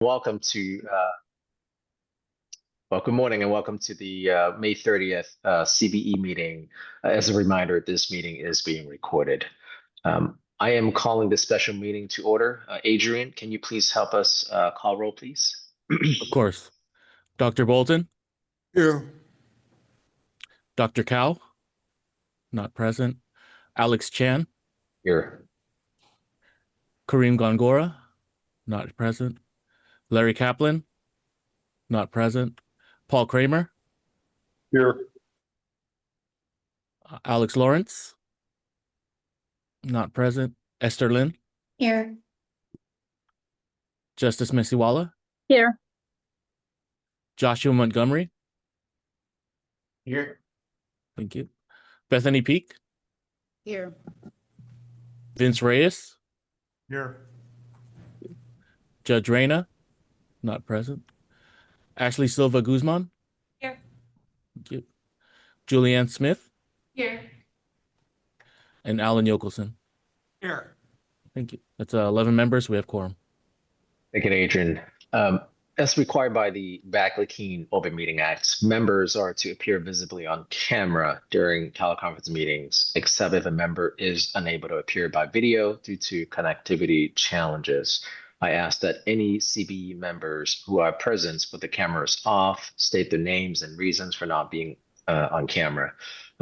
Welcome to, good morning and welcome to the May 30th CBE meeting. As a reminder, this meeting is being recorded. I am calling this special meeting to order. Adrian, can you please help us call roll, please? Of course. Dr. Bolton, Here. Dr. Cow, not present. Alex Chan, Here. Kareem Gongora, not present. Larry Kaplan, not present. Paul Kramer, Here. Alex Lawrence, not present. Esther Lynn, Here. Justice Mesiwala, Here. Joshua Montgomery, Here. thank you. Bethany Peak, Here. Vince Reyes, Here. Judge Reyna, not present. Ashley Silva Guzman, Here. thank you. Julianne Smith, Here. and Alan Yokelson. Here. Thank you. That's 11 members. We have quorum. Thank you, Adrian. As required by the Back-Keene Open Meeting Act, members are to appear visibly on camera during teleconference meetings, except if a member is unable to appear by video due to connectivity challenges. I ask that any CBE members who are present with the cameras off state their names and reasons for not being on camera.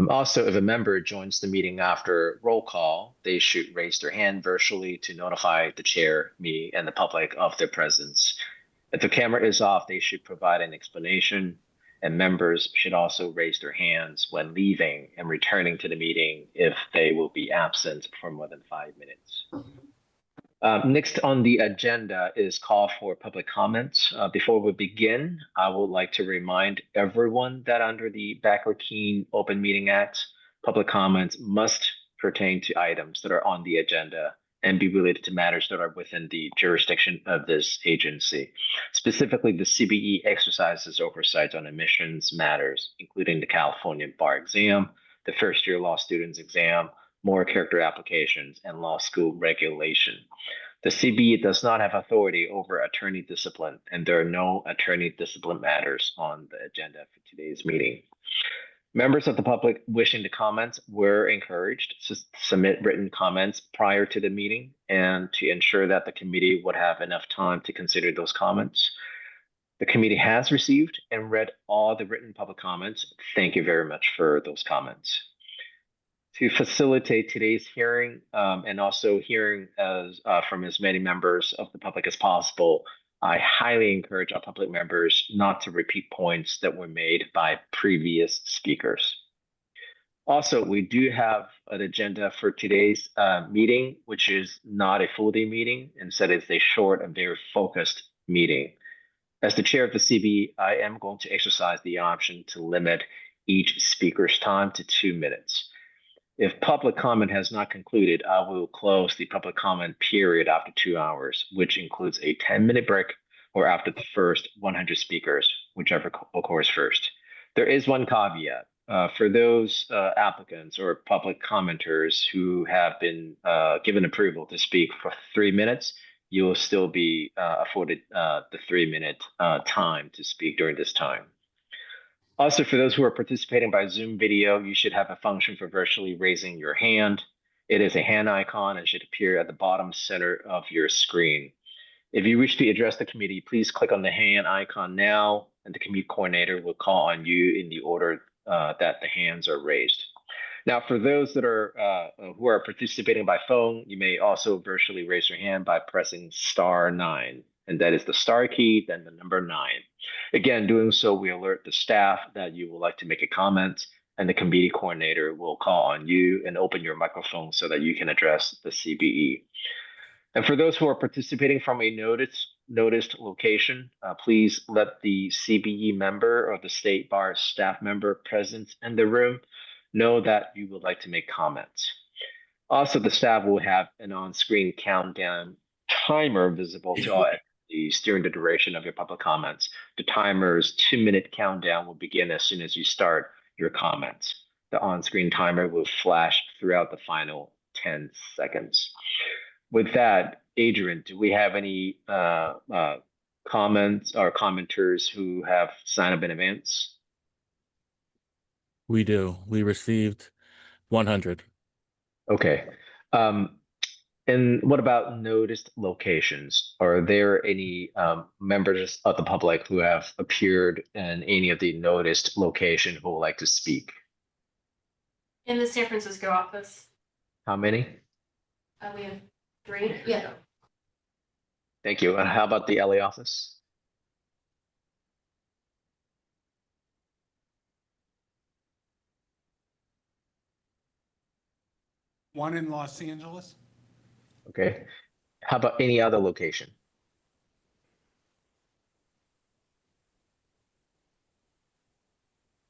Also, if a member joins the meeting after roll call, they should raise their hand virtually to notify the chair, me, and the public of their presence. If the camera is off, they should provide an explanation, and members should also raise their hands when leaving and returning to the meeting if they will be absent for more than 5 minutes. Next on the agenda is call for public comments. Before we begin, I would like to remind everyone that under the Back-Keene Open Meeting Act, public comments must pertain to items that are on the agenda and be related to matters that are within the jurisdiction of this agency. Specifically, the CBE exercises oversight on admissions matters, including the California bar exam, the first-year law students exam, moral character applications, and law school regulation. The CBE does not have authority over attorney discipline, and there are no attorney discipline matters on the agenda for today's meeting. Members of the public wishing to comment were encouraged to submit written comments prior to the meeting and to ensure that the committee would have enough time to consider those comments. The committee has received and read all the written public comments. Thank you very much for those comments. To facilitate today's hearing and also hearing from as many members of the public as possible, I highly encourage our public members not to repeat points that were made by previous speakers. Also, we do have an agenda for today's meeting, which is not a full day meeting. Instead, it's a short and very focused meeting. As the chair of the CBE, I am going to exercise the option to limit each speaker's time to 2 minutes. If public comment has not concluded, I will close the public comment period after 2 hours, which includes a 10-minute break or after the first 100 speakers, whichever occurs first. There is one caveat. For those applicants or public commenters who have been given approval to speak for 3 minutes, you will still be afforded the 3-minute time to speak during this time. Also, for those who are participating by Zoom video, you should have a function for virtually raising your hand. It is a hand icon and should appear at the bottom center of your screen. If you wish to address the committee, please click on the hand icon now, and the committee coordinator will call on you in the order that the hands are raised. Now, for those that are who are participating by phone, you may also virtually raise your hand by pressing *9, and that is the star key, then the number 9. Again, doing so will alert the staff that you would like to make a comment, and the committee coordinator will call on you and open your microphone so that you can address the CBE. And for those who are participating from a noticed location, please let the CBE member or the State Bar staff member present in the room know that you would like to make comments. Also, the staff will have an on-screen countdown timer visible to all attendees during the duration of your public comments. The timer's 2-minute countdown will begin as soon as you start your comments. The on-screen timer will flash throughout the final 10 seconds. With that, Adrian, do we have any comments or commenters who have signed up in advance? We do. We received 100. Okay. And what about noticed locations? Are there any members of the public who have appeared in any of the noticed location who would like to speak? In the San Francisco office, How many? we have 3. Yeah. Thank you. And how about the LA office? One in Los Angeles. Okay. How about any other location?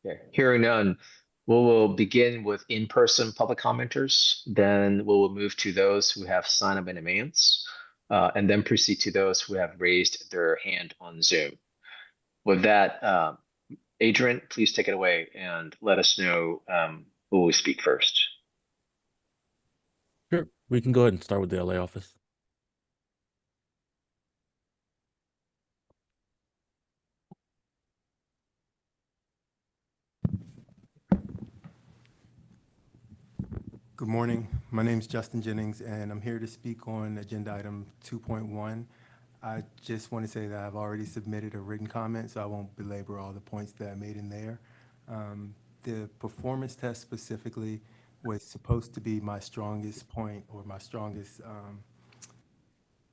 Okay. Hearing none, we will begin with in-person public commenters. Then we will move to those who have signed up in advance, and then proceed to those who have raised their hand on Zoom. With that, Adrian, please take it away and let us know who will speak first. Sure. We can go ahead and start with the LA office. Good morning. My name is Justin Jennings, and I'm here to speak on agenda item 2.1. I just want to say that I've already submitted a written comment, so I won't belabor all the points that I made in there. The performance test specifically was supposed to be my strongest point or my strongest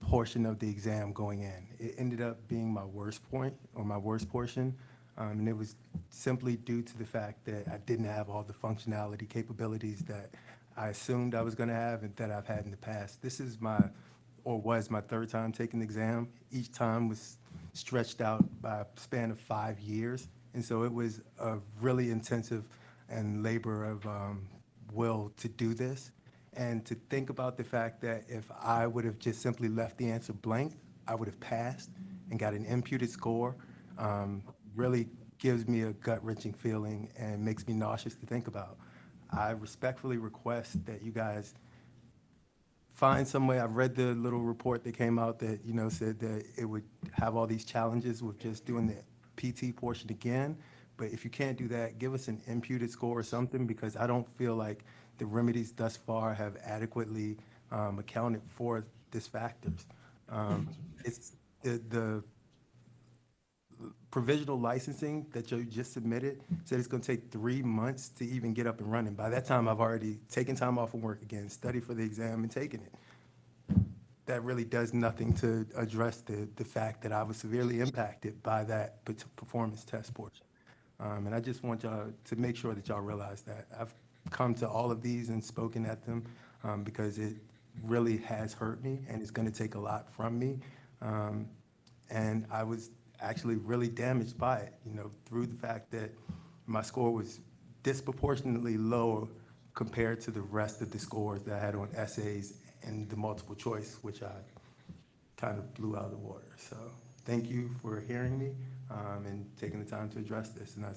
portion of the exam going in. It ended up being my worst point or my worst portion, and it was simply due to the fact that I didn't have all the functionality capabilities that I assumed I was going to have and that I've had in the past. This is was my 3rd time taking the exam. Each time was stretched out by a span of 5 years, and so it was a really intensive and labor of will to do this. And to think about the fact that if I would have just simply left the answer blank, I would have passed and got an imputed score, really gives me a gut-wrenching feeling and makes me nauseous to think about. I respectfully request that you guys find some way. I've read the little report that came out that, said that it would have all these challenges with just doing the PT portion again. But if you can't do that, give us an imputed score or something, because I don't feel like the remedies thus far have adequately accounted for these factors. It's the provisional licensing that you just submitted said it's going to take 3 months to even get up and running. By that time, I've already taken time off from work again, studied for the exam, and taken it. That really does nothing to address the fact that I was severely impacted by that performance test portion. And I just want y'all to make sure that y'all realize that. I've come to all of these and spoken at them because it really has hurt me and it's going to take a lot from me. And I was actually really damaged by it, through the fact that my score was disproportionately lower compared to the rest of the scores that I had on essays and the multiple choice, which I kind of blew out of the water. So thank you for hearing me and taking the time to address this. And I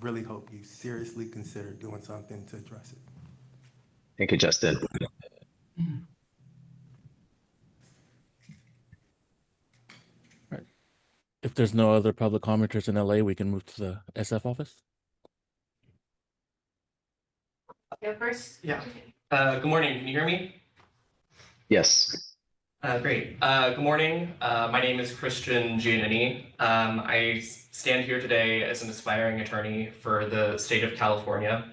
really hope you seriously consider doing something to address it. Thank you, Justin. If there's no other public commenters in LA, we can move to the SF office. Go first? Yeah. Good morning. Can you hear me? Yes. Great. Good morning. My name is Christian Giannini. I stand here today as an aspiring attorney for the state of California.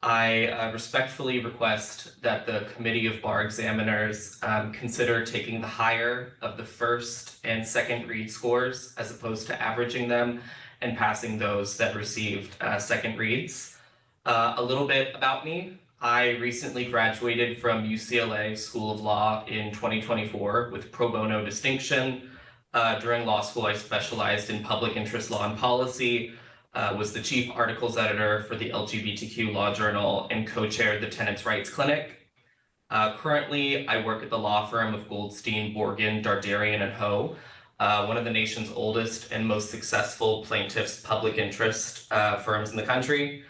I respectfully request that the Committee of Bar Examiners consider taking the higher of the first and second read scores as opposed to averaging them and passing those that received second reads. A little bit about me. I recently graduated from UCLA School of Law in 2024 with pro bono distinction. During law school, I specialized in public interest law and policy, was the chief articles editor for the LGBTQ Law Journal, and co-chaired the Tenants' Rights Clinic. Currently, I work at the law firm of Goldstein, Borgen, Dardarian, and Ho, one of the nation's oldest and most successful plaintiffs' public interest firms in the country.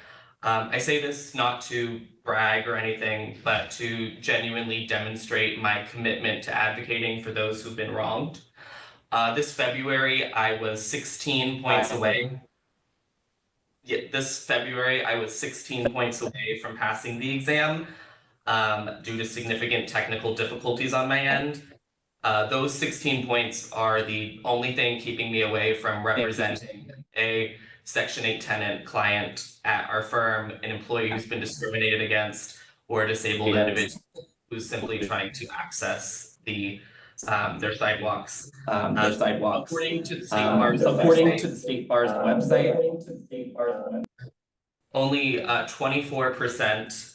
I say this not to brag or anything, but to genuinely demonstrate my commitment to advocating for those who've been wronged. This February, I was 16 points away. Yeah, this February, I was 16 points away from passing the exam due to significant technical difficulties on my end. Those 16 points are the only thing keeping me away from representing a Section 8 tenant client at our firm, an employee who's been discriminated against, or a disabled individual who's simply trying to access their sidewalks. According to the State Bar's website, only 24%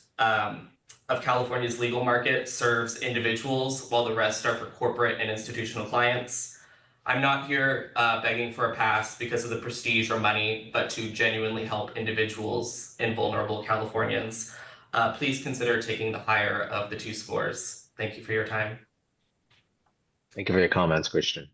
of California's legal market serves individuals, while the rest are for corporate and institutional clients. I'm not here begging for a pass because of the prestige or money, but to genuinely help individuals and vulnerable Californians. Please consider taking the higher of the two scores. Thank you for your time. Thank you for your comments, Christian.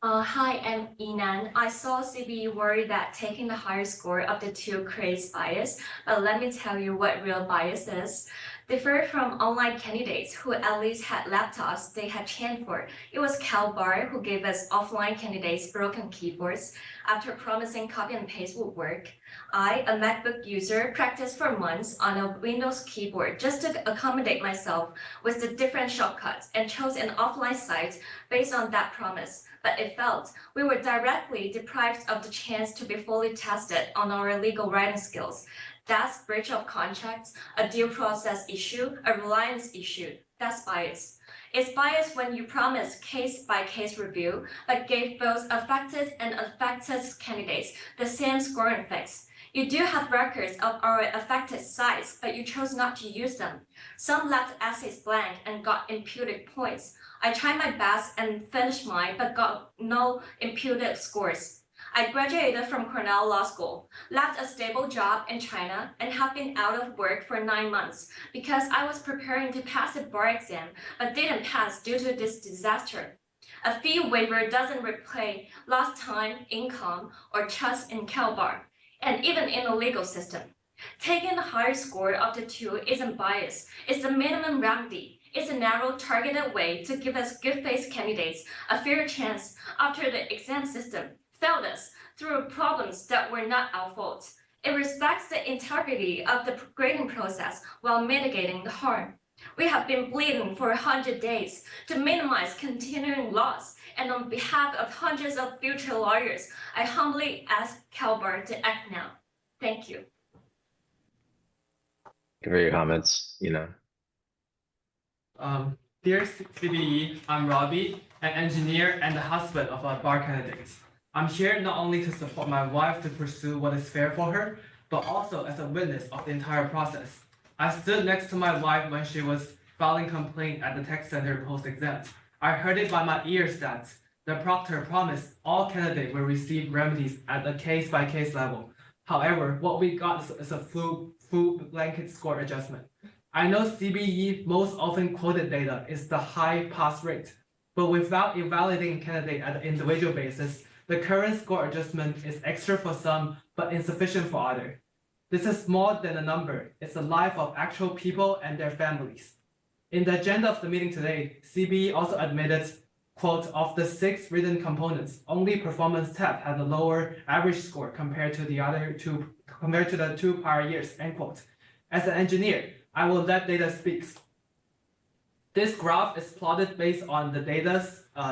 Hi, I'm Inan. I saw CBE worried that taking the higher score of the two creates bias, but let me tell you what real bias is. Different from online candidates who at least had laptops they had chained for. It was CalBar who gave us offline candidates broken keyboards after promising copy and paste would work. I, a MacBook user, practiced for months on a Windows keyboard just to accommodate myself with the different shortcuts and chose an offline site based on that promise. But it failed. We were directly deprived of the chance to be fully tested on our legal writing skills. That's breach of contract, a due process issue, a reliance issue. That's bias. It's bias when you promise case-by-case review, but gave both affected and unaffected candidates the same scoring fix. You do have records of our affected sites, but you chose not to use them. Some left essays blank and got imputed points. I tried my best and finished mine, but got no imputed scores. I graduated from Cornell Law School, left a stable job in China, and have been out of work for 9 months because I was preparing to pass the bar exam, but didn't pass due to this disaster. A fee waiver doesn't repay lost time, income, or trust in CalBar, and even in the legal system. Taking the higher score of the two isn't bias, it's the minimum remedy. It's a narrow, targeted way to give us good-faith candidates a fair chance after the exam system failed us through problems that were not our fault. It respects the integrity of the grading process while mitigating the harm. We have been bleeding for 100 days to minimize continuing loss, and on behalf of hundreds of future lawyers, I humbly ask CalBar to act now. Thank you. Thank you for your comments, Dear CBE, I'm Robbie, an engineer and the husband of a bar candidate. I'm here not only to support my wife to pursue what is fair for her, but also as a witness of the entire process. I stood next to my wife when she was filing complaint at the tech center post-exam. I heard it by my ears that the proctor promised all candidates will receive remedies at a case-by-case level. However, what we got is a full blanket score adjustment. I know CBE most often quoted data is the high pass rate, but without evaluating candidate at an individual basis, the current score adjustment is extra for some, but insufficient for others. This is more than a number. It's the life of actual people and their families. In the agenda of the meeting today, CBE also admitted, quote, of the 6 written components, only performance tab had a lower average score compared to the 2 prior years, end quote. As an engineer, I will let data speak. This graph is plotted based on the data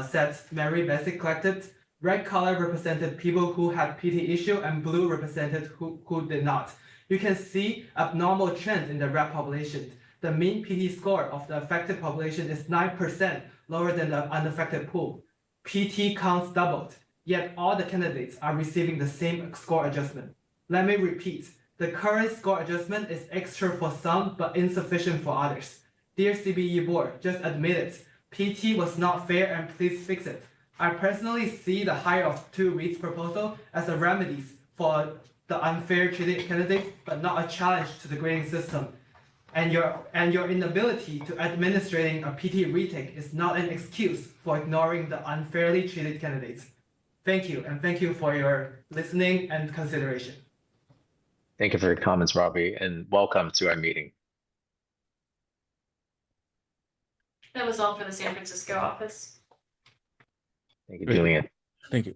set Mary Bessie collected. Red color represented people who had PT issue and blue represented who did not. You can see abnormal trends in the red population. The mean PT score of the affected population is 9% lower than the unaffected pool. PT counts doubled, yet all the candidates are receiving the same score adjustment. Let me repeat. The current score adjustment is extra for some, but insufficient for others. Dear CBE board, just admit it. PT was not fair and please fix it. I personally see the higher of 2 REITs proposal as a remedies for the unfair treated candidate, but not a challenge to the grading system. And your inability to administrating a PT retake is not an excuse for ignoring the unfairly treated candidates. Thank you, and thank you for your listening and consideration. Thank you for your comments, Robbie, and welcome to our meeting. That was all for the San Francisco office. Thank you, Great. Julian. Thank you.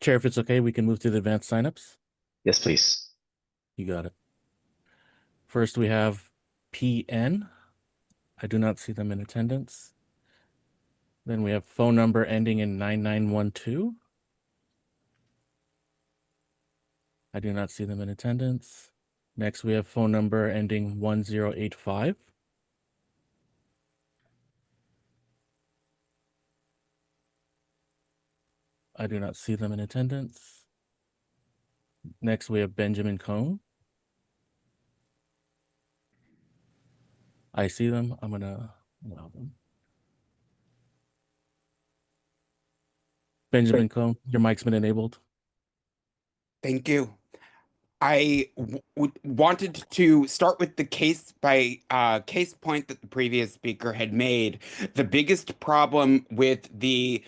Chair, if it's okay, we can move to the advanced signups. Yes, please. You got it. First, we have PN. I do not see them in attendance. Then we have phone number ending in 9912. I do not see them in attendance. Next, we have phone number ending 1085. I do not see them in attendance. Next, we have Benjamin Cohn. I see them. I'm going to allow them. Benjamin Cohn, your mic's been enabled. Thank you. I wanted to start with the case point that the previous speaker had made. The biggest problem with the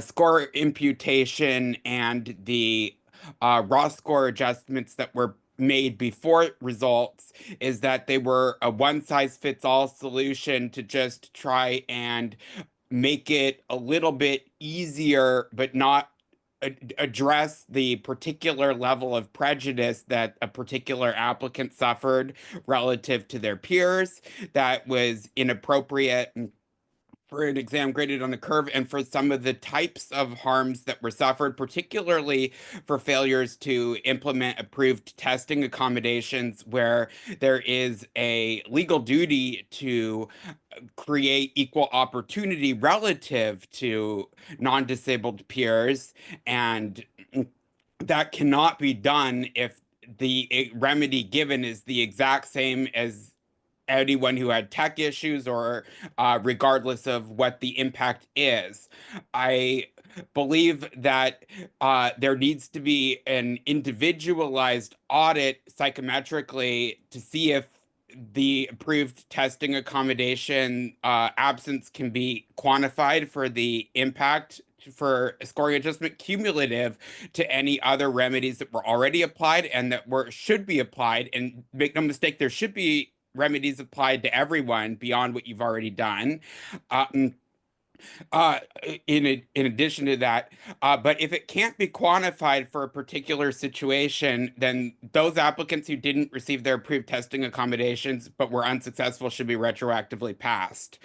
score imputation and the raw score adjustments that were made before results is that they were a one-size-fits-all solution to just try and make it a little bit easier, but not address the particular level of prejudice that a particular applicant suffered relative to their peers that was inappropriate for an exam graded on a curve, and for some of the types of harms that were suffered, particularly for failures to implement approved testing accommodations where there is a legal duty to create equal opportunity relative to non-disabled peers, and that cannot be done if the remedy given is the exact same as anyone who had tech issues or regardless of what the impact is. I believe that there needs to be an individualized audit psychometrically to see if the approved testing accommodation absence can be quantified for the impact for scoring adjustment cumulative to any other remedies that were already applied and that should be applied. And make no mistake, there should be remedies applied to everyone beyond what you've already done. In addition to that, but if it can't be quantified for a particular situation, then those applicants who didn't receive their approved testing accommodations but were unsuccessful should be retroactively passed.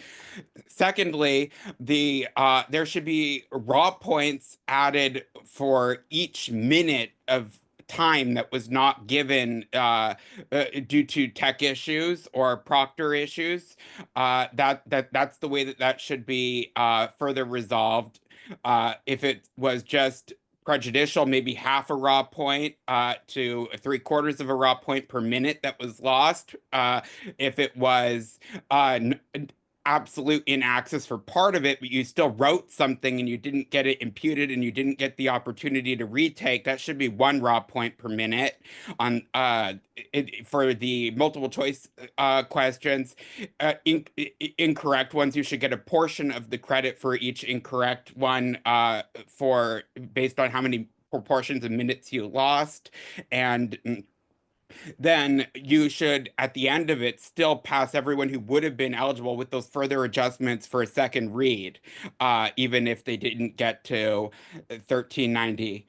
Secondly, there should be raw points added for each minute of time that was not given due to tech issues or proctor issues. That's the way that should be further resolved. If it was just prejudicial, maybe half a raw point to 3/4 of a raw point per minute that was lost. If it was absolute inaccess for part of it, but you still wrote something and you didn't get it imputed and you didn't get the opportunity to retake, that should be 1 raw point per minute. On for the multiple choice questions, incorrect ones, you should get a portion of the credit for each incorrect one for based on how many proportions of minutes you lost. And then you should, at the end of it, still pass everyone who would have been eligible with those further adjustments for a second read, even if they didn't get to 1390.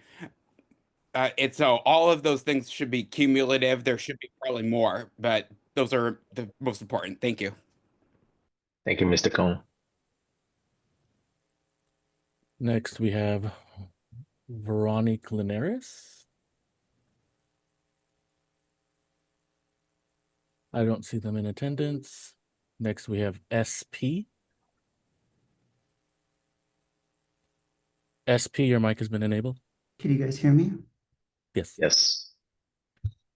So all of those things should be cumulative. There should be probably more, but those are the most important. Thank you. Thank you, Mr. Cohn. Next, we have Veronique Linares. I don't see them in attendance. Next, we have SP. SP, your mic has been enabled. Can you guys hear me? Yes. Yes.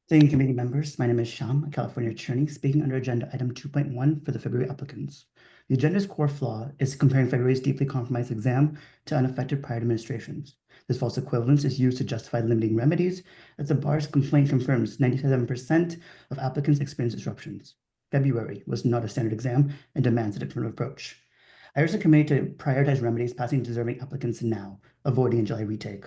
Sitting committee members, my name is Sham, a California attorney, speaking under agenda item 2.1 for the February applicants. The agenda's core flaw is comparing February's deeply compromised exam to unaffected prior administrations. This false equivalence is used to justify limiting remedies, as the bar's complaint confirms 97% of applicants experience disruptions. February was not a standard exam and demands a different approach. I urge the committee to prioritize remedies passing deserving applicants now, avoiding a July retake.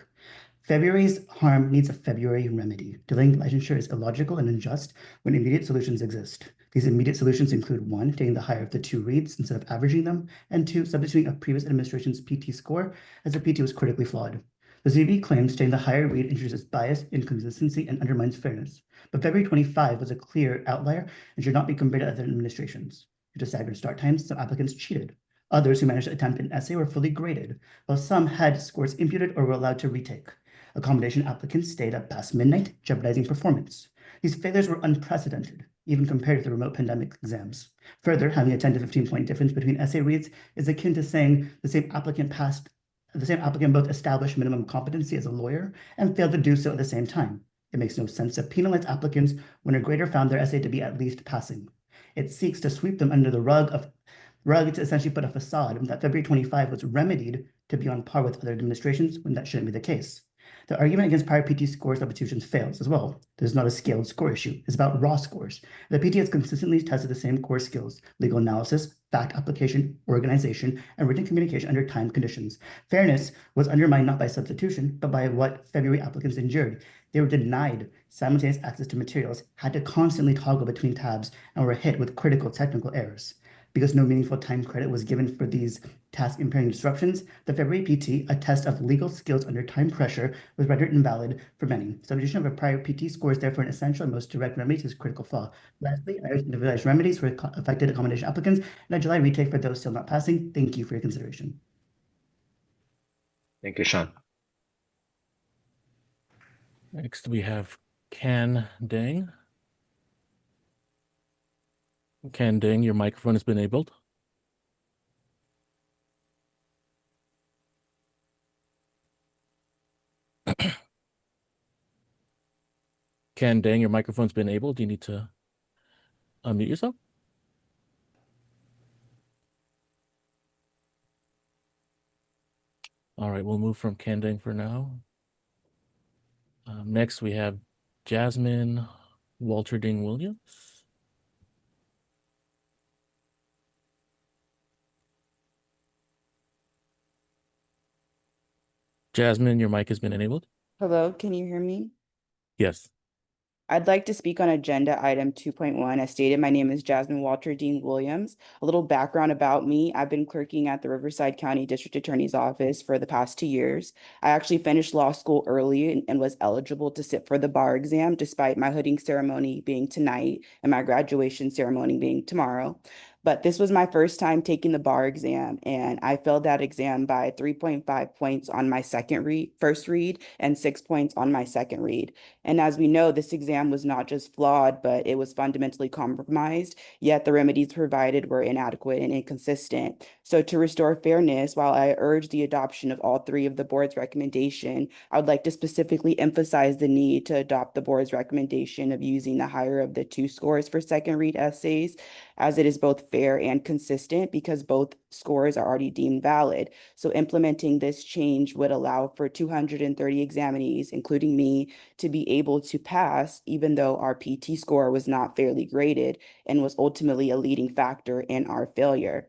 February's harm needs a February remedy. Delaying licensure is illogical and unjust when immediate solutions exist. These immediate solutions include 1, taking the higher of the 2 reads instead of averaging them, and 2, substituting a previous administration's PT score as the PT was critically flawed. The ZB claims taking the higher read introduces bias, inconsistency, and undermines fairness. But February 25 was a clear outlier and should not be compared to other administrations. Due to staggered start times, some applicants cheated. Others who managed to attempt an essay were fully graded, while some had scores imputed or were allowed to retake. Accommodation applicants stayed up past midnight, jeopardizing performance. These failures were unprecedented, even compared to the remote pandemic exams. Further, having a 10 to 15-point difference between essay reads is akin to saying the same applicant both established minimum competency as a lawyer and failed to do so at the same time. It makes no sense to penalize applicants when a grader found their essay to be at least passing. It seeks to sweep them under the rug to essentially put a facade that February 25 was remedied to be on par with other administrations when that shouldn't be the case. The argument against prior PT score substitutions fails as well. This is not a scaled score issue. It's about raw scores. The PT has consistently tested the same core skills: legal analysis, fact application, organization, and written communication under time conditions. Fairness was undermined not by substitution, but by what February applicants endured. They were denied simultaneous access to materials, had to constantly toggle between tabs, and were hit with critical technical errors. Because no meaningful time credit was given for these task-impairing disruptions, the February PT, a test of legal skills under time pressure, was rendered invalid for many. Substitution of a prior PT score is therefore an essential and most direct remedy to this critical flaw. Lastly, I urge individualized remedies for affected accommodation applicants and a July retake for those still not passing. Thank you for your consideration. Thank you, Sean. Next, we have Can Dang. Can Dang, your microphone has been enabled. Can Dang, your microphone's been enabled. You need to unmute yourself. All right, we'll move from Can Dang for now. Next, we have Jasmine Walter Ding Williams. Jasmine, your mic has been enabled. Hello, can you hear me? Yes. I'd like to speak on agenda item 2.1. As stated, my name is Jasmine Walter Dean Williams. A little background about me: I've been clerking at the Riverside County District Attorney's Office for the past 2 years. I actually finished law school early and was eligible to sit for the bar exam, despite my hooding ceremony being tonight and my graduation ceremony being tomorrow. But this was my first time taking the bar exam, and I failed that exam by 3.5 points on my first read and 6 points on my second read. And as we know, this exam was not just flawed, but it was fundamentally compromised, yet the remedies provided were inadequate and inconsistent. So to restore fairness, while I urge the adoption of all 3 of the board's recommendation, I would like to specifically emphasize the need to adopt the board's recommendation of using the higher of the 2 scores for second read essays, as it is both fair and consistent because both scores are already deemed valid. So implementing this change would allow for 230 examinees, including me, to be able to pass, even though our PT score was not fairly graded and was ultimately a leading factor in our failure.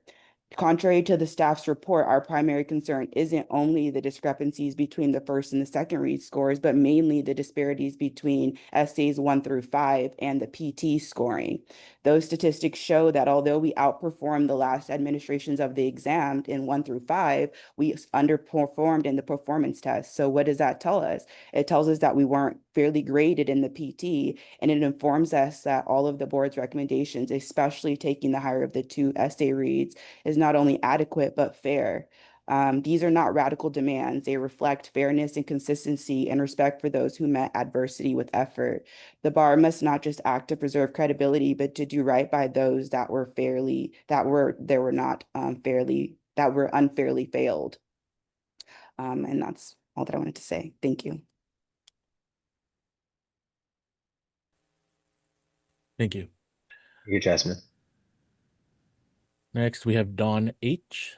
Contrary to the staff's report, our primary concern isn't only the discrepancies between the first and the second read scores, but mainly the disparities between essays 1 through 5 and the PT scoring. Those statistics show that although we outperformed the last administrations of the exam in 1 through 5, we underperformed in the performance test. So what does that tell us? It tells us that we weren't fairly graded in the PT, and it informs us that all of the board's recommendations, especially taking the higher of the 2 essay reads, is not only adequate, but fair. These are not radical demands. They reflect fairness and consistency and respect for those who met adversity with effort. The bar must not just act to preserve credibility, but to do right by those that were unfairly failed. And that's all that I wanted to say. Thank you. Thank you. Thank you, Jasmine. Next, we have Dawn H.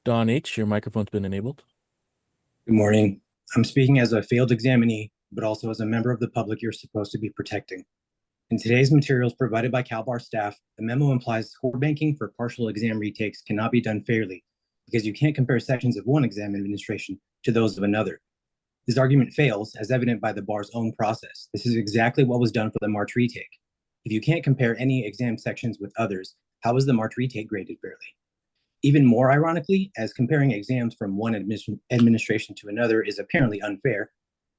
Dawn H., your microphone's been enabled. Good morning. I'm speaking as a failed examinee, but also as a member of the public you're supposed to be protecting. In today's materials provided by CalBar staff, the memo implies score banking for partial exam retakes cannot be done fairly because you can't compare sections of one exam administration to those of another. This argument fails, as evident by the bar's own process. This is exactly what was done for the March retake. If you can't compare any exam sections with others, how is the March retake graded fairly? Even more ironically, as comparing exams from one administration to another is apparently unfair,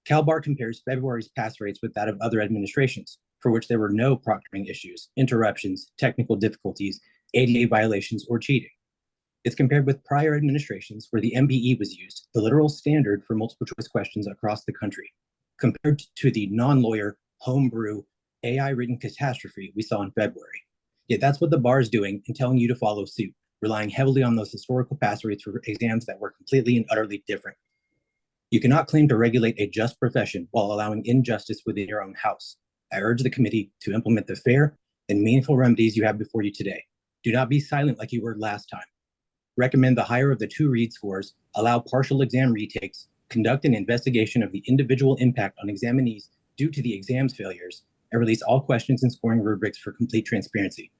CalBAR compares February's pass rates with that of other administrations, for which there were no proctoring issues, interruptions, technical difficulties, ADA violations, or cheating. It's compared with prior administrations where the MBE was used, the literal standard for multiple choice questions across the country, compared to the non-lawyer, homebrew, AI-ridden catastrophe we saw in February. Yet that's what the bar is doing and telling you to follow suit, relying heavily on those historical pass rates for exams that were completely and utterly different. You cannot claim to regulate a just profession while allowing injustice within your own house. I urge the committee to implement the fair and meaningful remedies you have before you today. Do not be silent like you were last time. Recommend the higher of the 2 read scores, allow partial exam retakes, conduct an investigation of the individual impact on examinees due to the exam's failures, and release all questions and scoring rubrics for complete transparency.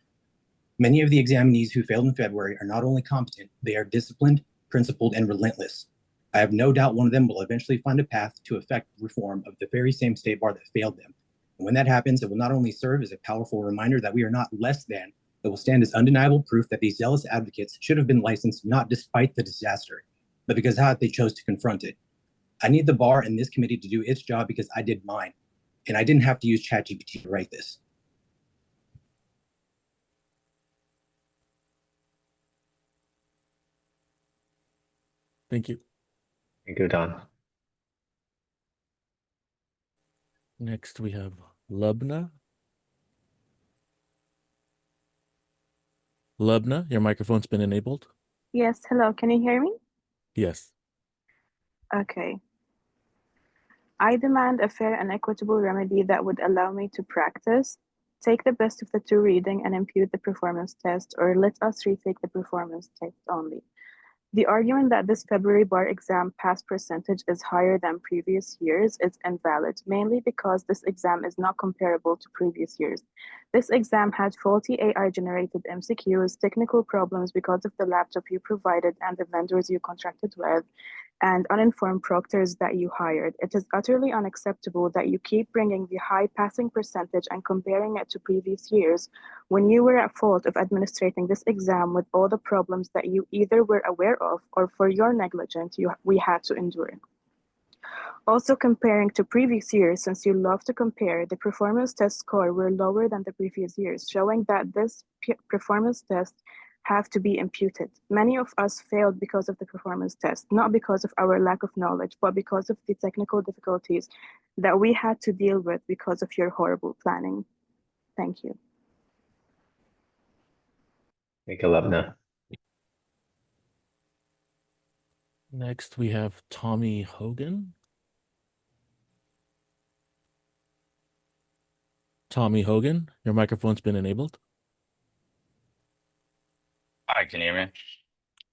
Many of the examinees who failed in February are not only competent, they are disciplined, principled, and relentless. I have no doubt one of them will eventually find a path to effect reform of the very same state bar that failed them. And when that happens, it will not only serve as a powerful reminder that we are not less than, it will stand as undeniable proof that these zealous advocates should have been licensed not despite the disaster, but because how they chose to confront it. I need the bar and this committee to do its job because I did mine, and I didn't have to use ChatGPT to write this. Thank you. Thank you, Don. Next, we have Lubna. Lubna, your microphone's been enabled. Yes, hello, can you hear me? Yes. Okay. I demand a fair and equitable remedy that would allow me to practice, take the best of the 2 reading and impute the performance test, or let us retake the performance test only. The argument that this February bar exam pass percentage is higher than previous years is invalid, mainly because this exam is not comparable to previous years. This exam had faulty AI-generated MCQs, technical problems because of the laptop you provided and the vendors you contracted with, and uninformed proctors that you hired. It is utterly unacceptable that you keep bringing the high passing percentage and comparing it to previous years when you were at fault of administrating this exam with all the problems that you either were aware of or for your negligence we had to endure. Also comparing to previous years, since you love to compare, the performance test score were lower than the previous years, showing that this performance test have to be imputed. Many of us failed because of the performance test, not because of our lack of knowledge, but because of the technical difficulties that we had to deal with because of your horrible planning. Thank you. Thank you, Lubna. Next, we have Tommy Hogan. Tommy Hogan, your microphone's been enabled. Hi, can you hear me?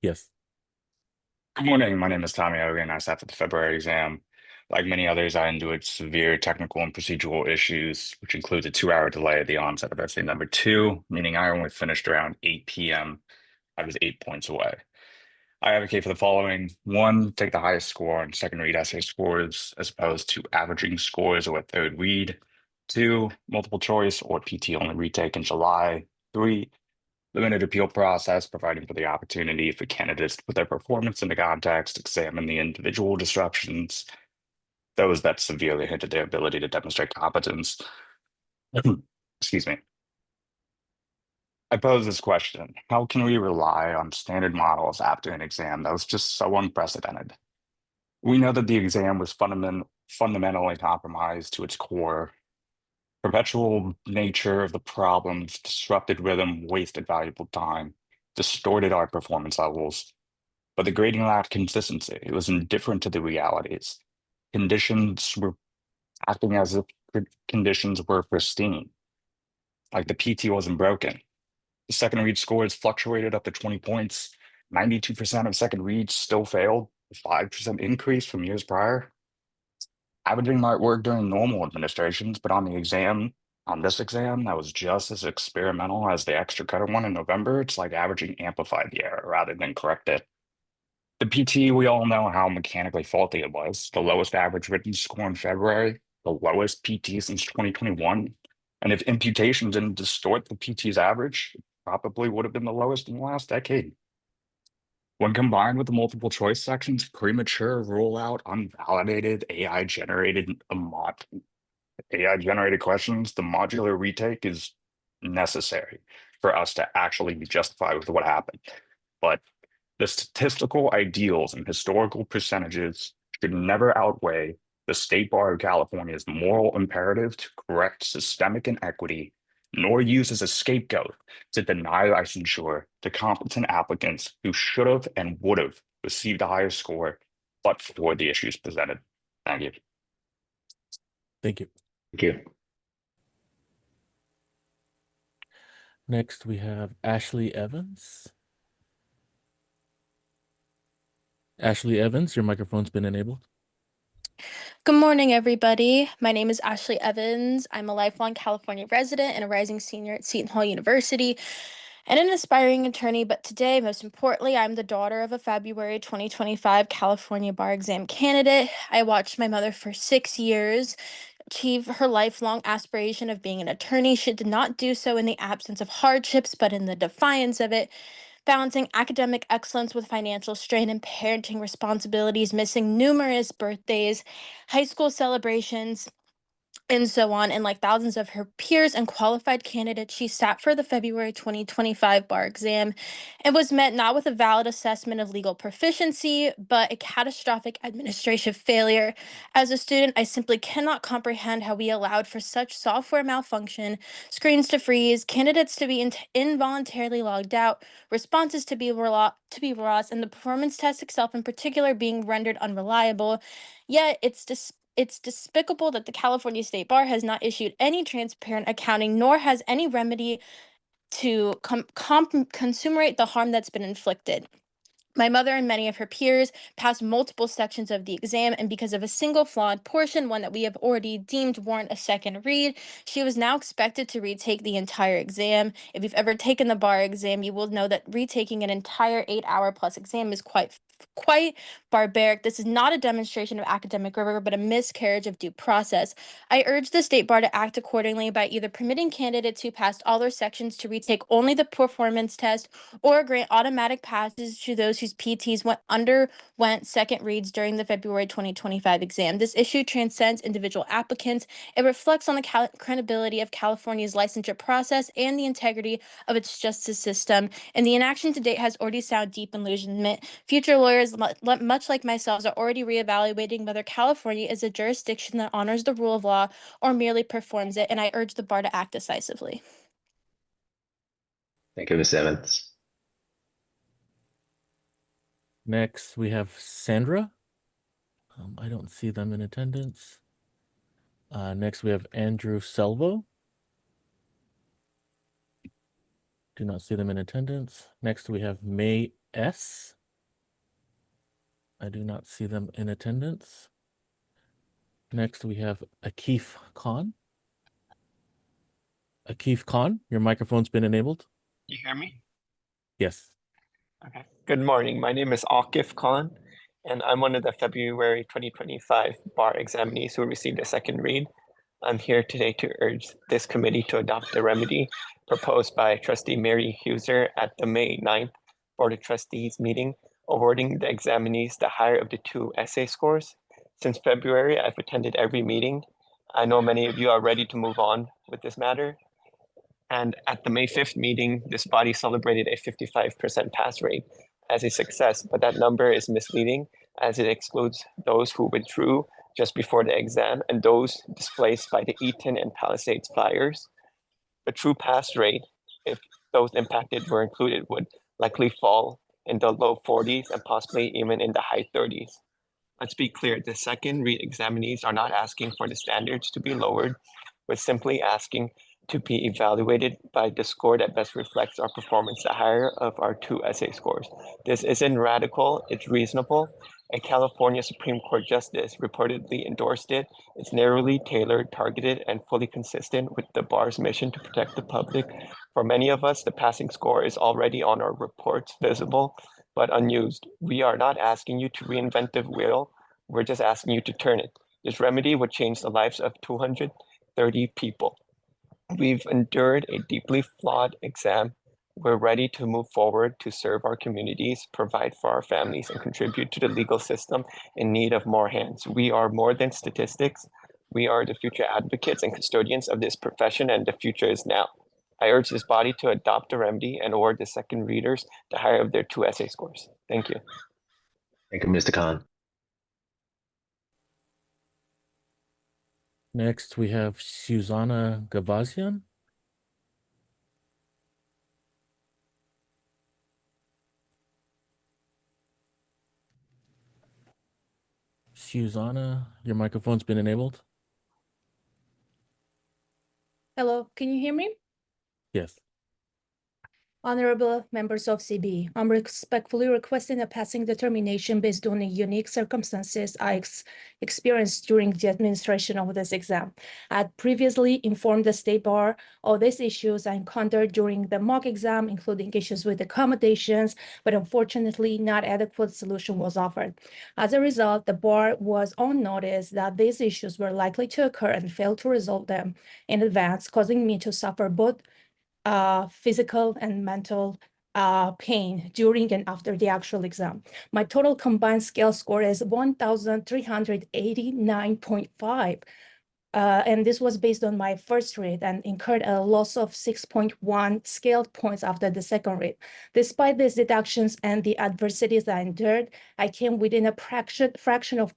Yes. Good morning. My name is Tommy Hogan. I sat for the February exam. Like many others, I endured severe technical and procedural issues, which includes a 2-hour delay at the onset of essay number 2, meaning I only finished around 8 p.m. I was 8 points away. I advocate for the following. 1, take the highest score on second read essay scores as opposed to averaging scores or a third read. 2, multiple choice or PT only retake in July. 3, limited appeal process, providing for the opportunity for candidates to put their performance into context, examine the individual disruptions, those that severely hindered their ability to demonstrate competence. Excuse me. I pose this question: how can we rely on standard models after an exam that was just so unprecedented? We know that the exam was fundamentally compromised to its core. Perpetual nature of the problems disrupted rhythm, wasted valuable time, distorted our performance levels. But the grading lacked consistency. It was indifferent to the realities. Conditions were acting as if conditions were pristine, like the PT wasn't broken. The second read scores fluctuated up to 20 points. 92% of second reads still failed, a 5% increase from years prior. Averaging might work during normal administrations, but on this exam, that was just as experimental as the extra credit one in November. It's like averaging amplified the error rather than correct it. The PT, we all know how mechanically faulty it was. The lowest average written score in February, the lowest PT since 2021. And if imputation didn't distort the PT's average, it probably would have been the lowest in the last decade. When combined with the multiple choice sections, premature rollout, unvalidated AI-generated questions, the modular retake is necessary for us to actually be justified with what happened. But the statistical ideals and historical percentages should never outweigh the State Bar of California's moral imperative to correct systemic inequity, nor use as a scapegoat to deny licensure to competent applicants who should have and would have received a higher score, but for the issues presented. Thank you. Thank you. Thank you. Next, we have Ashley Evans. Ashley Evans, your microphone's been enabled. Good morning, everybody. My name is Ashley Evans. I'm a lifelong California resident and a rising senior at Seton Hall University and an aspiring attorney. But today, most importantly, I'm the daughter of a February 2025 California bar exam candidate. I watched my mother for 6 years achieve her lifelong aspiration of being an attorney. She did not do so in the absence of hardships, but in the defiance of it. Balancing academic excellence with financial strain and parenting responsibilities, missing numerous birthdays, high school celebrations, and so on. And like thousands of her peers and qualified candidates, she sat for the February 2025 bar exam and was met not with a valid assessment of legal proficiency, but a catastrophic administrative failure. As a student, I simply cannot comprehend how we allowed for such software malfunction, screens to freeze, candidates to be involuntarily logged out, responses to be lost, and the performance test itself in particular being rendered unreliable. Yet it's despicable that the California State Bar has not issued any transparent accounting, nor has any remedy to consummate the harm that's been inflicted. My mother and many of her peers passed multiple sections of the exam, and because of a single flawed portion, one that we have already deemed warrant a second read, she was now expected to retake the entire exam. If you've ever taken the bar exam, you will know that retaking an entire 8-hour plus exam is quite barbaric. This is not a demonstration of academic rigor, but a miscarriage of due process. I urge the State Bar to act accordingly by either permitting candidates who passed all their sections to retake only the performance test, or grant automatic passage to those whose PTs underwent second reads during the February 2025 exam. This issue transcends individual applicants. It reflects on the credibility of California's licensure process and the integrity of its justice system. And the inaction to date has already sounded deep in illusionment. Future lawyers, much like myself, are already reevaluating whether California is a jurisdiction that honors the rule of law or merely performs it, and I urge the bar to act decisively. Thank you, Ms. Evans. Next, we have Sandra. I don't see them in attendance. Next, we have Andrew Selvo. Do not see them in attendance. Next, we have May S. I do not see them in attendance. Next, we have Akif Khan. Akif Khan, your microphone's been enabled. You hear me? Yes. Okay. Good morning. My name is Akif Khan, and I'm one of the February 2025 bar examinees who received a second read. I'm here today to urge this committee to adopt the remedy proposed by Trustee Mary Huser at the May 9th Board of Trustees meeting, awarding the examinees the higher of the 2 essay scores. Since February, I've attended every meeting. I know many of you are ready to move on with this matter. And at the May 5th meeting, this body celebrated a 55% pass rate as a success, but that number is misleading as it excludes those who withdrew just before the exam and those displaced by the Eaton and Palisades fires. The true pass rate, if those impacted were included, would likely fall in the low 40s and possibly even in the high 30s. Let's be clear, the second read examinees are not asking for the standards to be lowered, but simply asking to be evaluated by the score that best reflects our performance, the higher of our 2 essay scores. This isn't radical, it's reasonable. A California Supreme Court justice reportedly endorsed it. It's narrowly tailored, targeted, and fully consistent with the bar's mission to protect the public. For many of us, the passing score is already on our reports, visible, but unused. We are not asking you to reinvent the wheel, we're just asking you to turn it. This remedy would change the lives of 230 people. We've endured a deeply flawed exam. We're ready to move forward to serve our communities, provide for our families, and contribute to the legal system in need of more hands. We are more than statistics. We are the future advocates and custodians of this profession, and the future is now. I urge this body to adopt a remedy and award the second readers the higher of their 2 essay scores. Thank you. Thank you, Mr. Khan. Next, we have Susanna Gavazian. Susanna, your microphone's been enabled. Hello, can you hear me? Yes. Honorable members of CB, I'm respectfully requesting a passing determination based on the unique circumstances I experienced during the administration of this exam. I had previously informed the State Bar of these issues I encountered during the mock exam, including issues with accommodations, but unfortunately not adequate solution was offered. As a result, the Bar was on notice that these issues were likely to occur and failed to resolve them in advance, causing me to suffer both physical and mental pain during and after the actual exam. My total combined scale score is 1,389.5. And this was based on my first read and incurred a loss of 6.1 scaled points after the second read. Despite these deductions and the adversities I endured, I came within a fraction of a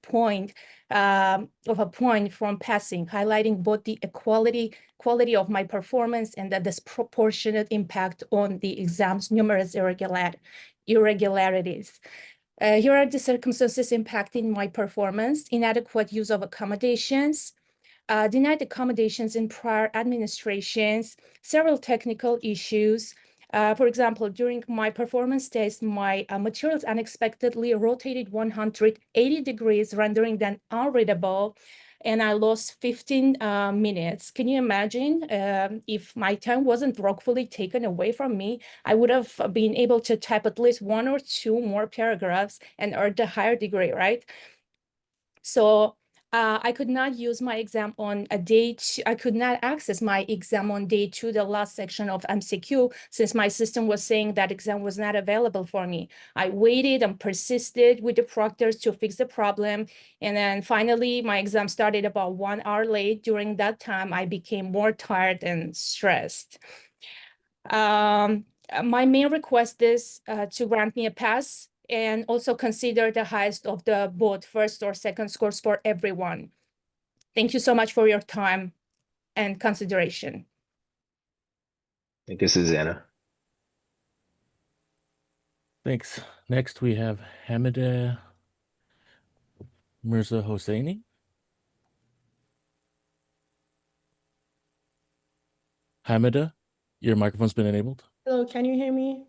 point from passing, highlighting both the quality of my performance and the disproportionate impact on the exam's numerous irregularities. Here are the circumstances impacting my performance: inadequate use of accommodations, denied accommodations in prior administrations, several technical issues. For example, during my performance test, my materials unexpectedly rotated 180 degrees, rendering them unreadable, and I lost 15 minutes. Can you imagine if my time wasn't wrongfully taken away from me, I would have been able to type at least 1 or 2 more paragraphs and earn a higher degree, right? So I could not use my exam on a day. I could not access my exam on day 2, the last section of MCQ, since my system was saying that exam was not available for me. I waited and persisted with the proctors to fix the problem. And then finally, my exam started about 1 hour late. During that time, I became more tired and stressed. My main request is to grant me a pass and also consider the highest of the both first or second scores for everyone. Thank you so much for your time and consideration. Thank you, Susanna. Thanks. Next, we have Hamida Mirza Hosseini. Hamida, your microphone's been enabled. Hello, can you hear me?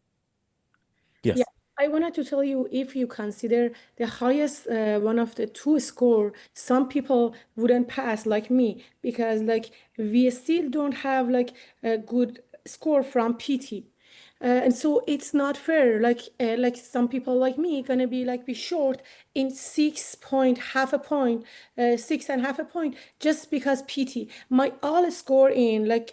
Yes. Yeah, I wanted to tell you, if you consider the highest one of the 2 score, some people wouldn't pass like me, because like we still don't have like a good score from PT. And so it's not fair. Like some people like me gonna be short in 6.5 a point, 6.5 a point, just because PT. My all score in like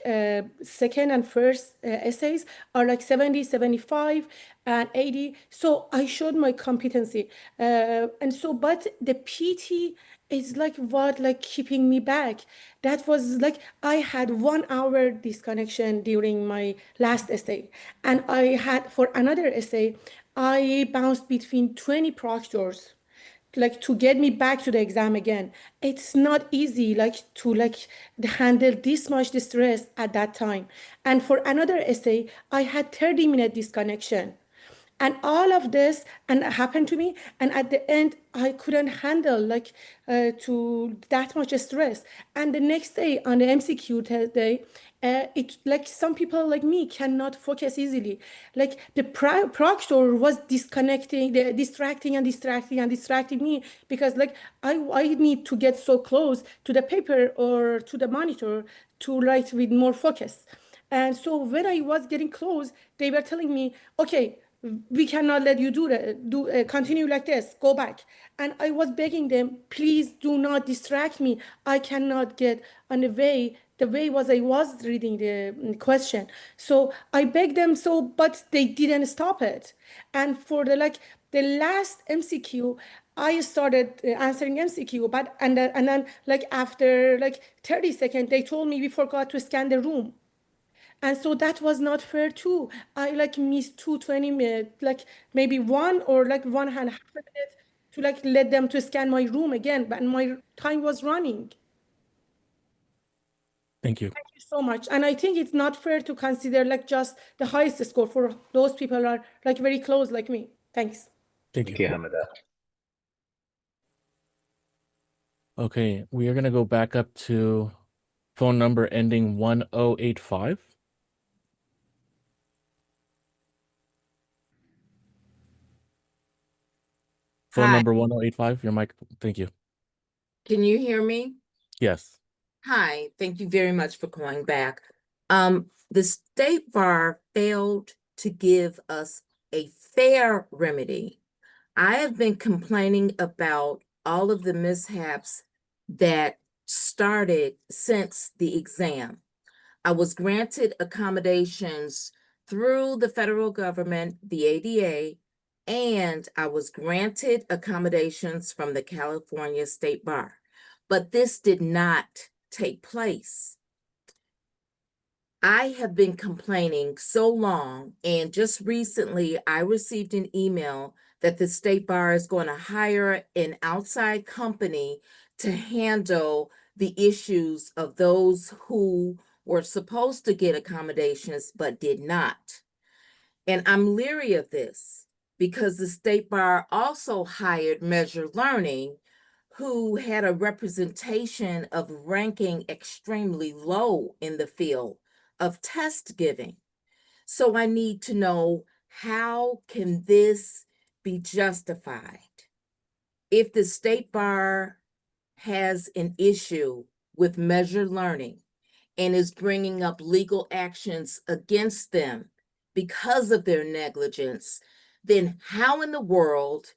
second and first essays are like 70, 75, and 80. So I showed my competency, and so but the PT is like what keeping me back. That was like I had 1 hour disconnection during my last essay, and I had for another essay I bounced between 20 proctors like to get me back to the exam again. It's not easy to handle this much distress at that time. And for another essay I had 30-minute disconnection. And all of this and happened to me, and at the end I couldn't handle to that much stress. And the next day on the MCQ day, it like some people like me cannot focus easily. Like the proctor was distracting me, because like I need to get so close to the paper or to the monitor to write with more focus. And so when I was getting close, they were telling me, okay, we cannot let you continue like this, go back. And I was begging them, please do not distract me. I cannot get on the way the way I was reading the question. So I begged them so, but they didn't stop it. And for the last MCQ, I started answering MCQ, but and then like after like 30 seconds, they told me we forgot to scan the room. And so that was not fair too. I like missed 2 20 minutes, like maybe one or like 1.5 minutes to like let them to scan my room again, but my time was running. Thank you. Thank you so much. And I think it's not fair to consider like just the highest score for those people who are like very close like me. Thanks. Thank you, Hamida. Okay, we are going to go back up to phone number ending 1085. Phone Hi. number 1085, your mic. Thank you. Can you hear me? Yes. Hi, thank you very much for calling back. The State Bar failed to give us a fair remedy. I have been complaining about all of the mishaps that started since the exam. I was granted accommodations through the federal government, the ADA, and I was granted accommodations from the California State Bar. But this did not take place. I have been complaining so long, and just recently I received an email that the State Bar is going to hire an outside company to handle the issues of those who were supposed to get accommodations but did not. And I'm leery of this because the State Bar also hired Measure Learning, who had a representation of ranking extremely low in the field of test giving. So I need to know, how can this be justified? If the State Bar has an issue with Measure Learning and is bringing up legal actions against them because of their negligence, then how in the world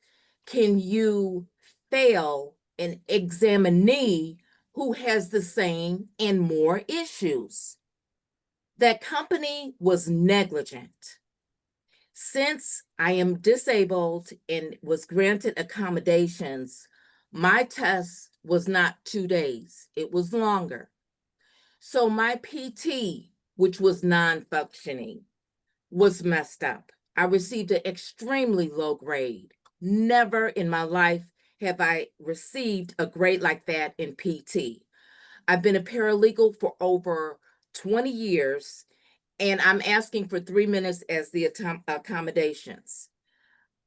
can you fail an examinee who has the same and more issues? That company was negligent. Since I am disabled and was granted accommodations, my test was not 2 days, it was longer. So my PT, which was non-functioning, was messed up. I received an extremely low grade. Never in my life have I received a grade like that in PT. I've been a paralegal for over 20 years, and I'm asking for 3 minutes as the accommodations.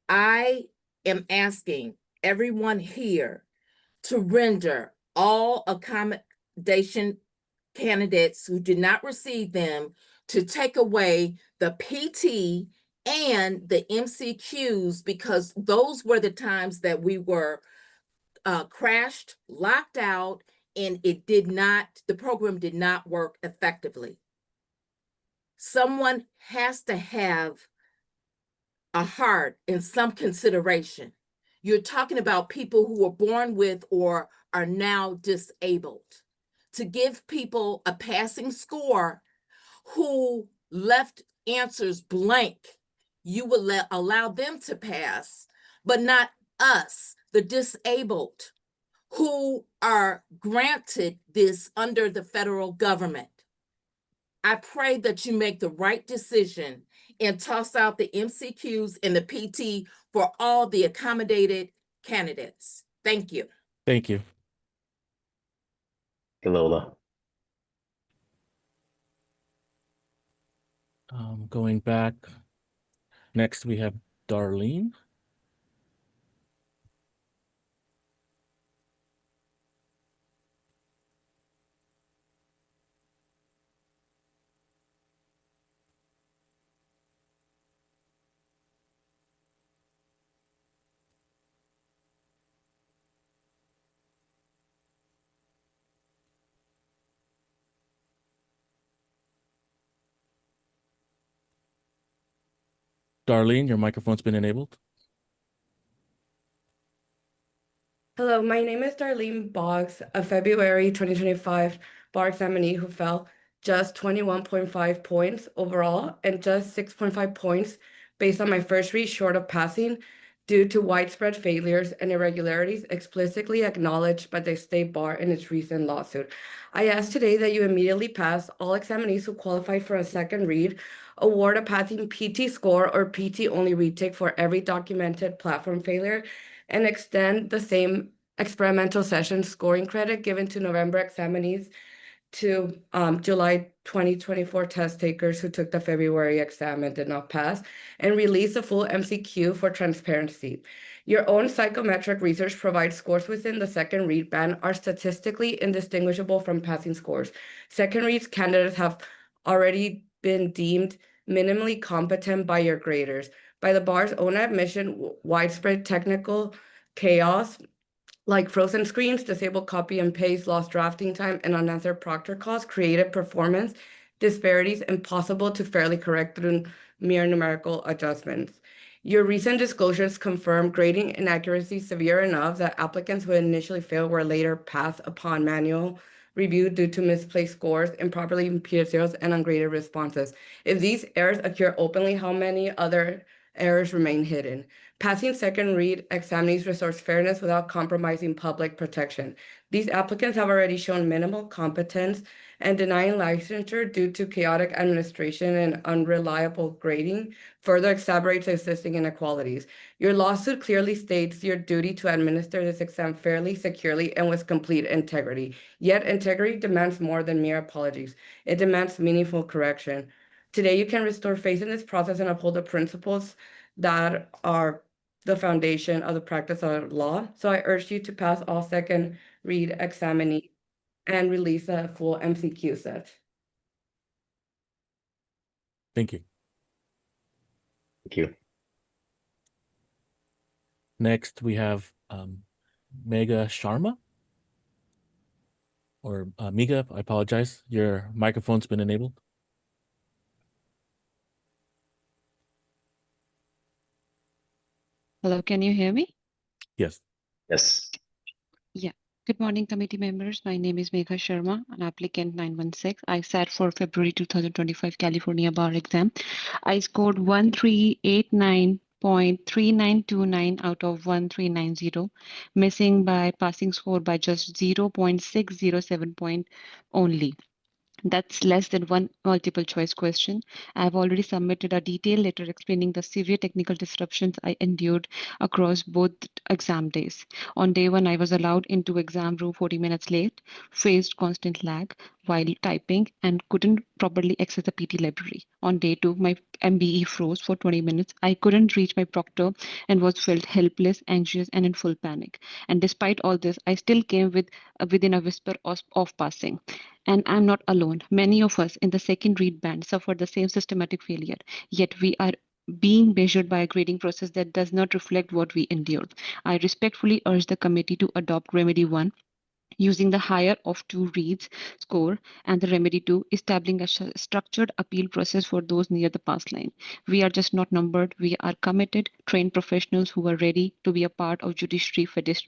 I am asking everyone here to render all accommodation candidates who did not receive them to take away the PT and the MCQs, because those were the times that we were crashed, locked out, and the program did not work effectively. Someone has to have a heart and some consideration. You're talking about people who were born with or are now disabled. To give people a passing score who left answers blank, you would allow them to pass, but not us, the disabled, who are granted this under the federal government. I pray that you make the right decision and toss out the MCQs and the PT for all the accommodated candidates. Thank you. Thank you. Lola. Going back. Next, we have Darlene. Darlene, your microphone's been enabled. Hello, my name is Darlene Boggs, a February 2025 bar examinee who fell just 21.5 points overall and just 6.5 points based on my first read short of passing due to widespread failures and irregularities explicitly acknowledged by the State Bar in its recent lawsuit. I ask today that you immediately pass all examinees who qualify for a second read, award a passing PT score or PT only retake for every documented platform failure, and extend the same experimental session scoring credit given to November examinees to July 2024 test takers who took the February exam and did not pass, and release a full MCQ for transparency. Your own psychometric research provides scores within the second read band are statistically indistinguishable from passing scores. Second reads candidates have already been deemed minimally competent by your graders. By the bar's own admission, widespread technical chaos like frozen screens, disabled copy and paste, lost drafting time, and unanswered proctor calls created performance disparities impossible to fairly correct through mere numerical adjustments. Your recent disclosures confirm grading inaccuracy severe enough that applicants who initially failed were later passed upon manual review due to misplaced scores, improperly imputed zeros, and ungraded responses. If these errors occur openly, how many other errors remain hidden? Passing second read examinees restores fairness without compromising public protection. These applicants have already shown minimal competence, and denying licensure due to chaotic administration and unreliable grading further exacerbates existing inequalities. Your lawsuit clearly states your duty to administer this exam fairly, securely, and with complete integrity. Yet integrity demands more than mere apologies. It demands meaningful correction. Today, you can restore faith in this process and uphold the principles that are the foundation of the practice of law. So I urge you to pass all second read examinee and release a full MCQ set. Thank you. Thank you. Next, we have Megha Sharma. Or Miga, I apologize. Your microphone's been enabled. Hello, can you hear me? Yes. Yes. Yeah. Good morning, committee members. My name is Megha Sharma, an applicant 916. I sat for February 2025 California bar exam. I scored 1389.3929 out of 1390, missing by passing score by just 0.607 point only. That's less than one multiple choice question. I've already submitted a detailed letter explaining the severe technical disruptions I endured across both exam days. On day one, I was allowed into exam room 40 minutes late, faced constant lag while typing, and couldn't properly access the PT library. On day two, my MBE froze for 20 minutes. I couldn't reach my proctor and was felt helpless, anxious, and in full panic. And despite all this, I still came within a whisper of passing. And I'm not alone. Many of us in the second read band suffer the same systematic failure, yet we are being measured by a grading process that does not reflect what we endured. I respectfully urge the committee to adopt Remedy 1 using the higher of two reads score and the Remedy 2 establishing a structured appeal process for those near the pass line. We are just not numbered. We are committed, trained professionals who are ready to be a part of judiciary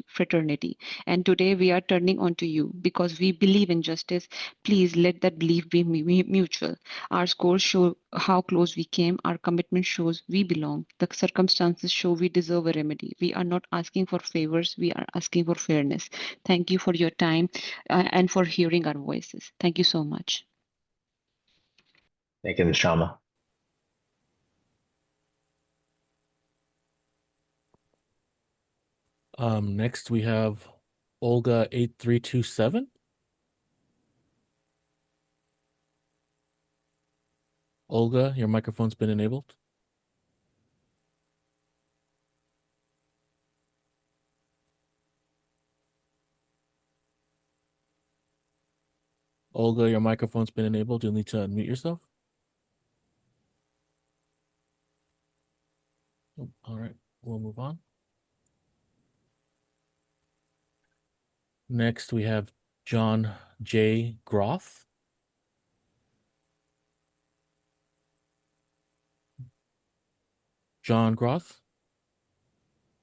fraternity. And today we are turning on to you because we believe in justice. Please let that belief be mutual. Our scores show how close we came. Our commitment shows we belong. The circumstances show we deserve a remedy. We are not asking for favors. We are asking for fairness. Thank you for your time and for hearing our voices. Thank you so much. Thank you, Ms. Sharma. Next we have Olga 8327. Olga, your microphone's been enabled. Olga, your microphone's been enabled. You'll need to unmute yourself. All right, we'll move on. Next, we have John J. Groff. John Groff?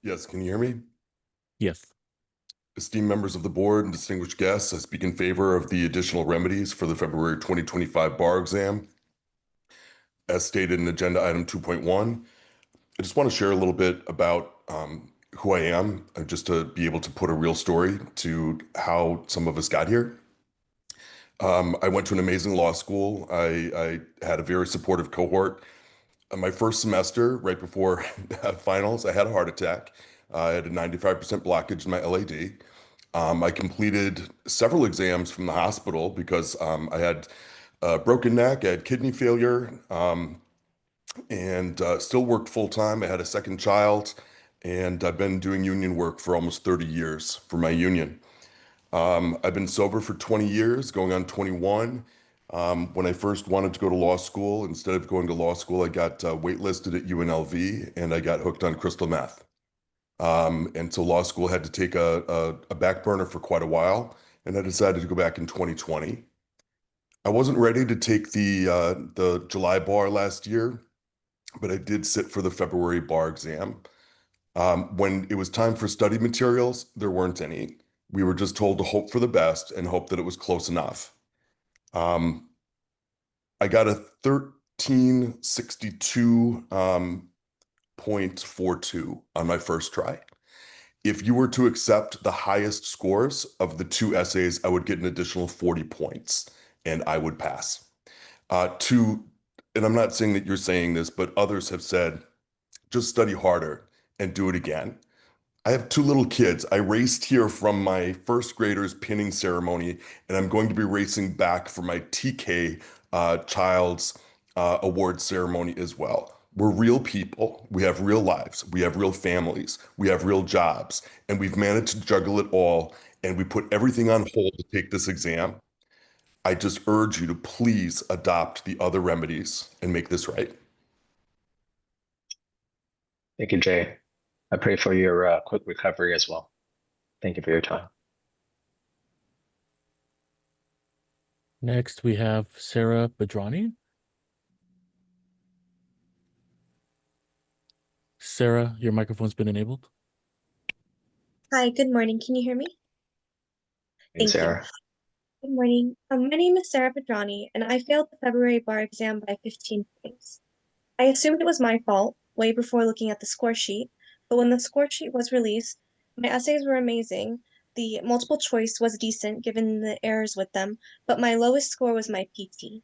Yes, can you hear me? Yes. esteemed members of the board and distinguished guests, I speak in favor of the additional remedies for the February 2025 bar exam, as stated in agenda item 2.1. I just want to share a little bit about who I am, just to be able to put a real story to how some of us got here. I went to an amazing law school. I had a very supportive cohort. My first semester, right before finals, I had a heart attack. I had a 95% blockage in my LAD. I completed several exams from the hospital because I had a broken neck, I had kidney failure, and still worked full time. I had a second child, and I've been doing union work for almost 30 years for my union. I've been sober for 20 years, going on 21. When I first wanted to go to law school, instead of going to law school, I got waitlisted at UNLV and I got hooked on crystal meth. And so law school had to take a back burner for quite a while, and I decided to go back in 2020. I wasn't ready to take the July bar last year, but I did sit for the February bar exam. When it was time for study materials, there weren't any. We were just told to hope for the best and hope that it was close enough. I got a 1362.42 on my first try. If you were to accept the highest scores of the two essays, I would get an additional 40 points and I would pass. And I'm not saying that you're saying this, but others have said, just study harder and do it again. I have two little kids. I raced here from my first grader's pinning ceremony, and I'm going to be racing back for my TK child's award ceremony as well. We're real people. We have real lives. We have real families. We have real jobs, and we've managed to juggle it all, and we put everything on hold to take this exam. I just urge you to please adopt the other remedies and make this right. Thank you, Jay. I pray for your quick recovery as well. Thank you for your time. Next, we have Sarah Badrani. Sarah, your microphone's been enabled. Hi, good morning. Can you hear me? Hey, Thank you. Sarah. Good morning. My name is Sarah Pedrani, and I failed the February bar exam by 15 points. I assumed it was my fault way before looking at the score sheet, but when the score sheet was released, my essays were amazing. The multiple choice was decent given the errors with them, but my lowest score was my PT.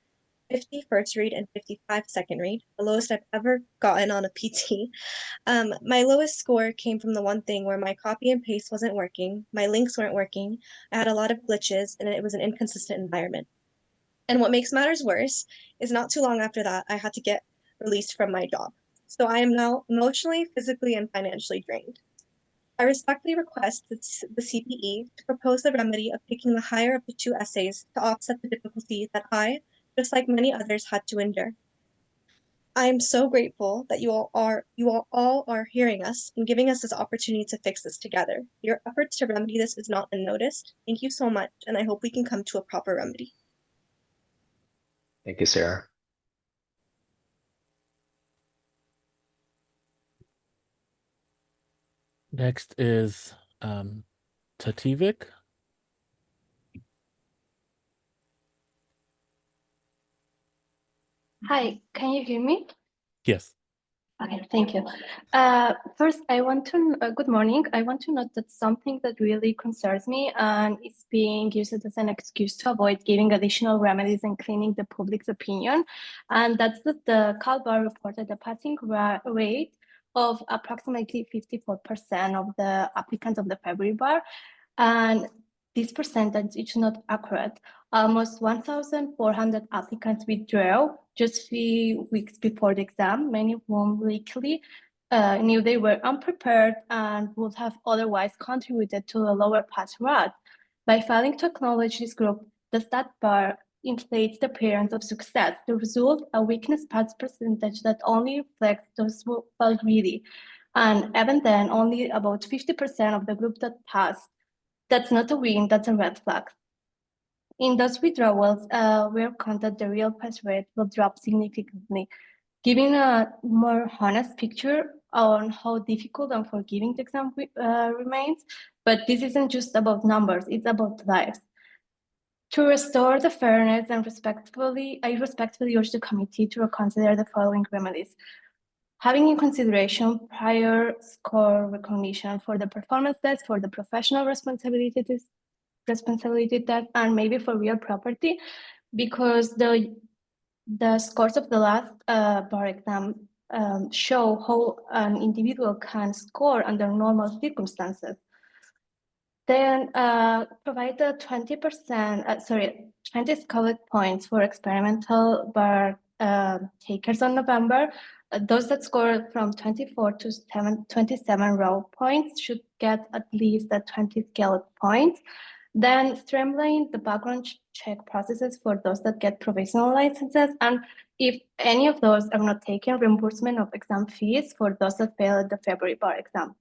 50 first read and 55 second read, the lowest I've ever gotten on a PT. My lowest score came from the one thing where my copy and paste wasn't working, my links weren't working, I had a lot of glitches, and it was an inconsistent environment. And what makes matters worse is not too long after that, I had to get released from my job. So I am now emotionally, physically, and financially drained. I respectfully request the CPE to propose the remedy of picking the higher of the two essays to offset the difficulty that I, just like many others, had to endure. I am so grateful that you all are hearing us and giving us this opportunity to fix this together. Your efforts to remedy this is not unnoticed. Thank you so much, and I hope we can come to a proper remedy. Thank you, Sarah. Next is Tativik. Hi, can you hear me? Yes. Okay, thank you. First, good morning. I want to note that something that really concerns me and is being used as an excuse to avoid giving additional remedies and cleaning the public's opinion. And that's that the Cal Bar reported a passing rate of approximately 54% of the applicants of the February bar. And this percentage is not accurate. Almost 1,400 applicants withdrew just 3 weeks before the exam, many of whom likely knew they were unprepared and would have otherwise contributed to a lower pass rate. By failing to acknowledge this group, the stat bar inflates the appearance of success. The result, a weakness pass percentage that only reflects those who failed really. And even then, only about 50% of the group that passed. That's not a win, that's a red flag. In those withdrawals, we're confident the real pass rate will drop significantly, giving a more honest picture on how difficult and forgiving the exam remains. But this isn't just about numbers, it's about lives. To restore the fairness and I respectfully urge the committee to reconsider the following remedies. Having in consideration prior score recognition for the performance test, for the professional responsibility test, and maybe for real property, because the scores of the last bar exam show how an individual can score under normal circumstances. Then provide the 20 scaled points for experimental bar takers on November. Those that score from 24 to 27 raw points should get at least the 20 scaled points. Then streamline the background check processes for those that get provisional licenses. And if any of those are not taken, reimbursement of exam fees for those that failed the February bar exam.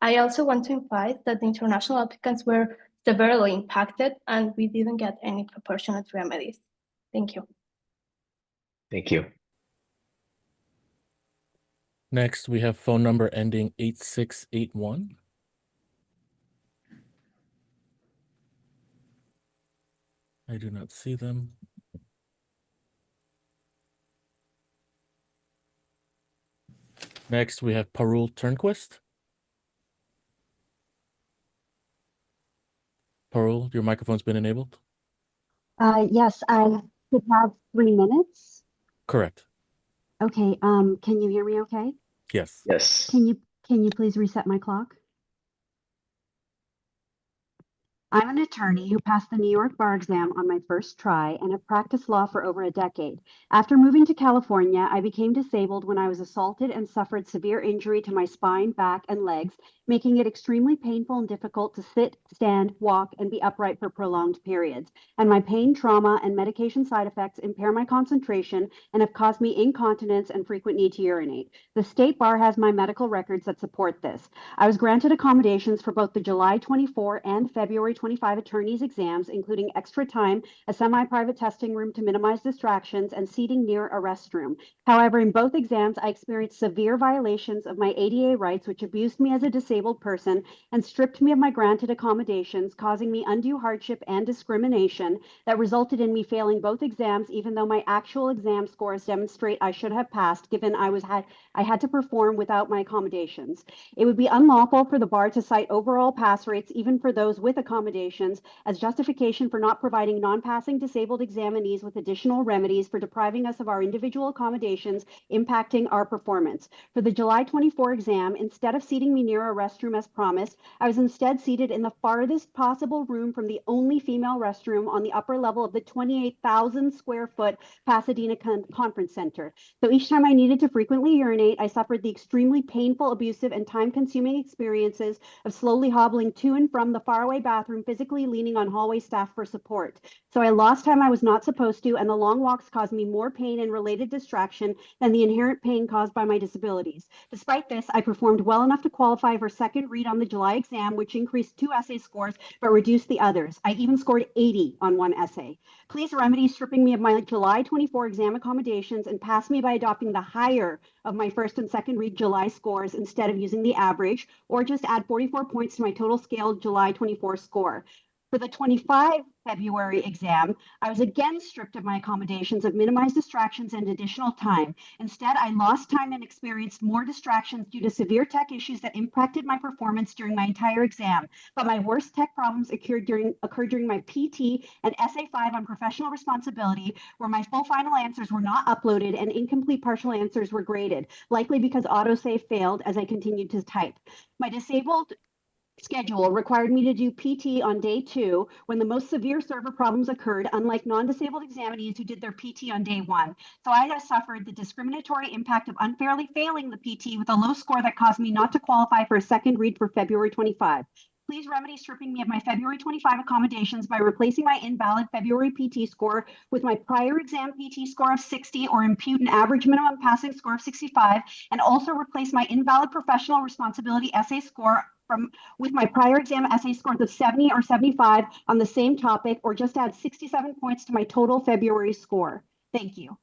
I also want to emphasize that the international applicants were severely impacted and we didn't get any proportionate remedies. Thank you. Thank you. Next, we have phone number ending 8681. I do not see them. Next, we have Parul Turnquist. Parul, your microphone's been enabled. Yes, I should have 3 minutes. Correct. Okay, can you hear me okay? Yes. Yes. Can you please reset my clock? I'm an attorney who passed the New York bar exam on my first try and have practiced law for over a decade. After moving to California, I became disabled when I was assaulted and suffered severe injury to my spine, back, and legs, making it extremely painful and difficult to sit, stand, walk, and be upright for prolonged periods. And my pain, trauma, and medication side effects impair my concentration and have caused me incontinence and frequent need to urinate. The state bar has my medical records that support this. I was granted accommodations for both the July 24 and February 25 attorneys exams, including extra time, a semi-private testing room to minimize distractions, and seating near a restroom. However, in both exams, I experienced severe violations of my ADA rights, which abused me as a disabled person and stripped me of my granted accommodations, causing me undue hardship and discrimination that resulted in me failing both exams, even though my actual exam scores demonstrate I should have passed, given I had to perform without my accommodations. It would be unlawful for the bar to cite overall pass rates, even for those with accommodations, as justification for not providing non-passing disabled examinees with additional remedies for depriving us of our individual accommodations, impacting our performance. For the July 24 exam, instead of seating me near a restroom as promised, I was instead seated in the farthest possible room from the only female restroom on the upper level of the 28,000 square foot Pasadena Conference Center. So each time I needed to frequently urinate, I suffered the extremely painful, abusive, and time-consuming experiences of slowly hobbling to and from the faraway bathroom, physically leaning on hallway staff for support. So I lost time I was not supposed to, and the long walks caused me more pain and related distraction than the inherent pain caused by my disabilities. Despite this, I performed well enough to qualify for second read on the July exam, which increased 2 essay scores but reduced the others. I even scored 80 on 1 essay. Please remedy stripping me of my July 24 exam accommodations and pass me by adopting the higher of my first and second read July scores instead of using the average, or just add 44 points to my total scaled July 24 score. For the 25 February exam, I was again stripped of my accommodations of minimized distractions and additional time. Instead, I lost time and experienced more distractions due to severe tech issues that impacted my performance during my entire exam. But my worst tech problems occurred during my PT and Essay 5 on professional responsibility, where my full final answers were not uploaded and incomplete partial answers were graded, likely because autosave failed as I continued to type. My disabled schedule required me to do PT on day 2 when the most severe server problems occurred, unlike non-disabled examinees who did their PT on day 1. So I have suffered the discriminatory impact of unfairly failing the PT with a low score that caused me not to qualify for a second read for February 25. Please remedy stripping me of my February 25 accommodations by replacing my invalid February PT score with my prior exam PT score of 60, or impute an average minimum passing score of 65, and also replace my invalid professional responsibility essay score with my prior exam essay scores of 70 or 75 on the same topic, or just add 67 points to my total February score. Thank you.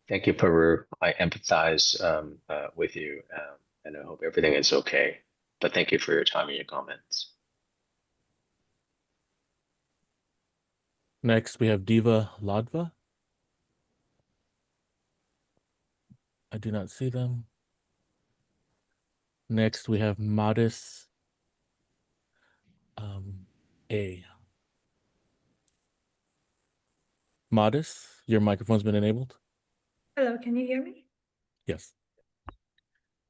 Thank you, Peru. I empathize with you, and I hope everything is okay. But thank you for your time and your comments. Next, we have Diva Ladva. I do not see them. Next, we have Modis A. Modis, your microphone's been enabled. Hello, can you hear me? Yes.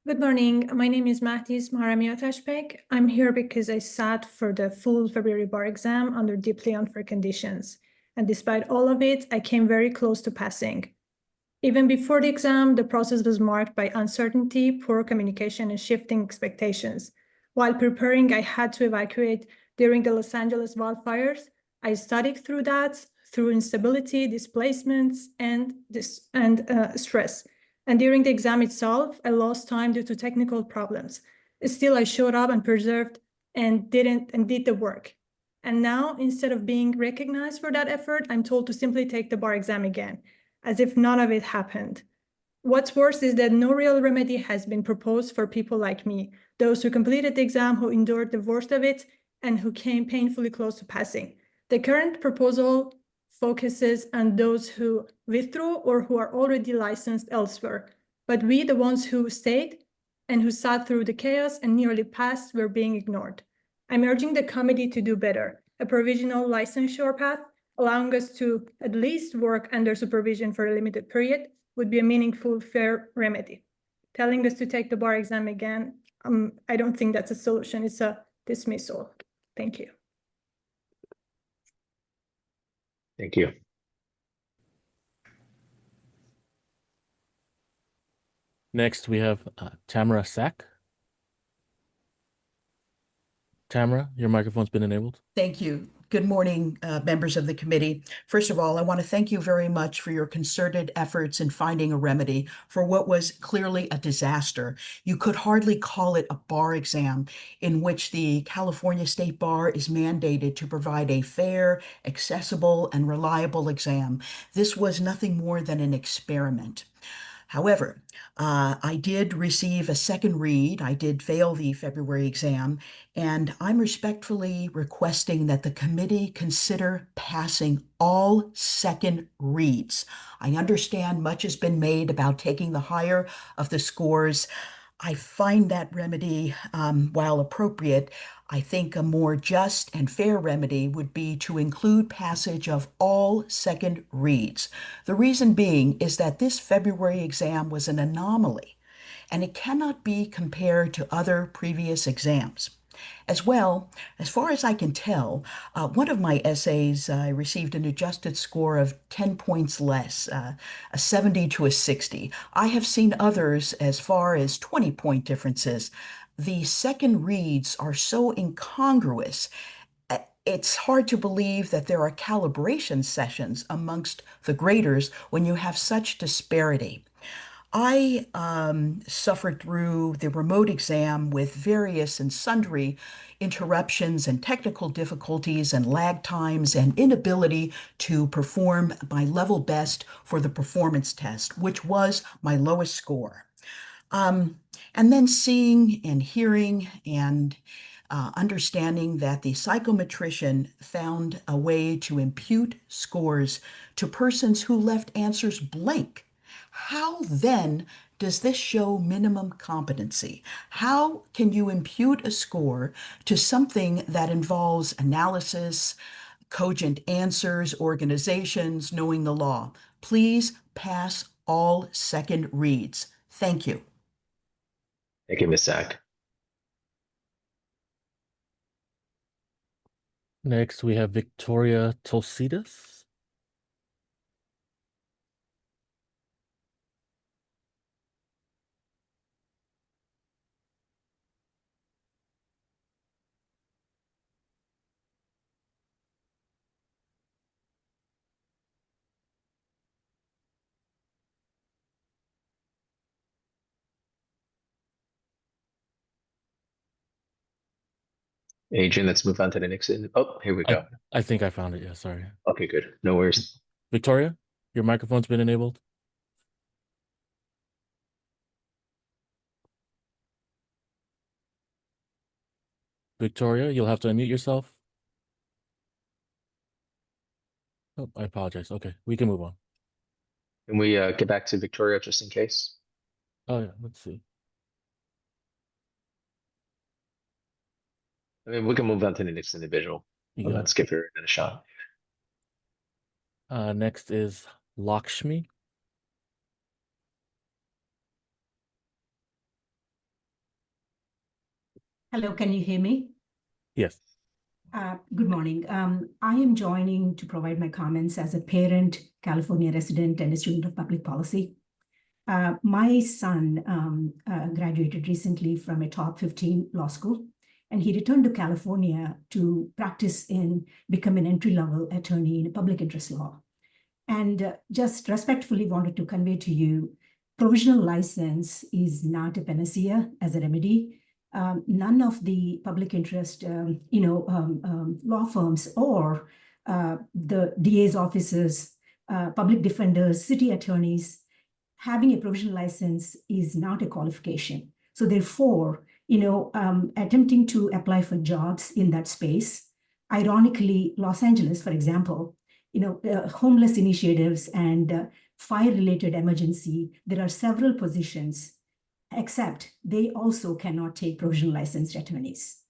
Good morning. My name is Mahtis Maharami Atashbek. I'm here because I sat for the full February bar exam under deeply unfair conditions. And despite all of it, I came very close to passing. Even before the exam, the process was marked by uncertainty, poor communication, and shifting expectations. While preparing, I had to evacuate during the Los Angeles wildfires. I studied through that, through instability, displacements, and stress. And during the exam itself, I lost time due to technical problems. Still, I showed up and persevered and did the work. And now, instead of being recognized for that effort, I'm told to simply take the bar exam again, as if none of it happened. What's worse is that no real remedy has been proposed for people like me, those who completed the exam, who endured the worst of it, and who came painfully close to passing. The current proposal focuses on those who withdrew or who are already licensed elsewhere. But we, the ones who stayed and who sat through the chaos and nearly passed, were being ignored. I'm urging the committee to do better, a provisional licensure path, allowing us to at least work under supervision for a limited period would be a meaningful, fair remedy. Telling us to take the bar exam again, I don't think that's a solution. It's a dismissal. Thank you. Thank you. Next, we have Tamara Sack. Tamara, your microphone's been enabled. Thank you. Good morning, members of the committee. First of all, I want to thank you very much for your concerted efforts in finding a remedy for what was clearly a disaster. You could hardly call it a bar exam in which the California State Bar is mandated to provide a fair, accessible, and reliable exam. This was nothing more than an experiment. However, I did receive a second read. I did fail the February exam, and I'm respectfully requesting that the committee consider passing all second reads. I understand much has been made about taking the higher of the scores. I find that remedy, while appropriate, I think a more just and fair remedy would be to include passage of all second reads. The reason being is that this February exam was an anomaly, and it cannot be compared to other previous exams. As well, as far as I can tell, one of my essays received an adjusted score of 10 points less, a 70 to a 60. I have seen others as far as 20-point differences. The second reads are so incongruous. It's hard to believe that there are calibration sessions amongst the graders when you have such disparity. I suffered through the remote exam with various and sundry interruptions and technical difficulties and lag times and inability to perform my level best for the performance test, which was my lowest score. And then seeing and hearing and understanding that the psychometrician found a way to impute scores to persons who left answers blank. How then does this show minimum competency? How can you impute a score to something that involves analysis, cogent answers, organizations, knowing the law? Please pass all second reads. Thank you. Thank you, Ms. Sack. Next, we have Victoria Tolsidas. Adrian, let's move on to the next. Oh, here we go. I think I found it. Yeah, sorry. Okay, good. No worries. Victoria, your microphone's been enabled. Victoria, you'll have to unmute yourself. Oh, I apologize. Okay, we can move on. Can we get back to Victoria just in case? Oh yeah, let's see. I mean, we can move on to the next individual. Yeah. Let's give her a shot. Next is Lakshmi. Hello, can you hear me? Yes. Good morning. I am joining to provide my comments as a parent, California resident, and a student of public policy. My son graduated recently from a top 15 law school, and he returned to California to practice and become an entry-level attorney in public interest law. And just respectfully wanted to convey to you, provisional license is not a panacea as a remedy. None of the public interest, law firms or the DA's offices, public defenders, city attorneys, having a provisional license is not a qualification. So therefore, attempting to apply for jobs in that space, ironically, Los Angeles, for example, homeless initiatives and fire-related emergency, there are several positions, except they also cannot take provisional licensed attorneys.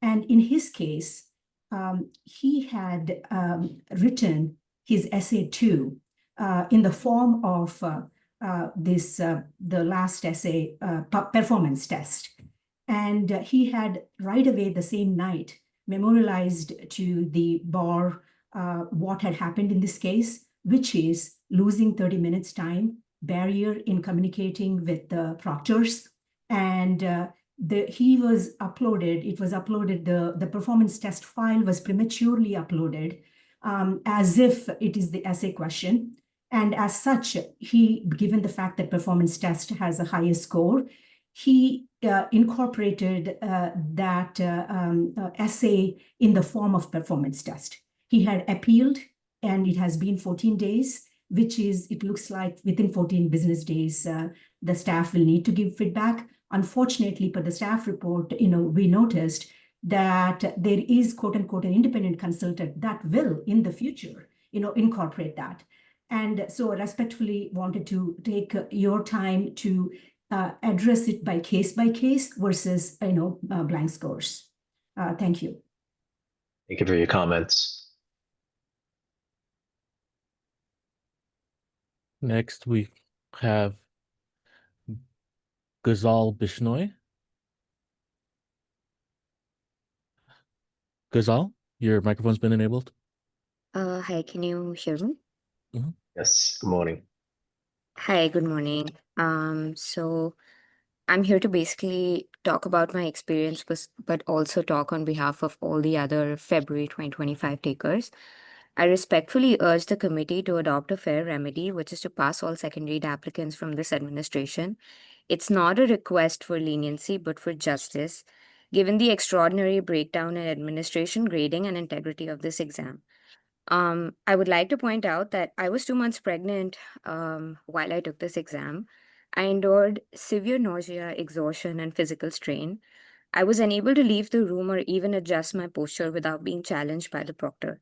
And in his case, he had written his essay too in the form of the last essay performance test. And he had right away the same night memorialized to the bar what had happened in this case, which is losing 30 minutes time, barrier in communicating with the proctors. And it was uploaded, the performance test file was prematurely uploaded as if it is the essay question. And as such, given the fact that performance test has a higher score, he incorporated that essay in the form of performance test. He had appealed, and it has been 14 days, it looks like within 14 business days, the staff will need to give feedback. Unfortunately, per the staff report, we noticed that there is, quote unquote, an independent consultant that will in the future, incorporate that. And so respectfully wanted to take your time to address it by case versus, blank scores. Thank you. Thank you for your comments. Next, we have Ghazal Bishnoi. Ghazal, your microphone's been enabled. Hi, can you hear me? Mm-hmm. Yes, good morning. Hi, good morning. So I'm here to basically talk about my experience, but also talk on behalf of all the other February 2025 takers. I respectfully urge the committee to adopt a fair remedy, which is to pass all second-read applicants from this administration. It's not a request for leniency, but for justice, given the extraordinary breakdown in administration, grading, and integrity of this exam. I would like to point out that I was 2 months pregnant while I took this exam. I endured severe nausea, exhaustion, and physical strain. I was unable to leave the room or even adjust my posture without being challenged by the proctor.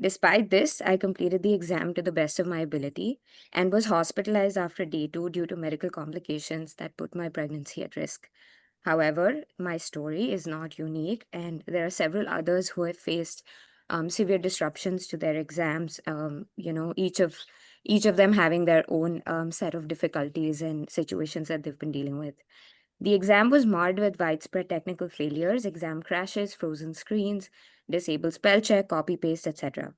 Despite this, I completed the exam to the best of my ability and was hospitalized after day 2 due to medical complications that put my pregnancy at risk. However, my story is not unique, and there are several others who have faced severe disruptions to their exams, each of them having their own set of difficulties and situations that they've been dealing with. The exam was marred with widespread technical failures, exam crashes, frozen screens, disabled spell check, copy paste, etc.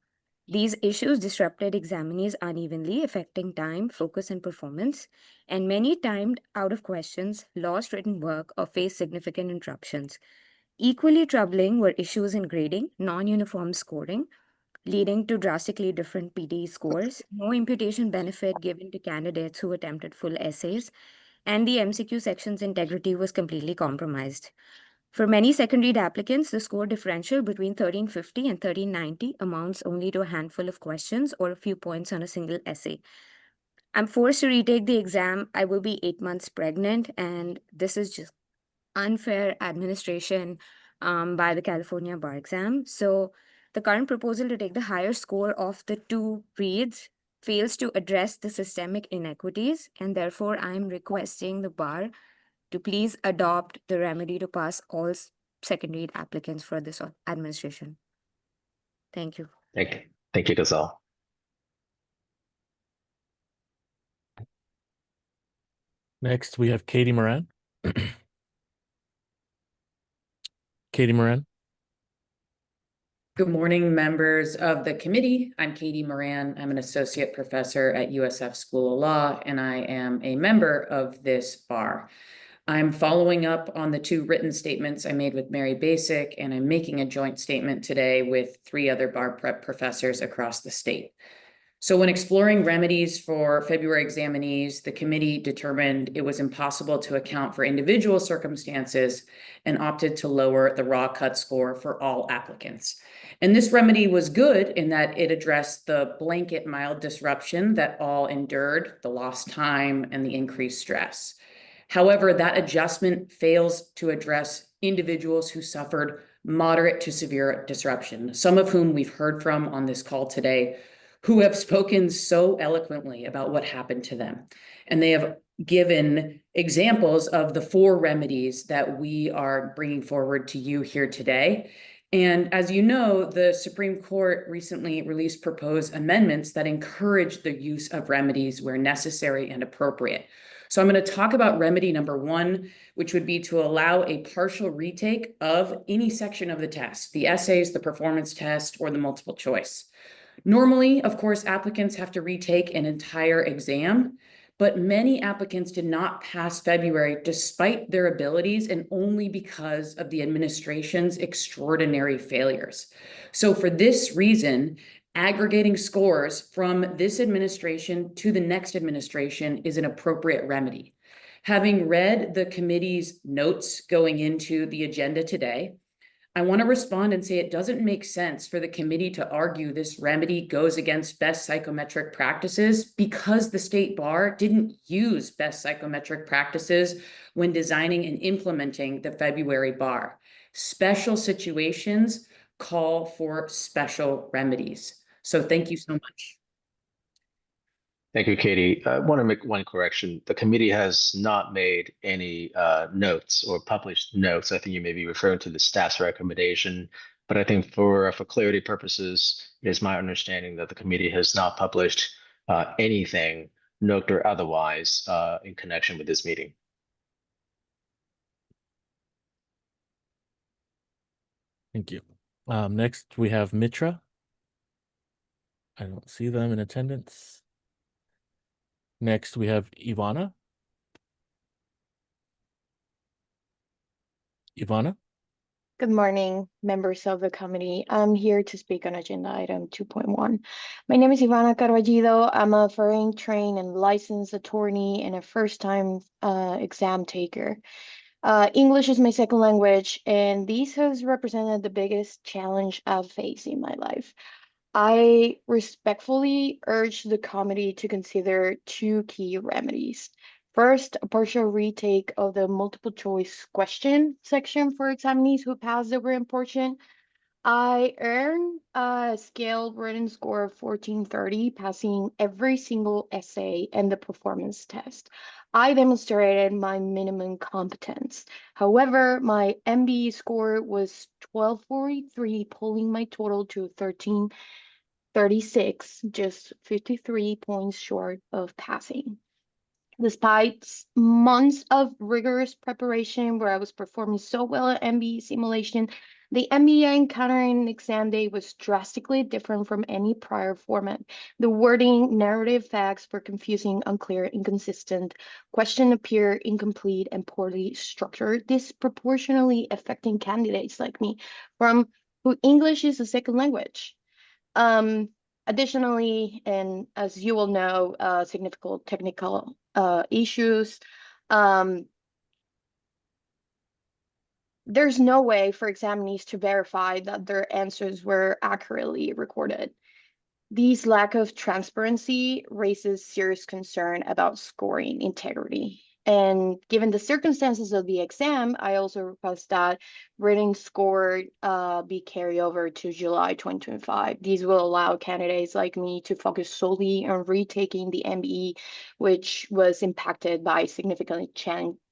These issues disrupted examinees unevenly, affecting time, focus, and performance, and many timed out of questions, lost written work, or faced significant interruptions. Equally troubling were issues in grading, non-uniform scoring, leading to drastically different PDE scores, no imputation benefit given to candidates who attempted full essays, and the MCQ section's integrity was completely compromised. For many second-read applicants, the score differential between 1350 and 1390 amounts only to a handful of questions or a few points on a single essay. I'm forced to retake the exam. I will be 8 months pregnant, and this is just unfair administration by the California bar exam. So the current proposal to take the higher score of the two reads fails to address the systemic inequities, and therefore I'm requesting the bar to please adopt the remedy to pass all second read applicants for this administration. Thank you. Thank you, Gazelle. Next, we have Katie Moran. Katie Moran. Good morning, members of the committee. I'm Katie Moran. I'm an associate professor at USF School of Law, and I am a member of this bar. I'm following up on the two written statements I made with Mary Basic, and I'm making a joint statement today with 3 other bar prep professors across the state. So when exploring remedies for February examinees, the committee determined it was impossible to account for individual circumstances and opted to lower the raw cut score for all applicants. And this remedy was good in that it addressed the blanket mild disruption that all endured, the lost time and the increased stress. However, that adjustment fails to address individuals who suffered moderate to severe disruption, some of whom we've heard from on this call today, who have spoken so eloquently about what happened to them. And they have given examples of the 4 remedies that we are bringing forward to you here today. And as you know, the Supreme Court recently released proposed amendments that encourage the use of remedies where necessary and appropriate. So I'm going to talk about remedy number 1, which would be to allow a partial retake of any section of the test, the essays, the performance test, or the multiple choice. Normally, of course, applicants have to retake an entire exam, but many applicants did not pass February despite their abilities and only because of the administration's extraordinary failures. So for this reason, aggregating scores from this administration to the next administration is an appropriate remedy. Having read the committee's notes going into the agenda today, I want to respond and say it doesn't make sense for the committee to argue this remedy goes against best psychometric practices because the state bar didn't use best psychometric practices when designing and implementing the February bar. Special situations call for special remedies. So thank you so much. Thank you, Katie. I want to make one correction. The committee has not made any notes or published notes. I think you may be referring to the staff's recommendation, but I think for clarity purposes, it is my understanding that the committee has not published anything, note or otherwise, in connection with this meeting. Thank you. Next, we have Mitra. I don't see them in attendance. Next, we have Ivana. Ivana? Good morning, members of the committee. I'm here to speak on agenda item 2.1. My name is Ivana Carballido. I'm a foreign trained and licensed attorney and a first-time exam taker. English is my second language, and this has represented the biggest challenge I've faced in my life. I respectfully urge the committee to consider 2 key remedies. First, a partial retake of the multiple choice question section for examinees who passed the written portion. I earned a scale written score of 1430, passing every single essay and the performance test. I demonstrated my minimum competence. However, my MBE score was 1243, pulling my total to 1336, just 53 points short of passing. Despite months of rigorous preparation where I was performing so well at MBE simulation, the MBE I encountered in exam day was drastically different from any prior format. The wording, narrative facts were confusing, unclear, inconsistent. Questions appear incomplete and poorly structured, disproportionately affecting candidates like me, from who English is a second language. Additionally, and as you will know, significant technical issues. There's no way for examinees to verify that their answers were accurately recorded. This lack of transparency raises serious concern about scoring integrity. And given the circumstances of the exam, I also request that written score be carried over to July 2025. These will allow candidates like me to focus solely on retaking the ME, which was impacted by significant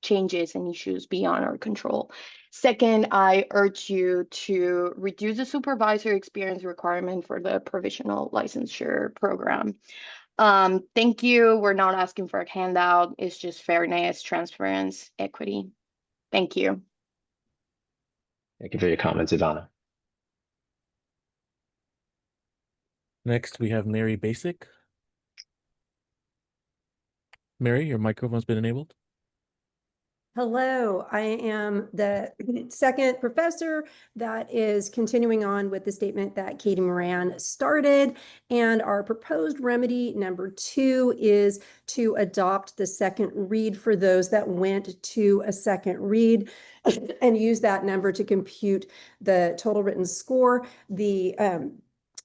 changes and issues beyond our control. Second, I urge you to reduce the supervisor experience requirement for the provisional licensure program. Thank you. We're not asking for a handout. It's just fairness, transparency, equity. Thank you. Thank you for your comments, Ivana. Next, we have Mary Basic. Mary, your microphone's been enabled. Hello, I am the second professor that is continuing on with the statement that Katie Moran started. And our proposed remedy number 2 is to adopt the second read for those that went to a second read and use that number to compute the total written score. The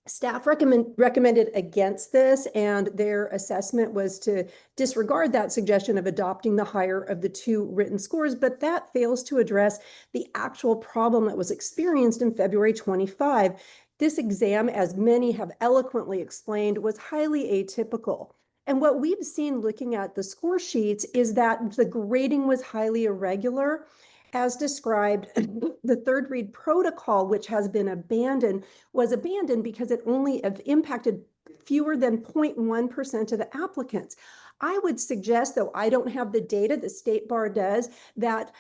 staff recommended against this, and their assessment was to disregard that suggestion of adopting the higher of the 2 written scores, but that fails to address the actual problem that was experienced in February 25. This exam, as many have eloquently explained, was highly atypical. And what we've seen looking at the score sheets is that the grading was highly irregular. As described, the third read protocol, which has been abandoned, was abandoned because it only impacted fewer than 0.1% of the applicants. I would suggest, though I don't have the data, the State Bar does, that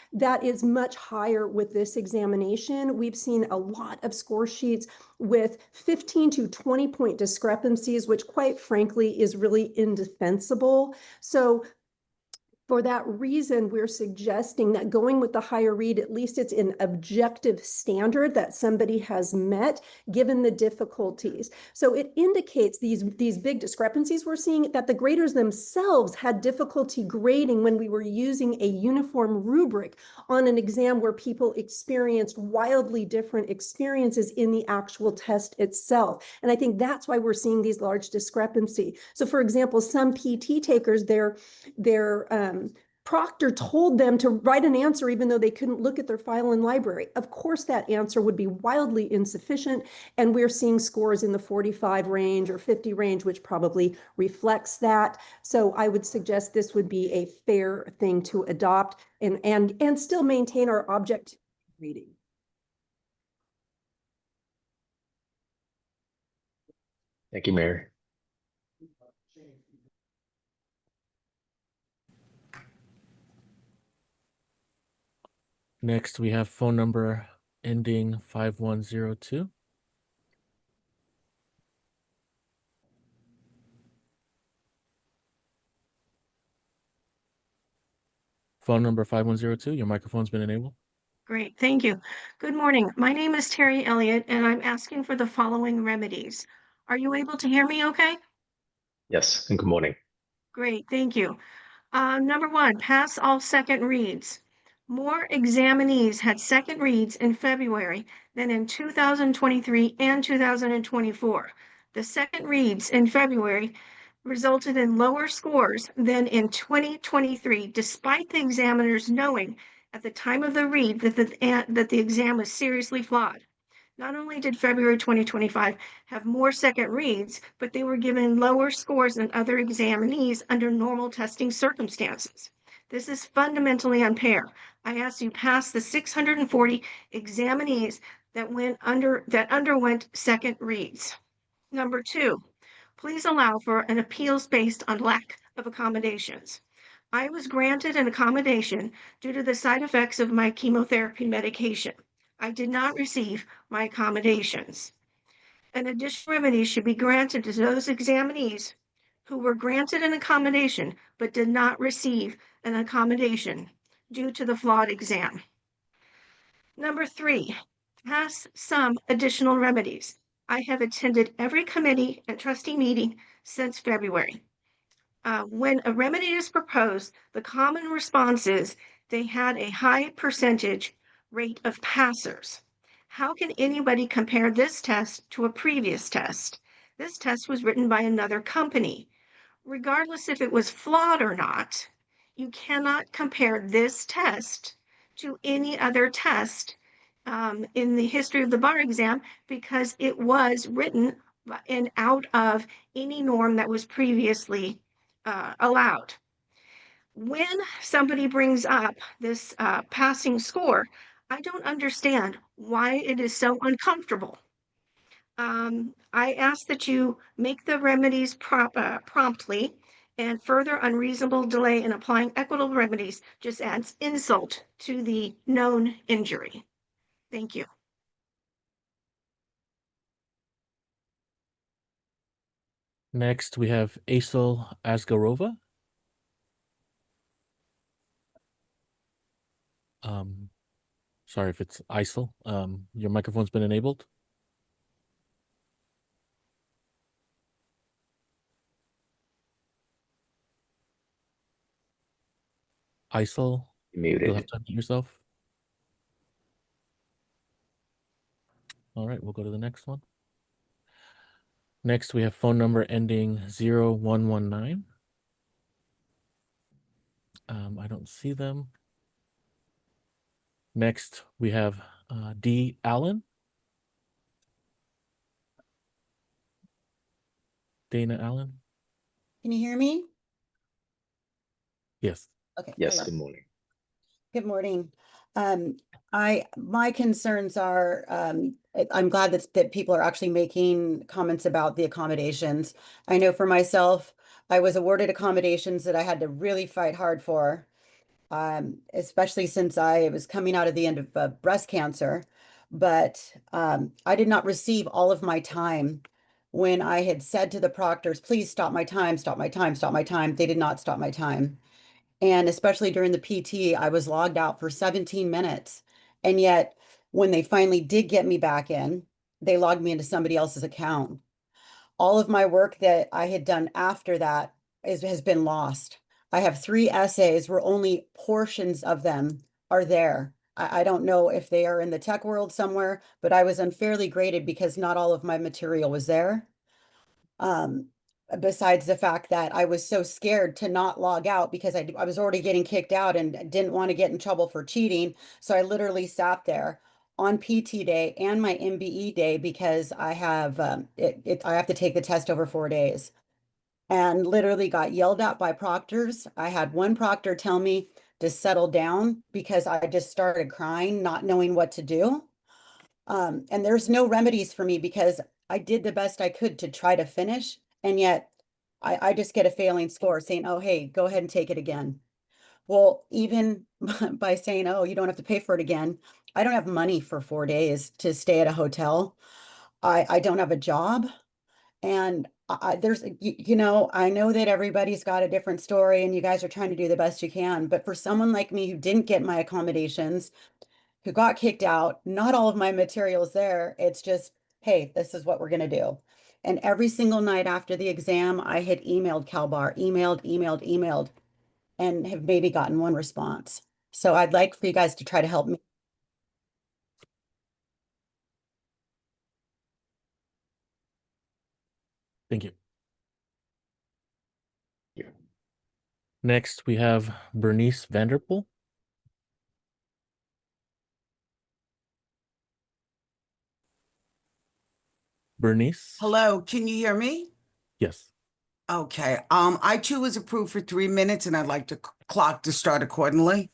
is much higher with this examination. We've seen a lot of score sheets with 15 to 20 point discrepancies, which quite frankly is really indefensible. So for that reason, we're suggesting that going with the higher read, at least it's an objective standard that somebody has met given the difficulties. So it indicates these big discrepancies we're seeing, that the graders themselves had difficulty grading when we were using a uniform rubric on an exam where people experienced wildly different experiences in the actual test itself. And I think that's why we're seeing these large discrepancy. So for example, some PT takers, their proctor told them to write an answer even though they couldn't look at their file in library. Of course, that answer would be wildly insufficient, and we're seeing scores in the 45 range or 50 range, which probably reflects that. So I would suggest this would be a fair thing to adopt and still maintain our objective reading. Thank you, Mary. Next, we have phone number ending 5102. Phone number 5102, your microphone's been enabled. Great, thank you. Good morning. My name is Terry Elliott, and I'm asking for the following remedies. Are you able to hear me okay? Yes, and good morning. Great, thank you. Number 1, pass all second reads. More examinees had second reads in February than in 2023 and 2024. The second reads in February resulted in lower scores than in 2023, despite the examiners knowing at the time of the read that the exam was seriously flawed. Not only did February 2025 have more second reads, but they were given lower scores than other examinees under normal testing circumstances. This is fundamentally unfair. I ask you pass the 640 examinees that underwent second reads. Number 2, please allow for an appeals based on lack of accommodations. I was granted an accommodation due to the side effects of my chemotherapy medication. I did not receive my accommodations. An additional remedy should be granted to those examinees who were granted an accommodation but did not receive an accommodation due to the flawed exam. Number 3, pass some additional remedies. I have attended every committee and trustee meeting since February. When a remedy is proposed, the common response is they had a high percentage rate of passers. How can anybody compare this test to a previous test? This test was written by another company. Regardless if it was flawed or not, you cannot compare this test to any other test in the history of the bar exam because it was written and out of any norm that was previously allowed. When somebody brings up this passing score, I don't understand why it is so uncomfortable. I ask that you make the remedies promptly, and further unreasonable delay in applying equitable remedies just adds insult to the known injury. Thank you. Next, we have Aisel Asgarova. Sorry if it's Aisel. Your microphone's been enabled. Aisel, Muted. you'll have to unmute yourself. All right, we'll go to the next one. Next, we have phone number ending 0119. I don't see them. Next, we have D. Allen. Dana Allen. Can you hear me? Yes. Okay. Yes, hello. good morning. Good morning. My concerns are, I'm glad that people are actually making comments about the accommodations. I know for myself, I was awarded accommodations that I had to really fight hard for, especially since I was coming out of the end of breast cancer. But I did not receive all of my time. When I had said to the proctors, please stop my time, stop my time, stop my time, they did not stop my time. And especially during the PT, I was logged out for 17 minutes. And yet, when they finally did get me back in, they logged me into somebody else's account. All of my work that I had done after that has been lost. I have 3 essays where only portions of them are there. I don't know if they are in the tech world somewhere, but I was unfairly graded because not all of my material was there. Besides the fact that I was so scared to not log out because I was already getting kicked out and didn't want to get in trouble for cheating. So I literally sat there on PT day and my MBE day because I have I have to take the test over 4 days, and literally got yelled at by proctors. I had one proctor tell me to settle down because I just started crying, not knowing what to do. And there's no remedies for me because I did the best I could to try to finish. And yet I just get a failing score saying, oh, hey, go ahead and take it again. Well, even by saying, oh, you don't have to pay for it again, I don't have money for 4 days to stay at a hotel. I don't have a job. And there's, I know that everybody's got a different story and you guys are trying to do the best you can. But for someone like me who didn't get my accommodations, who got kicked out, not all of my materials there, it's just, hey, this is what we're going to do. And every single night after the exam, I had emailed CalBAR, emailed, and have maybe gotten one response. So I'd like for you guys to try to help me. Thank you. Next, we have Bernice Vanderpool. Bernice? Hello, can you hear me? Yes. Okay, I too was approved for 3 minutes and I'd like the clock to start accordingly.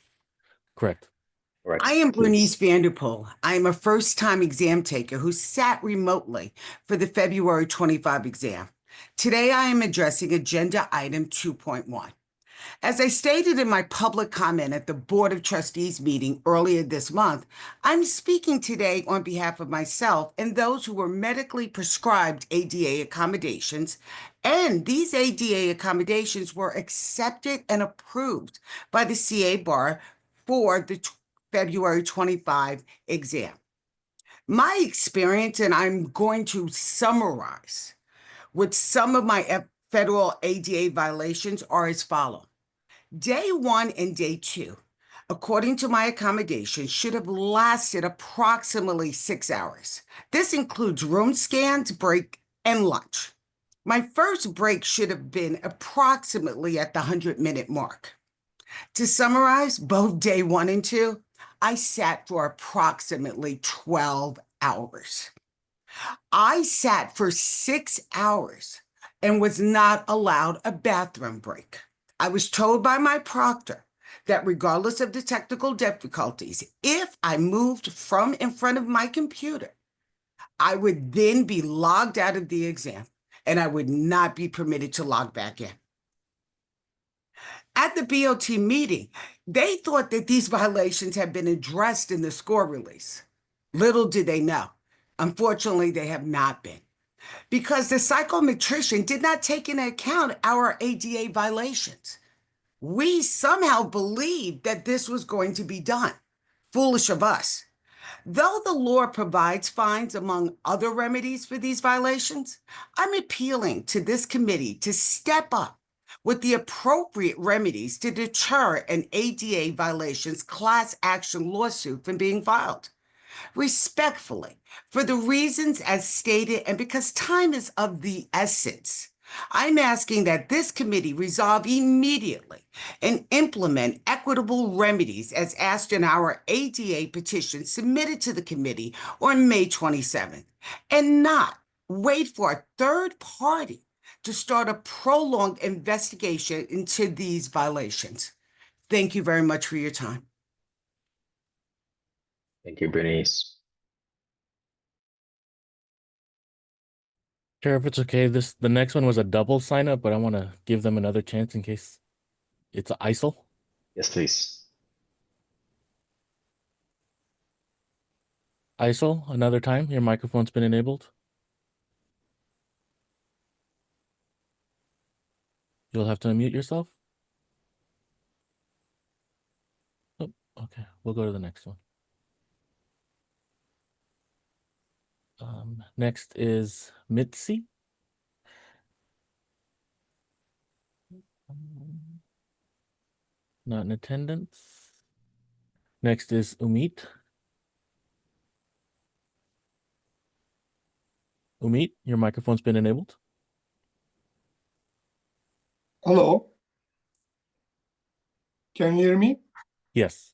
Correct. Correct. I am Bernice Vanderpool. I am a first-time exam taker who sat remotely for the February 25 exam. Today, I am addressing agenda item 2.1. As I stated in my public comment at the Board of Trustees meeting earlier this month, I'm speaking today on behalf of myself and those who were medically prescribed ADA accommodations, and these ADA accommodations were accepted and approved by the CA Bar for the February 25 exam. My experience, and I'm going to summarize with some of my federal ADA violations, are as follows. Day 1 and day 2, according to my accommodation, should have lasted approximately 6 hours. This includes room scans, break, and lunch. My first break should have been approximately at the 100-minute mark. To summarize, both day 1 and 2, I sat for approximately 12 hours. I sat for 6 hours and was not allowed a bathroom break. I was told by my proctor that regardless of the technical difficulties, if I moved from in front of my computer, I would then be logged out of the exam and I would not be permitted to log back in. At the BOT meeting, they thought that these violations had been addressed in the score release. Little did they know. Unfortunately, they have not been, because the psychometrician did not take into account our ADA violations. We somehow believed that this was going to be done. Foolish of us. Though the law provides fines among other remedies for these violations, I'm appealing to this committee to step up with the appropriate remedies to deter an ADA violations class action lawsuit from being filed. Respectfully, for the reasons as stated and because time is of the essence, I'm asking that this committee resolve immediately and implement equitable remedies as asked in our ADA petition submitted to the committee on May 27th, and not wait for a third party to start a prolonged investigation into these violations. Thank you very much for your time. Thank you, Bernice. Chair, if it's okay, the next one was a double sign up, but I want to give them another chance in case it's ISIL. Yes, please. ISIL, another time. Your microphone's been enabled. You'll have to unmute yourself. Oh, okay. We'll go to the next one. Next is Mitzi. Not in attendance. Next is Umit. Umit, your microphone's been enabled. Hello. Can you hear me? Yes.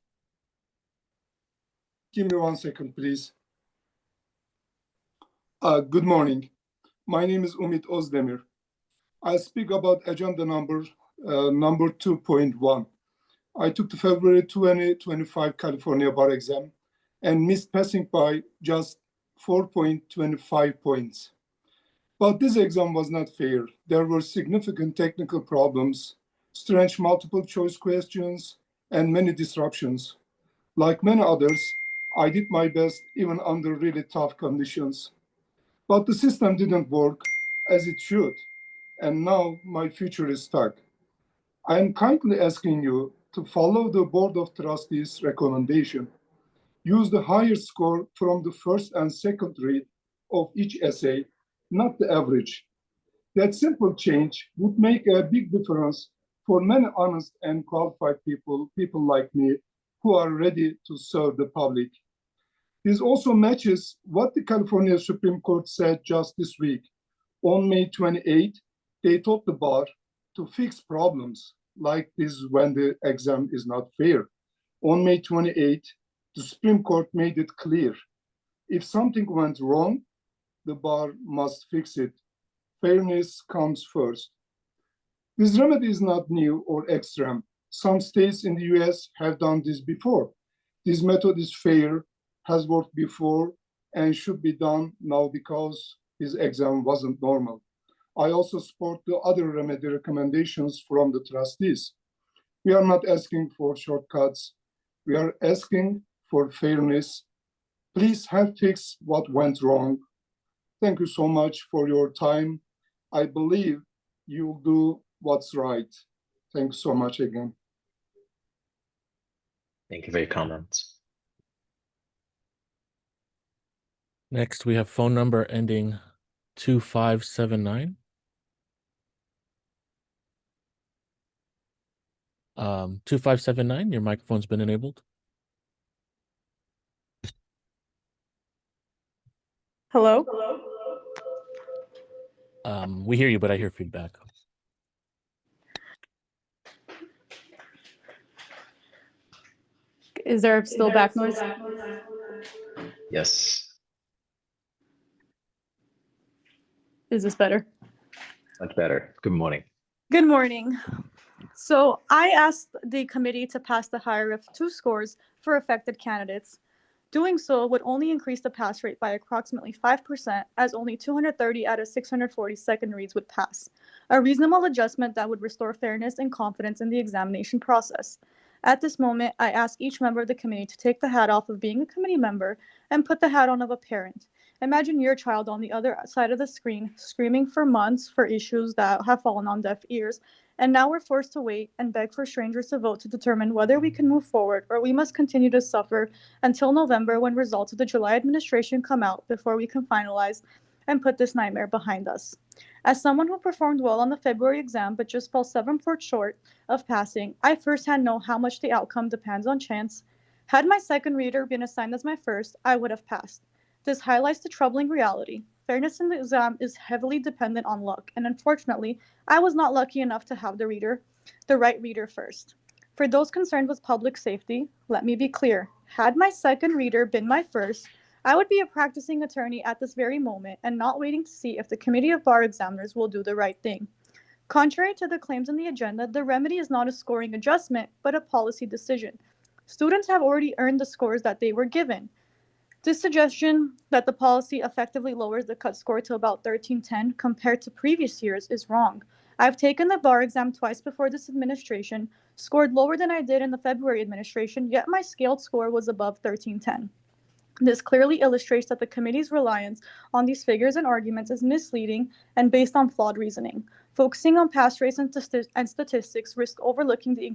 Give me 1 second, please. Good morning. My name is Umit Ozdemir. I speak about agenda number 2.1. I took the February 2025 California bar exam and missed passing by just 4.25 points. But this exam was not fair. There were significant technical problems, strange multiple choice questions, and many disruptions. Like many others, I did my best even under really tough conditions. But the system didn't work as it should, and now my future is stuck. I am kindly asking you to follow the Board of Trustees' recommendation. Use the higher score from the first and second read of each essay, not the average. That simple change would make a big difference for many honest and qualified people like me, who are ready to serve the public. This also matches what the California Supreme Court said just this week. On May 28, they told the bar to fix problems like this when the exam is not fair. On May 28, the Supreme Court made it clear. If something went wrong, the bar must fix it. Fairness comes first. This remedy is not new or extreme. Some states in the US have done this before. This method is fair, has worked before, and should be done now because his exam wasn't normal. I also support the other remedy recommendations from the trustees. We are not asking for shortcuts. We are asking for fairness. Please help fix what went wrong. Thank you so much for your time. I believe you'll do what's right. Thanks so much again. Thank you for your comments. Next, we have phone number ending 2579. 2579, your microphone's been enabled. Hello? We hear you, but I hear feedback. Is there still back noise? Yes, Is this better? much better. Good morning. Good morning. So I asked the committee to pass the higher of 2 scores for affected candidates. Doing so would only increase the pass rate by approximately 5%, as only 230 out of 640 second reads would pass, a reasonable adjustment that would restore fairness and confidence in the examination process. At this moment, I ask each member of the committee to take the hat off of being a committee member and put the hat on of a parent. Imagine your child on the other side of the screen screaming for months for issues that have fallen on deaf ears, and now we're forced to wait and beg for strangers to vote to determine whether we can move forward or we must continue to suffer until November, when results of the July administration come out, before we can finalize and put this nightmare behind us. As someone who performed well on the February exam but just fell 7 points short of passing, I firsthand know how much the outcome depends on chance. Had my second reader been assigned as my first, I would have passed. This highlights the troubling reality. Fairness in the exam is heavily dependent on luck, and unfortunately, I was not lucky enough to have the right reader first. For those concerned with public safety, let me be clear. Had my second reader been my first, I would be a practicing attorney at this very moment and not waiting to see if the Committee of Bar Examiners will do the right thing. Contrary to the claims in the agenda, the remedy is not a scoring adjustment, but a policy decision. Students have already earned the scores that they were given. This suggestion that the policy effectively lowers the cut score to about 1310 compared to previous years is wrong. I've taken the bar exam twice before this administration, scored lower than I did in the February administration, yet my scaled score was above 1310. This clearly illustrates that the committee's reliance on these figures and arguments is misleading and based on flawed reasoning. Focusing on pass rates and statistics risk overlooking the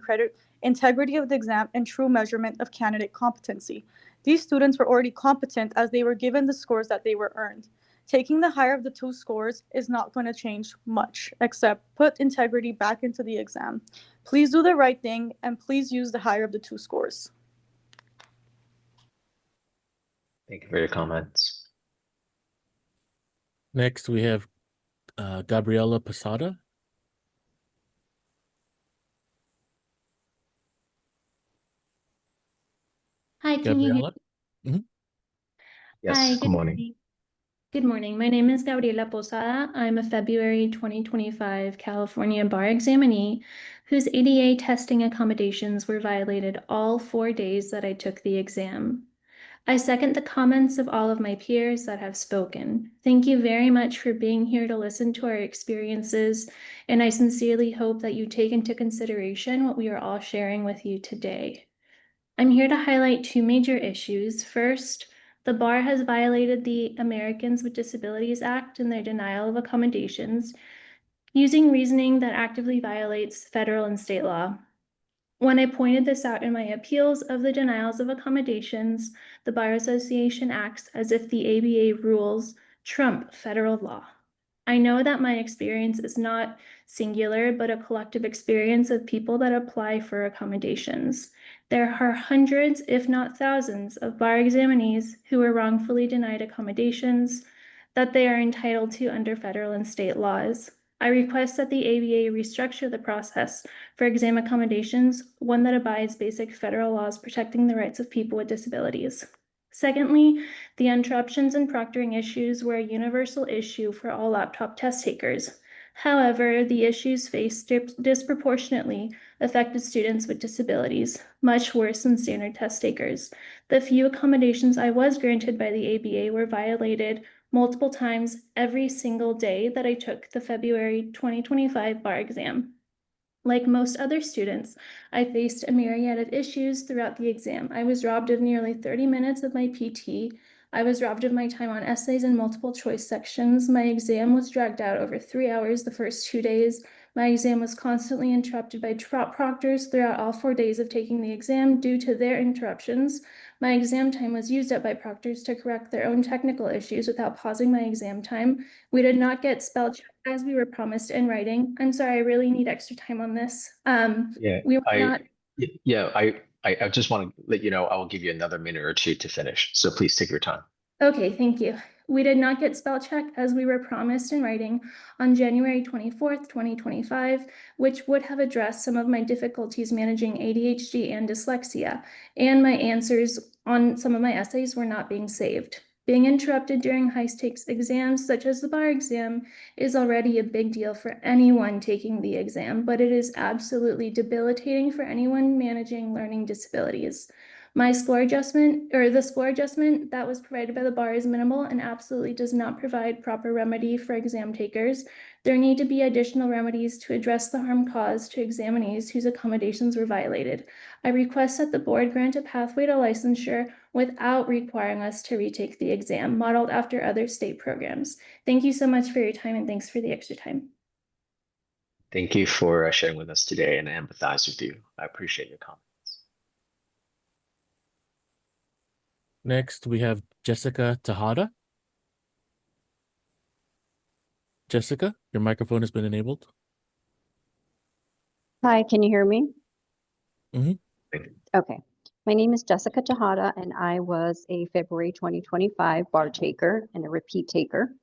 integrity of the exam and true measurement of candidate competency. These students were already competent as they were given the scores that they were earned. Taking the higher of the 2 scores is not going to change much, except put integrity back into the exam. Please do the right thing, and please use the higher of the 2 scores. Thank you for your comments. Next, we have Gabriela Posada. Hi, can you hear Gabriela? me? Yes, Hi, good morning. Good morning. My name is Gabriela Posada. I'm a February 2025 California bar examinee whose ADA testing accommodations were violated all 4 days that I took the exam. I second the comments of all of my peers that have spoken. Thank you very much for being here to listen to our experiences, and I sincerely hope that you take into consideration what we are all sharing with you today. I'm here to highlight 2 major issues. First, the bar has violated the Americans with Disabilities Act in their denial of accommodations, using reasoning that actively violates federal and state law. When I pointed this out in my appeals of the denials of accommodations, the Bar Association acts as if the ABA rules trump federal law. I know that my experience is not singular, but a collective experience of people that apply for accommodations. There are hundreds, if not thousands, of bar examinees who are wrongfully denied accommodations that they are entitled to under federal and state laws. I request that the ABA restructure the process for exam accommodations, one that abides basic federal laws protecting the rights of people with disabilities. Secondly, the interruptions and proctoring issues were a universal issue for all laptop test takers. However, the issues faced disproportionately affected students with disabilities, much worse than standard test takers. The few accommodations I was granted by the ABA were violated multiple times every single day that I took the February 2025 bar exam. Like most other students, I faced a myriad of issues throughout the exam. I was robbed of nearly 30 minutes of my PT. I was robbed of my time on essays and multiple choice sections. My exam was dragged out over 3 hours the first 2 days. My exam was constantly interrupted by proctors throughout all 4 days of taking the exam due to their interruptions. My exam time was used up by proctors to correct their own technical issues without pausing my exam time. We did not get spell check as we were promised in writing. I'm sorry, I really need extra time on this. We were not. I just want to let you know I will give you another minute or 2 to finish. So please take your time. Okay, thank you. We did not get spell check as we were promised in writing on January 24th, 2025, which would have addressed some of my difficulties managing ADHD and dyslexia, and my answers on some of my essays were not being saved. Being interrupted during high-stakes exams, such as the bar exam, is already a big deal for anyone taking the exam, but it is absolutely debilitating for anyone managing learning disabilities. The score adjustment that was provided by the bar is minimal and absolutely does not provide proper remedy for exam takers. There need to be additional remedies to address the harm caused to examinees whose accommodations were violated. I request that the board grant a pathway to licensure without requiring us to retake the exam, modeled after other state programs. Thank you so much for your time, and thanks for the extra time. Thank you for sharing with us today, and I empathize with you. I appreciate your comments. Next, we have Jessica Tejada. Jessica, your microphone has been enabled. Hi, can you hear me? Mhm. Okay. My name is Jessica Tejada, and I was a February 2025 bar taker and a repeat taker.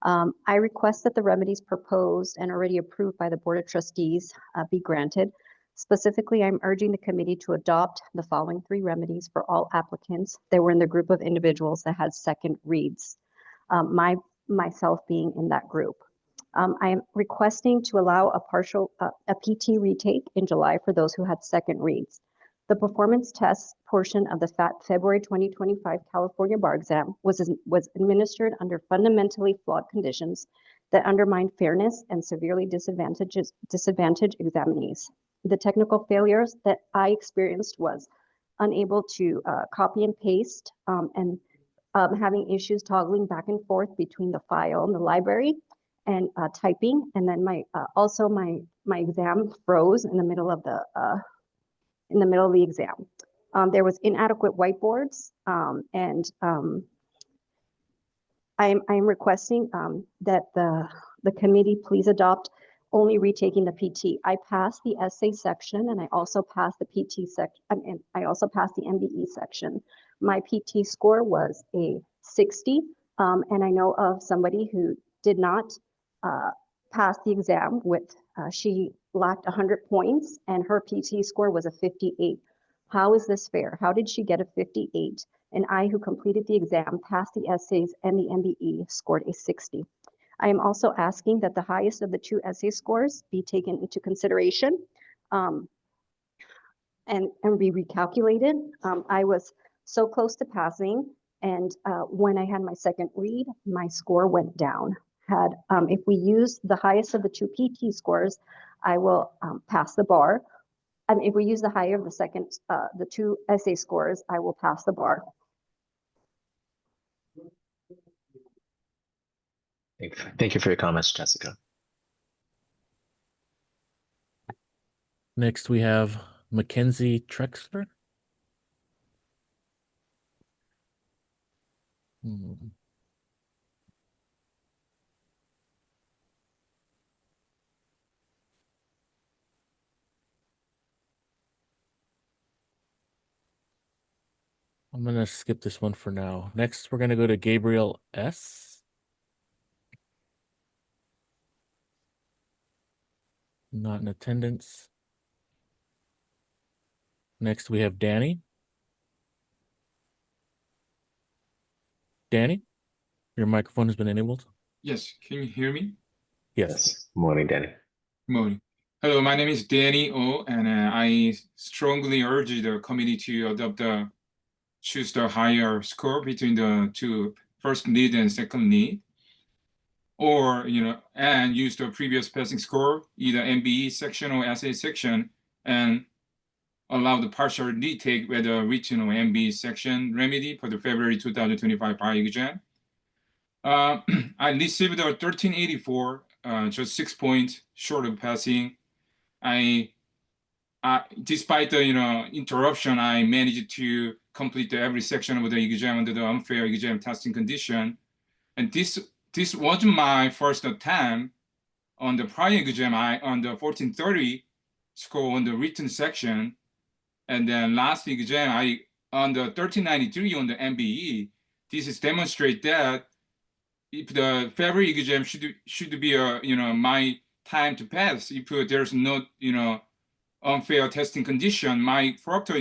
I request that the remedies proposed and already approved by the Board of Trustees be granted. Specifically, I'm urging the committee to adopt the following 3 remedies for all applicants that were in the group of individuals that had second reads, myself being in that group. I am requesting to allow a PT retake in July for those who had second reads. The performance test portion of the February 2025 California bar exam was administered under fundamentally flawed conditions that undermine fairness and severely disadvantage examinees. The technical failures that I experienced was unable to copy and paste and having issues toggling back and forth between the file and the library and typing. And then my exam froze in the middle of the exam. There was inadequate whiteboards, and I am requesting that the committee please adopt only retaking the PT. I passed the essay section, and I also passed the PT section, and I also passed the MBE section. My PT score was a 60, and I know of somebody who did not pass the exam with, she lacked 100 points, and her PT score was a 58. How is this fair? How did she get a 58? And I, who completed the exam, passed the essays and the MBE, scored a 60. I am also asking that the highest of the 2 essay scores be taken into consideration and be recalculated. I was so close to passing, and when I had my second read, my score went down. If we use the highest of the 2 PT scores, I will pass the bar. If we use the higher of the 2 essay scores, I will pass the bar. Thank you for your comments, Jessica. Next, we have Mackenzie Trexler. I'm going to skip this one for now. Next, we're going to go to Gabriel S. Not in attendance. Next, we have Danny. Danny, your microphone has been enabled. Yes, can you hear me? Yes. Morning, Danny. Morning. Hello, my name is Danny O, and I strongly urge the committee to choose the higher score between the 2 first lead and second lead, or and use the previous passing score, either MBE section or essay section, and allow the partial retake whether written or MBE section remedy for the February 2025 bar exam. I received a 1384, just 6 points short of passing. Despite the interruption, I managed to complete every section of the exam under the unfair exam testing condition. And this wasn't my first attempt. On the prior exam, on the 1430 score on the written section, and then last exam, on the 1393 on the MBE. This is demonstrate that if the February exam should be my time to pass. If there's no unfair testing condition, my proctor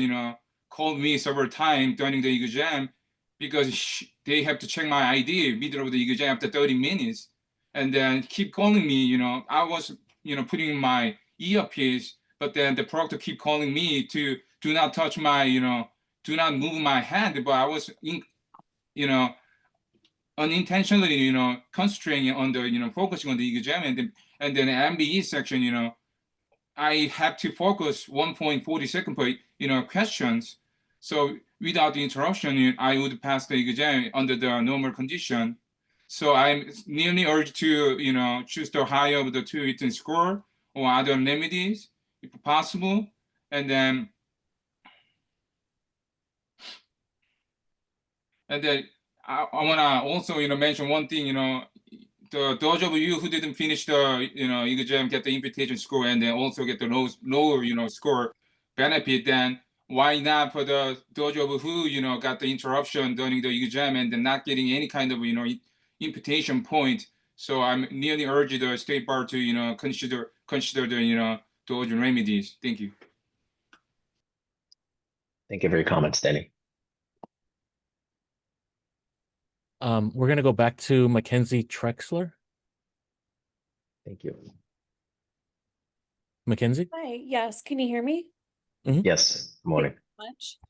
called me several times during the exam because they have to check my ID middle of the exam after 30 minutes, and then keep calling me. I was putting my earpiece, but then the proctor keep calling me to do not touch my do not move my hand, but I was unintentionally concentrating on the focusing on the exam, and then MBE section I have to focus 1.40 second per questions. So without the interruption, I would pass the exam under the normal condition. So I'm nearly urged to choose the higher of the two written score or other remedies if possible. And then I want to also mention one thing. Those of you who didn't finish the exam get the invitation score and then also get the lower score benefit, then why not for those of who got the interruption during the exam and then not getting any kind of invitation point. So I'm nearly urge the state bar to consider the those remedies. Thank you. Thank you for your comments, Danny. We're going to go back to Mackenzie Trexler. Thank you. Mackenzie? Hi, yes, can you hear me? Yes, good morning.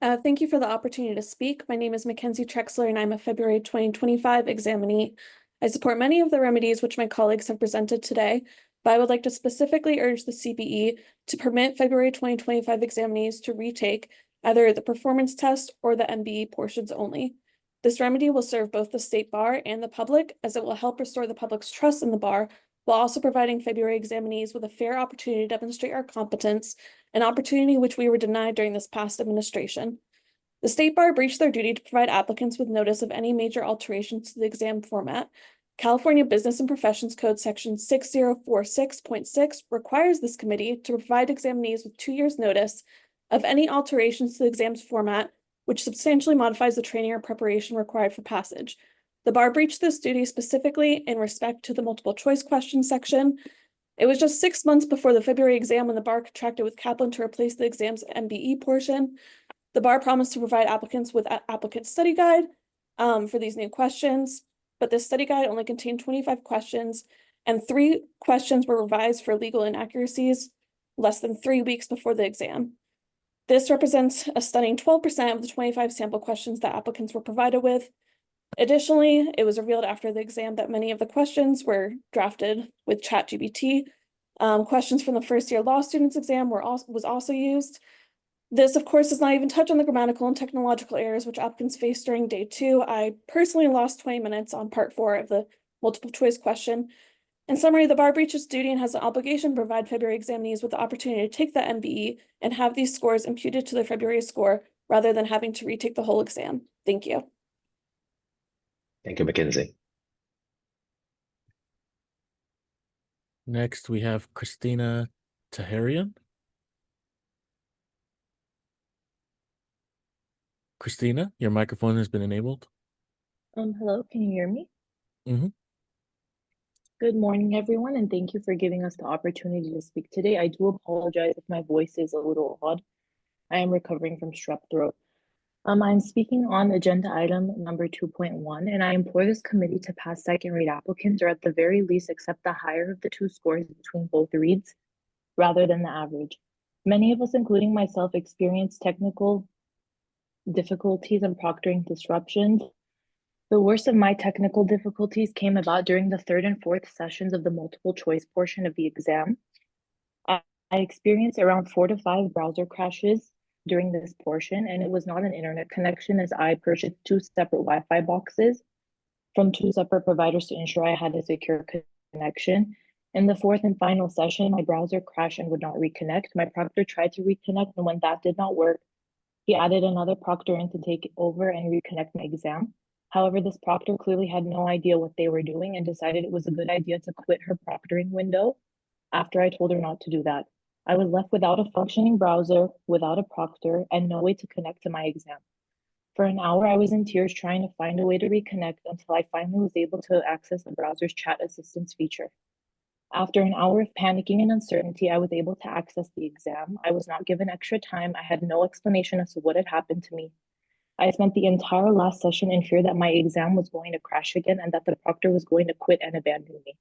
Thank you for the opportunity to speak. My name is Mackenzie Trexler, and I'm a February 2025 examinee. I support many of the remedies which my colleagues have presented today, but I would like to specifically urge the CBE to permit February 2025 examinees to retake either the performance test or the MBE portions only. This remedy will serve both the state bar and the public, as it will help restore the public's trust in the bar, while also providing February examinees with a fair opportunity to demonstrate our competence, an opportunity which we were denied during this past administration. The State Bar breached their duty to provide applicants with notice of any major alterations to the exam format. California Business and Professions Code Section 6046.6 requires this committee to provide examinees with 2 years' notice of any alterations to the exam's format which substantially modifies the training or preparation required for passage. The bar breached this duty specifically in respect to the multiple choice question section. It was just 6 months before the February exam when the bar contracted with Kaplan to replace the exam's MBE portion. The bar promised to provide applicants with an applicant study guide for these new questions, but this study guide only contained 25 questions, and 3 questions were revised for legal inaccuracies less than 3 weeks before the exam. This represents a stunning 12% of the 25 sample questions that applicants were provided with. Additionally, it was revealed after the exam that many of the questions were drafted with ChatGPT. Questions from the first-year law students exam was also used. This, of course, does not even touch on the grammatical and technological errors which applicants faced during day 2. I personally lost 20 minutes on part 4 of the multiple choice question. In summary, the bar breaches duty and has an obligation to provide February examinees with the opportunity to take the MBE and have these scores imputed to their February score rather than having to retake the whole exam. Thank you. Thank you, Mackenzie. Next, we have Christina Taharian. Christina, your microphone has been enabled. Hello, can you hear me? Mm-hmm. Good morning, everyone, and thank you for giving us the opportunity to speak today. I do apologize if my voice is a little odd. I am recovering from strep throat. I'm speaking on agenda item number 2.1, and I implore this committee to pass second read applicants, or at the very least accept the higher of the 2 scores between both reads, rather than the average. Many of us, including myself, experienced technical difficulties and proctoring disruptions. The worst of my technical difficulties came about during the 3rd and 4th sessions of the multiple choice portion of the exam. I experienced around 4 to 5 browser crashes during this portion, and it was not an internet connection, as I purchased 2 separate Wi-Fi boxes from 2 separate providers to ensure I had a secure connection. In the 4th and final session, my browser crashed and would not reconnect. My proctor tried to reconnect, and when that did not work, he added another proctor in to take over and reconnect my exam. However, this proctor clearly had no idea what they were doing and decided it was a good idea to quit her proctoring window after I told her not to do that. I was left without a functioning browser, without a proctor, and no way to connect to my exam. For an hour, I was in tears trying to find a way to reconnect until I finally was able to access the browser's chat assistance feature. After an hour of panicking and uncertainty, I was able to access the exam. I was not given extra time. I had no explanation as to what had happened to me. I spent the entire last session in fear that my exam was going to crash again and that the proctor was going to quit and abandon me.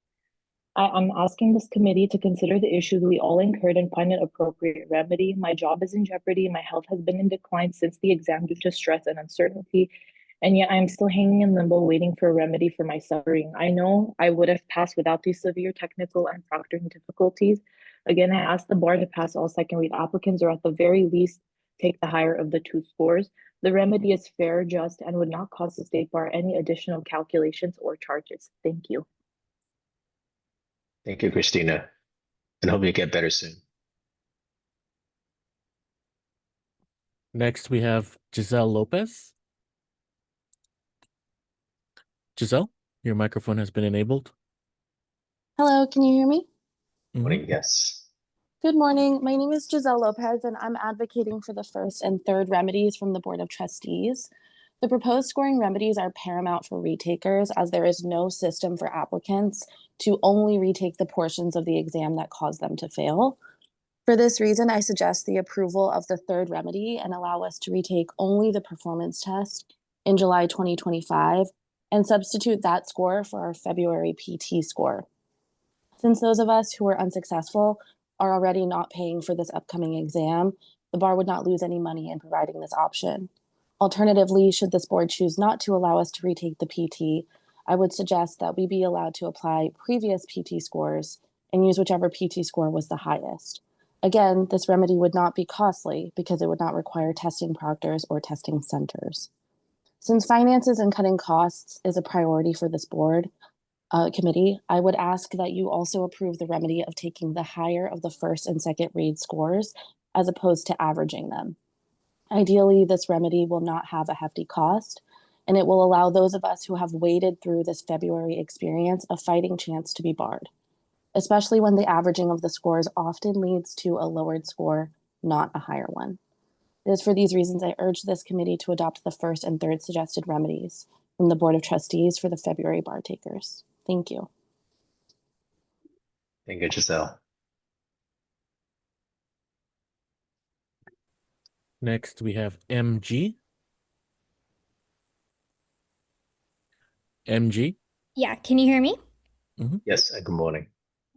I'm asking this committee to consider the issues we all incurred and find an appropriate remedy. My job is in jeopardy. My health has been in decline since the exam due to stress and uncertainty. And yet I'm still hanging in limbo waiting for a remedy for my suffering. I know I would have passed without these severe technical and proctoring difficulties. Again, I ask the bar to pass all second read applicants, or at the very least, take the higher of the two scores. The remedy is fair, just, and would not cost the state bar any additional calculations or charges. Thank you. Thank you, Christina, and hope you get better soon. Next, we have Giselle Lopez. Giselle, your microphone has been enabled. Hello, can you hear me? Morning, yes. Good morning. My name is Giselle Lopez, and I'm advocating for the first and third remedies from the Board of Trustees. The proposed scoring remedies are paramount for retakers, as there is no system for applicants to only retake the portions of the exam that cause them to fail. For this reason, I suggest the approval of the third remedy and allow us to retake only the performance test in July 2025 and substitute that score for our February PT score. Since those of us who were unsuccessful are already not paying for this upcoming exam, the bar would not lose any money in providing this option. Alternatively, should this board choose not to allow us to retake the PT, I would suggest that we be allowed to apply previous PT scores and use whichever PT score was the highest. Again, this remedy would not be costly because it would not require testing proctors or testing centers. Since finances and cutting costs is a priority for this board committee, I would ask that you also approve the remedy of taking the higher of the first and second read scores as opposed to averaging them. Ideally, this remedy will not have a hefty cost, and it will allow those of us who have waded through this February experience a fighting chance to be barred, especially when the averaging of the scores often leads to a lowered score, not a higher one. It is for these reasons I urge this committee to adopt the first and third suggested remedies from the Board of Trustees for the February bar takers. Thank you. Thank you, Giselle. Next, we have MG. MG. Yeah, can you hear me? Yes, good morning.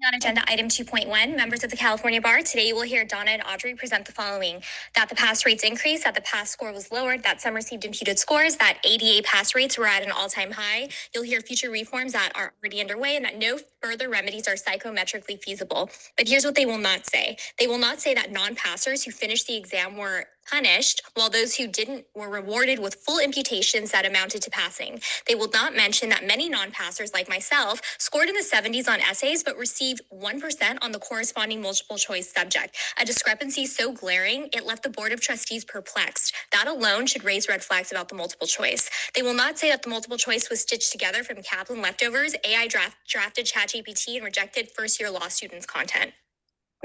On agenda item 2.1, members of the California Bar, today you will hear Donna and Audrey present the following: that the pass rates increased, that the pass score was lowered, that some received imputed scores, that ADA pass rates were at an all-time high. You'll hear future reforms that are already underway and that no further remedies are psychometrically feasible. But here's what they will not say. They will not say that non-passers who finished the exam were punished, while those who didn't were rewarded with full imputations that amounted to passing. They will not mention that many non-passers like myself scored in the 70s on essays but received 1% on the corresponding multiple choice subject, a discrepancy so glaring it left the Board of Trustees perplexed. That alone should raise red flags about the multiple choice. They will not say that the multiple choice was stitched together from Kaplan leftovers, AI drafted ChatGPT, and rejected first-year law students' content.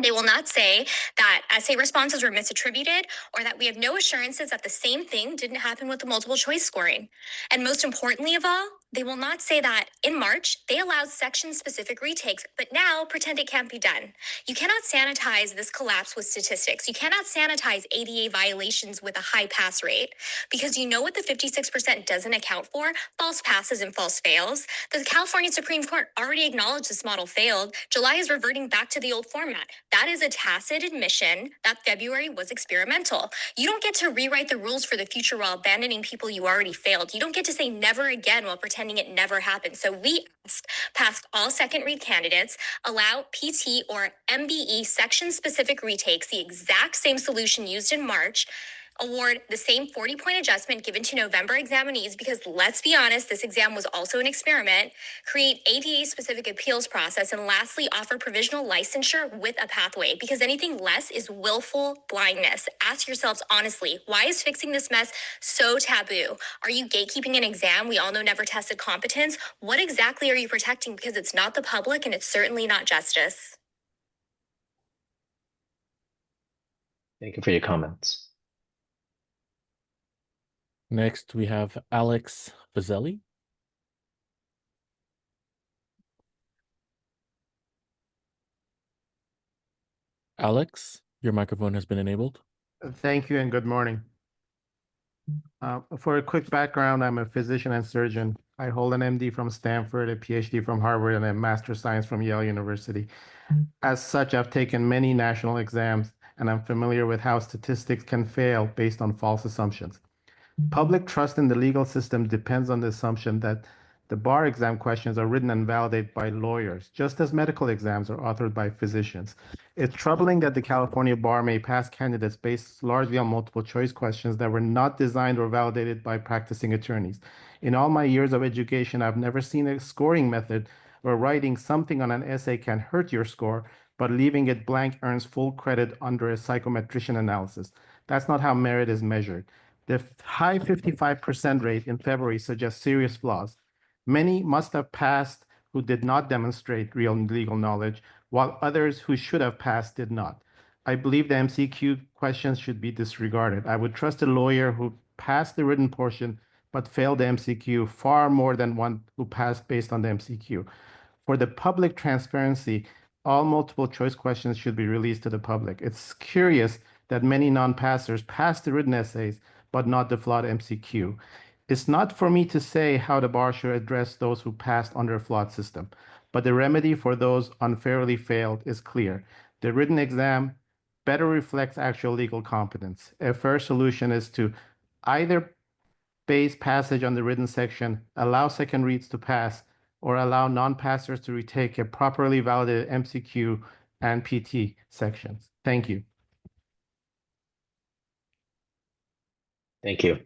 They will not say that essay responses were misattributed or that we have no assurances that the same thing didn't happen with the multiple choice scoring. And most importantly of all, they will not say that in March, they allowed section-specific retakes, but now pretend it can't be done. You cannot sanitize this collapse with statistics. You cannot sanitize ADA violations with a high pass rate, because you know what the 56% doesn't account for? False passes and false fails. The California Supreme Court already acknowledged this model failed. July is reverting back to the old format. That is a tacit admission that February was experimental. You don't get to rewrite the rules for the future while abandoning people you already failed. You don't get to say never again while pretending it never happened. So we asked, pass all second read candidates, allow PT or MBE section-specific retakes, the exact same solution used in March, award the same 40-point adjustment given to November examinees, because let's be honest, this exam was also an experiment, create ADA-specific appeals process, and lastly, offer provisional licensure with a pathway, because anything less is willful blindness. Ask yourselves honestly, why is fixing this mess so taboo? Are you gatekeeping an exam we all know never tested competence? What exactly are you protecting? Because it's not the public and it's certainly not justice. Thank you for your comments. Next, we have Alex Vazzelli. Alex, your microphone has been enabled. Thank you and good morning. For a quick background, I'm a physician and surgeon. I hold an MD from Stanford, a PhD from Harvard, and a Master of Science from Yale University. As such, I've taken many national exams, and I'm familiar with how statistics can fail based on false assumptions. Public trust in the legal system depends on the assumption that the bar exam questions are written and validated by lawyers, just as medical exams are authored by physicians. It's troubling that the California bar may pass candidates based largely on multiple choice questions that were not designed or validated by practicing attorneys. In all my years of education, I've never seen a scoring method where writing something on an essay can hurt your score, but leaving it blank earns full credit under a psychometrician analysis. That's not how merit is measured. The high 55% rate in February suggests serious flaws. Many must have passed who did not demonstrate real legal knowledge, while others who should have passed did not. I believe the MCQ questions should be disregarded. I would trust a lawyer who passed the written portion but failed the MCQ far more than one who passed based on the MCQ. For the public transparency, all multiple choice questions should be released to the public. It's curious that many non-passers passed the written essays but not the flawed MCQ. It's not for me to say how the bar should address those who passed under a flawed system, but the remedy for those unfairly failed is clear. The written exam better reflects actual legal competence. A fair solution is to either base passage on the written section, allow second reads to pass, or allow non-passers to retake a properly validated MCQ and PT sections. Thank you. Thank you.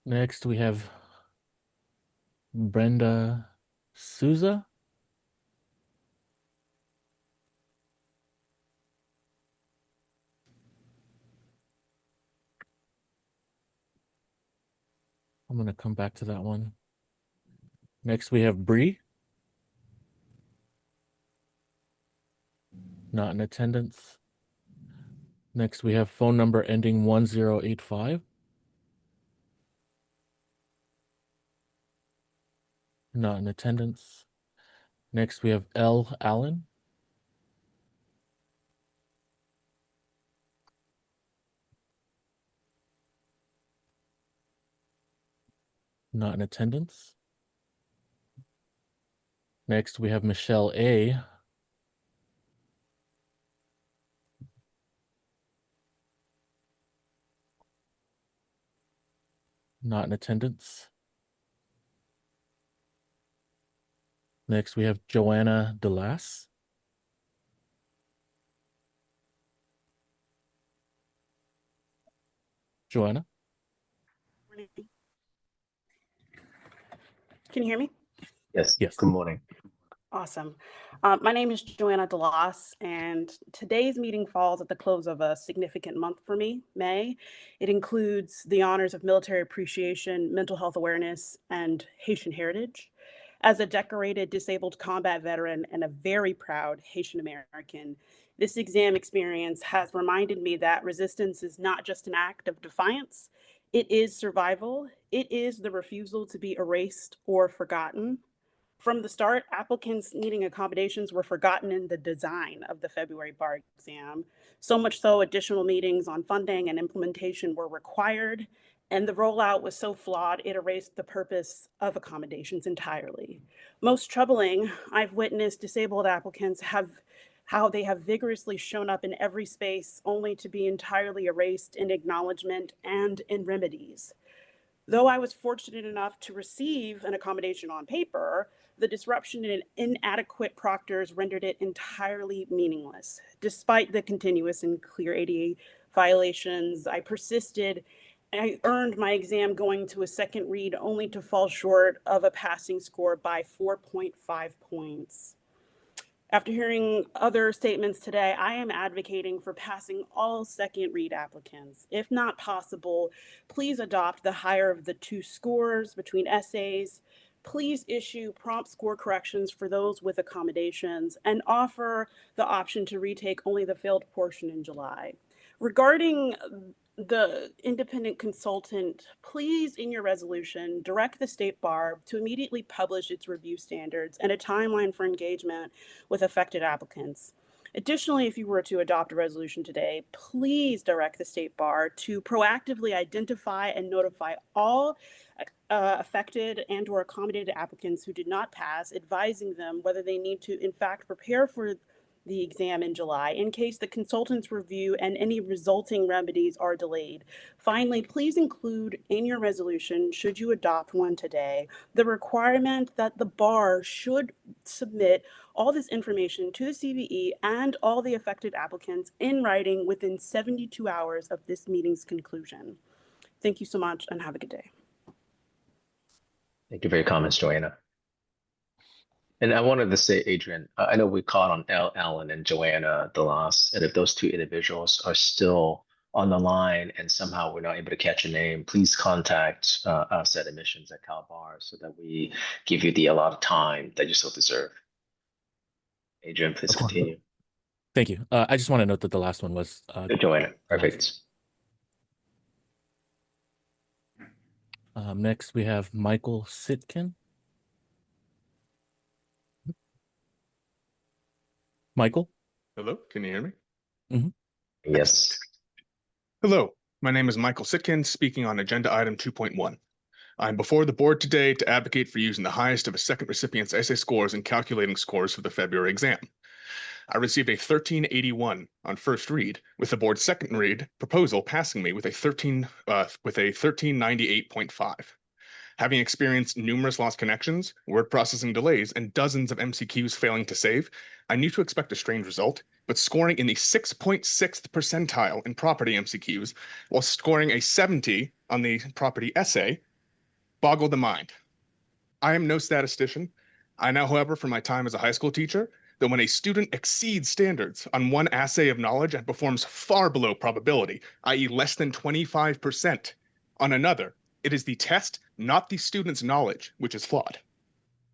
Next, we have Brenda Souza. I'm going to come back to that one. Next, we have Bree. Not in attendance. Next, we have phone number ending 1085. Not in attendance. Next, we have L. Allen. Not in attendance. Next, we have Michelle A. Not in attendance. Next, we have Joanna DeLass. Joanna? Can you hear me? Yes. Yes. Good morning. Awesome. My name is Joanna DeLass, and today's meeting falls at the close of a significant month for me, May. It includes the honors of military appreciation, mental health awareness, and Haitian heritage. As a decorated disabled combat veteran and a very proud Haitian American, this exam experience has reminded me that resistance is not just an act of defiance, it is survival. It is the refusal to be erased or forgotten. From the start, applicants needing accommodations were forgotten in the design of the February bar exam. So much so, additional meetings on funding and implementation were required, and the rollout was so flawed, it erased the purpose of accommodations entirely. Most troubling, I've witnessed disabled applicants how they have vigorously shown up in every space only to be entirely erased in acknowledgement and in remedies. Though I was fortunate enough to receive an accommodation on paper, the disruption and inadequate proctors rendered it entirely meaningless. Despite the continuous and clear ADA violations, I persisted. I earned my exam going to a second read only to fall short of a passing score by 4.5 points. After hearing other statements today, I am advocating for passing all second read applicants. If not possible, please adopt the higher of the two scores between essays. Please issue prompt score corrections for those with accommodations and offer the option to retake only the failed portion in July. Regarding the independent consultant, please, in your resolution, direct the State Bar to immediately publish its review standards and a timeline for engagement with affected applicants. Additionally, if you were to adopt a resolution today, please direct the State Bar to proactively identify and notify all affected and or accommodated applicants who did not pass, advising them whether they need to, in fact, prepare for the exam in July in case the consultant's review and any resulting remedies are delayed. Finally, please include in your resolution, should you adopt one today, the requirement that the bar should submit all this information to the CVE and all the affected applicants in writing within 72 hours of this meeting's conclusion. Thank you so much and have a good day. Thank you for your comments, Joanna. And I wanted to say, Adrian, I know we called on Ellen and Joanna DeLas, and if those two individuals are still on the line and somehow we're not able to catch a name, please contact us at admissions at Cal Bar so that we give you the allotted time that you so deserve. Adrian, please continue. Thank you. I just want to note that the last one was Joanna. Perfect. Next, we have Michael Sitkin. Michael? Hello, can you hear me? Mm-hmm. Yes. Hello, my name is Michael Sitkin, speaking on agenda item 2.1. I'm before the board today to advocate for using the highest of a second recipient's essay scores in calculating scores for the February exam. I received a 1381 on first read, with the board's second read proposal passing me with a 1398.5. Having experienced numerous lost connections, word processing delays, and dozens of MCQs failing to save, I knew to expect a strange result, but scoring in the 6.6th percentile in property MCQs, while scoring a 70 on the property essay, boggled the mind. I am no statistician. I know, however, from my time as a high school teacher, that when a student exceeds standards on one assay of knowledge and performs far below probability, i.e. less than 25% on another, it is the test, not the student's knowledge, which is flawed.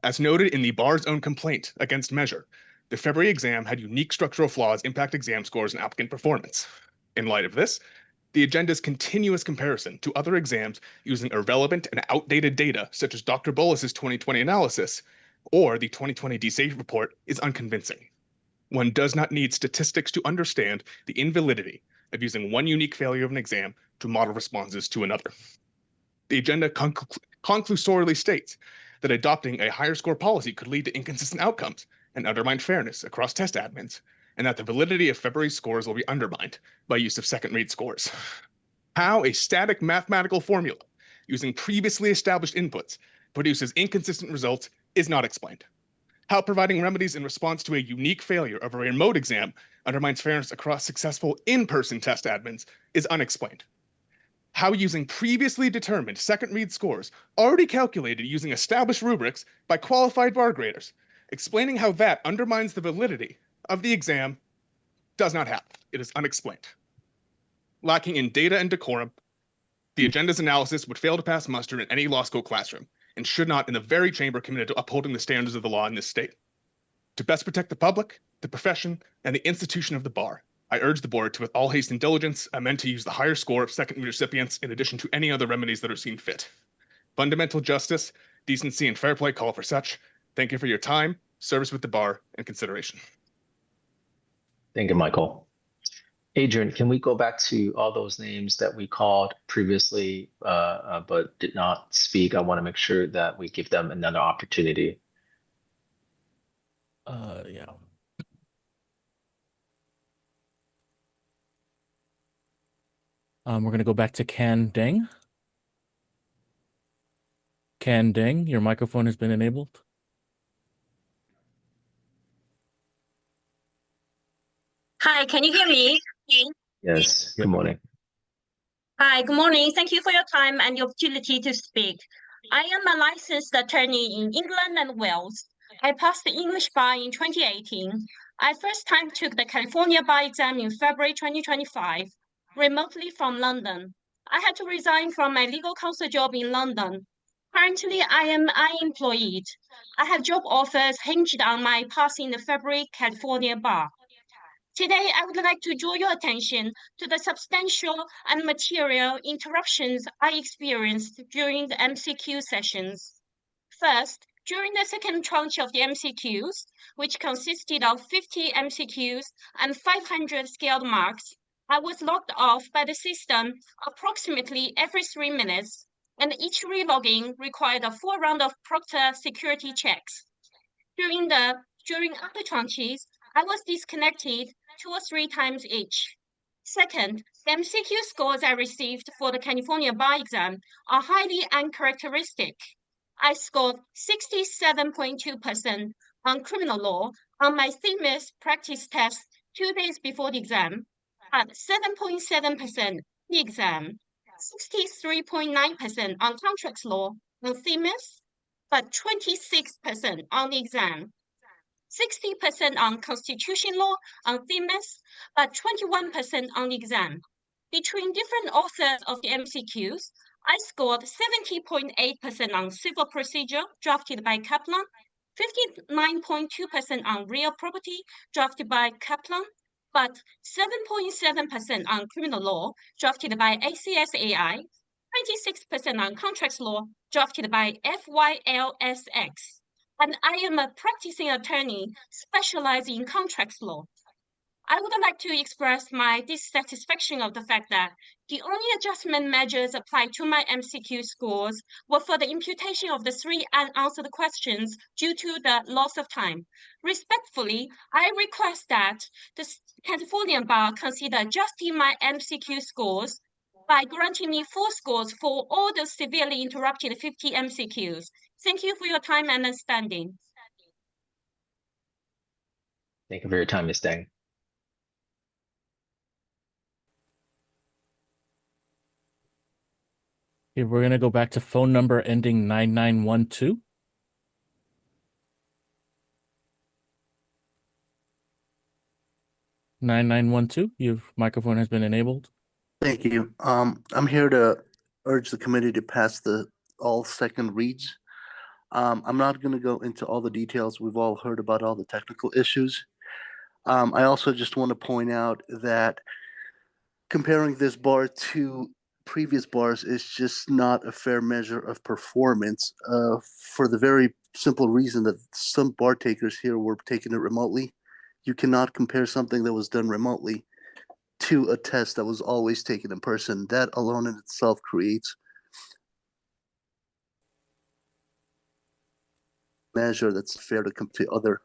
As noted in the bar's own complaint against Measure, the February exam had unique structural flaws impact exam scores and applicant performance. In light of this, the agenda's continuous comparison to other exams using irrelevant and outdated data, such as Dr. Bolus's 2020 analysis or the 2020 DSAFE report, is unconvincing. One does not need statistics to understand the invalidity of using one unique failure of an exam to model responses to another. The agenda conclusorily states that adopting a higher score policy could lead to inconsistent outcomes and undermine fairness across test admins, and that the validity of February scores will be undermined by use of second read scores. How a static mathematical formula using previously established inputs produces inconsistent results is not explained. How providing remedies in response to a unique failure of a remote exam undermines fairness across successful in-person test admins is unexplained. How using previously determined second read scores already calculated using established rubrics by qualified bar graders, explaining how that undermines the validity of the exam does not happen. It is unexplained. Lacking in data and decorum, the agenda's analysis would fail to pass muster in any law school classroom and should not in the very chamber committed to upholding the standards of the law in this state. To best protect the public, the profession, and the institution of the bar, I urge the board to, with all haste and diligence, amend to use the higher score of second read recipients in addition to any other remedies that are seen fit. Fundamental justice, decency, and fair play call for such. Thank you for your time, service with the bar, and consideration. Thank you, Michael. Adrian, can we go back to all those names that we called previously but did not speak? I want to make sure that we give them another opportunity. Yeah. We're going to go back to Can Deng. Can Deng, your microphone has been enabled. Hi, can you hear me? Yes, good morning. Hi, good morning. Thank you for your time and the opportunity to speak. I am a licensed attorney in England and Wales. I passed the English bar in 2018. I first time took the California bar exam in February 2025, remotely from London. I had to resign from my legal counsel job in London. Currently, I am unemployed. I have job offers hinged on my passing the February California bar. Today, I would like to draw your attention to the substantial and material interruptions I experienced during the MCQ sessions. First, during the second tranche of the MCQs, which consisted of 50 MCQs and 500 scaled marks, I was logged off by the system approximately every 3 minutes, and each relogging required a full round of proctor security checks. During other tranches, I was disconnected 2 or 3 times each. Second, the MCQ scores I received for the California bar exam are highly uncharacteristic. I scored 67.2% on criminal law on my themis practice test 2 days before the exam, at 7.7% the exam, 63.9% on contracts law on themis, but 26% on the exam, 60% on constitution law on themis, but 21% on the exam. Between different authors of the MCQs, I scored 70.8% on civil procedure drafted by Kaplan, 59.2% on real property drafted by Kaplan, but 7.7% on criminal law drafted by ACSAI, 26% on contracts law drafted by FYLSX. And I am a practicing attorney specializing in contracts law. I would like to express my dissatisfaction of the fact that the only adjustment measures applied to my MCQ scores were for the imputation of the 3 unanswered questions due to the loss of time. Respectfully, I request that the California bar consider adjusting my MCQ scores by granting me 4 scores for all the severely interrupted 50 MCQs. Thank you for your time and understanding. Thank you for your time, Ms. Deng. Okay, we're going to go back to phone number ending 9912. Your microphone has been enabled. Thank you. I'm here to urge the committee to pass the all second reads. I'm not going to go into all the details. We've all heard about all the technical issues. I also just want to point out that comparing this bar to previous bars is just not a fair measure of performance, for the very simple reason that some bar takers here were taking it remotely. You cannot compare something that was done remotely to a test that was always taken in person. That alone in itself creates a measure that's fair to come to other.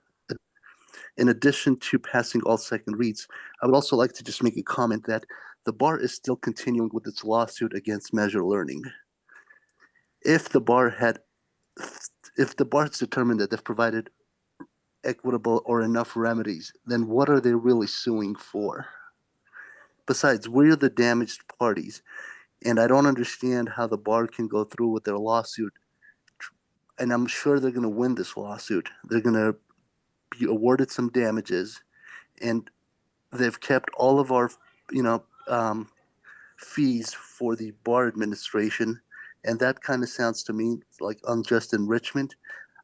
In addition to passing all second reads, I would also like to just make a comment that the bar is still continuing with its lawsuit against Measure Learning. If the bar has determined that they've provided equitable or enough remedies, then what are they really suing for? Besides, we're the damaged parties, and I don't understand how the bar can go through with their lawsuit. And I'm sure they're going to win this lawsuit. They're going to be awarded some damages, and they've kept all of our, fees for the bar administration, and that kind of sounds to me like unjust enrichment.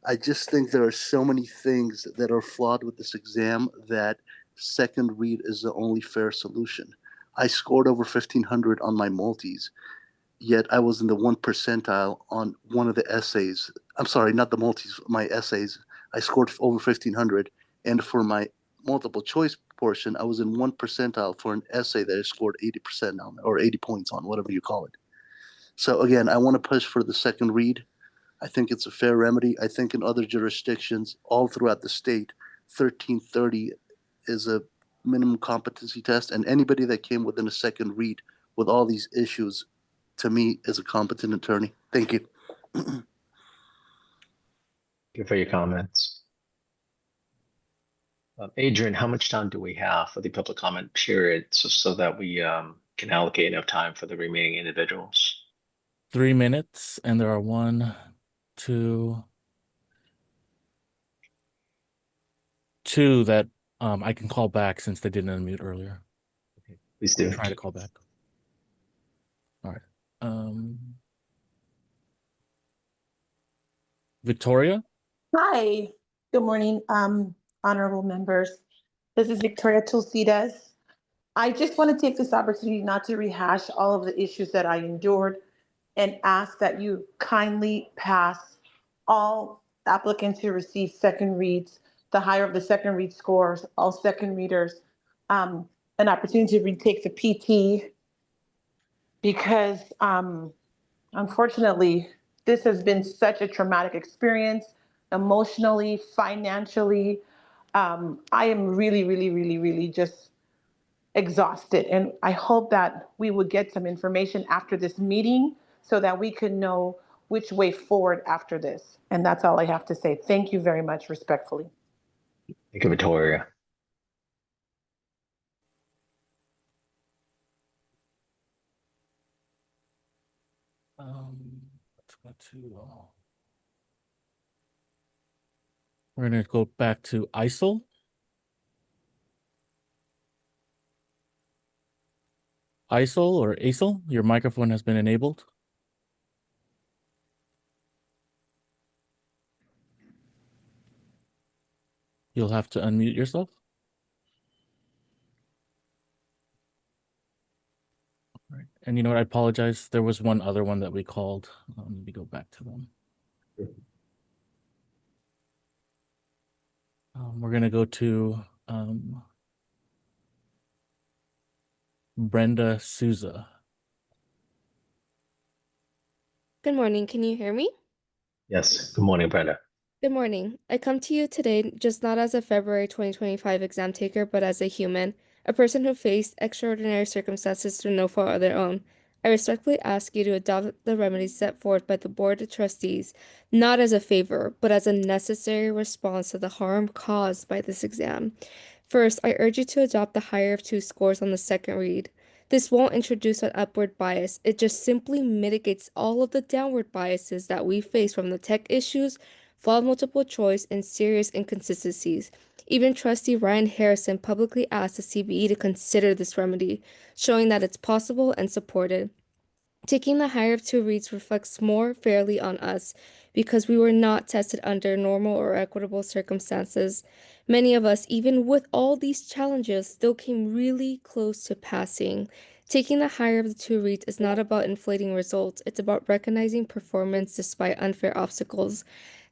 I just think there are so many things that are flawed with this exam that second read is the only fair solution. I scored over 1,500 on my multis, yet I was in the 1 percentile on one of the essays. I'm sorry, not the multis, my essays. I scored over 1,500, and for my multiple choice portion, I was in 1 percentile for an essay that I scored 80% on, or 80 points on, whatever you call it. So again, I want to push for the second read. I think it's a fair remedy. I think in other jurisdictions all throughout the state, 1330 is a minimum competency test, and anybody that came within a second read with all these issues, to me, is a competent attorney. Thank you. Thank you for your comments. Adrian, how much time do we have for the public comment period so that we can allocate enough time for the remaining individuals? 3 minutes, and there are 1, 2 that I can call back since they didn't unmute earlier. Okay, please do. Try to call back. All right. Victoria? Hi, good morning, honorable members. This is Victoria Tulsidas. I just want to take this opportunity not to rehash all of the issues that I endured and ask that you kindly pass all applicants who receive second reads, the higher of the second read scores, all second readers, an opportunity to retake the PT because unfortunately, this has been such a traumatic experience emotionally, financially. I am really just exhausted. And I hope that we would get some information after this meeting so that we can know which way forward after this. And that's all I have to say. Thank you very much, respectfully. Thank you, Victoria. Let's go to. We're going to go back to ISIL. ISIL or ASIL, your microphone has been enabled. You'll have to unmute yourself. All right. And you know what? I apologize. There was one other one that we called. Let me go back to them. We're going to go to Brenda Souza. Good morning. Can you hear me? Yes. Good morning, Brenda. Good morning. I come to you today just not as a February 2025 exam taker, but as a human, a person who faced extraordinary circumstances through no fault of their own. I respectfully ask you to adopt the remedies set forth by the Board of Trustees, not as a favor, but as a necessary response to the harm caused by this exam. First, I urge you to adopt the higher of 2 scores on the second read. This won't introduce an upward bias. It just simply mitigates all of the downward biases that we face from the tech issues, flawed multiple choice, and serious inconsistencies. Even Trustee Ryan Harrison publicly asked the CBE to consider this remedy, showing that it's possible and supported. Taking the higher of 2 reads reflects more fairly on us because we were not tested under normal or equitable circumstances. Many of us, even with all these challenges, still came really close to passing. Taking the higher of the 2 reads is not about inflating results, it's about recognizing performance despite unfair obstacles.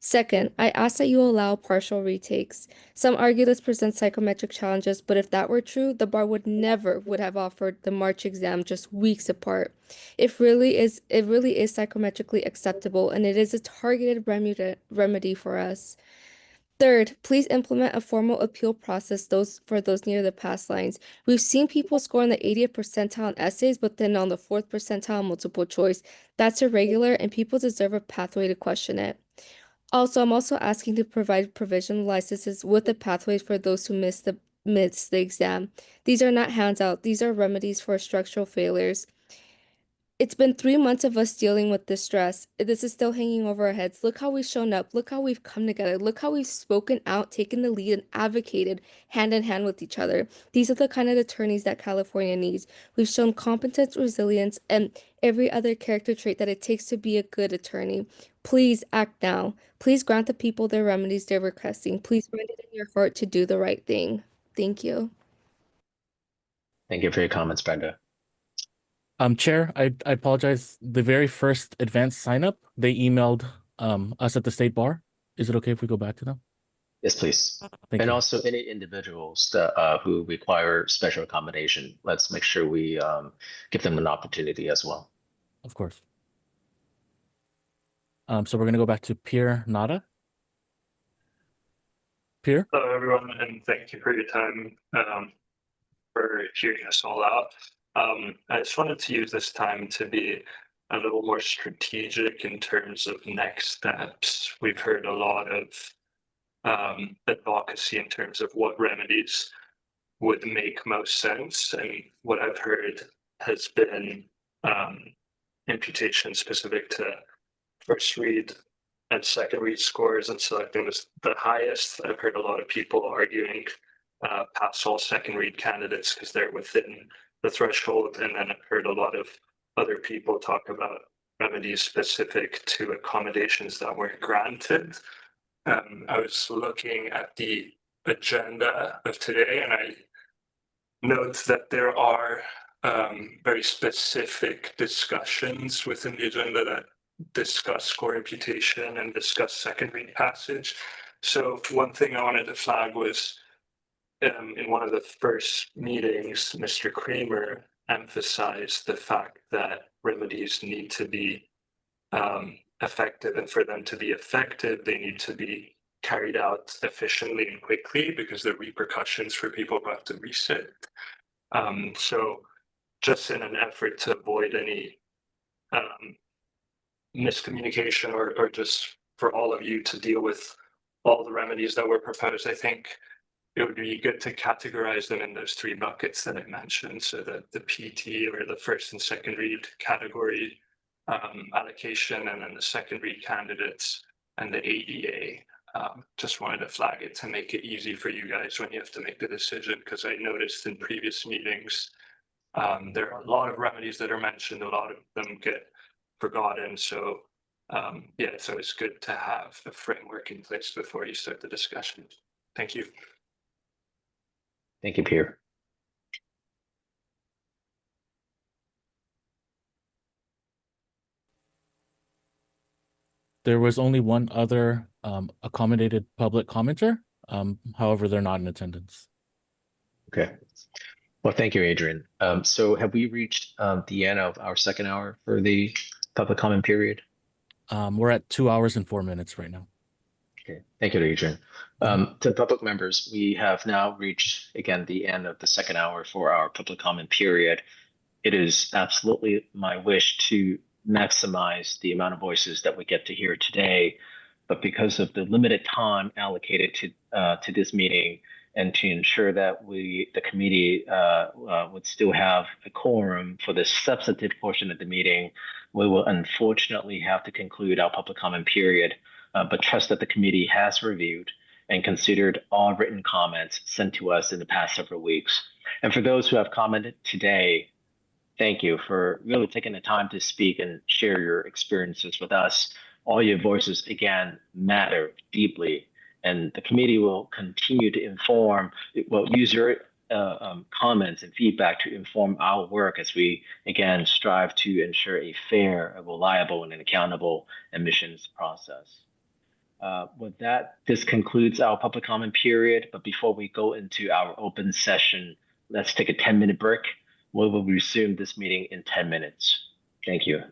Second, I ask that you allow partial retakes. Some argue this presents psychometric challenges, but if that were true, the bar would have offered the March exam just weeks apart. It really is psychometrically acceptable, and it is a targeted remedy for us. Third, please implement a formal appeal process for those near the pass lines. We've seen people score in the 80th percentile on essays, but then on the 4th percentile on multiple choice. That's irregular, and people deserve a pathway to question it. Also, I'm also asking to provide provisional licenses with a pathway for those who missed the exam. These are not handouts. These are remedies for structural failures. It's been 3 months of us dealing with this stress. This is still hanging over our heads. Look how we've shown up. Look how we've come together. Look how we've spoken out, taken the lead, and advocated hand in hand with each other. These are the kind of attorneys that California needs. We've shown competence, resilience, and every other character trait that it takes to be a good attorney. Please act now. Please grant the people their remedies they're requesting. Please find it in your heart to do the right thing. Thank you. Thank you for your comments, Brenda. Chair, I apologize. The very first advanced sign up, they emailed us at the State Bar. Is it okay if we go back to them? Yes, please. Thank And you. also any individuals that who require special accommodation, let's make sure we give them an opportunity as well. Of course. So we're gonna go back to Pierre Nada. Pierre? Hello, everyone, and thank you for your time for hearing us all out. I just wanted to use this time to be a little more strategic in terms of next steps. We've heard a lot of advocacy in terms of what remedies would make most sense, and what I've heard has been imputation specific to first read and second read scores and selecting the highest. I've heard a lot of people arguing pass all second read candidates because they're within the threshold, and then I've heard a lot of other people talk about remedies specific to accommodations that were granted. I was looking at the agenda of today, and I note that there are very specific discussions within the agenda that discuss score imputation and discuss second read passage. So one thing I wanted to flag was in one of the first meetings, Mr. Kramer emphasized the fact that remedies need to be effective, and for them to be effective, they need to be carried out efficiently and quickly because there are repercussions for people who have to resit. So just in an effort to avoid any miscommunication or just for all of you to deal with all the remedies that were proposed, I think it would be good to categorize them in those three buckets that I mentioned. So that the PT or the first and second read category allocation, and then the second read candidates and the ADA. Just wanted to flag it to make it easy for you guys when you have to make the decision, because I noticed in previous meetings, there are a lot of remedies that are mentioned, a lot of them get forgotten. So yeah, so it's good to have a framework in place before you start the discussion. Thank you. Thank you, Pierre. There was only one other accommodated public commenter. However, they're not in attendance. Okay. Well, thank you, Adrian. So have we reached the end of our second hour for the public comment period? We're at 2 hours and 4 minutes right now. Okay, thank you, Adrian. To public members, we have now reached, again, the end of the second hour for our public comment period. It is absolutely my wish to maximize the amount of voices that we get to hear today, but because of the limited time allocated to this meeting, and to ensure that the committee would still have a quorum for the substantive portion of the meeting, we will unfortunately have to conclude our public comment period, but trust that the committee has reviewed and considered all written comments sent to us in the past several weeks. And for those who have commented today, thank you for really taking the time to speak and share your experiences with us. All your voices, again, matter deeply, and the committee will continue to use your comments and feedback to inform our work as we, again, strive to ensure a fair, a reliable, and an accountable admissions process. With that, this concludes our public comment period, but before we go into our open session, let's take a 10-minute break. We will resume this meeting in 10 minutes. Thank you.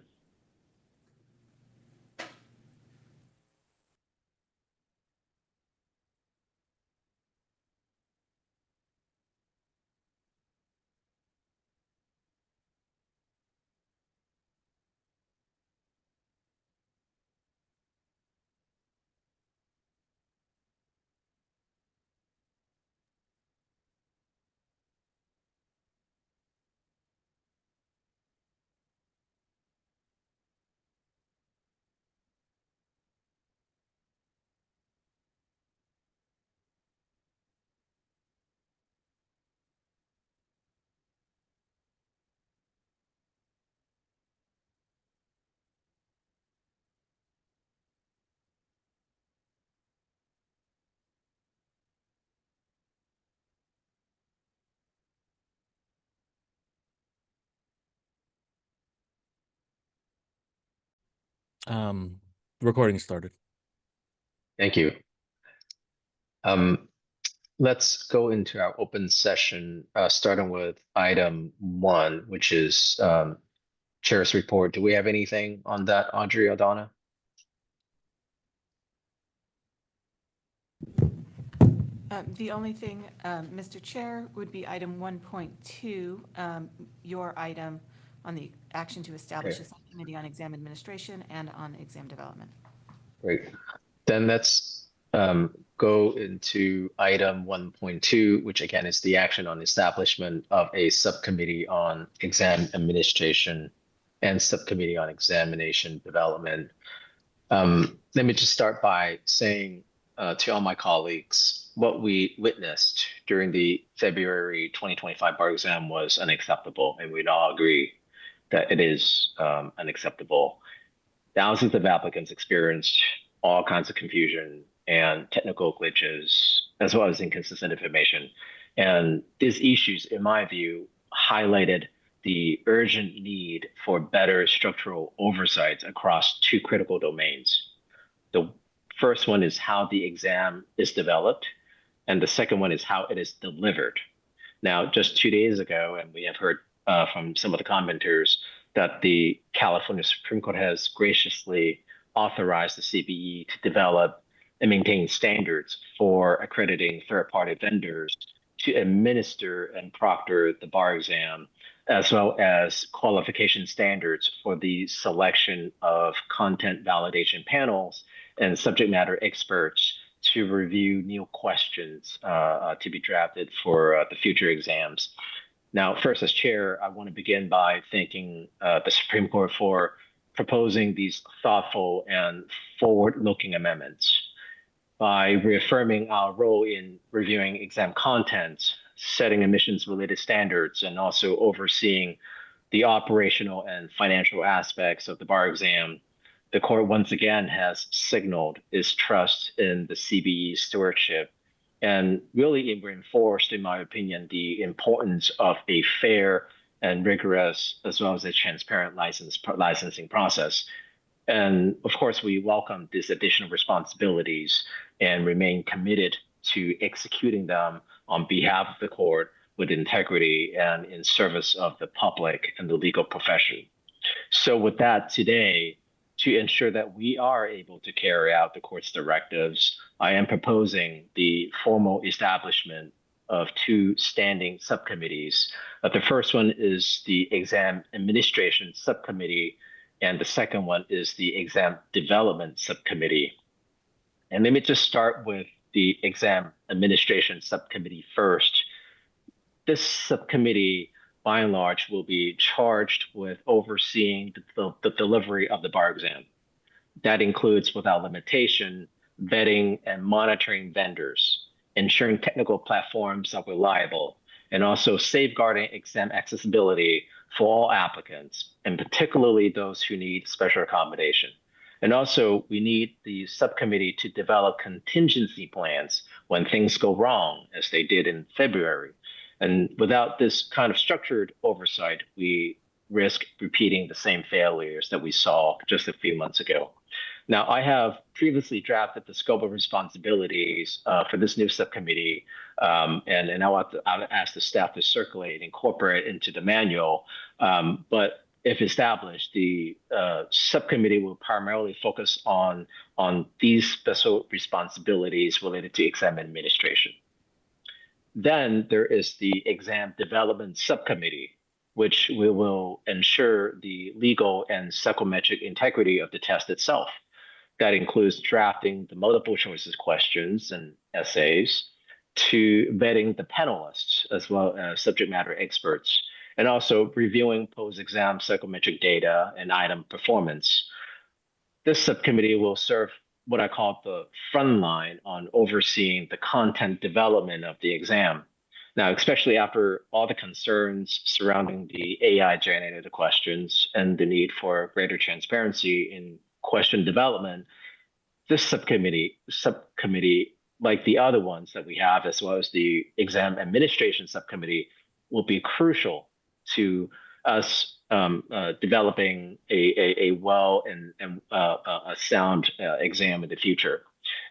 Recording started. Thank you. Let's go into our open session, starting with item 1, which is Chair's report. Do we have anything on that, Audrey or Donna? The only thing, Mr. Chair, would be item 1.2, your item on the action to establish a subcommittee on exam administration and on exam development. Great. Then let's go into item 1.2, which again is the action on establishment of a subcommittee on exam administration and subcommittee on examination development. Let me just start by saying to all my colleagues, what we witnessed during the February 2025 bar exam was unacceptable, and we'd all agree that it is unacceptable. Thousands of applicants experienced all kinds of confusion and technical glitches as well as inconsistent information. And these issues, in my view, highlighted the urgent need for better structural oversight across two critical domains. The first one is how the exam is developed, and the second one is how it is delivered. Now, just 2 days ago, and we have heard from some of the commenters that the California Supreme Court has graciously authorized the CBE to develop and maintain standards for accrediting third-party vendors to administer and proctor the bar exam, as well as qualification standards for the selection of content validation panels and subject matter experts to review new questions to be drafted for the future exams. Now, first, as chair, I want to begin by thanking the Supreme Court for proposing these thoughtful and forward-looking amendments. By reaffirming our role in reviewing exam content, setting admissions-related standards, and also overseeing the operational and financial aspects of the bar exam, the court once again has signaled its trust in the CBE's stewardship and really reinforced, in my opinion, the importance of a fair and rigorous, as well as a transparent licensing process. And of course, we welcome these additional responsibilities and remain committed to executing them on behalf of the court with integrity and in service of the public and the legal profession. So with that, today, to ensure that we are able to carry out the court's directives, I am proposing the formal establishment of two standing subcommittees. The first one is the Exam Administration Subcommittee, and the second one is the Exam Development Subcommittee. And let me just start with the Exam Administration Subcommittee first. This subcommittee, by and large, will be charged with overseeing the delivery of the bar exam. That includes, without limitation, vetting and monitoring vendors, ensuring technical platforms are reliable, and also safeguarding exam accessibility for all applicants, and particularly those who need special accommodation. And also, we need the subcommittee to develop contingency plans when things go wrong, as they did in February. And without this kind of structured oversight, we risk repeating the same failures that we saw just a few months ago. Now, I have previously drafted the scope of responsibilities for this new subcommittee, and I'll ask the staff to circulate and incorporate into the manual. But if established, the subcommittee will primarily focus on these special responsibilities related to exam administration. Then there is the Exam Development Subcommittee, which will ensure the legal and psychometric integrity of the test itself. That includes drafting the multiple choices questions and essays, to vetting the panelists as well as subject matter experts, and also reviewing post-exam psychometric data and item performance. This subcommittee will serve what I call the front line on overseeing the content development of the exam. Now, especially after all the concerns surrounding the AI-generated questions and the need for greater transparency in question development, this subcommittee, like the other ones that we have, as well as the Exam Administration Subcommittee, will be crucial to us developing a well and a sound exam in the future.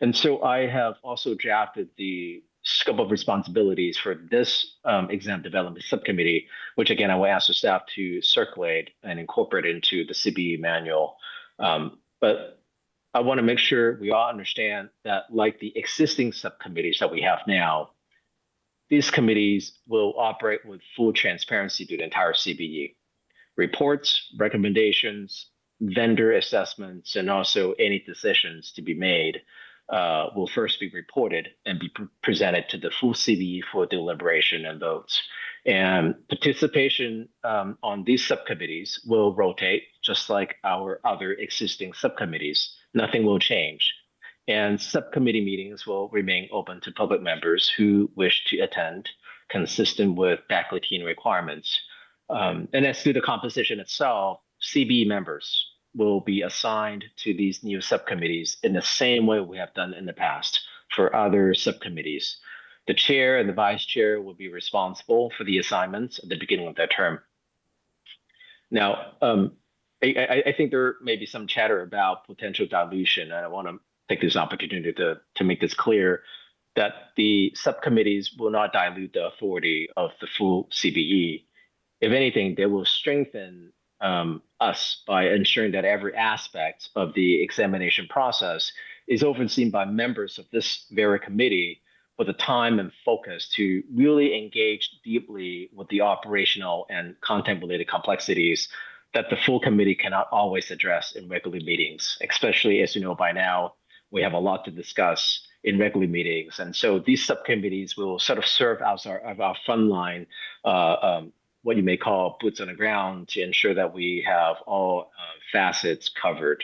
And so I have also drafted the scope of responsibilities for this exam development subcommittee, which again, I will ask the staff to circulate and incorporate into the CBE manual. But I want to make sure we all understand that, like the existing subcommittees that we have now, these committees will operate with full transparency to the entire CBE. Reports, recommendations, vendor assessments, and also any decisions to be made will first be reported and be presented to the full CBE for deliberation and votes. And participation on these subcommittees will rotate, just like our other existing subcommittees. Nothing will change. And subcommittee meetings will remain open to public members who wish to attend, consistent with faculty requirements. And as to the composition itself, CBE members will be assigned to these new subcommittees in the same way we have done in the past. for other subcommittees. The chair and the vice chair will be responsible for the assignments at the beginning of their term. Now, I think there may be some chatter about potential dilution, and I want to take this opportunity to make this clear that the subcommittees will not dilute the authority of the full CBE. If anything, they will strengthen us by ensuring that every aspect of the examination process is overseen by members of this very committee with the time and focus to really engage deeply with the operational and content-related complexities that the full committee cannot always address in regular meetings, especially as you know by now, we have a lot to discuss in regular meetings. And so these subcommittees will sort of serve as our frontline, what you may call boots on the ground, to ensure that we have all facets covered.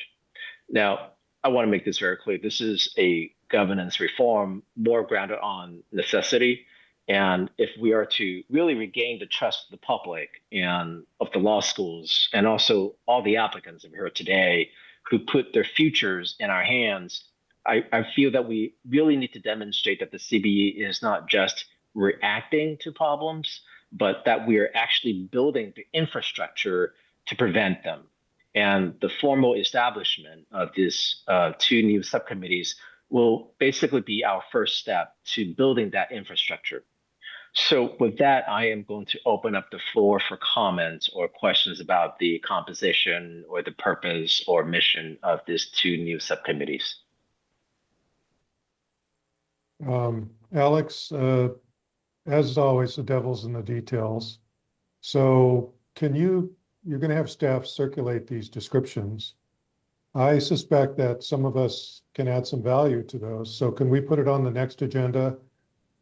Now, I want to make this very clear. This is a governance reform more grounded on necessity. And if we are to really regain the trust of the public and of the law schools, and also all the applicants that we heard today who put their futures in our hands, I feel that we really need to demonstrate that the CBE is not just reacting to problems, but that we are actually building the infrastructure to prevent them. And the formal establishment of these two new subcommittees will basically be our first step to building that infrastructure. So with that, I am going to open up the floor for comments or questions about the composition or the purpose or mission of these two new subcommittees. Alex, as always, the devil's in the details. So you're going to have staff circulate these descriptions. I suspect that some of us can add some value to those. So can we put it on the next agenda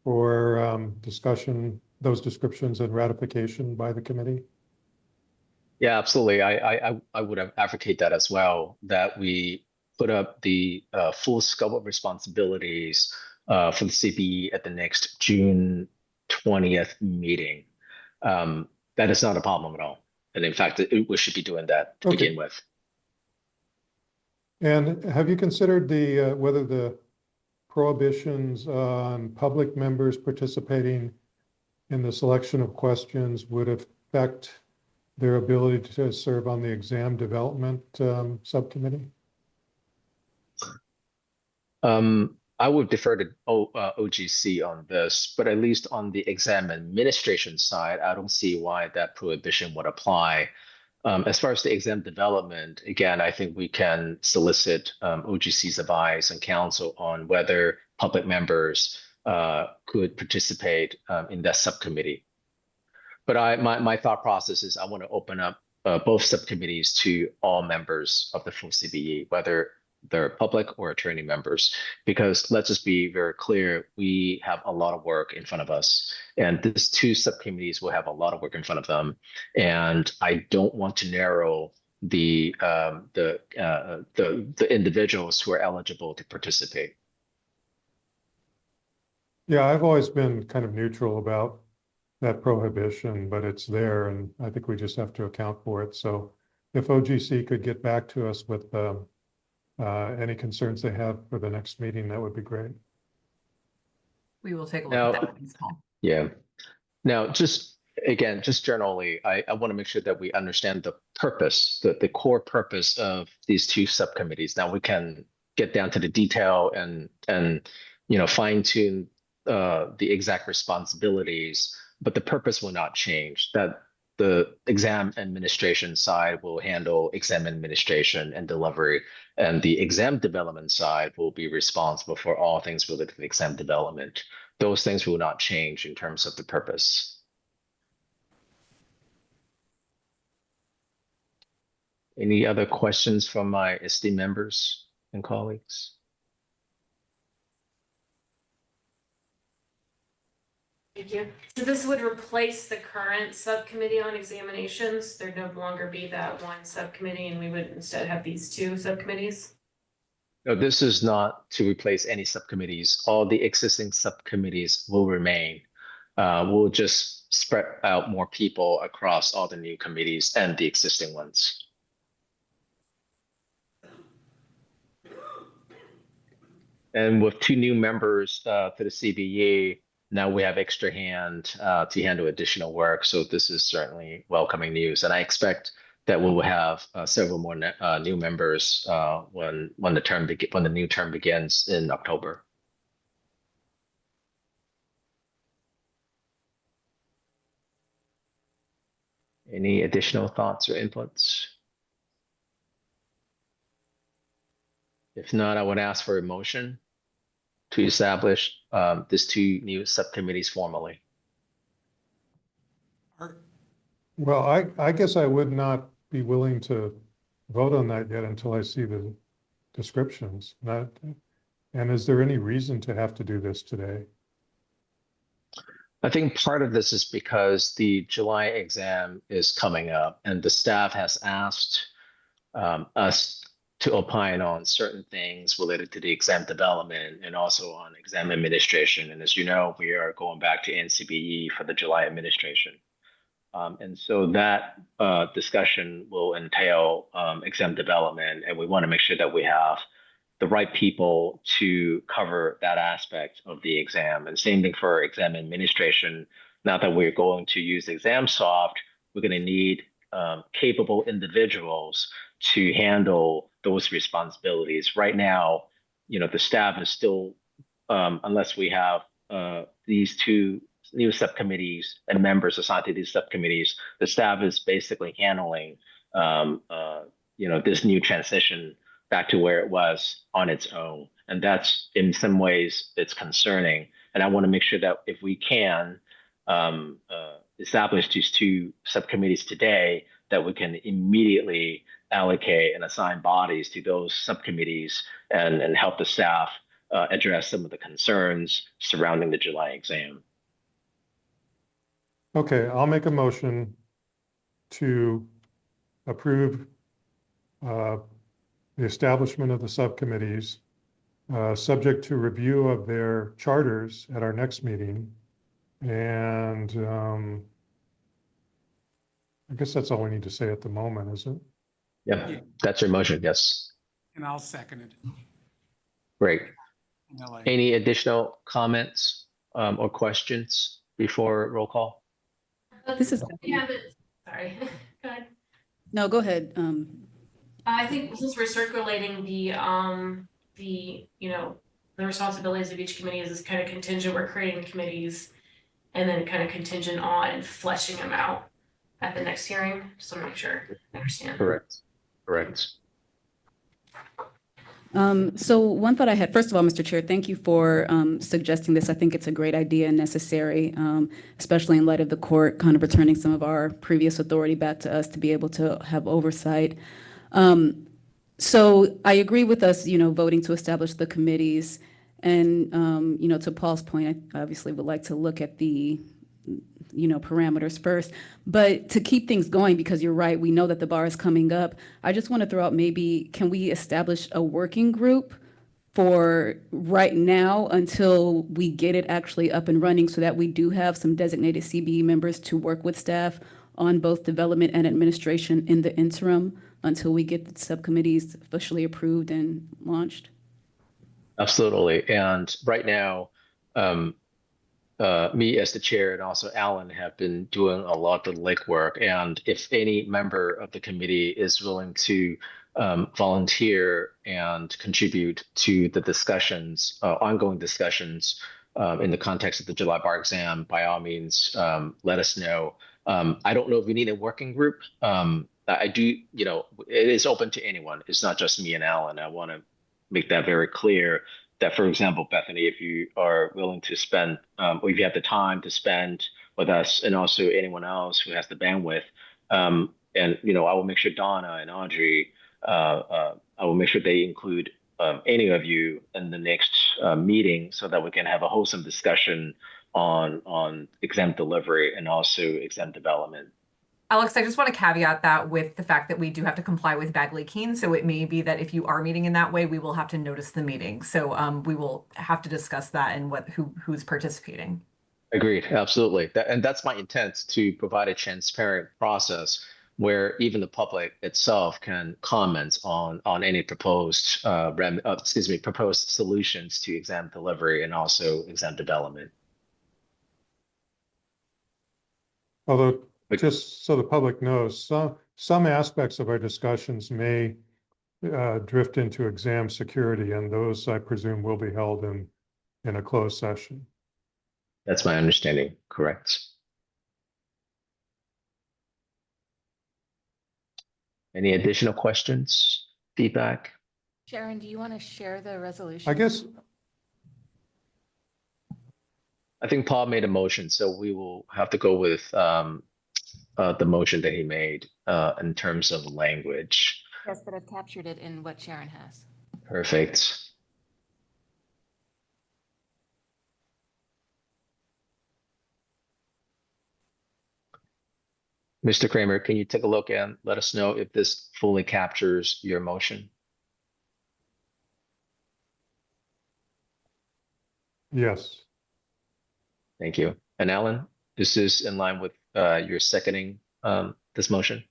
for discussion, those descriptions and ratification by the committee? Yeah, absolutely. I would advocate that as well, that we put up the full scope of responsibilities for the CBE at the next June 20th meeting. That is not a problem at all. And in fact, we should be doing that to begin with. And have you considered whether the prohibitions on public members participating in the selection of questions would affect their ability to serve on the exam development subcommittee? I would defer to OGC on this, but at least on the exam administration side, I don't see why that prohibition would apply. As far as the exam development, again, I think we can solicit OGC's advice and counsel on whether public members could participate in that subcommittee. But my thought process is I want to open up both subcommittees to all members of the full CBE, whether they're public or attorney members, because let's just be very clear, we have a lot of work in front of us, and these two subcommittees will have a lot of work in front of them, and I don't want to narrow the individuals who are eligible to participate. Yeah, I've always been kind of neutral about that prohibition, but it's there, and I think we just have to account for it. So if OGC could get back to us with any concerns they have for the next meeting, that would be great. We will take a look at that. Yeah. Now, just generally, I want to make sure that we understand the purpose, the core purpose of these two subcommittees. Now we can get down to the detail and fine tune the exact responsibilities, but the purpose will not change. That the exam administration side will handle exam administration and delivery, and the exam development side will be responsible for all things related to exam development. Those things will not change in terms of the purpose. Any other questions from my esteemed members and colleagues? Thank you. So this would replace the current subcommittee on examinations. There'd no longer be that one subcommittee, and we would instead have these two subcommittees. No, this is not to replace any subcommittees. All the existing subcommittees will remain. We'll just spread out more people across all the new committees and the existing ones. And with 2 new members to the CBE, now we have extra hand to handle additional work. So this is certainly welcoming news. And I expect that we will have several more new members when the new term begins in October. Any additional thoughts or inputs? If not, I would ask for a motion to establish these 2 new subcommittees formally. Well, I guess I would not be willing to vote on that yet until I see the descriptions. And is there any reason to have to do this today? I think part of this is because the July exam is coming up and the staff has asked us to opine on certain things related to the exam development and also on exam administration. And as you know, we are going back to NCBE for the July administration. And so that discussion will entail exam development, and we want to make sure that we have the right people to cover that aspect of the exam. And same thing for exam administration. Now that we're going to use ExamSoft, we're going to need capable individuals to handle those responsibilities. Right now, the staff is still, unless we have these 2 new subcommittees and members assigned to these subcommittees, the staff is basically handling, this new transition back to where it was on its own. And that's, in some ways, it's concerning. And I want to make sure that if we can establish these 2 subcommittees today, that we can immediately allocate and assign bodies to those subcommittees and help the staff address some of the concerns surrounding the July exam. Okay, I'll make a motion to approve the establishment of the subcommittees, subject to review of their charters at our next meeting. And I guess that's all we need to say at the moment, is it? Yeah, that's your motion, yes. And I'll second it. Great. Any additional comments or questions before roll call? This is. Yeah, but, sorry, go ahead. No, go ahead. I think since we're circulating the responsibilities of each committee is this kind of contingent, we're creating committees and then kind of contingent on fleshing them out at the next hearing. So make sure I understand. Correct. So one thought I had, first of all, Mr. Chair, thank you for suggesting this. I think it's a great idea and necessary, especially in light of the court kind of returning some of our previous authority back to us to be able to have oversight. So I agree with us, voting to establish the committees. And, to Paul's point, I obviously would like to look at the parameters first, but to keep things going, because you're right, we know that the bar is coming up. I just want to throw out, maybe, can we establish a working group for right now until we get it actually up and running, so that we do have some designated CBE members to work with staff on both development and administration in the interim until we get the subcommittees officially approved and launched? Absolutely. And right now, me as the chair and also Alan have been doing a lot of legwork. And if any member of the committee is willing to volunteer and contribute to the discussions, ongoing discussions in the context of the July bar exam, by all means, let us know. I don't know if we need a working group. I do, it is open to anyone. It's not just me and Alan. I want to make that very clear. That, for example, Bethany, if you are willing to spend, or if you have the time to spend with us, and also anyone else who has the bandwidth, and I will make sure Donna and Audrey, I will make sure they include any of you in the next meeting, so that we can have a wholesome discussion on exam delivery and also exam development. Alex, I just want to caveat that with the fact that we do have to comply with Bagley-Keene. So it may be that if you are meeting in that way, we will have to notice the meeting. So we will have to discuss that and who's participating. Agreed, absolutely. And that's my intent, to provide a transparent process where even the public itself can comment on any proposed proposed solutions to exam delivery and also exam development. Although, just so the public knows, some aspects of our discussions may drift into exam security, and those, I presume, will be held in a closed session. That's my understanding, correct? Any additional questions, feedback? Sharon, do you want to share the resolution? I guess. I think Paul made a motion, so we will have to go with the motion that he made in terms of language. Yes, but I've captured it in what Sharon has. Perfect. Mr. Kramer, can you take a look and let us know if this fully captures your motion? Yes. Thank you. And Alan, is this in line with your seconding this motion?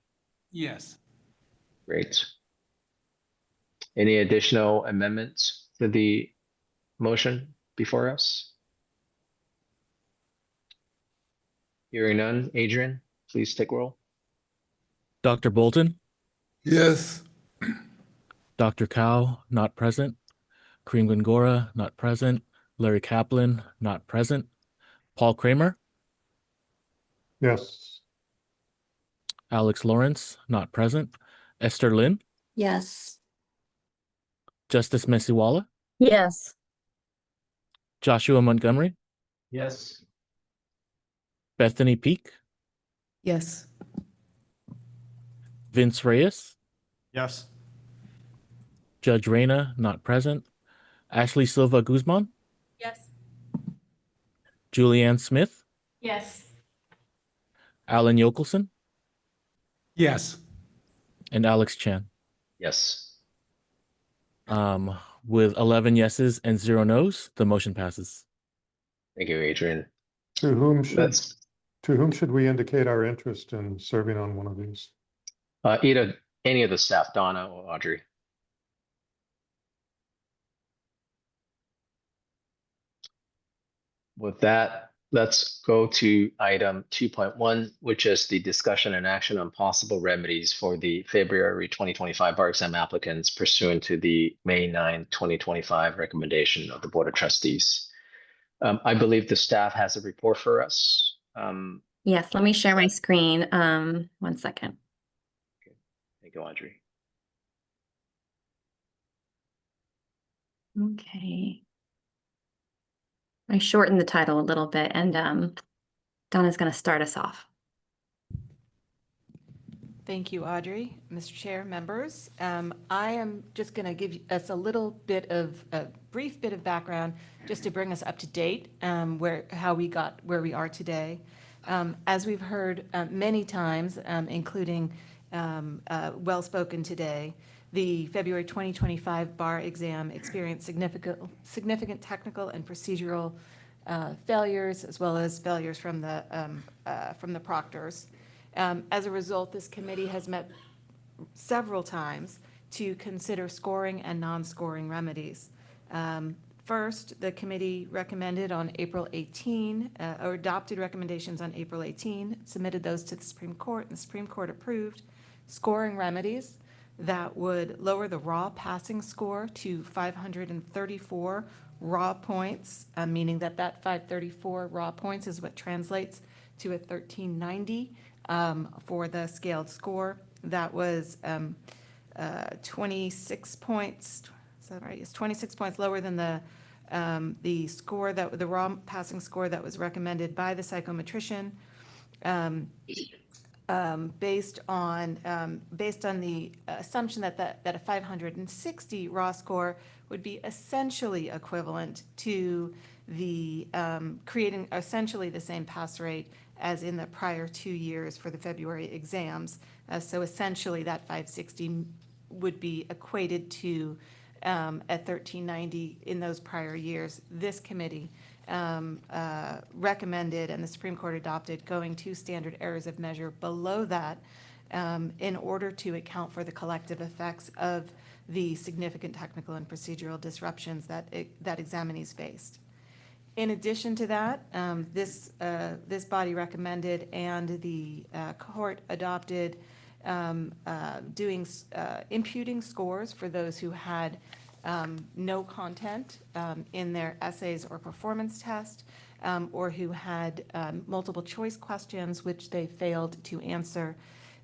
Yes. Great. Any additional amendments to the motion before us? Hearing none, Adrian, please take roll. Dr. Bolton, Yes. Dr. Cow, not present. Kareem Gongora, not present. Larry Kaplan, not present. Paul Kramer, Yes. Alex Lawrence, not present. Esther Lynn, Yes. Justice Mesiwala, Yes. Joshua Montgomery, Yes. Bethany Peak, Yes. Vince Reyes, Yes. Judge Reyna, not present. Ashley Silva Guzman, Yes. Julianne Smith, Yes. Alan Yokelson, Yes. and Alex Chan. Yes. With 11 yeses and 0 nos, the motion passes. Thank you, Adrian. To whom should we indicate our interest in serving on one of these? Either any of the staff, Donna or Audrey. With that, let's go to item 2.1, which is the discussion and action on possible remedies for the February 2025 bar exam applicants pursuant to the May 9, 2025 recommendation of the Board of Trustees. I believe the staff has a report for us. Yes, let me share my screen. 1 second. Thank you, Audrey. Okay. I shortened the title a little bit, and Donna's going to start us off. Thank you, Audrey. Mr. Chair, members, I am just going to give us a little bit of a brief bit of background just to bring us up to date how we got where we are today. As we've heard many times, including well-spoken today, the February 2025 bar exam experienced significant technical and procedural failures, as well as failures from the proctors. As a result, this committee has met several times to consider scoring and non-scoring remedies. First, the committee recommended on April 18, or adopted recommendations on April 18, submitted those to the Supreme Court, and the Supreme Court approved scoring remedies that would lower the raw passing score to 534 raw points, meaning that 534 raw points is what translates to a 1390 for the scaled score. That was 26 points. Is that right? It's 26 points lower than the score the raw passing score that was recommended by the psychometrician. Based on the assumption that a 560 raw score would be essentially equivalent to the creating essentially the same pass rate as in the prior 2 years for the February exams. So essentially that 560 would be equated to a 1390 in those prior years. This committee recommended, and the Supreme Court adopted, going to standard errors of measure below that in order to account for the collective effects of the significant technical and procedural disruptions that examinees faced. In addition to that, this body recommended and the court adopted imputing scores for those who had no content in their essays or performance test, or who had multiple choice questions which they failed to answer.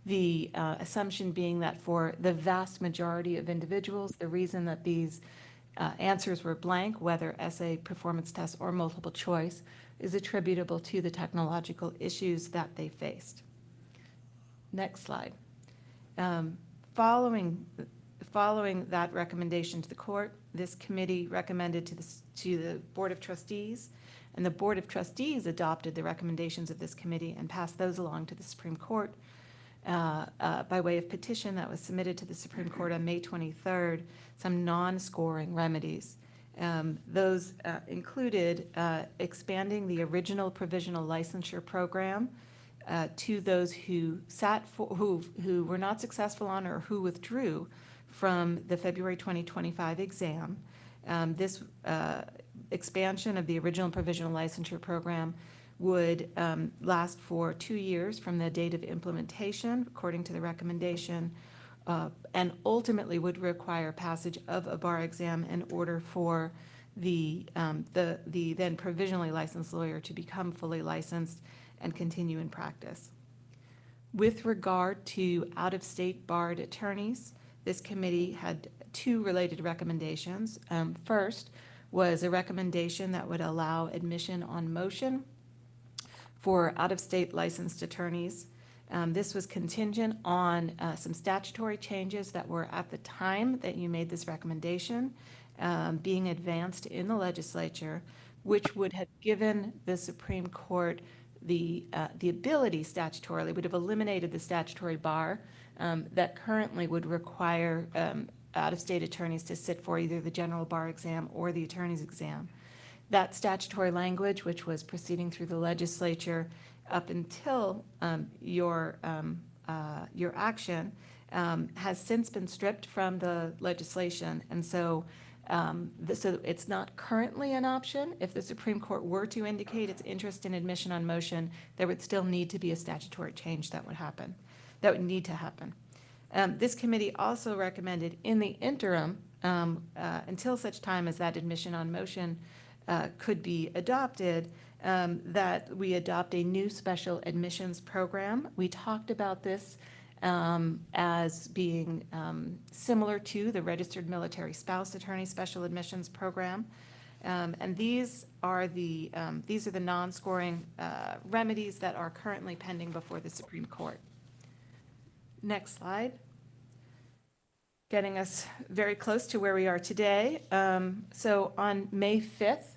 The assumption being that for the vast majority of individuals, the reason that these answers were blank, whether essay, performance test, or multiple choice, is attributable to the technological issues that they faced. Next slide. Following that recommendation to the court, this committee recommended to the Board of Trustees, and the Board of Trustees adopted the recommendations of this committee and passed those along to the Supreme Court by way of petition that was submitted to the Supreme Court on May 23rd, some non-scoring remedies. Those included expanding the original provisional licensure program to those who who were not successful on or who withdrew from the February 2025 exam. This expansion of the original provisional licensure program would last for 2 years from the date of implementation, according to the recommendation, and ultimately would require passage of a bar exam in order for the then provisionally licensed lawyer to become fully licensed and continue in practice. With regard to out-of-state barred attorneys, this committee had 2 related recommendations. First was a recommendation that would allow admission on motion for out-of-state licensed attorneys. This was contingent on some statutory changes that were at the time that you made this recommendation being advanced in the legislature, which would have given the Supreme Court the ability statutorily, would have eliminated the statutory bar that currently would require out-of-state attorneys to sit for either the general bar exam or the attorney's exam. That statutory language, which was proceeding through the legislature up until your action, has since been stripped from the legislation, and so so it's not currently an option. If the Supreme Court were to indicate its interest in admission on motion, there would still need to be a statutory change that would happen, that would need to happen. This committee also recommended in the interim, until such time as that admission on motion could be adopted, that we adopt a new special admissions program. We talked about this as being similar to the Registered Military Spouse Attorney Special Admissions Program. And these are the non-scoring remedies that are currently pending before the Supreme Court. Next slide. Getting us very close to where we are today. So on May 5th,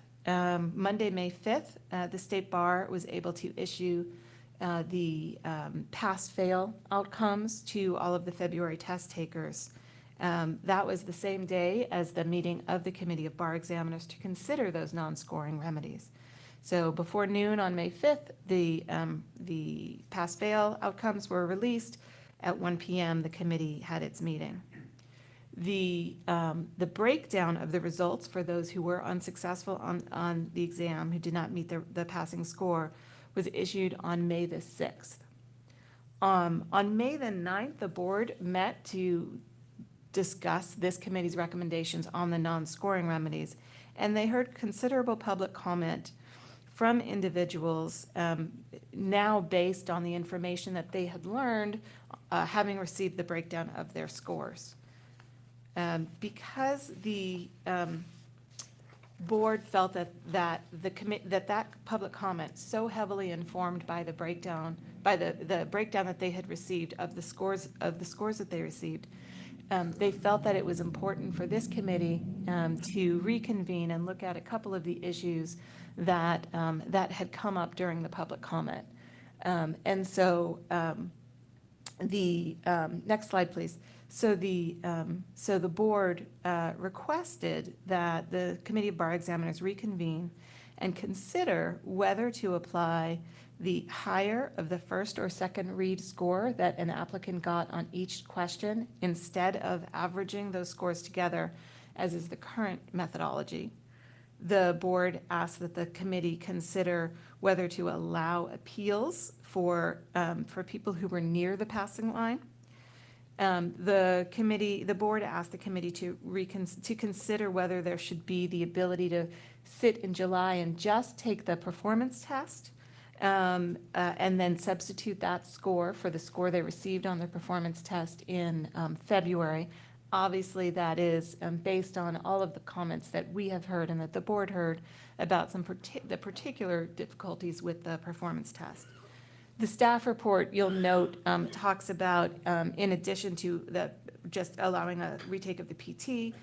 Monday, May 5th, the State Bar was able to issue the pass-fail outcomes to all of the February test takers. That was the same day as the meeting of the Committee of Bar Examiners to consider those non-scoring remedies. So before noon on May 5th, the pass-fail outcomes were released. At 1 p.m., the committee had its meeting. The breakdown of the results for those who were unsuccessful on the exam, who did not meet the passing score, was issued on May the 6th. On May the 9th, the board met to discuss this committee's recommendations on the non-scoring remedies, and they heard considerable public comment from individuals now based on the information that they had learned having received the breakdown of their scores. Because the board felt that public comment so heavily informed by the breakdown, that they had received of the scores that they received, they felt that it was important for this committee to reconvene and look at a couple of the issues that had come up during the public comment. And so the next slide, please. So the board requested that the Committee of Bar Examiners reconvene and consider whether to apply the higher of the first or second read score that an applicant got on each question instead of averaging those scores together, as is the current methodology. The board asked that the committee consider whether to allow appeals for people who were near the passing line. The board asked the committee to consider whether there should be the ability to sit in July and just take the performance test, and then substitute that score for the score they received on their performance test in February. Obviously, that is based on all of the comments that we have heard and that the board heard about the particular difficulties with the performance test. The staff report, you'll note, talks about, in addition to just allowing a retake of the PT,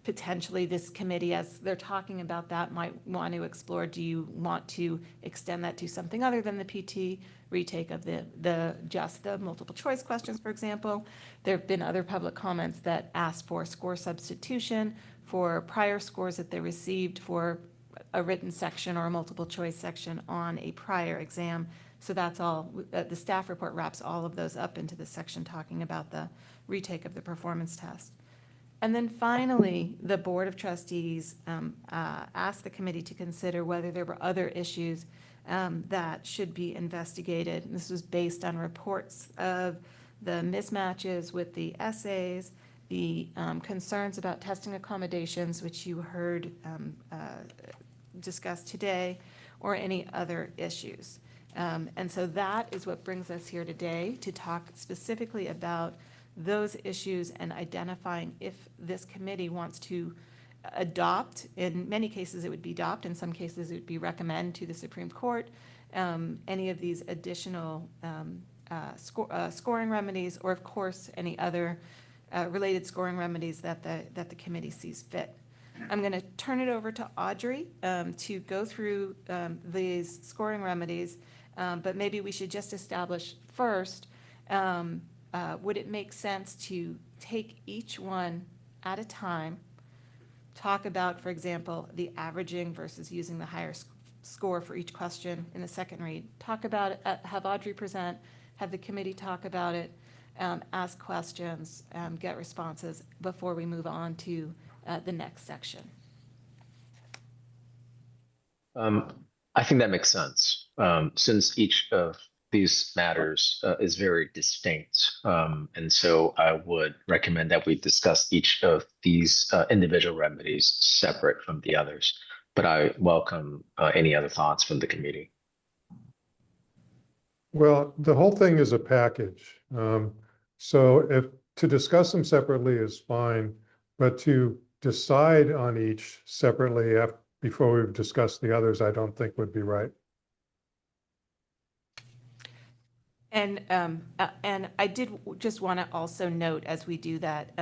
potentially this committee, as they're talking about that, might want to explore, do you want to extend that to something other than the PT, retake of just the multiple choice questions, for example. There have been other public comments that ask for score substitution for prior scores that they received for a written section or a multiple choice section on a prior exam. So that's all, the staff report wraps all of those up into the section talking about the retake of the performance test. And then finally, the Board of Trustees asked the committee to consider whether there were other issues that should be investigated. And this was based on reports of the mismatches with the essays, the concerns about testing accommodations, which you heard discussed today, or any other issues. And so that is what brings us here today to talk specifically about those issues and identifying if this committee wants to adopt. In many cases, it would be adopt. In some cases, it would be recommend to the Supreme Court any of these additional scoring remedies, or of course, any other related scoring remedies that the committee sees fit. I'm going to turn it over to Audrey to go through these scoring remedies, but maybe we should just establish first, would it make sense to take each one at a time, talk about, for example, the averaging versus using the higher score for each question in the second read, talk about it, have Audrey present, have the committee talk about it, ask questions, get responses before we move on to the next section. I think that makes sense, since each of these matters is very distinct. And so I would recommend that we discuss each of these individual remedies separate from the others. But I welcome any other thoughts from the committee. Well, the whole thing is a package. So if to discuss them separately is fine, but to decide on each separately before we've discussed the others, I don't think would be right. And I did just want to also note as we do that,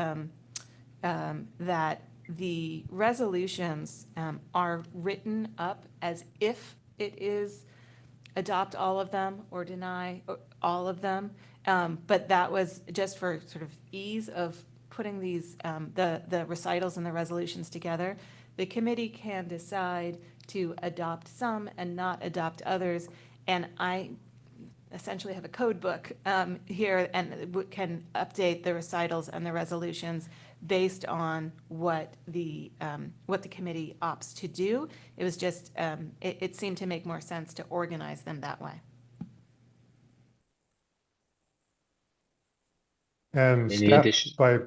that the resolutions are written up as if it is adopt all of them or deny all of them. But that was just for sort of ease of putting these, the recitals and the resolutions together. The committee can decide to adopt some and not adopt others. And I essentially have a code book here and can update the recitals and the resolutions based on what the committee opts to do. It was just, it seemed to make more sense to organize them that way. And Any staff, addition? by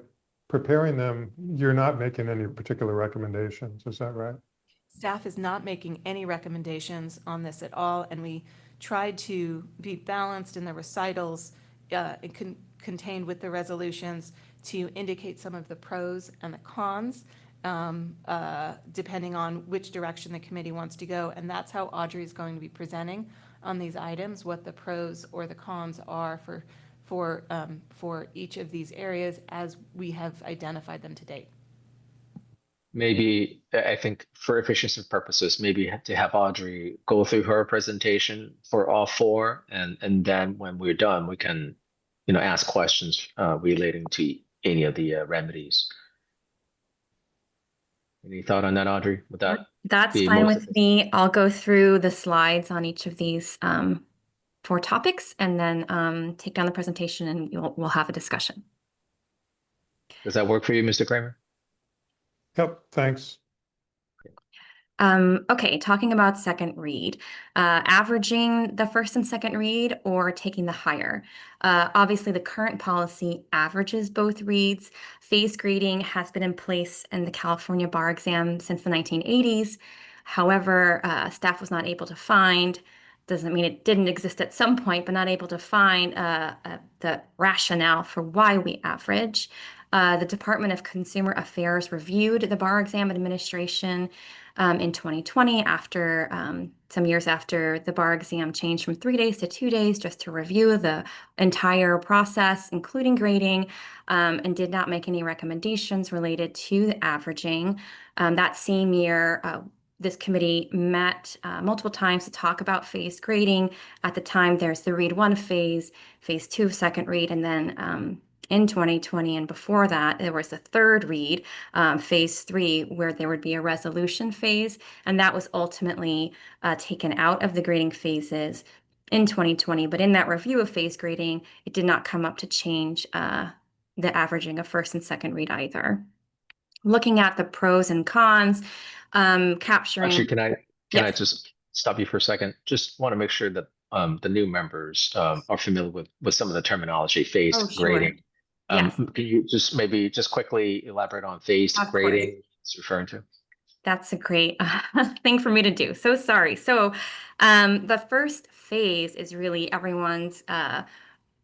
preparing them, you're not making any particular recommendations, is that right? Staff is not making any recommendations on this at all, and we tried to be balanced in the recitals contained with the resolutions to indicate some of the pros and the cons, depending on which direction the committee wants to go. And that's how Audrey is going to be presenting on these items, what the pros or the cons are for each of these areas as we have identified them to date. Maybe, I think for efficiency purposes, maybe to have Audrey go through her presentation for all four, and then when we're done, we can, ask questions relating to any of the remedies. Any thought on that, Audrey? Would that That's be fine most with me. I'll go through the slides on each of these 4 topics and then take down the presentation and we'll have a discussion. Does that work for you, Mr. Kramer? Yep, thanks. Okay, talking about second read, averaging the first and second read or taking the higher. Obviously, the current policy averages both reads. Phase grading has been in place in the California bar exam since the 1980s. However, staff was not able to find, doesn't mean it didn't exist at some point, but not able to find the rationale for why we average. The Department of Consumer Affairs reviewed the bar exam administration in 2020 after some years after the bar exam changed from 3 days to 2 days, just to review the entire process, including grading, and did not make any recommendations related to the averaging. That same year, this committee met multiple times to talk about phase grading. At the time, there's the read 1 phase, phase 2 second read, and then in 2020 and before that, there was a third read, phase 3, where there would be a resolution phase, and that was ultimately taken out of the grading phases in 2020. But in that review of phase grading, it did not come up to change the averaging of first and second read either. Looking at the pros and cons, capturing. Actually, can I Yes. just stop you for a second? Just want to make sure that the new members are familiar with some of the terminology, phased Oh, sure. grading. Yes. Can you just maybe just quickly elaborate on phased Of course. grading it's referring to? That's a great thing for me to do. So sorry. So the first phase is really everyone's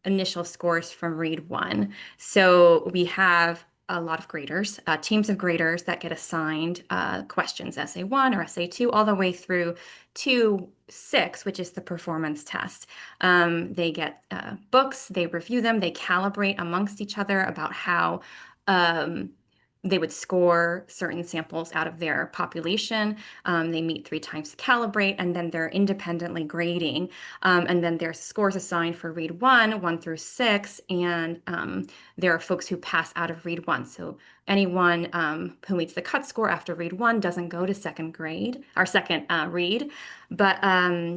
initial scores from read 1. So we have a lot of graders, teams of graders that get assigned questions, essay 1 or essay 2, all the way through to 6, which is the performance test. They get books, they review them, they calibrate amongst each other about how they would score certain samples out of their population. They meet 3 times to calibrate, and then they're independently grading. And then there's scores assigned for read 1 through 6, and there are folks who pass out of read 1. So anyone who meets the cut score after read 1 doesn't go to second grade or second read, but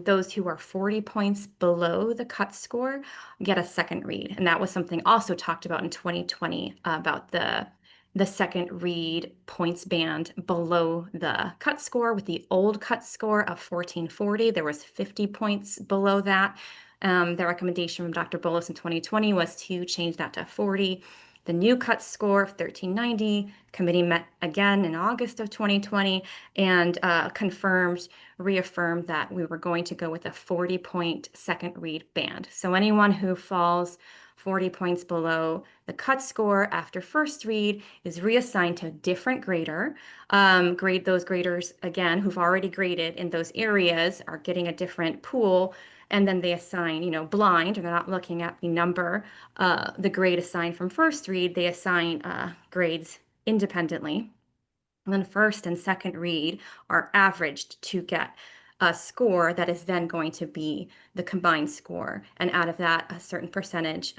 those who are 40 points below the cut score get a second read. And that was something also talked about in 2020 about the second read points band below the cut score. With the old cut score of 1440, there was 50 points below that. The recommendation from Dr. Bullis in 2020 was to change that to 40. The new cut score of 1390, committee met again in August of 2020 and reaffirmed that we were going to go with a 40-point second read band. So anyone who falls 40 points below the cut score after first read is reassigned to a different grader. Those graders, again, who've already graded in those areas are getting a different pool, and then they assign, blind, or they're not looking at the number, the grade assigned from first read, they assign grades independently. And then first and second read are averaged to get a score that is then going to be the combined score. And out of that, a certain percentage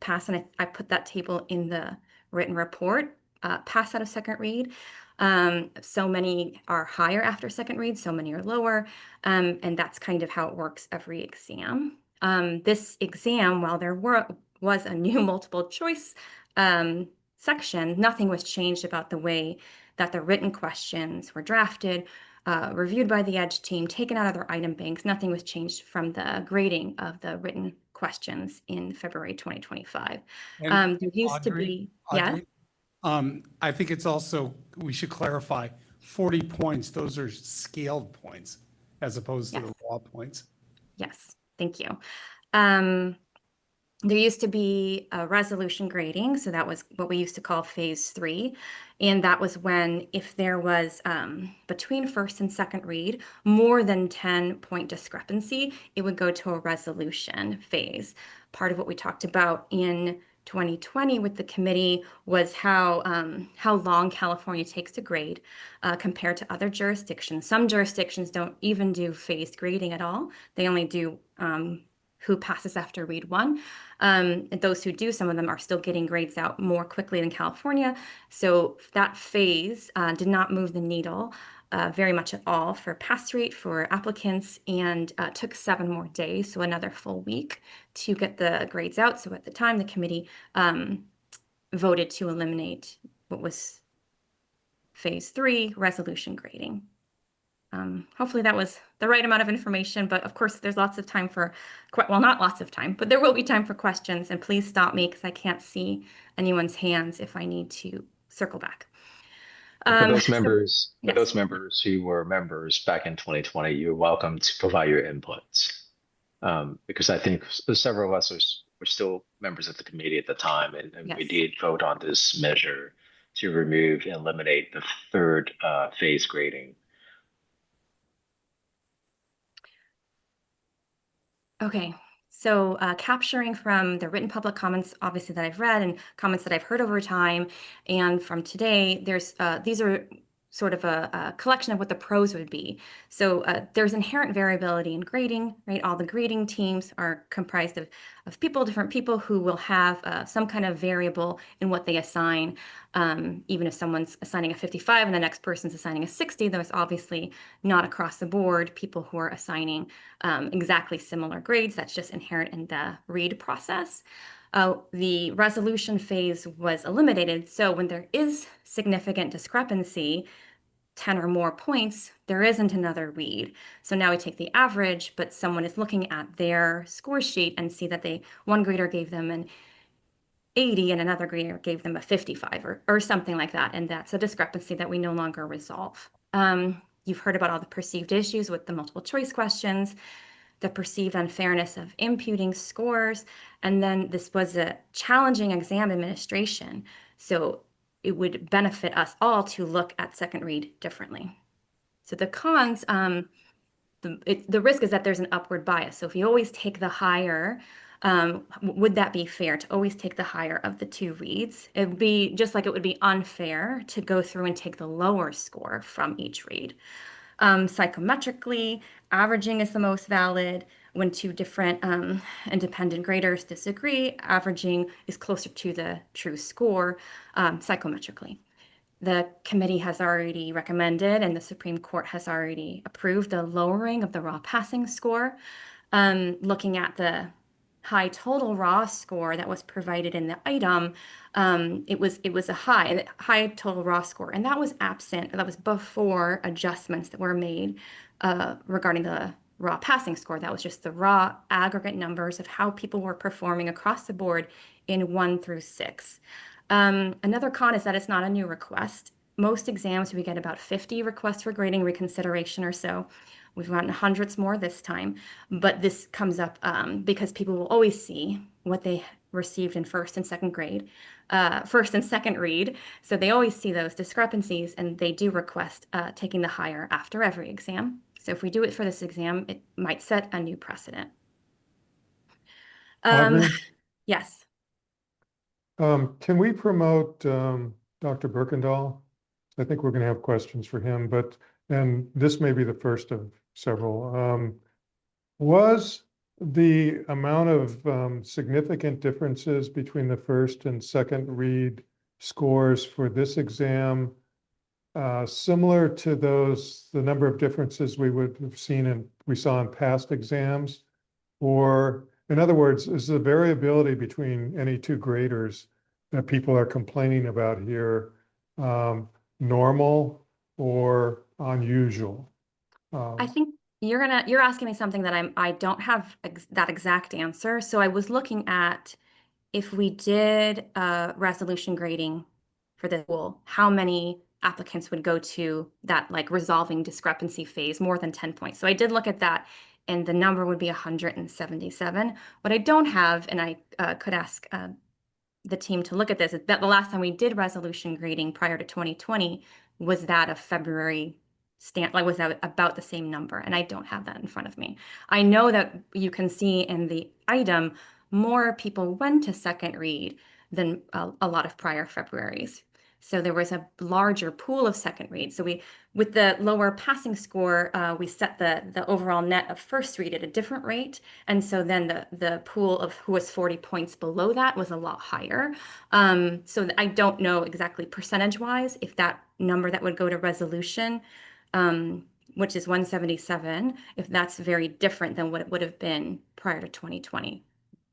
pass. And I put that table in the written report, pass out of second read. So many are higher after second read, so many are lower. And that's kind of how it works every exam. This exam, while there was a new multiple choice section, nothing was changed about the way that the written questions were drafted, reviewed by the EDGE team, taken out of their item banks. Nothing was changed from the grading of the written questions in February 2025. There used to be, Audrey, I think it's also, we should clarify, 40 points, those are scaled points as opposed to the raw points. Yes, thank you. There used to be a resolution grading, so that was what we used to call phase 3. And that was when, if there was between first and second read, more than 10-point discrepancy, it would go to a resolution phase. Part of what we talked about in 2020 with the committee was how long California takes to grade compared to other jurisdictions. Some jurisdictions don't even do phased grading at all. They only do who passes after read 1. And those who do, some of them are still getting grades out more quickly than California. So that phase did not move the needle very much at all for pass rate for applicants, and took 7 more days, so another full week to get the grades out. So at the time, the committee voted to eliminate what was phase 3 resolution grading. Hopefully that was the right amount of information, but of course there's lots of time for, well, not lots of time, but there will be time for questions, and please stop me because I can't see anyone's hands if I need to circle back. For those members, yes. those members who were members back in 2020, you're welcome to provide your inputs. Because I think several of us were still members of the committee at the time, and we Yes. did vote on this measure to remove and eliminate the 3rd phase grading. Okay, so capturing from the written public comments, obviously, that I've read, and comments that I've heard over time, and from today, there's these are sort of a collection of what the pros would be. So there's inherent variability in grading, right? All the grading teams are comprised of people, different people who will have some kind of variable in what they assign. Even if someone's assigning a 55 and the next person's assigning a 60, there's obviously not across the board people who are assigning exactly similar grades. That's just inherent in the read process. The resolution phase was eliminated. So when there is significant discrepancy, 10 or more points, there isn't another read. So now we take the average, but someone is looking at their score sheet and see that one grader gave them an 80 and another grader gave them a 55 or something like that. And that's a discrepancy that we no longer resolve. You've heard about all the perceived issues with the multiple choice questions, the perceived unfairness of imputing scores, and then this was a challenging exam administration. So it would benefit us all to look at second read differently. So the cons, the risk is that there's an upward bias. So if you always take the higher, would that be fair to always take the higher of the 2 reads? It would be just like it would be unfair to go through and take the lower score from each read. Psychometrically, averaging is the most valid. When 2 different independent graders disagree, averaging is closer to the true score psychometrically. The committee has already recommended, and the Supreme Court has already approved, the lowering of the raw passing score. Looking at the high total raw score that was provided in the item, it was a high total raw score, and that was absent. That was before adjustments that were made regarding the raw passing score. That was just the raw aggregate numbers of how people were performing across the board in 1 through 6. Another con is that it's not a new request. Most exams, we get about 50 requests for grading reconsideration or so. We've gotten hundreds more this time, but this comes up because people will always see what they received in first and second read. So they always see those discrepancies, and they do request taking the higher after every exam. So if we do it for this exam, it might set a new precedent. Audrey? Yes. Can we promote Dr. Birkendahl? I think we're going to have questions for him, and this may be the first of several. Was the amount of significant differences between the first and second read scores for this exam similar to the number of differences we would have we saw in past exams? Or in other words, is the variability between any 2 graders that people are complaining about here normal or unusual? I think you're asking me something that I don't have that exact answer. So I was looking at if we did resolution grading for the school, how many applicants would go to that like resolving discrepancy phase, more than 10 points. So I did look at that, and the number would be 177. What I don't have, and I could ask the team to look at this, is that the last time we did resolution grading prior to 2020 was that of February was that about the same number, and I don't have that in front of me. I know that you can see in the item more people went to second read than a lot of prior Februaries. So there was a larger pool of second read. So with the lower passing score, we set the overall net of first read at a different rate. And so then the pool of who was 40 points below that was a lot higher. So I don't know exactly percentage-wise if that number that would go to resolution, which is 177, if that's very different than what it would have been prior to 2020.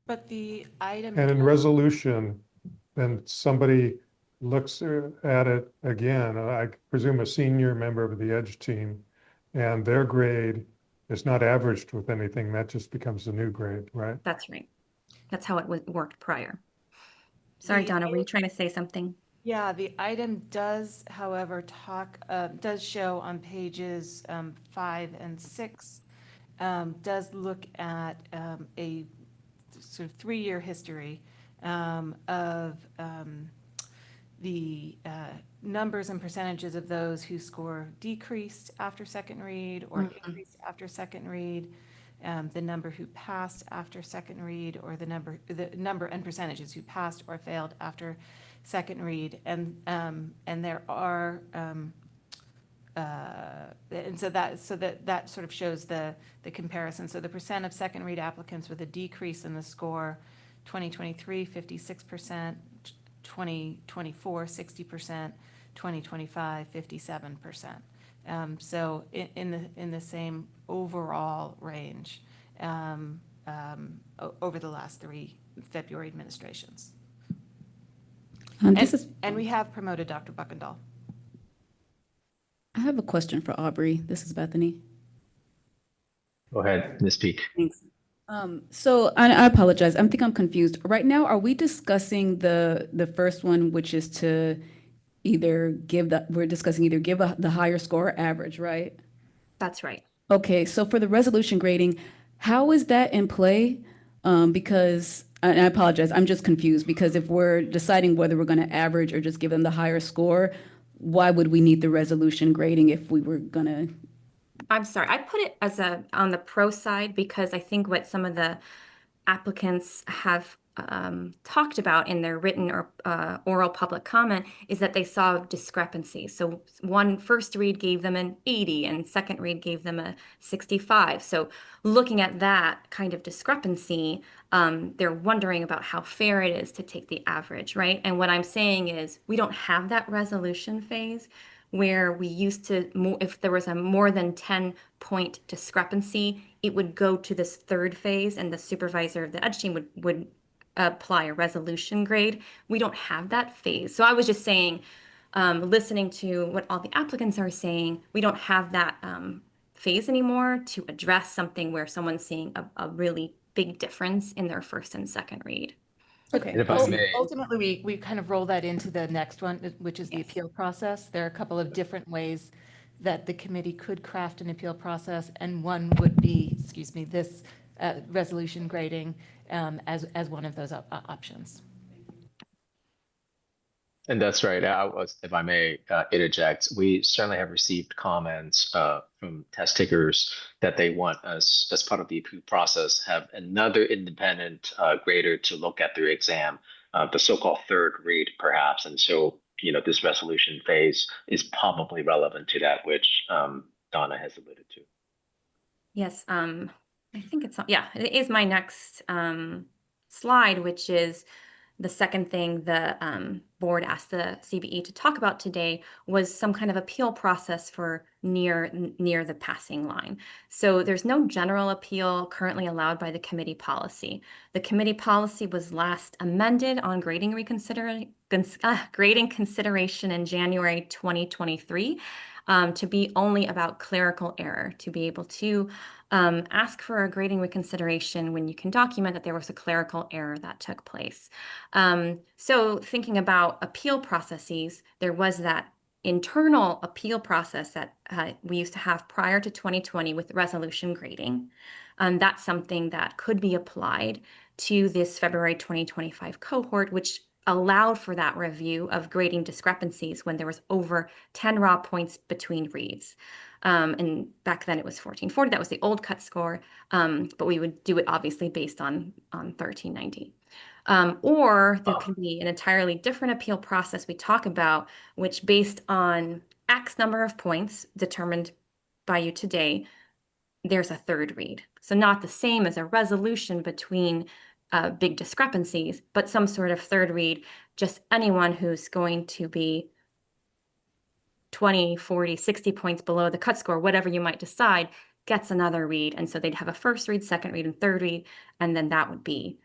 But the item. And in resolution, then somebody looks at it again, I presume a senior member of the EDGE team, and their grade is not averaged with anything. That just becomes the new grade, right? That's right. That's how it worked prior. Sorry, Donna, were you trying to say something? Yeah, the item does, however, does show on pages 5 and 6, does look at a sort of 3-year history of the numbers and percentages of those whose score decreased after second read or increased after second read, the number who passed after second read, or the number and percentages who passed or failed after second read, and there are and so that sort of shows the comparison. So the percent of second read applicants with a decrease in the score: 2023 56%, 2024 60%, 2025 57%. So in the same overall range over the last 3 February administrations. And we have promoted Dr. Buckendahl. I have a question for Aubrey. This is Bethany. Go ahead, Ms. Peak. Thanks. So I apologize. I think I'm confused. Right now, are we discussing the first one, which is to either give the higher score or average, right? That's right. Okay, so for the resolution grading, how is that in play? Because, and I apologize, I'm just confused, because if we're deciding whether we're going to average or just give them the higher score, why would we need the resolution grading if we were going to? I'm sorry, I put it as on the pro side because I think what some of the applicants have talked about in their written or oral public comment is that they saw discrepancies. So first read gave them an 80 and second read gave them a 65. So looking at that kind of discrepancy, they're wondering about how fair it is to take the average, right? And what I'm saying is we don't have that resolution phase where we used to, if there was a more than 10-point discrepancy, it would go to this third phase and the supervisor of the EDGE team would apply a resolution grade. We don't have that phase. So I was just saying, listening to what all the applicants are saying, we don't have that phase anymore to address something where someone's seeing a really big difference in their first and second read. Okay. And if I may, Ultimately, we kind of roll that into the next one, which is the appeal process. There are a couple of different ways that the committee could craft an appeal process, and one would be, this resolution grading as one of those options. and that's right. If I may interject, we certainly have received comments from test takers that they want us, as part of the appeal process, have another independent grader to look at their exam, the so-called third read, perhaps. And so, this resolution phase is probably relevant to that, which Donna has alluded to. Yes, I think it is my next slide, which is the second thing the board asked the CBE to talk about today was some kind of appeal process for near the passing line. So there's no general appeal currently allowed by the committee policy. The committee policy was last amended on grading consideration in January 2023 to be only about clerical error, to be able to ask for a grading reconsideration when you can document that there was a clerical error that took place. So thinking about appeal processes, there was that internal appeal process that we used to have prior to 2020 with resolution grading. That's something that could be applied to this February 2025 cohort, which allowed for that review of grading discrepancies when there was over 10 raw points between reads. And back then it was 1440, that was the old cut score, but we would do it obviously based on 1390. Or there can be an entirely different appeal process we talk about, which based on X number of points determined by you today, there's a third read. So not the same as a resolution between big discrepancies, but some sort of third read, just anyone who's going to be 20, 40, 60 points below the cut score, whatever you might decide, gets another read. And so they'd have a first read, second read, and third read, and then that would be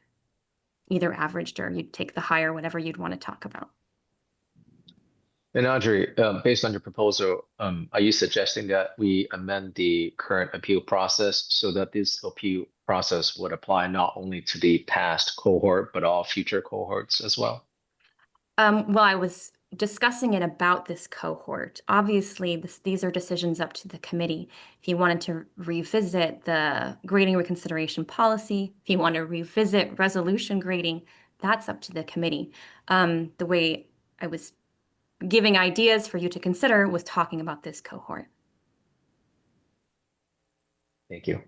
either averaged or you'd take the higher, whatever you'd want to talk about. And Audrey, based on your proposal, are you suggesting that we amend the current appeal process so that this appeal process would apply not only to the past cohort, but all future cohorts as well? Well, I was discussing it about this cohort. Obviously, these are decisions up to the committee. If you wanted to revisit the grading reconsideration policy, if you want to revisit resolution grading, that's up to the committee. The way I was giving ideas for you to consider was talking about this cohort. Thank you.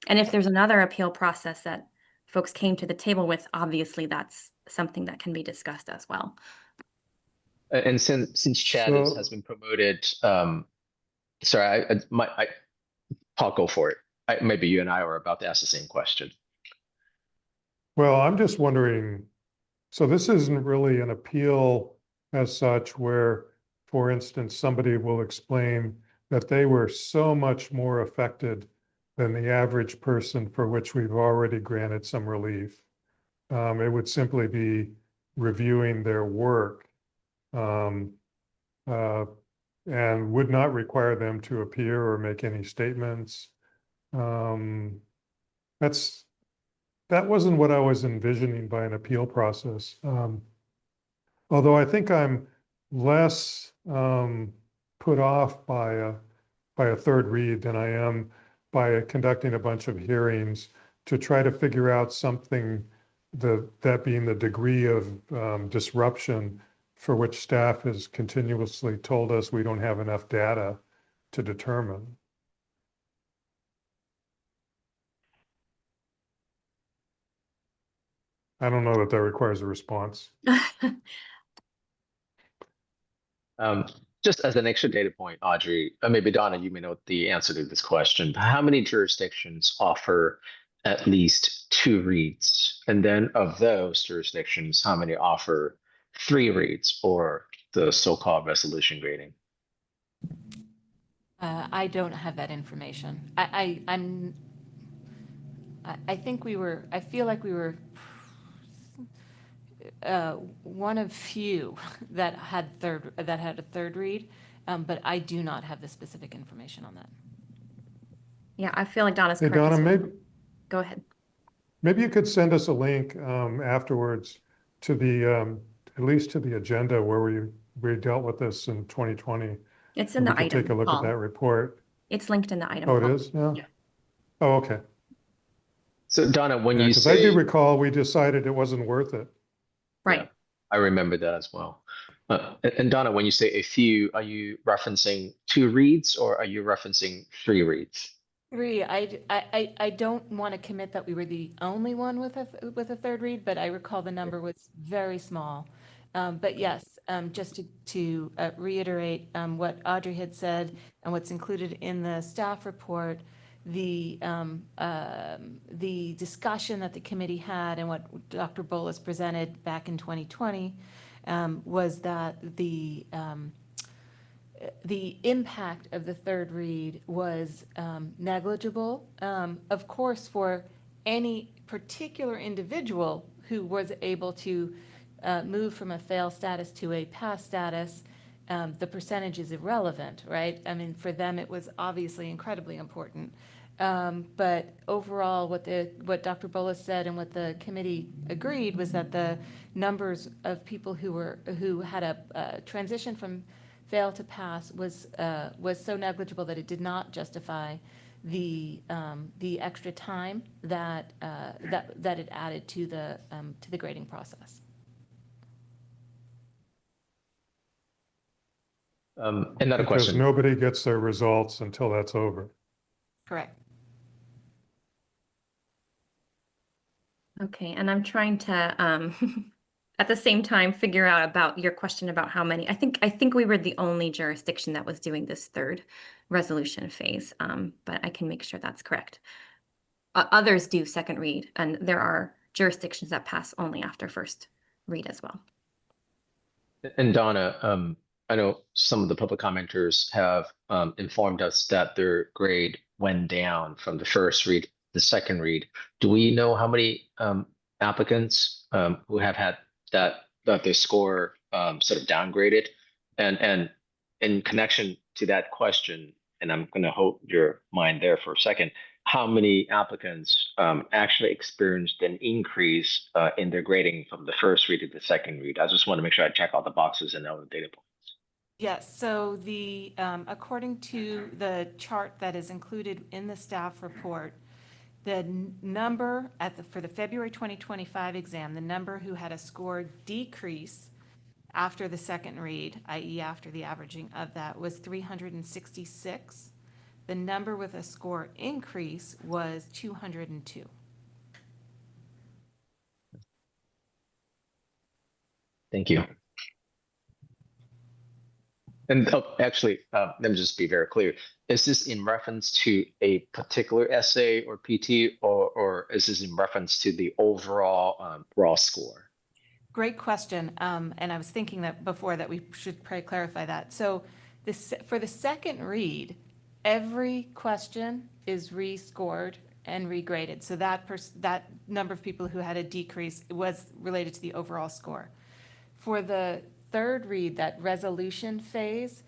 And if there's another appeal process that folks came to the table with, obviously that's something that can be discussed as well. And since Chad has been promoted, sorry, I'll go for it. Maybe you and I were about to ask the same question. Well, I'm just wondering, so this isn't really an appeal as such where, for instance, somebody will explain that they were so much more affected than the average person for which we've already granted some relief. It would simply be reviewing their work and would not require them to appear or make any statements. That wasn't what I was envisioning by an appeal process. Although I think I'm less put off by a third read than I am by conducting a bunch of hearings to try to figure out something, that being the degree of disruption for which staff has continuously told us we don't have enough data to determine. I don't know that that requires a response. Just as an extra data point, Audrey, maybe Donna, you may know the answer to this question. How many jurisdictions offer at least 2 reads? And then of those jurisdictions, how many offer 3 reads or the so-called resolution grading? I don't have that information. I feel like we were one of few that had a third read, but I do not have the specific information on that. Yeah, I feel like Donna's Hey, correct. Donna, maybe, Go ahead. maybe you could send us a link afterwards to the at least to the agenda where we dealt with this in 2020. It's in the we could item. take a look at that report. It's linked in the item. Oh, it is? Yeah. Oh, okay. So Donna, when you Because I do say, recall we decided it wasn't worth it. Right. I remember that as well. And Donna, when you say a few, are you referencing 2 reads or are you referencing 3 reads? 3. I don't want to commit that we were the only one with a third read, but I recall the number was very small. But yes, just to reiterate what Audrey had said and what's included in the staff report, the discussion that the committee had and what Dr. Bolus presented back in 2020 was that the impact of the third read was negligible. Of course, for any particular individual who was able to move from a fail status to a pass status, the percentage is irrelevant, right? I mean, for them, it was obviously incredibly important. But overall, what Dr. Bolus said and what the committee agreed was that the numbers of people who had a transition from fail to pass was so negligible that it did not justify the extra time that it added to the grading process. Another because question. nobody gets their results until that's over. Correct. Okay, and I'm trying to at the same time figure out about your question about how many. I think we were the only jurisdiction that was doing this third resolution phase, but I can make sure that's correct. Others do second read, and there are jurisdictions that pass only after first read as well. And Donna, I know some of the public commenters have informed us that their grade went down from the first read to the second read. Do we know how many applicants who have had that their score sort of downgraded? And in connection to that question, and I'm going to hold your mind there for a second, how many applicants actually experienced an increase in their grading from the first read to the second read? I just want to make sure I check all the boxes and know the data points. Yes, so the, according to the chart that is included in the staff report, the number for the February 2025 exam, the number who had a score decrease after the second read, i.e. after the averaging of that, was 366. The number with a score increase was 202. Thank you. And actually, let me just be very clear. Is this in reference to a particular essay or PT, or is this in reference to the overall raw score? Great question. And I was thinking that before that we should probably clarify that. So for the second read, every question is rescored and regraded. So that number of people who had a decrease was related to the overall score. For the third read, that resolution phase,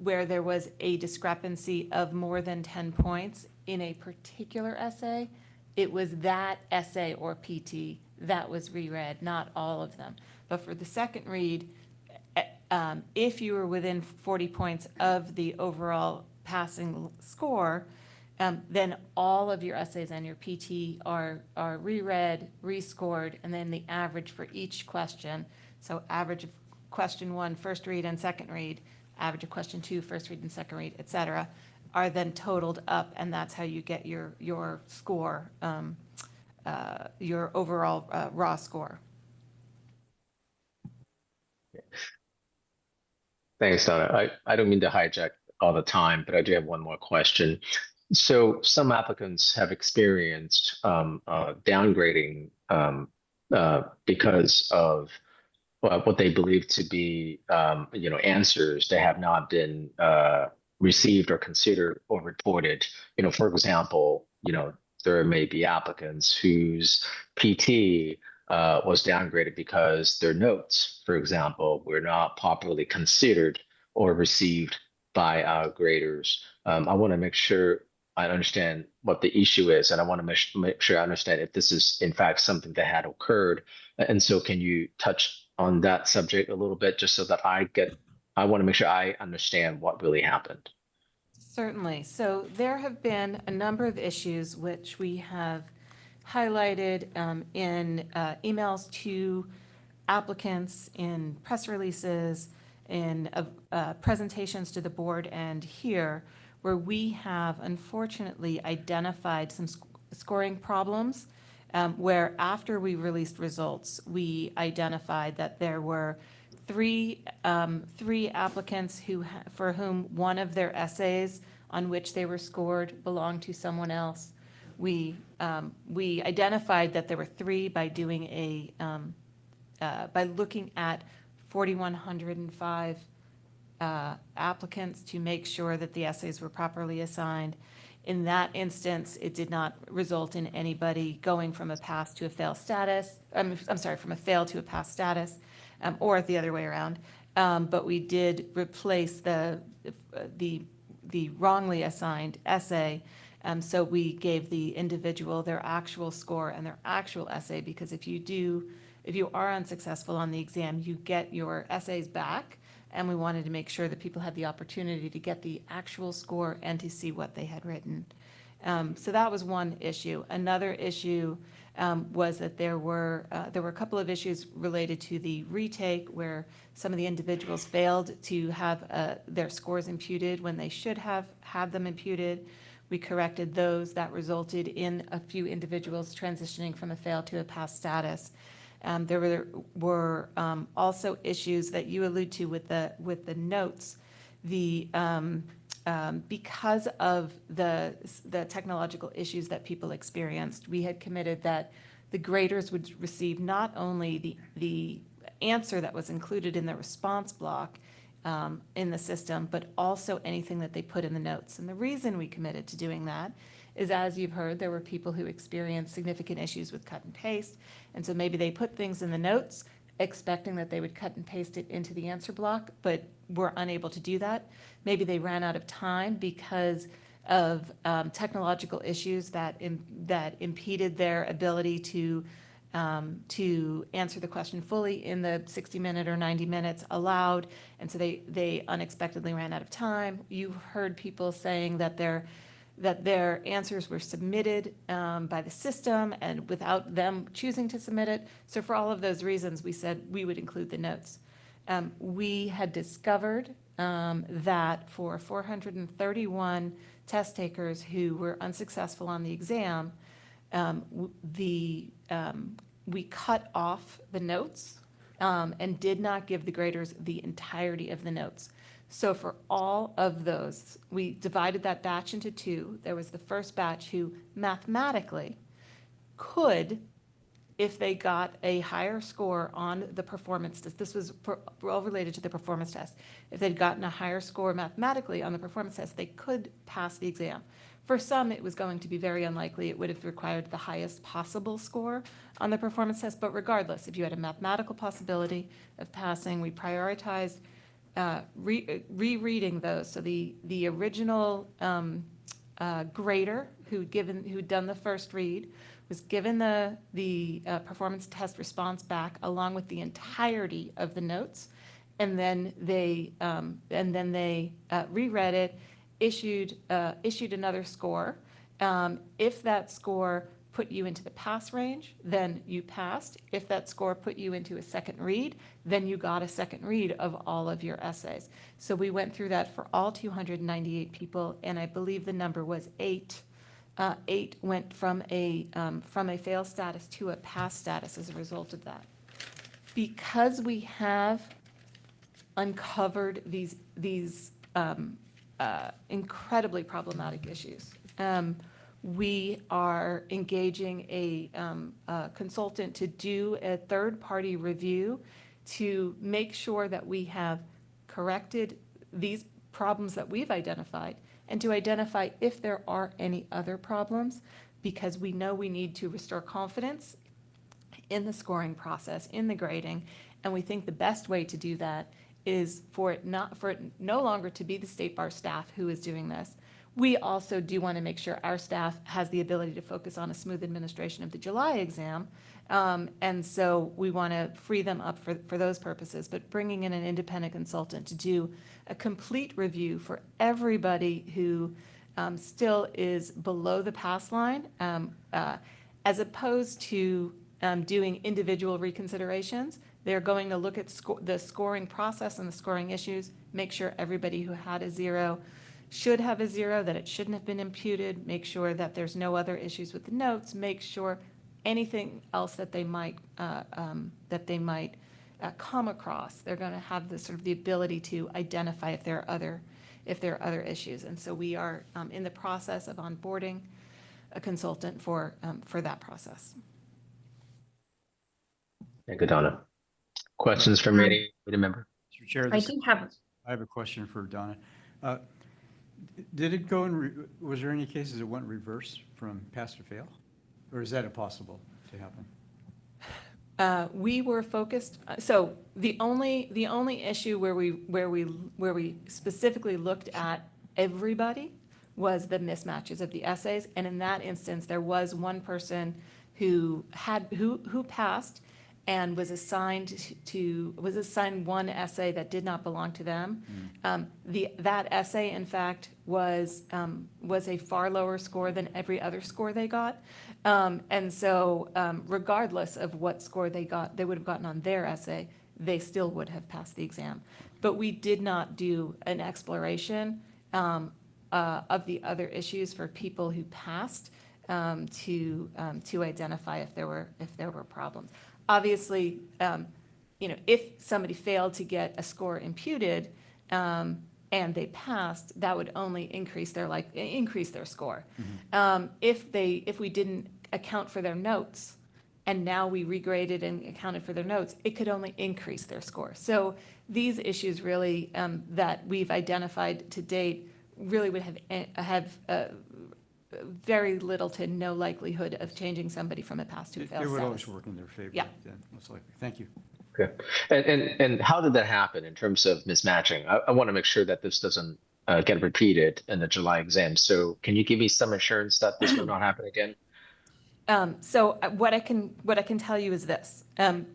where there was a discrepancy of more than 10 points in a particular essay, it was that essay or PT that was reread, not all of them. But for the second read, if you were within 40 points of the overall passing score, then all of your essays and your PT are reread, rescored, and then the average for each question. So average of question 1, first read and second read, average of question 2, first read and second read, et cetera, are then totaled up, and that's how you get your score, your overall raw score. Thanks, Donna. I don't mean to hijack all the time, but I do have one more question. So some applicants have experienced downgrading because of what they believe to be, answers that have not been received or considered or reported. For example, there may be applicants whose PT was downgraded because their notes, for example, were not properly considered or received by our graders. I want to make sure I understand what the issue is, and I want to make sure I understand if this is in fact something that had occurred. And so can you touch on that subject a little bit just so that I want to make sure I understand what really happened? Certainly. So there have been a number of issues which we have highlighted in emails to applicants, in press releases, in presentations to the board and here, where we have unfortunately identified some scoring problems, where after we released results, we identified that there were three applicants for whom one of their essays on which they were scored belonged to someone else. We identified that there were 3 by doing by looking at 4,105 applicants to make sure that the essays were properly assigned. In that instance, it did not result in anybody going from a pass to a fail status. I'm sorry, from a fail to a pass status, or the other way around. But we did replace the wrongly assigned essay. So we gave the individual their actual score and their actual essay, because if you are unsuccessful on the exam, you get your essays back. And we wanted to make sure that people had the opportunity to get the actual score and to see what they had written. So that was one issue. Another issue was that there were a couple of issues related to the retake, where some of the individuals failed to have their scores imputed when they should have had them imputed. We corrected those that resulted in a few individuals transitioning from a fail to a pass status. There were also issues that you allude to with the notes. Because of the technological issues that people experienced, we had committed that the graders would receive not only the answer that was included in the response block in the system, but also anything that they put in the notes. And the reason we committed to doing that is, as you've heard, there were people who experienced significant issues with cut and paste. And so maybe they put things in the notes expecting that they would cut and paste it into the answer block, but were unable to do that. Maybe they ran out of time because of technological issues that impeded their ability to answer the question fully in the 60-minute or 90 minutes allowed, and so they unexpectedly ran out of time. You've heard people saying that their answers were submitted by the system and without them choosing to submit it. So for all of those reasons, we said we would include the notes. We had discovered that for 431 test takers who were unsuccessful on the exam, we cut off the notes and did not give the graders the entirety of the notes. So for all of those, we divided that batch into two. There was the first batch who mathematically could, if they got a higher score on the performance test, this was all related to the performance test. If they'd gotten a higher score mathematically on the performance test, they could pass the exam. For some, it was going to be very unlikely. It would have required the highest possible score on the performance test. But regardless, if you had a mathematical possibility of passing, we prioritized rereading those. So the original grader who'd done the first read was given the performance test response back along with the entirety of the notes, and then they reread it, issued another score. If that score put you into the pass range, then you passed. If that score put you into a second read, then you got a second read of all of your essays. So we went through that for all 298 people, and I believe the number was 8. 8 went from a fail status to a pass status as a result of that. Because we have uncovered these incredibly problematic issues, we are engaging a consultant to do a third-party review to make sure that we have corrected these problems that we've identified, and to identify if there are any other problems, because we know we need to restore confidence in the scoring process, in the grading, and we think the best way to do that is for it no longer to be the State Bar staff who is doing this. We also do want to make sure our staff has the ability to focus on a smooth administration of the July exam, and so we want to free them up for those purposes. But bringing in an independent consultant to do a complete review for everybody who still is below the pass line, as opposed to doing individual reconsiderations. They're going to look at the scoring process and the scoring issues, make sure everybody who had a 0 should have a 0, that it shouldn't have been imputed, make sure that there's no other issues with the notes, make sure anything else that they might come across, they're going to have the sort of the ability to identify if there are other issues. And so we are in the process of onboarding a consultant for that process. Thank you, Donna. Questions from any member? Mr. Chair, I have a question for Donna. Did it go in, was there any cases it went reverse from pass to fail? Or is that impossible to happen? We were focused, so the only issue where we specifically looked at everybody was the mismatches of the essays, and in that instance, there was one person who passed and was assigned one essay that did not belong to them. That essay, in fact, was a far lower score than every other score they got. And so regardless of what score they would have gotten on their essay, they still would have passed the exam. But we did not do an exploration the other issues for people who passed to identify if there were problems. Obviously, if somebody failed to get a score imputed and they passed, that would only increase their score. If we didn't account for their notes, and now we regraded and accounted for their notes, it could only increase their score. So these issues really that we've identified to date really would have very little to no likelihood of changing somebody from a pass to a fail It would status. always work in their favor. Yeah. Then, most likely. Thank you. Okay. And how did that happen in terms of mismatching? I want to make sure that this doesn't get repeated in the July exam. So can you give me some assurance that this will not happen again? So what I can tell you is this.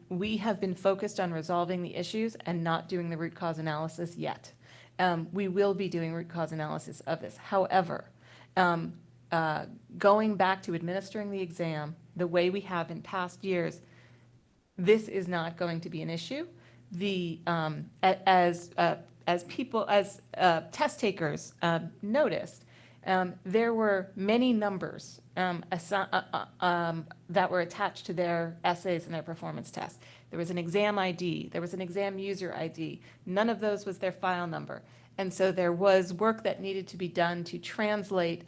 We have been focused on resolving the issues and not doing the root cause analysis yet. We will be doing root cause analysis of this. However, going back to administering the exam the way we have in past years, this is not going to be an issue. As test takers noticed, there were many numbers that were attached to their essays and their performance tests. There was an exam ID, there was an exam user ID. None of those was their file number. And so there was work that needed to be done to translate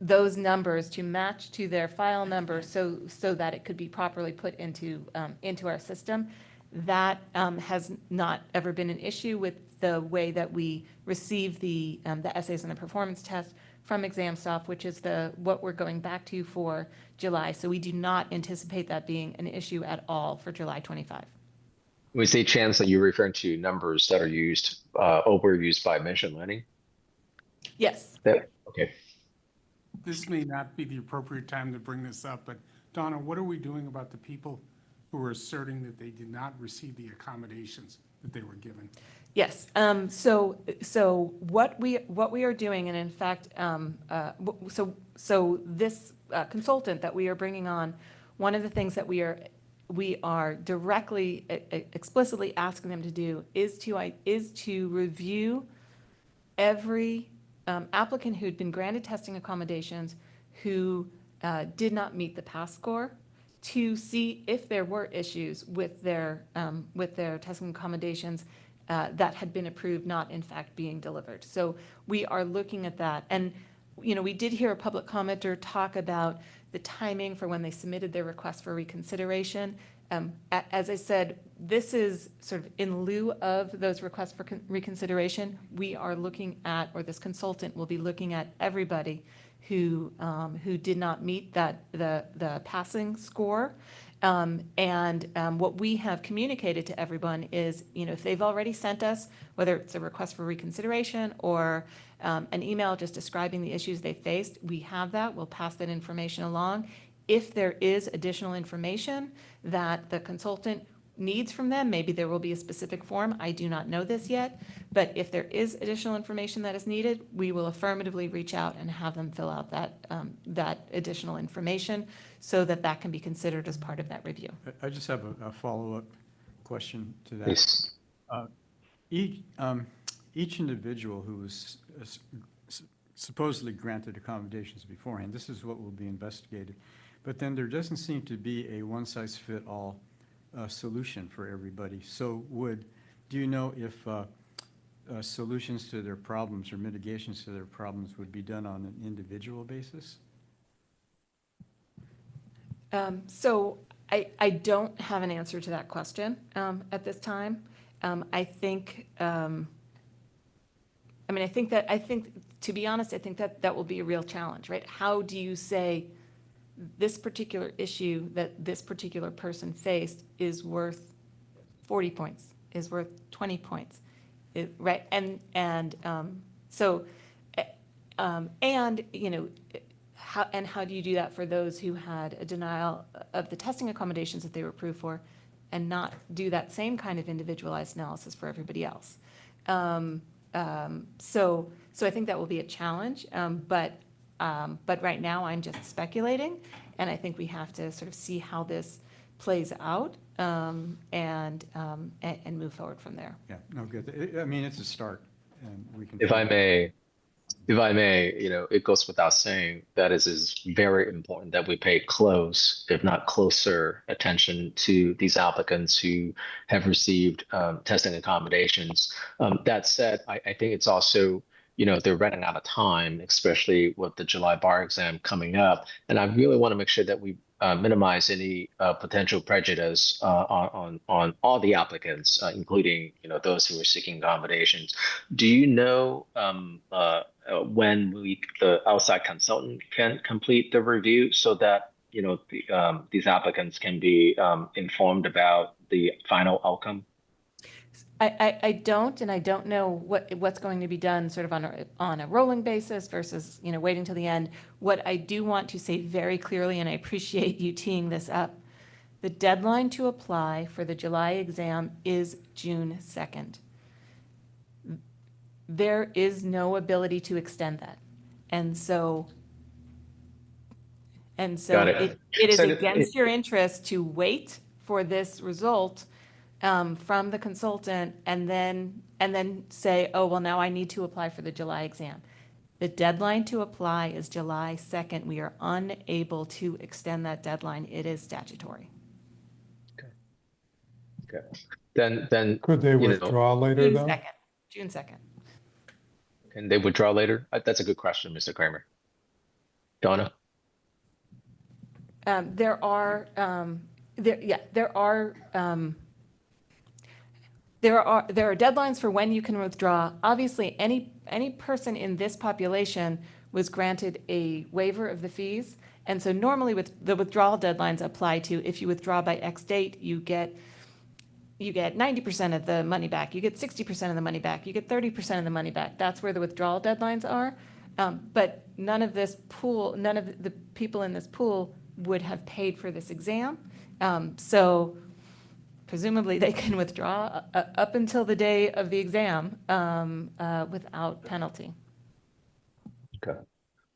those numbers to match to their file number so that it could be properly put into our system. That has not ever been an issue with the way that we receive the essays and the performance test from ExamSoft, which is what we're going back to for July. So we do not anticipate that being an issue at all for July 25. We say chance that you're referring to numbers that are used, overused by machine learning? Yes. Okay. This may not be the appropriate time to bring this up, but Donna, what are we doing about the people who are asserting that they did not receive the accommodations that they were given? Yes. So what we are doing, and in fact, so this consultant that we are bringing on, one of the things that we are directly, explicitly asking them to do is to review every applicant who'd been granted testing accommodations who did not meet the pass score, to see if there were issues with their testing accommodations that had been approved, not in fact being delivered. So we are looking at that. And, we did hear a public commenter talk about the timing for when they submitted their request for reconsideration. As I said, this is sort of in lieu of those requests for reconsideration. We are looking at, or this consultant will be looking at everybody who did not meet the passing score. What we have communicated to everyone is, if they've already sent us, whether it's a request for reconsideration or an email just describing the issues they faced, we have that. We'll pass that information along. If there is additional information that the consultant needs from them, maybe there will be a specific form. I do not know this yet, but if there is additional information that is needed, we will affirmatively reach out and have them fill out that additional information so that can be considered as part of that review. I just have a follow-up question to that. Please. Each individual who was supposedly granted accommodations beforehand, this is what will be investigated. But then there doesn't seem to be a one-size-fit-all solution for everybody. So do you know if solutions to their problems or mitigations to their problems would be done on an individual basis? So I don't have an answer to that question at this time. I think to be honest, I think that will be a real challenge, right? How do you say this particular issue that this particular person faced is worth 40 points, is worth 20 points, right? How do you do that for those who had a denial of the testing accommodations that they were approved for, and not do that same kind of individualized analysis for everybody else? So I think that will be a challenge, but right now I'm just speculating, and I think we have to sort of see how this plays out and move forward from there. Yeah, no, good. I mean, it's a start, and we can. If I may, If I may, it goes without saying that it is very important that we pay close, if not closer, attention to these applicants who have received testing accommodations. That said, I think it's also, they're running out of time, especially with the July bar exam coming up. And I really want to make sure that we minimize any potential prejudice on all the applicants, including, those who are seeking accommodations. Do you know when the outside consultant can complete the review so that these applicants can be informed about the final outcome? I don't, and I don't know what's going to be done sort of on a rolling basis versus, waiting till the end. What I do want to say very clearly, and I appreciate you teeing this up, the deadline to apply for the July exam is June 2nd. There is no ability to extend that. And so Got it. it is So against your interest to wait for this result from the consultant and then say, oh, well, now I need to apply for the July exam. The deadline to apply is July 2nd. We are unable to extend that deadline. It is statutory. Okay. Then Could they withdraw later June though? 2nd. June 2nd. Can they withdraw later? That's a good question, Mr. Kramer. Donna? There are deadlines for when you can withdraw. Obviously, any person in this population was granted a waiver of the fees. And so normally with the withdrawal deadlines apply to if you withdraw by X date, you get 90% of the money back, you get 60% of the money back, you get 30% of the money back. That's where the withdrawal deadlines are. But none of the people in this pool would have paid for this exam. So presumably they can withdraw up until the day of the exam without penalty. Okay.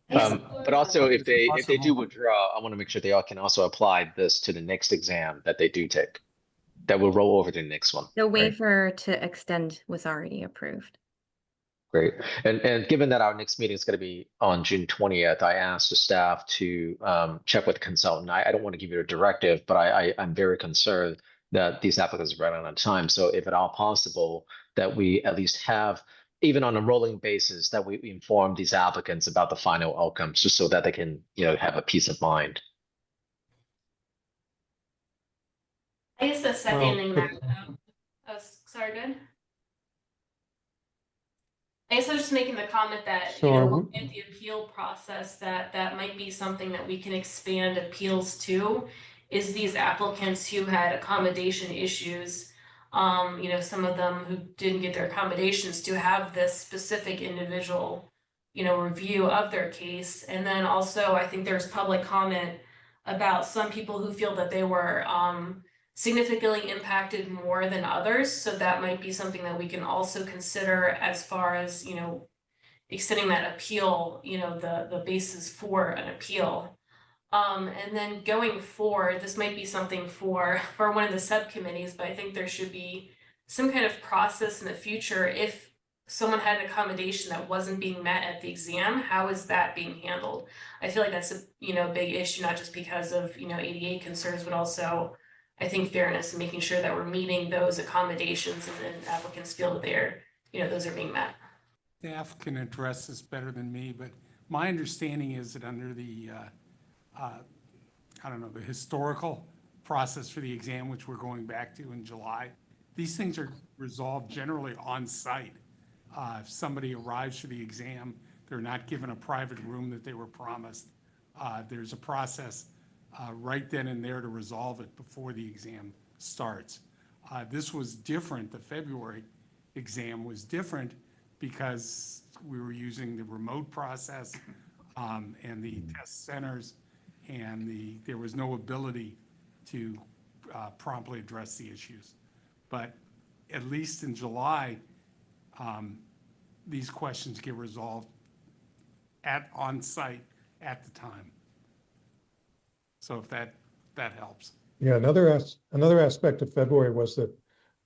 But also if they do withdraw, I want to make sure they all can also apply this to the next exam that they do take. That will roll over to the next one. The right? waiver to extend was already approved. Great. And given that our next meeting is going to be on June 20th, I asked the staff to check with the consultant. I don't want to give you a directive, but I'm very concerned that these applicants are running out of time. So if at all possible, that we at least have, even on a rolling basis, that we inform these applicants about the final outcomes, just so that they can, have a peace of mind. I guess the seconding that. Oh, sorry, good. I guess I was just making the comment that in the appeal process that might be something that we can expand appeals to, is these applicants who had accommodation issues, some of them who didn't get their accommodations, to have this specific individual, review of their case. And then also I think there's public comment about some people who feel that they were significantly impacted more than others. So that might be something that we can also consider as far as, extending that appeal, the basis for an appeal. And then going forward, this might be something for one of the subcommittees, but I think there should be some kind of process in the future. If someone had an accommodation that wasn't being met at the exam, how is that being handled? I feel like that's a big issue, not just because of ADA concerns, but also I think fairness and making sure that we're meeting those accommodations and then applicants feel that they're, those are being met. Staff can address this better than me, but my understanding is that under the, the historical process for the exam, which we're going back to in July, these things are resolved generally on site. If somebody arrives for the exam, they're not given a private room that they were promised. There's a process right then and there to resolve it before the exam starts. This was different. The February exam was different because we were using the remote process and the test centers, and there was no ability to promptly address the issues. But at least in July, these questions get resolved on site at the time. So if that helps. Yeah, another aspect of February was that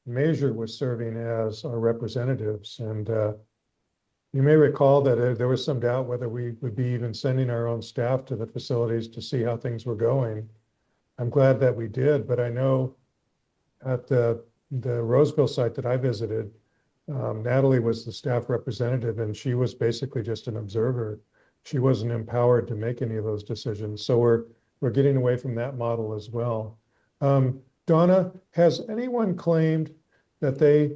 Measure was serving as our representatives, and You may recall that there was some doubt whether we would be even sending our own staff to the facilities to see how things were going. I'm glad that we did, but I know at the Roseville site that I visited, Natalie was the staff representative, and she was basically just an observer. She wasn't empowered to make any of those decisions. So we're getting away from that model as well. Donna, has anyone claimed that they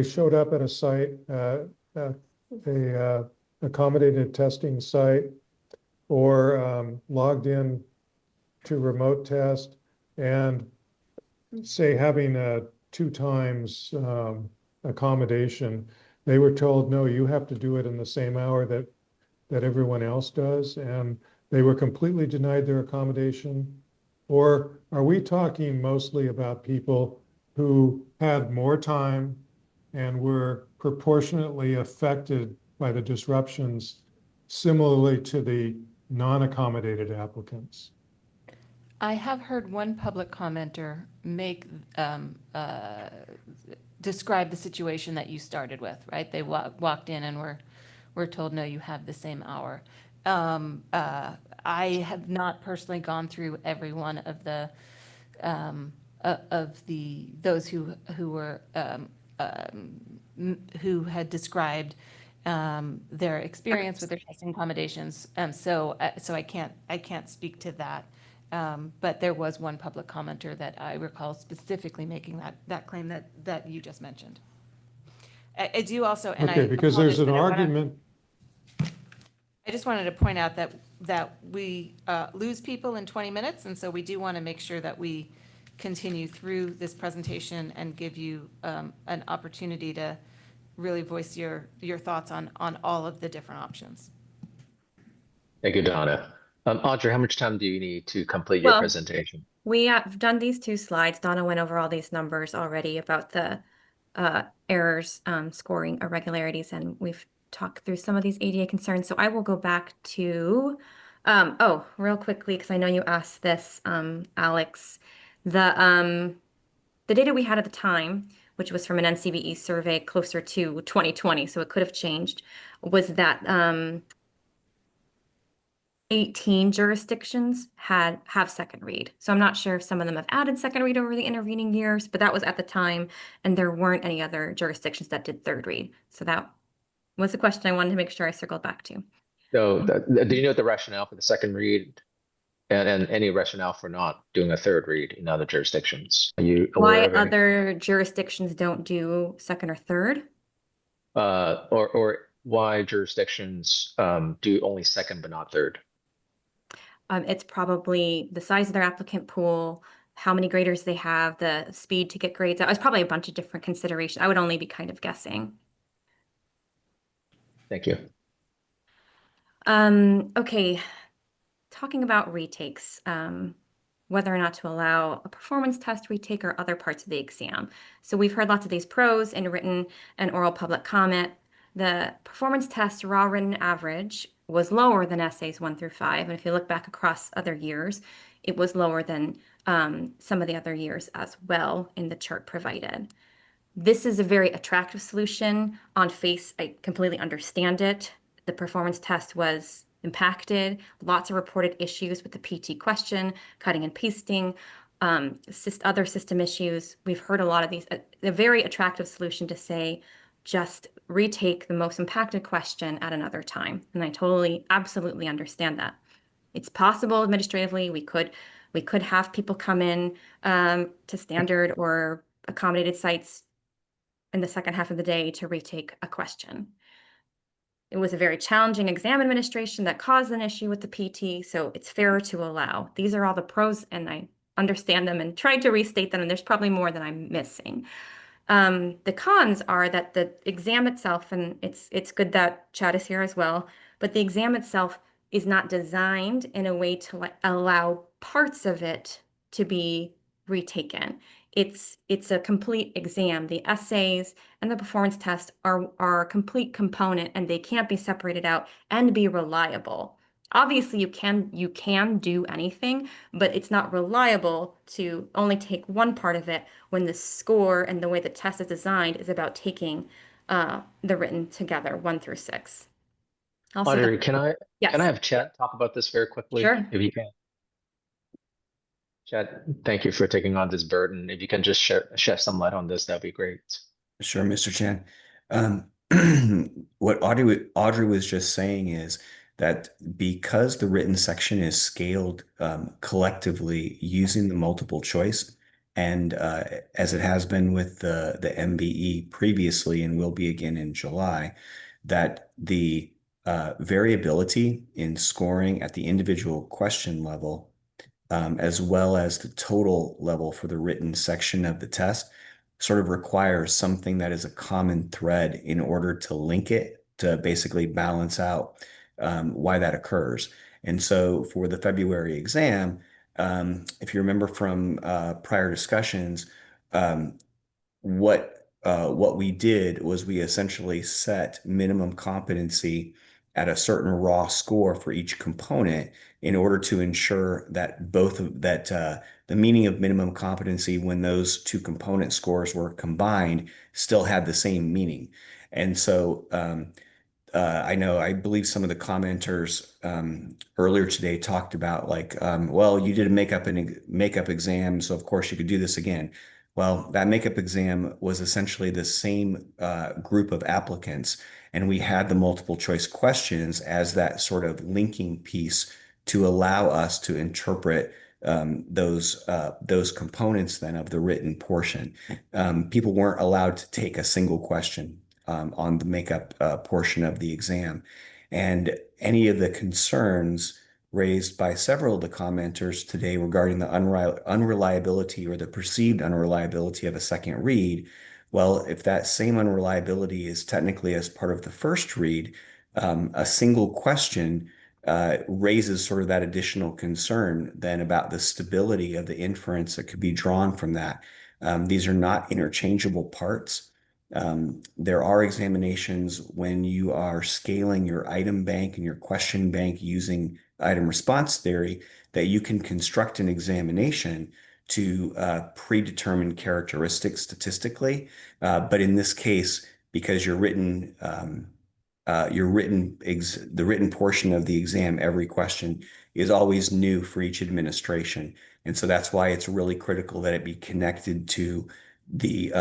showed up at a site, accommodated testing site, or logged in to remote test, and say having a 2 times accommodation, they were told, no, you have to do it in the same hour that everyone else does, and they were completely denied their accommodation? Or are we talking mostly about people who had more time and were proportionately affected by the disruptions, similarly to the non-accommodated applicants? I have heard one public commenter describe the situation that you started with, right? They walked in and were told, no, you have the same hour. I have not personally gone through every one of those who had described their experience with their testing accommodations. So I can't speak to that. But there was one public commenter that I recall specifically making that claim that you just mentioned. I do also, and okay, because there's an argument. I just wanted to point out that we lose people in 20 minutes, and so we do want to make sure that we continue through this presentation and give you an opportunity to really voice your thoughts on all of the different options. Thank you, Donna. Audrey, how much time do you need to complete your presentation? We have done these 2 slides. Donna went over all these numbers already about the errors, scoring irregularities, and we've talked through some of these ADA concerns. So I will go back to, real quickly, because I know you asked this, Alex, the data we had at the time, which was from an NCBE survey closer to 2020, so it could have changed, was that 18 jurisdictions have second read. So I'm not sure if some of them have added second read over the intervening years, but that was at the time, and there weren't any other jurisdictions that did third read. So that was the question I wanted to make sure I circled back to. So do you know the rationale for the second read and any rationale for not doing a third read in other jurisdictions? Are you aware of Why any? other jurisdictions don't do second or third? Or why jurisdictions do only second but not third? It's probably the size of their applicant pool, how many graders they have, the speed to get grades. That was probably a bunch of different considerations. I would only be kind of guessing. Thank you. Okay, talking about retakes, whether or not to allow a performance test retake or other parts of the exam. So we've heard lots of these pros in written and oral public comment. The performance test raw written average was lower than essays 1 through 5. And if you look back across other years, it was lower than some of the other years as well in the chart provided. This is a very attractive solution. On face, I completely understand it. The performance test was impacted, lots of reported issues with the PT question, cutting and pasting, other system issues. We've heard a lot of these. A very attractive solution to say, just retake the most impacted question at another time. And I totally, absolutely understand that. It's possible administratively, we could have people come in to standard or accommodated sites in the second half of the day to retake a question. It was a very challenging exam administration that caused an issue with the PT, so it's fairer to allow. These are all the pros, and I understand them and tried to restate them, and there's probably more that I'm missing. The cons are that the exam itself, and it's good that Chad is here as well, but the exam itself is not designed in a way to allow parts of it to be retaken. It's a complete exam. The essays and the performance test are a complete component, and they can't be separated out and be reliable. Obviously, you can do anything, but it's not reliable to only take one part of it when the score and the way the test is designed is about taking the written together, 1 through 6. Also, Audrey, can I yes, have Chad talk about this very quickly, sure. if you can? Chad, thank you for taking on this burden. If you can just shed some light on this, that'd be great. Sure, Mr. Chan. What Audrey was just saying is that because the written section is scaled collectively using the multiple choice, and as it has been with the MBE previously and will be again in July, that the variability in scoring at the individual question level, as well as the total level for the written section of the test, sort of requires something that is a common thread in order to link it to basically balance out why that occurs. And so for the February exam, if you remember from prior discussions, what we did was we essentially set minimum competency at a certain raw score for each component in order to ensure that the meaning of minimum competency when those two component scores were combined still had the same meaning. And so I believe some of the commenters earlier today talked about like, well, you did a makeup exam, so of course you could do this again. Well, that makeup exam was essentially the same group of applicants, and we had the multiple choice questions as that sort of linking piece to allow us to interpret those components then of the written portion. People weren't allowed to take a single question on the makeup portion of the exam. And any of the concerns raised by several of the commenters today regarding the unreliability or the perceived unreliability of a second read, well, if that same unreliability is technically as part of the first read, a single question raises sort of that additional concern then about the stability of the inference that could be drawn from that. These are not interchangeable parts. There are examinations when you are scaling your item bank and your question bank using item response theory that you can construct an examination to predetermine characteristics statistically. But in this case, because the written portion of the exam, every question is always new for each administration. And so that's why it's really critical that it be connected to the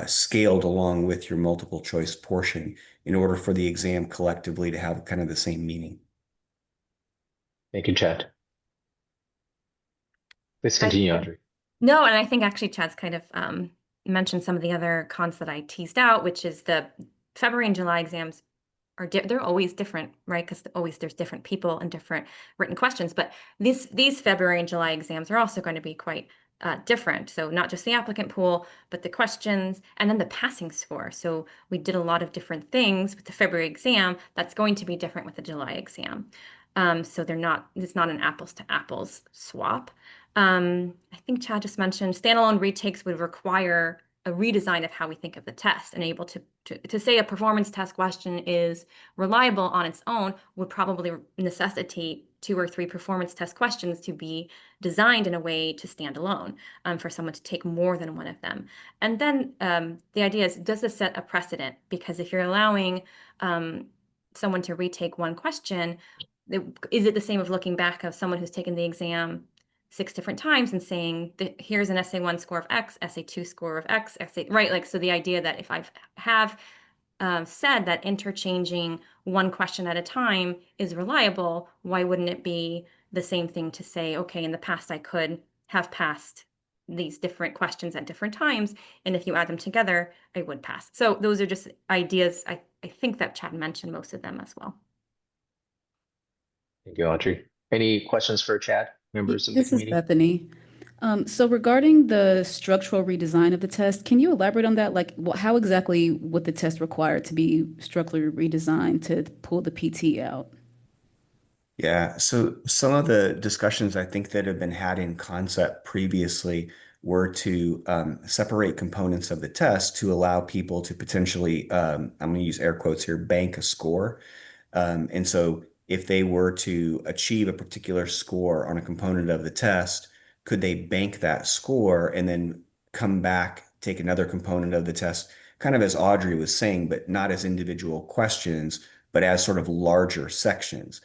scaled along with your multiple choice portion in order for the exam collectively to have kind of the same meaning. Thank you, Chad. Please continue, Audrey. No, and I think actually Chad's kind of mentioned some of the other cons that I teased out, which is the February and July exams are they're always different, right? Because there's different people and different written questions. But these February and July exams are also going to be quite different. So not just the applicant pool, but the questions and then the passing score. So we did a lot of different things with the February exam that's going to be different with the July exam. So it's not an apples to apples swap. I think Chad just mentioned standalone retakes would require a redesign of how we think of the test, and able to say a performance test question is reliable on its own would probably necessitate 2 or 3 performance test questions to be designed in a way to stand alone, for someone to take more than one of them. And then the idea is, does this set a precedent? Because if you're allowing someone to retake one question, is it the same of looking back of someone who's taken the exam 6 different times and saying that here's an essay 1 score of X, essay 2 score of X, essay, right? Like, so the idea that if I have said that interchanging one question at a time is reliable, why wouldn't it be the same thing to say, okay, in the past I could have passed these different questions at different times, and if you add them together, I would pass. So those are just ideas. I think that Chad mentioned most of them as well. Thank you, Audrey. Any questions for Chad, members of the This is committee? Bethany. So regarding the structural redesign of the test, can you elaborate on that? Like, how exactly would the test require to be structurally redesigned to pull the PT out? Yeah, so some of the discussions I think that have been had in concept previously were to separate components of the test to allow people to potentially, I'm going to use air quotes here, bank a score. And so if they were to achieve a particular score on a component of the test, could they bank that score and then come back, take another component of the test, kind of as Audrey was saying, but not as individual questions, but as sort of larger sections.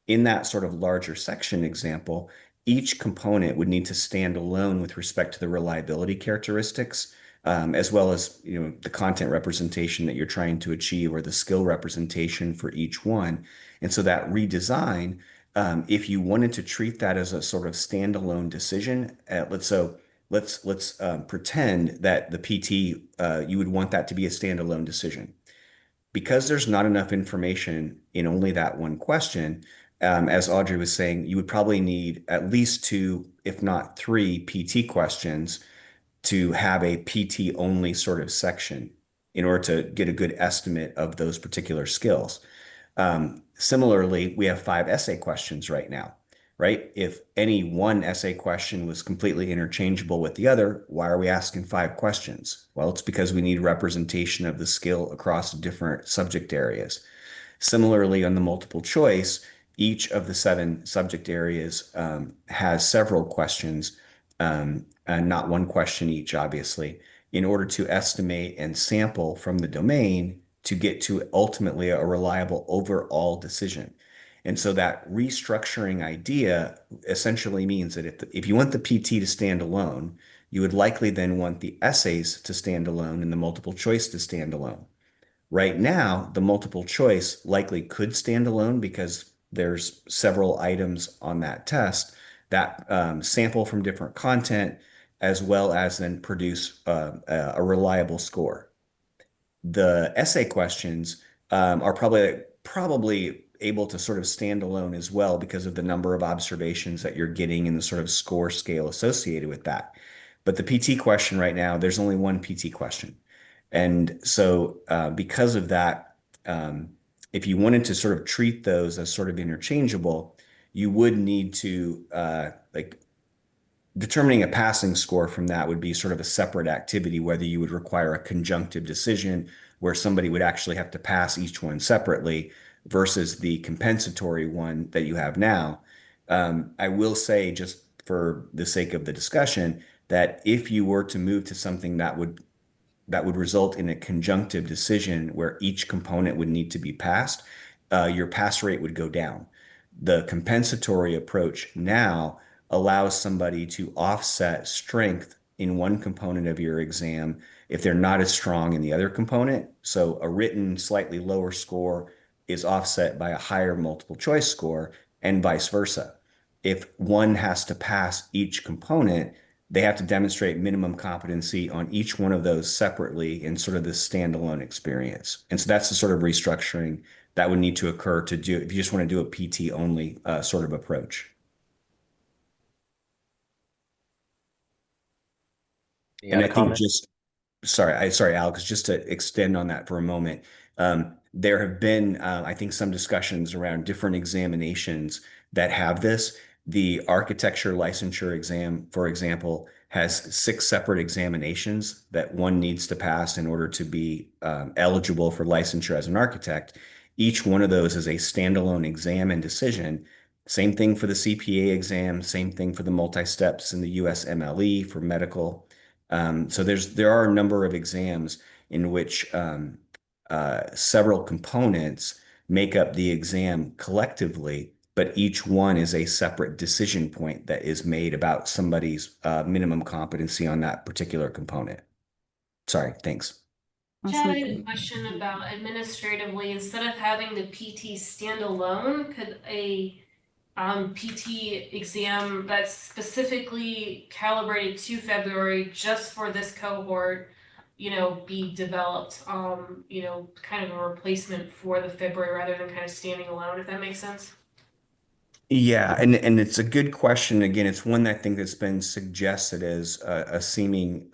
In that sort of larger section example, each component would need to stand alone with respect to the reliability characteristics, as well as the content representation that you're trying to achieve or the skill representation for each one. And so that redesign, if you wanted to treat that as a sort of standalone decision, let's pretend that the PT, you would want that to be a standalone decision. Because there's not enough information in only that one question, as Audrey was saying, you would probably need at least 2, if not 3 PT questions to have a PT only sort of section in order to get a good estimate of those particular skills. Similarly, we have 5 essay questions right now, right? If any one essay question was completely interchangeable with the other, why are we asking 5 questions? Well, it's because we need representation of the skill across different subject areas. Similarly, on the multiple choice, each of the 7 subject areas has several questions, and not one question each, obviously, in order to estimate and sample from the domain to get to ultimately a reliable overall decision. And so that restructuring idea essentially means that if you want the PT to stand alone, you would likely then want the essays to stand alone and the multiple choice to stand alone. Right now, the multiple choice likely could stand alone because there's several items on that test that sample from different content as well as then produce a reliable score. The essay questions are probably able to sort of stand alone as well because of the number of observations that you're getting and the sort of score scale associated with that. But the PT question right now, there's only one PT question. And so because of that, if you wanted to sort of treat those as sort of interchangeable, you would need to determining a passing score from that would be sort of a separate activity, whether you would require a conjunctive decision where somebody would actually have to pass each one separately versus the compensatory one that you have now. I will say, just for the sake of the discussion, that if you were to move to something that would result in a conjunctive decision where each component would need to be passed, your pass rate would go down. The compensatory approach now allows somebody to offset strength in one component of your exam if they're not as strong in the other component. So a written slightly lower score is offset by a higher multiple choice score and vice versa. If one has to pass each component, they have to demonstrate minimum competency on each one of those separately in sort of this standalone experience. And so that's the sort of restructuring that would need to occur to do if you just want to do a PT only sort of approach. Any other comments? Sorry, Alex, just to extend on that for a moment. There have been, I think, some discussions around different examinations that have this. The architecture licensure exam, for example, has 6 separate examinations that one needs to pass in order to be eligible for licensure as an architect. Each one of those is a standalone exam and decision. Same thing for the CPA exam, same thing for the multi-steps in the USMLE for medical. So there are a number of exams in which several components make up the exam collectively, but each one is a separate decision point that is made about somebody's minimum competency on that particular component. Sorry, thanks. Chad, I had a question about administratively, instead of having the PT stand alone, could a PT exam that's specifically calibrated to February just for this cohort, be developed, kind of a replacement for the February rather than kind of standing alone, if that makes sense? Yeah, and it's a good question. Again, it's one that I think that's been suggested as a seeming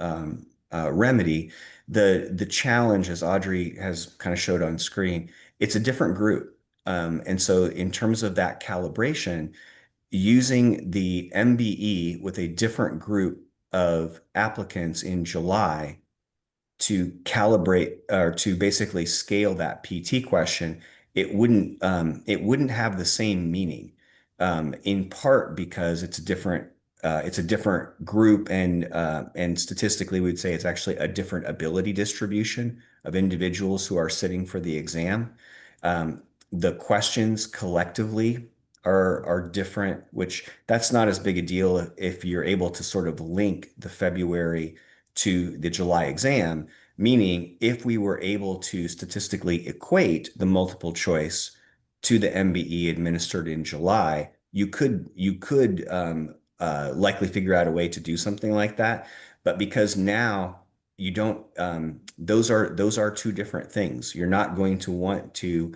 remedy. The challenge, as Audrey has kind of showed on screen, it's a different group. And so in terms of that calibration, using the MBE with a different group of applicants in July to calibrate or to basically scale that PT question, it wouldn't have the same meaning, in part because it's a different it's a different group, and statistically, we'd say it's actually a different ability distribution of individuals who are sitting for the exam. The questions collectively are different, which that's not as big a deal if you're able to sort of link the February to the July exam. Meaning, if we were able to statistically equate the multiple choice to the MBE administered in July, you could likely figure out a way to do something like that. But because now you don't, those are two different things. You're not going to want to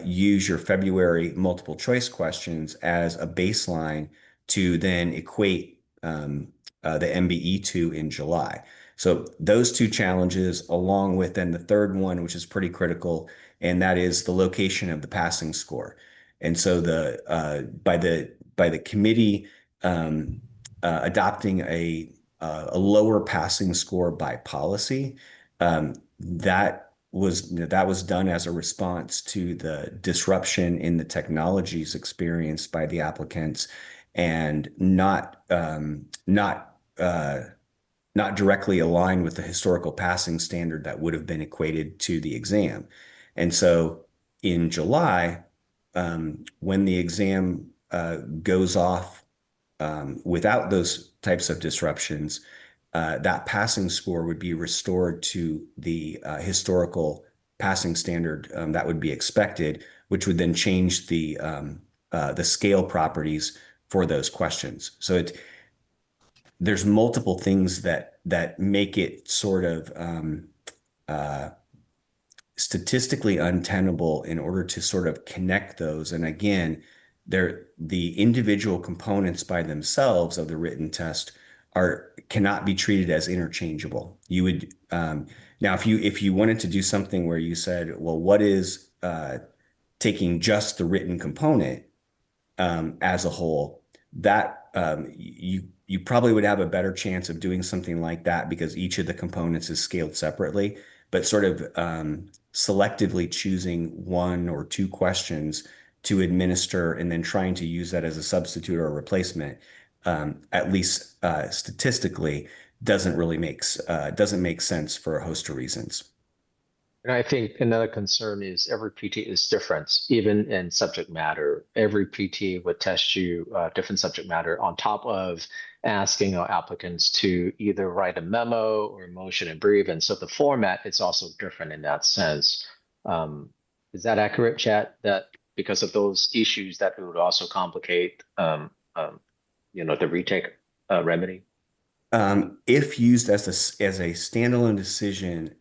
use your February multiple choice questions as a baseline to then equate the MBE to in July. So those two challenges, along with then the third one, which is pretty critical, and that is the location of the passing score. And so by the committee adopting a lower passing score by policy, that was done as a response to the disruption in the technologies experienced by the applicants, and not directly aligned with the historical passing standard that would have been equated to the exam. And so in July, when the exam goes off without those types of disruptions, that passing score would be restored to the historical passing standard that would be expected, which would then change the scale properties for those questions. So there's multiple things that make it sort of statistically untenable in order to sort of connect those. And again, the individual components by themselves of the written test cannot be treated as interchangeable. You would now if you wanted to do something where you said, well, what is taking just the written component as a whole, that you probably would have a better chance of doing something like that because each of the components is scaled separately, but sort of selectively choosing one or two questions to administer and then trying to use that as a substitute or a replacement, at least statistically, doesn't make sense for a host of reasons. And I think another concern is every PT is different, even in subject matter. Every PT would test you different subject matter on top of asking our applicants to either write a memo or motion and brief. And so the format is also different in that sense. Is that accurate, Chad? That because of those issues that it would also complicate, the retake remedy? If used as a standalone decision,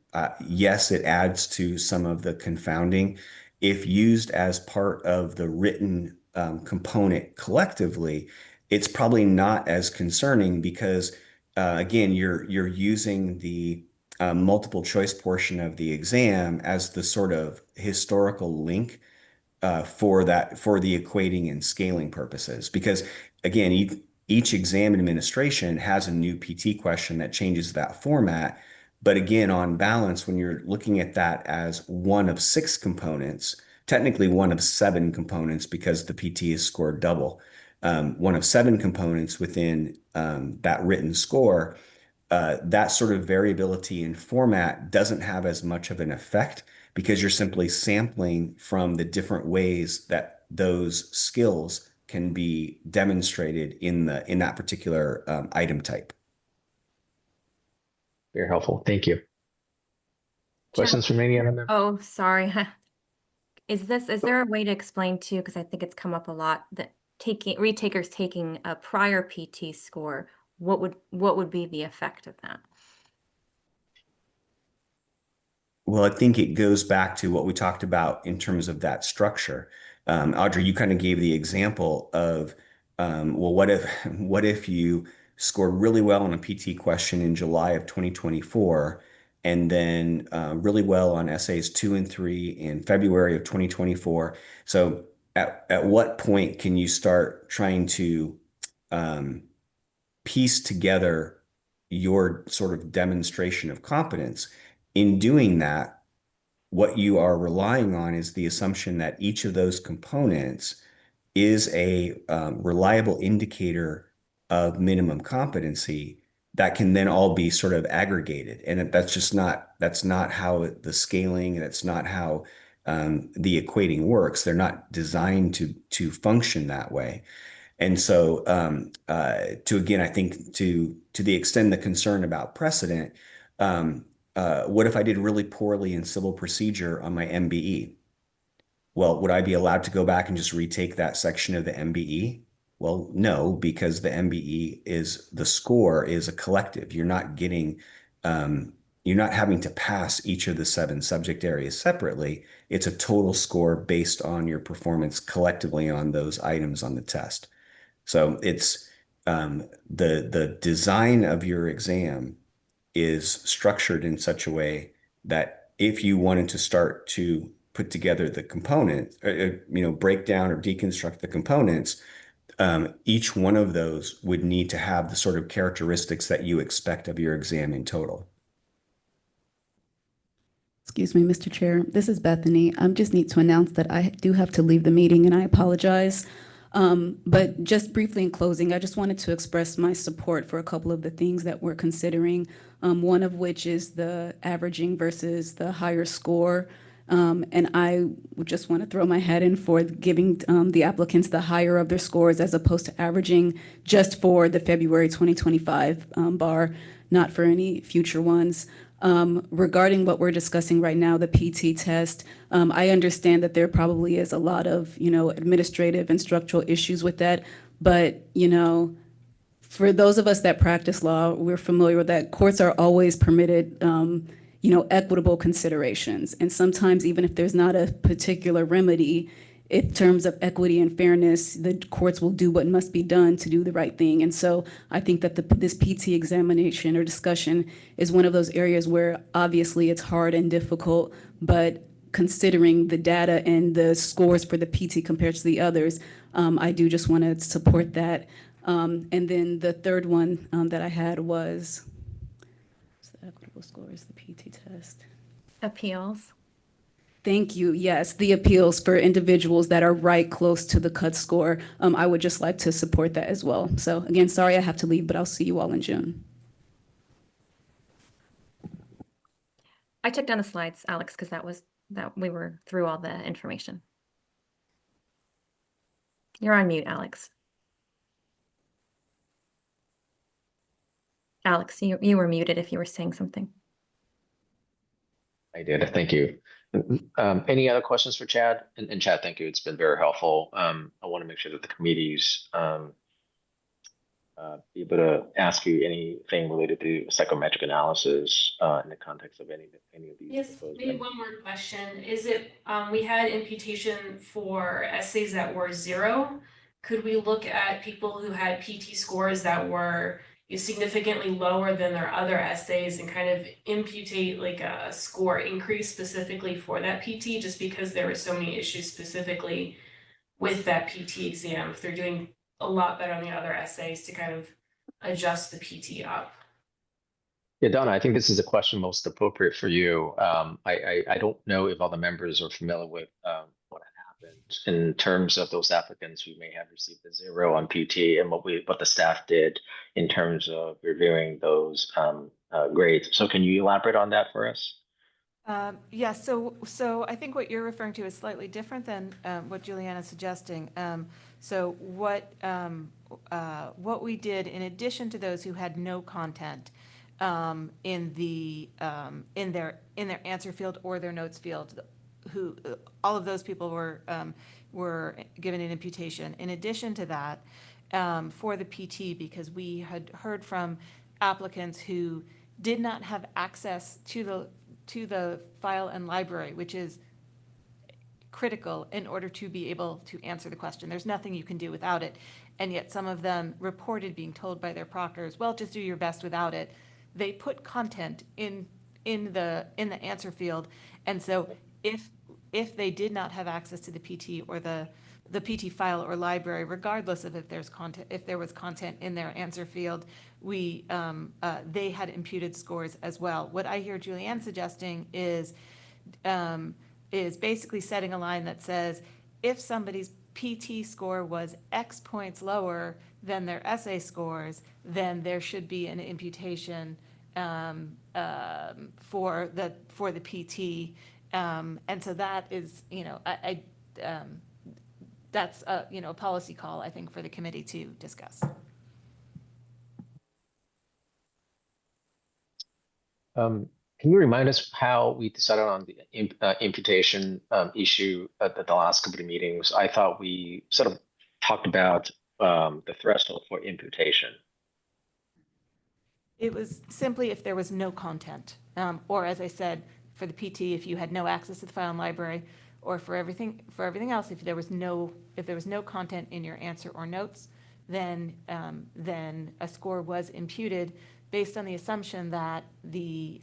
yes, it adds to some of the confounding. If used as part of the written component collectively, it's probably not as concerning because, again, you're using the multiple choice portion of the exam as the sort of historical link for the equating and scaling purposes. Because again, each exam administration has a new PT question that changes that format. But again, on balance, when you're looking at that as one of 6 components, technically one of 7 components because the PT is scored double, one of 7 components within that written score, that sort of variability in format doesn't have as much of an effect because you're simply sampling from the different ways that those skills can be demonstrated in that particular item type. Very helpful. Thank you. Questions from any other member? Oh, sorry. Is there a way to explain too, because I think it's come up a lot, that retakers taking a prior PT score, what would be the effect of that? Well, I think it goes back to what we talked about in terms of that structure. Audrey, you kind of gave the example of, well, what if you scored really well on a PT question in July of 2024, and then really well on essays 2 and 3 in February of 2024. So at what point can you start trying to piece together your sort of demonstration of competence? In doing that, what you are relying on is the assumption that each of those components is a reliable indicator of minimum competency, that can then all be sort of aggregated. And that's not how the scaling, and it's not how the equating works. They're not designed to function that way. And so I think to the extent the concern about precedent, what if I did really poorly in civil procedure on my MBE? Well, would I be allowed to go back and just retake that section of the MBE? Well, no, because the MBE the score is a collective. You're not having to pass each of the 7 subject areas separately. It's a total score based on your performance collectively on those items on the test. So it's the design of your exam is structured in such a way that if you wanted to start to put together the components, break down or deconstruct the components, each one of those would need to have the sort of characteristics that you expect of your exam in total. Excuse me, Mr. Chair. This is Bethany. I just need to announce that I do have to leave the meeting, and I apologize. But just briefly in closing, I just wanted to express my support for a couple of the things that we're considering, one of which is the averaging versus the higher score. And I would just want to throw my hat in for giving the applicants the higher of their scores as opposed to averaging just for the February 2025 bar, not for any future ones. Regarding what we're discussing right now, the PT test, I understand that there probably is a lot of, administrative and structural issues with that. But, for those of us that practice law, we're familiar with that. Courts are always permitted, equitable considerations. And sometimes even if there's not a particular remedy, in terms of equity and fairness, the courts will do what must be done to do the right thing. And so I think that this PT examination or discussion is one of those areas where obviously it's hard and difficult, but considering the data and the scores for the PT compared to the others, I do just want to support that. And then the third one that I had was the equitable scores, the PT test. Appeals. Thank you. Yes, the appeals for individuals that are right close to the cut score. I would just like to support that as well. So again, sorry I have to leave, but I'll see you all in June. I took down the slides, Alex, because that we were through all the information. You're on mute, Alex. Alex, you were muted if you were saying something. I did. Thank you. Any other questions for Chad? And Chad, thank you. It's been very helpful. I want to make sure that the committees be able to ask you anything related to psychometric analysis in the context of any of these. Yes, maybe one more question. Is it, we had imputation for essays that were 0. Could we look at people who had PT scores that were significantly lower than their other essays and kind of imputate like a score increase specifically for that PT, just because there were so many issues specifically with that PT exam, if they're doing a lot better on the other essays, to kind of adjust the PT up? Yeah, Donna, I think this is a question most appropriate for you. I don't know if all the members are familiar with what happened in terms of those applicants who may have received a 0 on PT and what the staff did in terms of reviewing those grades. So can you elaborate on that for us? Yeah, so I think what you're referring to is slightly different than what Juliana's suggesting. So what we did, in addition to those who had no content in their answer field or their notes field, who all of those people were given an imputation. In addition to that, for the PT, because we had heard from applicants who did not have access to the file and library, which is critical in order to be able to answer the question. There's nothing you can do without it. And yet some of them reported being told by their proctors, well, just do your best without it. They put content in the answer field. And so if they did not have access to the PT or the PT file or library, regardless of if there was content in their answer field, they had imputed scores as well. What I hear Julianne suggesting is basically setting a line that says, if somebody's PT score was X points lower than their essay scores, then there should be an imputation for the PT. And so that is, that's a policy call, I think, for the committee to discuss. Can you remind us how we decided on the imputation issue at the last couple of meetings? I thought we sort of talked about the threshold for imputation. It was simply if there was no content, or as I said, for the PT, if you had no access to the file and library, or for everything else, if there was no content in your answer or notes, then a score was imputed based on the assumption that the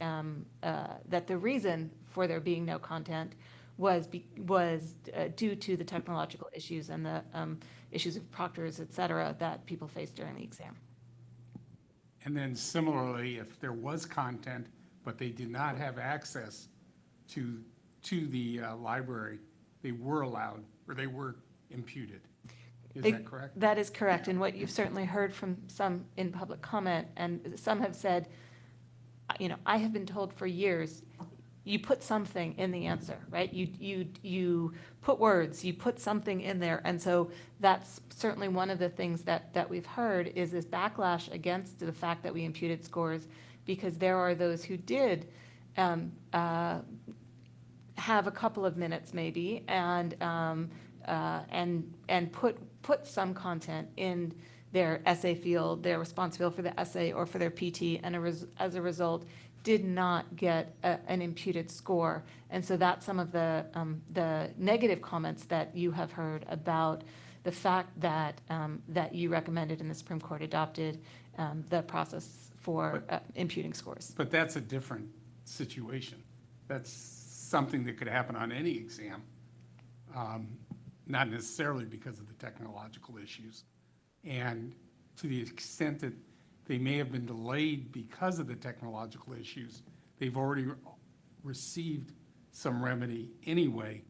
reason for there being no content was due to the technological issues and the issues of proctors, et cetera, that people faced during the exam. And then similarly, if there was content, but they did not have access to the library, they were allowed, or they were imputed. Is that correct? That is correct. And what you've certainly heard from some in public comment, and some have said, I have been told for years, you put something in the answer, right? You put words, you put something in there. And so that's certainly one of the things that we've heard is this backlash against the fact that we imputed scores, because there are those who did have a couple of minutes maybe and put some content in their essay field, their response field for the essay or for their PT, and as a result, did not get an imputed score. And so that's some of the negative comments that you have heard about the fact that you recommended and the Supreme Court adopted the process for imputing scores. But that's a different situation. That's something that could happen on any exam, not necessarily because of the technological issues. And to the extent that they may have been delayed because of the technological issues, they've already received some remedy anyway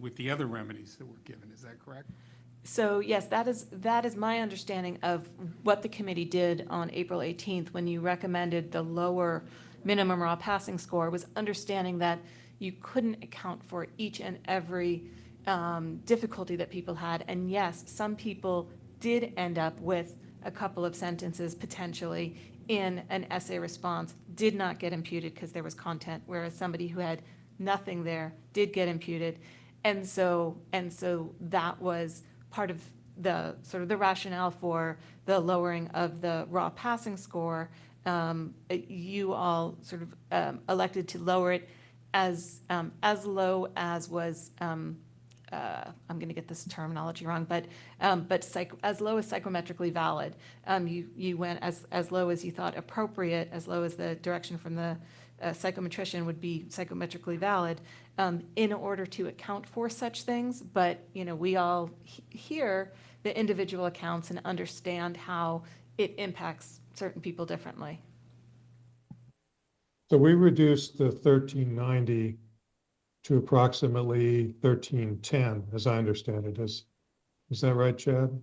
with the other remedies that were given. Is that correct? So yes, that is my understanding of what the committee did on April 18th when you recommended the lower minimum raw passing score, was understanding that you couldn't account for each and every difficulty that people had. And yes, some people did end up with a couple of sentences potentially in an essay response, did not get imputed because there was content, whereas somebody who had nothing there did get imputed. And so that was part of the sort of the rationale for the lowering of the raw passing score. You all sort of elected to lower it as low as was, I'm going to get this terminology wrong, but as low as psychometrically valid. You went as low as you thought appropriate, as low as the direction from the psychometrician would be psychometrically valid, in order to account for such things. But we all hear the individual accounts and understand how it impacts certain people differently. So we reduced the 1390 to approximately 1310, as I understand it. Is that right, Chad?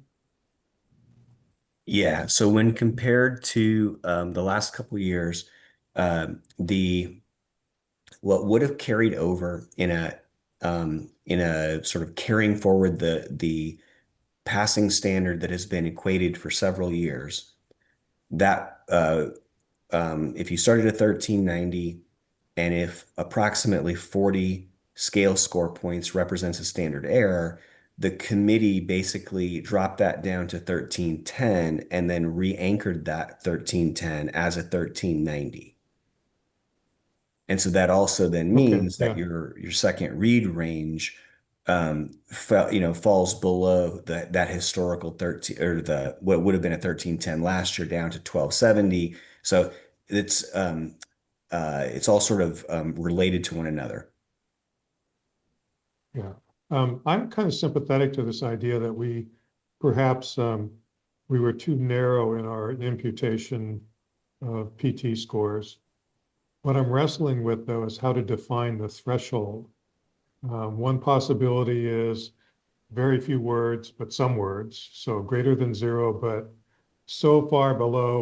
Yeah. So when compared to the last couple of years, what would have carried over in a sort of carrying forward the passing standard that has been equated for several years, that if you started at 1390 and if approximately 40 scale score points represents a standard error, the committee basically dropped that down to 1310 and then re-anchored that 1310 as a 1390. And so that also then means that your second read range falls below that historical 13 or what would have been a 1310 last year down to 1270. So it's all sort of related to one another. Yeah. I'm kind of sympathetic to this idea that we perhaps we were too narrow in our imputation of PT scores. What I'm wrestling with, though, is how to define the threshold. One possibility is very few words, but some words. So greater than 0, but so far below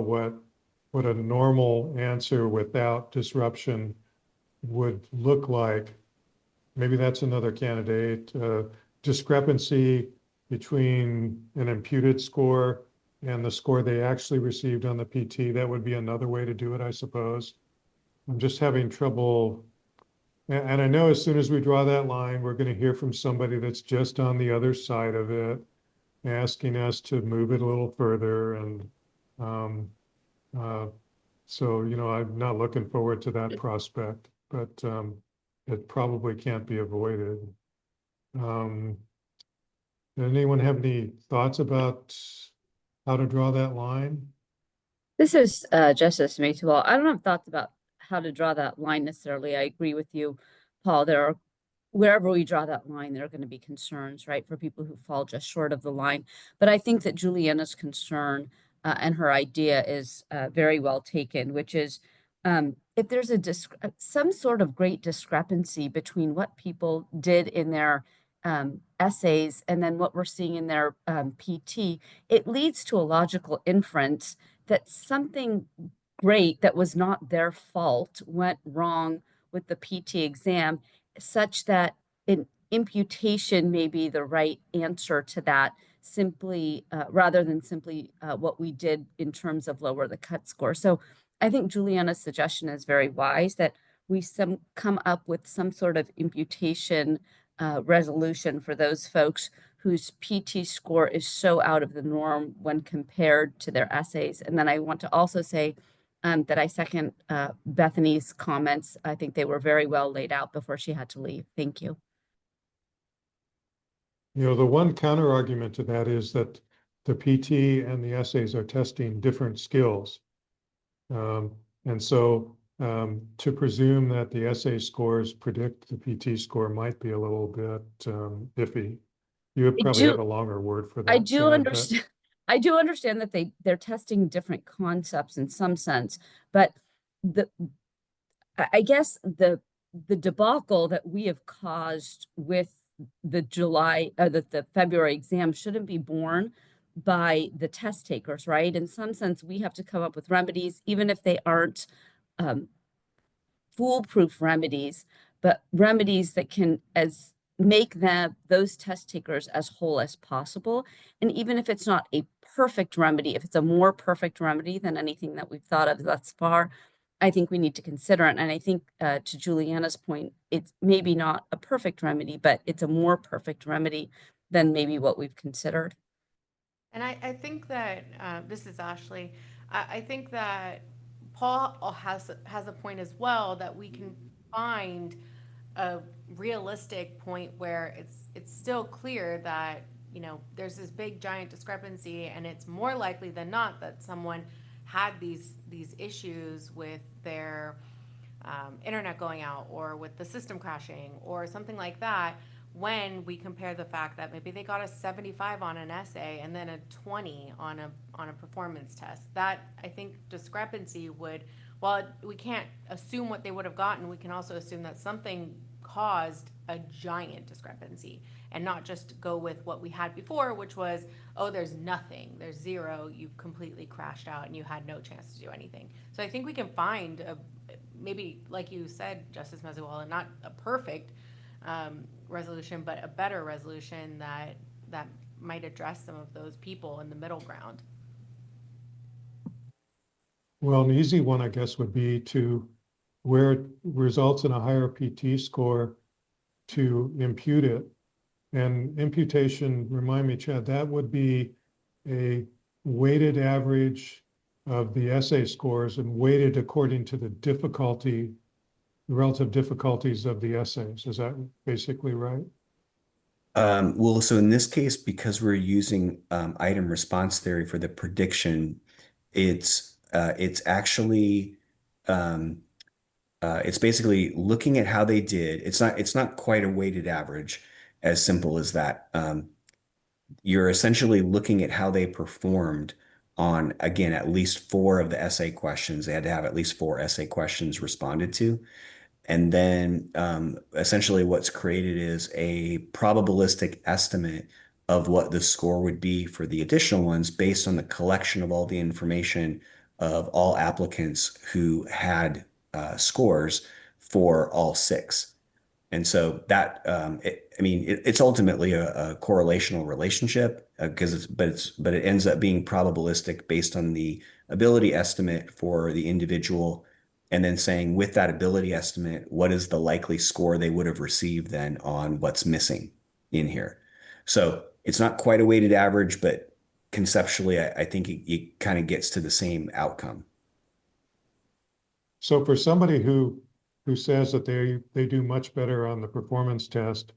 what a normal answer without disruption would look like. Maybe that's another candidate. Discrepancy between an imputed score and the score they actually received on the PT. That would be another way to do it, I suppose. I'm just having trouble. And I know as soon as we draw that line, we're going to hear from somebody that's just on the other side of it, asking us to move it a little further. And so, I'm not looking forward to that prospect, but it probably can't be avoided. Does anyone have any thoughts about how to draw that line? This is Justice Matewell. I don't have thoughts about how to draw that line necessarily. I agree with you, Paul. Wherever we draw that line, there are going to be concerns, right, for people who fall just short of the line. But I think that Juliana's concern and her idea is very well taken, which is if there's some sort of great discrepancy between what people did in their essays and then what we're seeing in their PT, it leads to a logical inference that something great that was not their fault went wrong with the PT exam, such that an imputation may be the right answer to that, simply rather than simply what we did in terms of lower the cut score. So I think Juliana's suggestion is very wise, that we come up with some sort of imputation resolution for those folks whose PT score is so out of the norm when compared to their essays. And then I want to also say that I second Bethany's comments. I think they were very well laid out before she had to leave. Thank you. The one counter argument to that is that the PT and the essays are testing different skills. And so to presume that the essay scores predict the PT score might be a little bit iffy. You would probably have a longer word for that. I do understand. I do understand that they're testing different concepts in some sense, but I guess the debacle that we have caused with the the February exam shouldn't be borne by the test takers, right? In some sense, we have to come up with remedies, even if they aren't foolproof remedies, but remedies that can make those test takers as whole as possible. And even if it's not a perfect remedy, if it's a more perfect remedy than anything that we've thought of thus far, I think we need to consider it. And I think to Juliana's point, it's maybe not a perfect remedy, but it's a more perfect remedy than maybe what we've considered. And I think that, this is Ashley, I think that Paul has a point as well, that we can find a realistic point where it's still clear that, there's this big giant discrepancy, and it's more likely than not that someone had these issues with their internet going out, or with the system crashing, or something like that, when we compare the fact that maybe they got a 75 on an essay and then a 20 on a performance test. That, I think, discrepancy would, while we can't assume what they would have gotten, we can also assume that something caused a giant discrepancy, and not just go with what we had before, which was, oh, there's nothing, there's 0, you completely crashed out and you had no chance to do anything. So I think we can find maybe, like you said, Justice Mezzuela, not a perfect resolution, but a better resolution that might address some of those people in the middle ground. Well, an easy one, I guess, would be to, where it results in a higher PT score, to impute it. And imputation, remind me, Chad, that would be a weighted average of the essay scores and weighted according to the relative difficulties of the essays. Is that basically right? Well, so in this case, because we're using item response theory for the prediction, it's actually it's basically looking at how they did. It's not quite a weighted average, as simple as that. You're essentially looking at how they performed on, again, at least 4 of the essay questions. They had to have at least 4 essay questions responded to. And then essentially what's created is a probabilistic estimate of what the score would be for the additional ones based on the collection of all the information of all applicants who had scores for all 6. And so that, it's ultimately a correlational relationship but it ends up being probabilistic based on the ability estimate for the individual, and then saying with that ability estimate, what is the likely score they would have received then on what's missing in here. So it's not quite a weighted average, but conceptually, I think it kind of gets to the same outcome. So for somebody who says that they do much better on the performance test,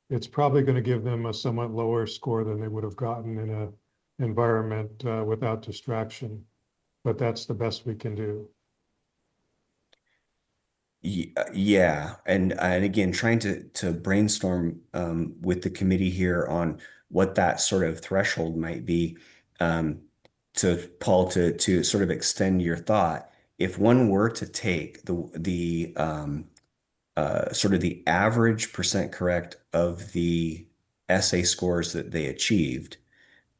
it's probably going to give them a somewhat lower score than they would have gotten in an environment without distraction. But that's the best we can do. Yeah, and again, trying to brainstorm with the committee here on what that sort of threshold might be. To Paul, to sort of extend your thought, if one were to take the sort of the average percent correct of the essay scores that they achieved,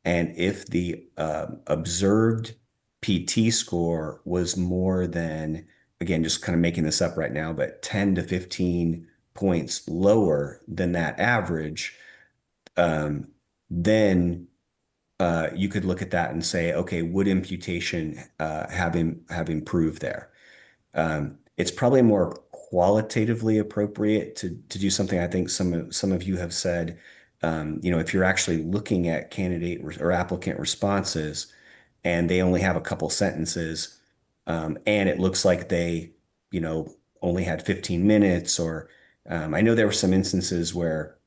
and if the observed PT score was more than, again, just kind of making this up right now, but 10 to 15 points lower than that average, then you could look at that and say, okay, would imputation have improved there? It's probably more qualitatively appropriate to do something. I think some of you have said, if you're actually looking at candidate or applicant responses and they only have a couple sentences, and it looks like they, only had 15 minutes, or I know there were some instances where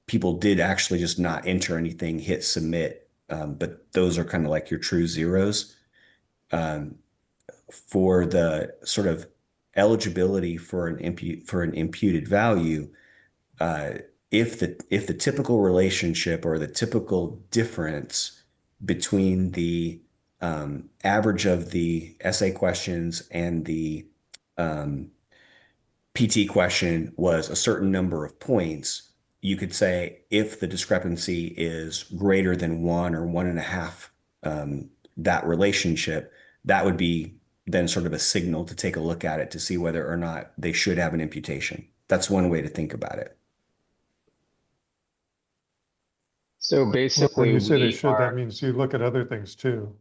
people did actually just not enter anything, hit submit, but those are kind of like your true zeros. For the sort of eligibility for an imputed value, if the typical relationship or the typical difference between the average of the essay questions and the PT question was a certain number of points, you could say if the discrepancy is greater than 1 or 1.5, that relationship, that would be then sort of a signal to take a look at it to see whether or not they should have an imputation. That's one way to think about it. So basically, when you say they should, that means you look at other things too.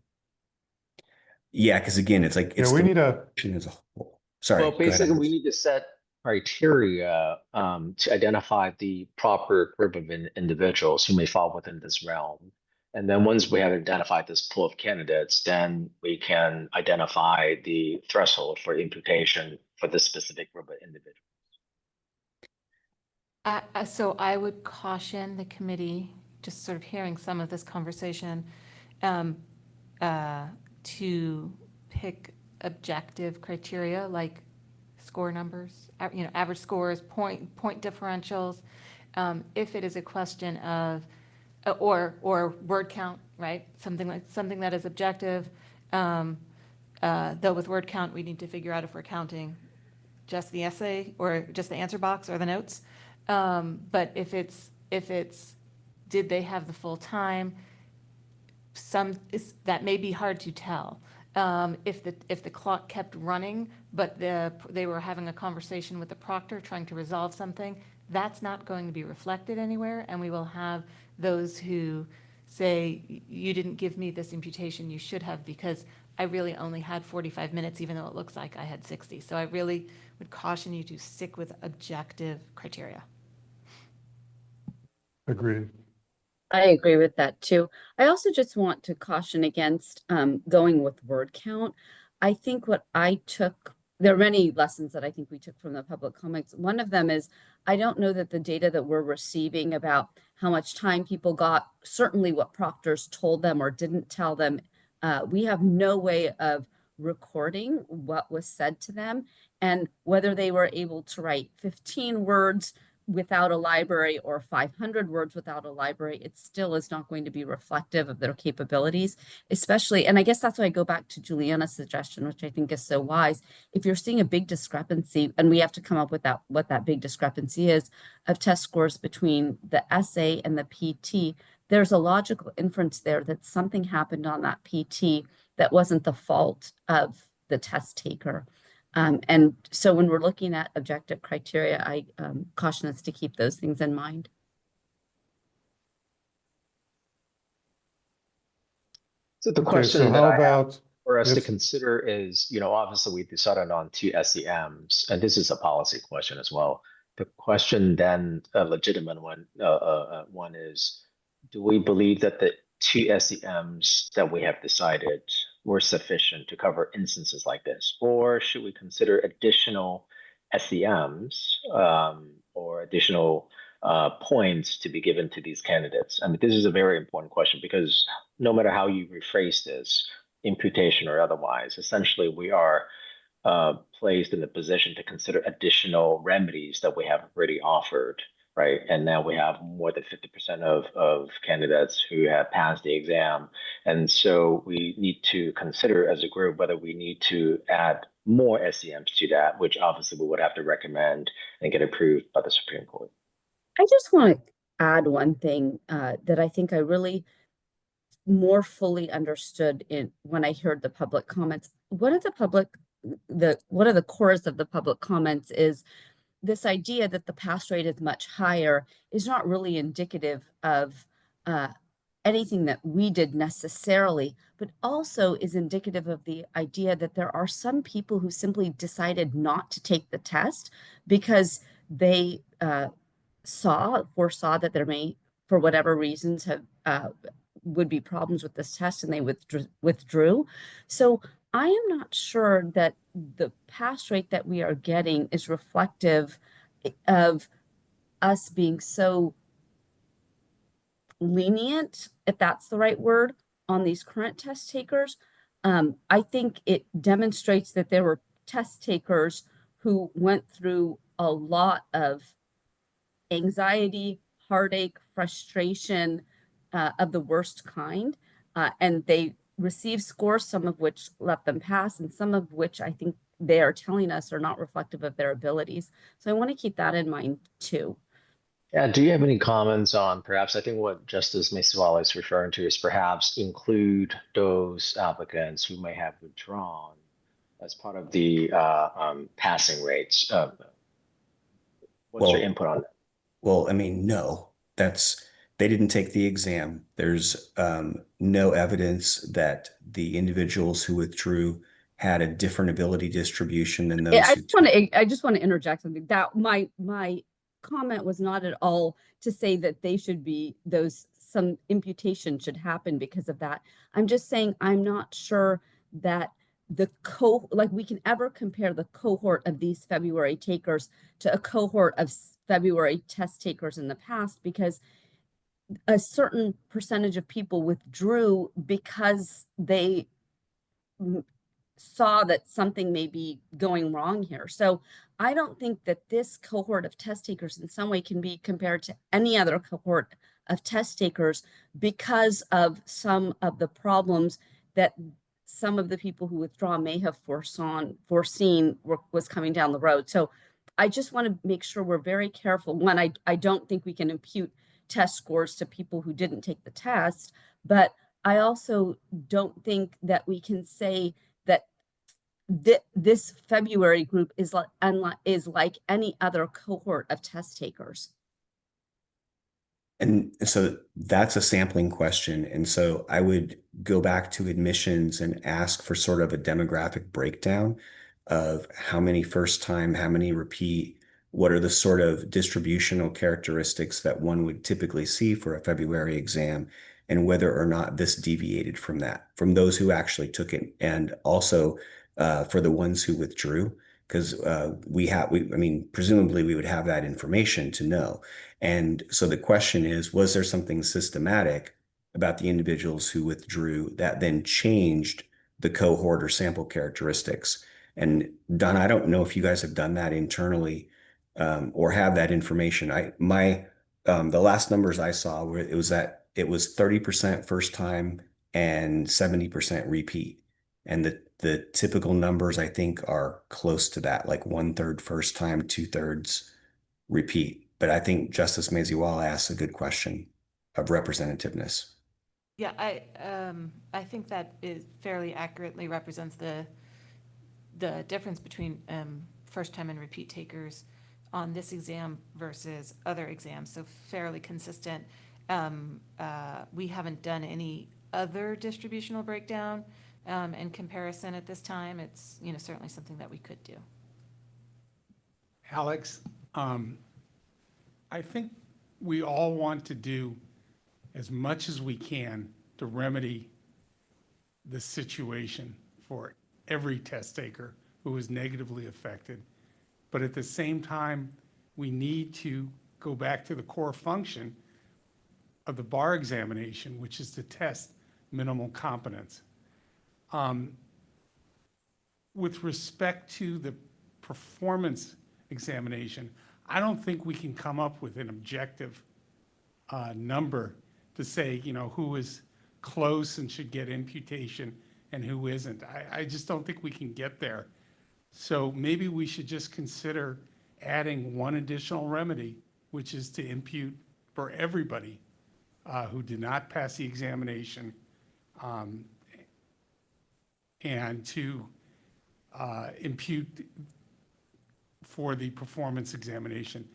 Yeah, because again, it's like we need a as a whole. Sorry. Well, basically, we need to set criteria to identify the proper group of individuals who may fall within this realm. And then once we have identified this pool of candidates, then we can identify the threshold for imputation for this specific group of individuals. So I would caution the committee, just sort of hearing some of this conversation, to pick objective criteria like score numbers, average scores, point differentials. If it is a question of, or word count, right? Something that is objective. Though with word count, we need to figure out if we're counting just the essay or just the answer box or the notes. But if it's, did they have the full time? That may be hard to tell. If the clock kept running, but they were having a conversation with the proctor trying to resolve something, that's not going to be reflected anywhere, and we will have those who say, you didn't give me this imputation, you should have, because I really only had 45 minutes, even though it looks like I had 60. So I really would caution you to stick with objective criteria. Agreed. I agree with that too. I also just want to caution against going with word count. I think what I took, there are many lessons that I think we took from the public comments. One of them is, I don't know that the data that we're receiving about how much time people got, certainly what proctors told them or didn't tell them, we have no way of recording what was said to them and whether they were able to write 15 words without a library or 500 words without a library, it still is not going to be reflective of their capabilities, especially, and I guess that's why I go back to Juliana's suggestion, which I think is so wise. If you're seeing a big discrepancy, and we have to come up with that, what that big discrepancy is, of test scores between the essay and the PT, there's a logical inference there that something happened on that PT that wasn't the fault of the test taker. And so when we're looking at objective criteria, I caution us to keep those things in mind. So the Okay, question so that how I have about for us to if, consider is, obviously we decided on 2 SEMs, and this is a policy question as well. The question then, a legitimate one, one is, do we believe that the 2 SEMs that we have decided were sufficient to cover instances like this? Or should we consider additional SEMs or additional points to be given to these candidates? I mean, this is a very important question because no matter how you rephrase this, imputation or otherwise, essentially we are placed in the position to consider additional remedies that we have already offered, right? And now we have more than 50% of candidates who have passed the exam. And so we need to consider as a group whether we need to add more SEMs to that, which obviously we would have to recommend and get approved by the Supreme Court. I just want to add one thing that I think I really more fully understood in when I heard the public comments. One of the cores of the public comments is this idea that the pass rate is much higher is not really indicative of anything that we did necessarily, but also is indicative of the idea that there are some people who simply decided not to take the test because they foresaw that there may, for whatever reasons, have would be problems with this test, and they withdrew. So I am not sure that the pass rate that we are getting is reflective of us being so lenient, if that's the right word, on these current test takers. I think it demonstrates that there were test takers who went through a lot of anxiety, heartache, frustration of the worst kind, and they received scores, some of which let them pass, and some of which I think they are telling us are not reflective of their abilities. So I want to keep that in mind too. Yeah, do you have any comments on perhaps, I think what Justice Mesiwala is referring to is perhaps include those applicants who may have withdrawn as part of the passing rates? What's your input on that? Well, I mean, no, they didn't take the exam. There's no evidence that the individuals who withdrew had a different ability distribution than those I just want to interject something. That my comment was not at all to say that they should be some imputation should happen because of that. I'm just saying I'm not sure that we can ever compare the cohort of these February takers to a cohort of February test takers in the past, because a certain percentage of people withdrew because they saw that something may be going wrong here. So I don't think that this cohort of test takers in some way can be compared to any other cohort of test takers because of some of the problems that some of the people who withdraw may have foreseen was coming down the road. So I just want to make sure we're very careful. One, I don't think we can impute test scores to people who didn't take the test, but I also don't think that we can say that this February group is like any other cohort of test takers. And so that's a sampling question. And so I would go back to admissions and ask for sort of a demographic breakdown of how many first time, how many repeat, what are the sort of distributional characteristics that one would typically see for a February exam, and whether or not this deviated from that, from those who actually took it, and also for the ones who withdrew, because presumably we would have that information to know. And so the question is, was there something systematic about the individuals who withdrew that then changed the cohort or sample characteristics? And Donna, I don't know if you guys have done that internally or have that information. The last numbers I saw were it was 30% first time and 70% repeat. And the typical numbers I think are close to that, like 1/3 first time, 2/3 repeat. But I think Justice Maziwala asks a good question of representativeness. Yeah, I think that is fairly accurately represents the difference between first time and repeat takers on this exam versus other exams. So fairly consistent. We haven't done any other distributional breakdown and comparison at this time. It's, you know, certainly something that we could do. Alex, I think we all want to do as much as we can to remedy the situation for every test taker who is negatively affected. But at the same time, we need to go back to the core function of the bar examination, which is to test minimal competence. With respect to the performance examination, I don't think we can come up with an objective number to say, you know, who is close and should get imputation and who isn't. I just don't think we can get there. So maybe we should just consider adding one additional remedy, which is to impute for everybody who did not pass the examination, and to impute for the performance examination.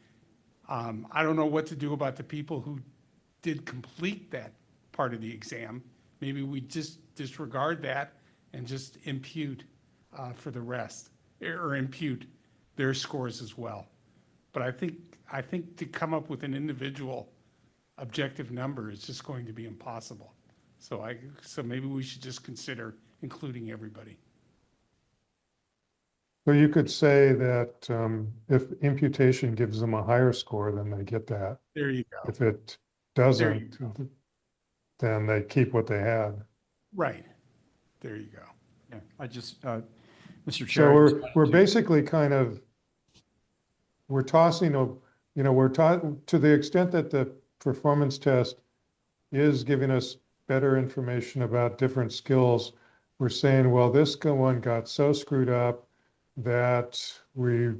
I don't know what to do about the people who did complete that part of the exam. Maybe we just disregard that and just impute for the rest, or impute their scores as well. But I think to come up with an individual objective number is just going to be impossible. So maybe we should just consider including everybody. So you could say that if imputation gives them a higher score, then they get that. There you go. If it doesn't, then they keep what they had. Right. There you go. Yeah, I just, Mr. Chair. So we're basically kind of, we're tossing to the extent that the performance test is giving us better information about different skills. We're saying, well, this one got so screwed up that we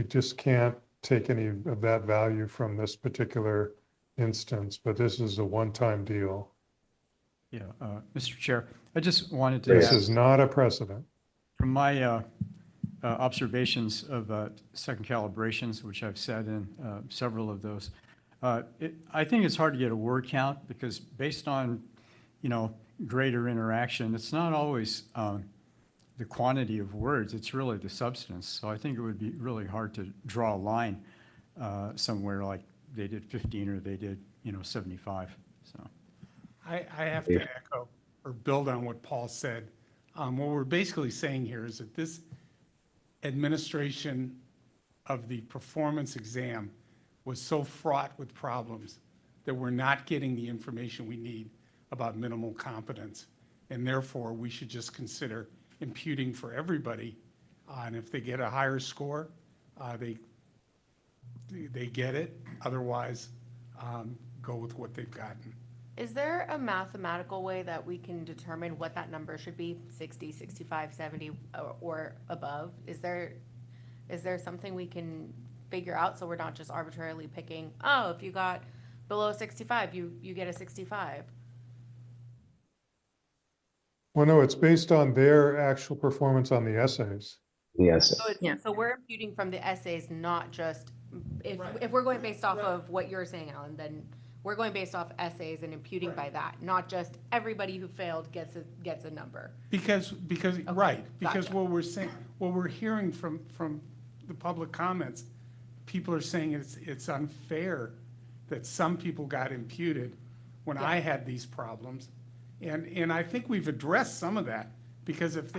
just can't take any of that value from this particular instance, but this is a one-time deal. Yeah, Mr. Chair, I just wanted to. This is not a precedent. From my observations of second calibrations, which I've said in several of those, I think it's hard to get a word count because based on, greater interaction, it's not always the quantity of words, it's really the substance. So I think it would be really hard to draw a line somewhere like they did 15 or they did, 75. So I have to echo or build on what Paul said. What we're basically saying here is that this administration of the performance exam was so fraught with problems that we're not getting the information we need about minimal competence. And therefore, we should just consider imputing for everybody. And if they get a higher score, they get it. Otherwise, go with what they've gotten. Is there a mathematical way that we can determine what that number should be, 60, 65, 70, or above? Is there something we can figure out so we're not just arbitrarily picking, oh, if you got below 65, you get a 65? Well, no, it's based on their actual performance on the essays. Yes. So we're imputing from the essays, not just, if we're going based off of what you're saying, Alan, then we're going based off essays and imputing by that, not just everybody who failed gets a number. Because right, because gotcha. what we're saying, what we're hearing from the public comments, people are saying it's unfair that some people got imputed when I had these problems. And I think we've addressed some of that, because if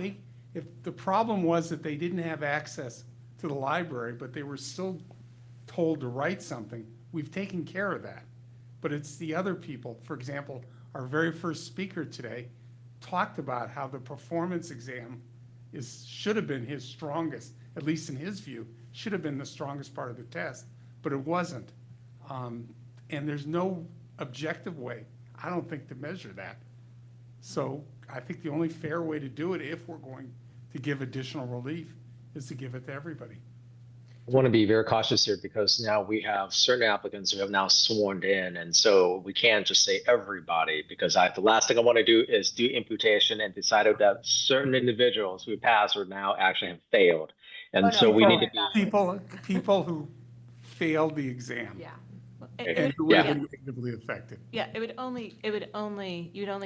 the problem was that they didn't have access to the library, but they were still told to write something, we've taken care of that. But it's the other people. For example, our very first speaker today talked about how the performance exam should have been his strongest, at least in his view, should have been the strongest part of the test, but it wasn't. And there's no objective way, I don't think, to measure that. So I think the only fair way to do it, if we're going to give additional relief, is to give it to everybody. I want to be very cautious here because now we have certain applicants who have now sworn in, and so we can't just say everybody, because the last thing I want to do is do imputation and decide that certain individuals who passed or now actually have failed. And so we need to be people who failed the exam. Yeah. And who would have been negatively affected. Yeah, you'd only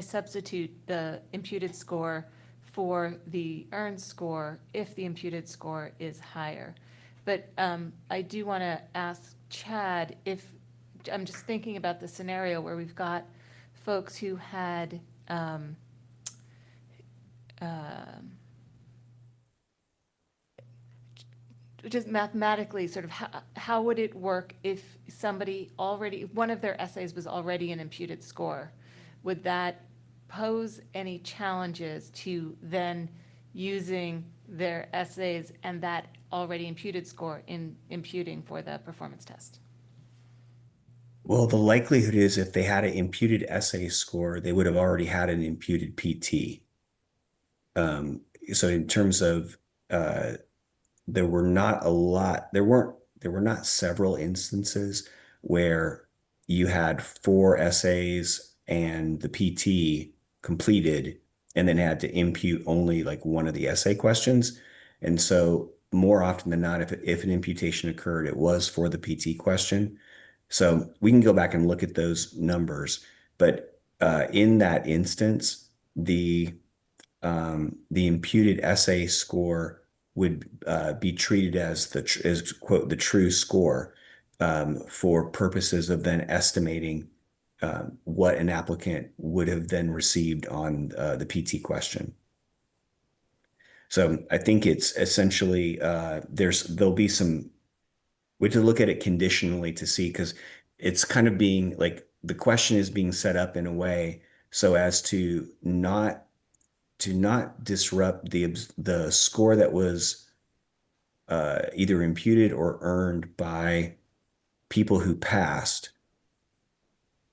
substitute the imputed score for the earned score if the imputed score is higher. But I do want to ask Chad if, I'm just thinking about the scenario where we've got folks who had just mathematically, sort of how would it work if somebody already, one of their essays was already an imputed score? Would that pose any challenges to then using their essays and that already imputed score in imputing for the performance test? Well, the likelihood is if they had an imputed essay score, they would have already had an imputed PT. So in terms of, there were not several instances where you had 4 essays and the PT completed and then had to impute only like one of the essay questions. And so more often than not, if an imputation occurred, it was for the PT question. So we can go back and look at those numbers, but in that instance, the imputed essay score would be treated as quote the true score for purposes of then estimating what an applicant would have then received on the PT question. So I think it's essentially there'll be some, we have to look at it conditionally to see, because it's kind of being like the question is being set up in a way so as to not disrupt the score that was either imputed or earned by people who passed.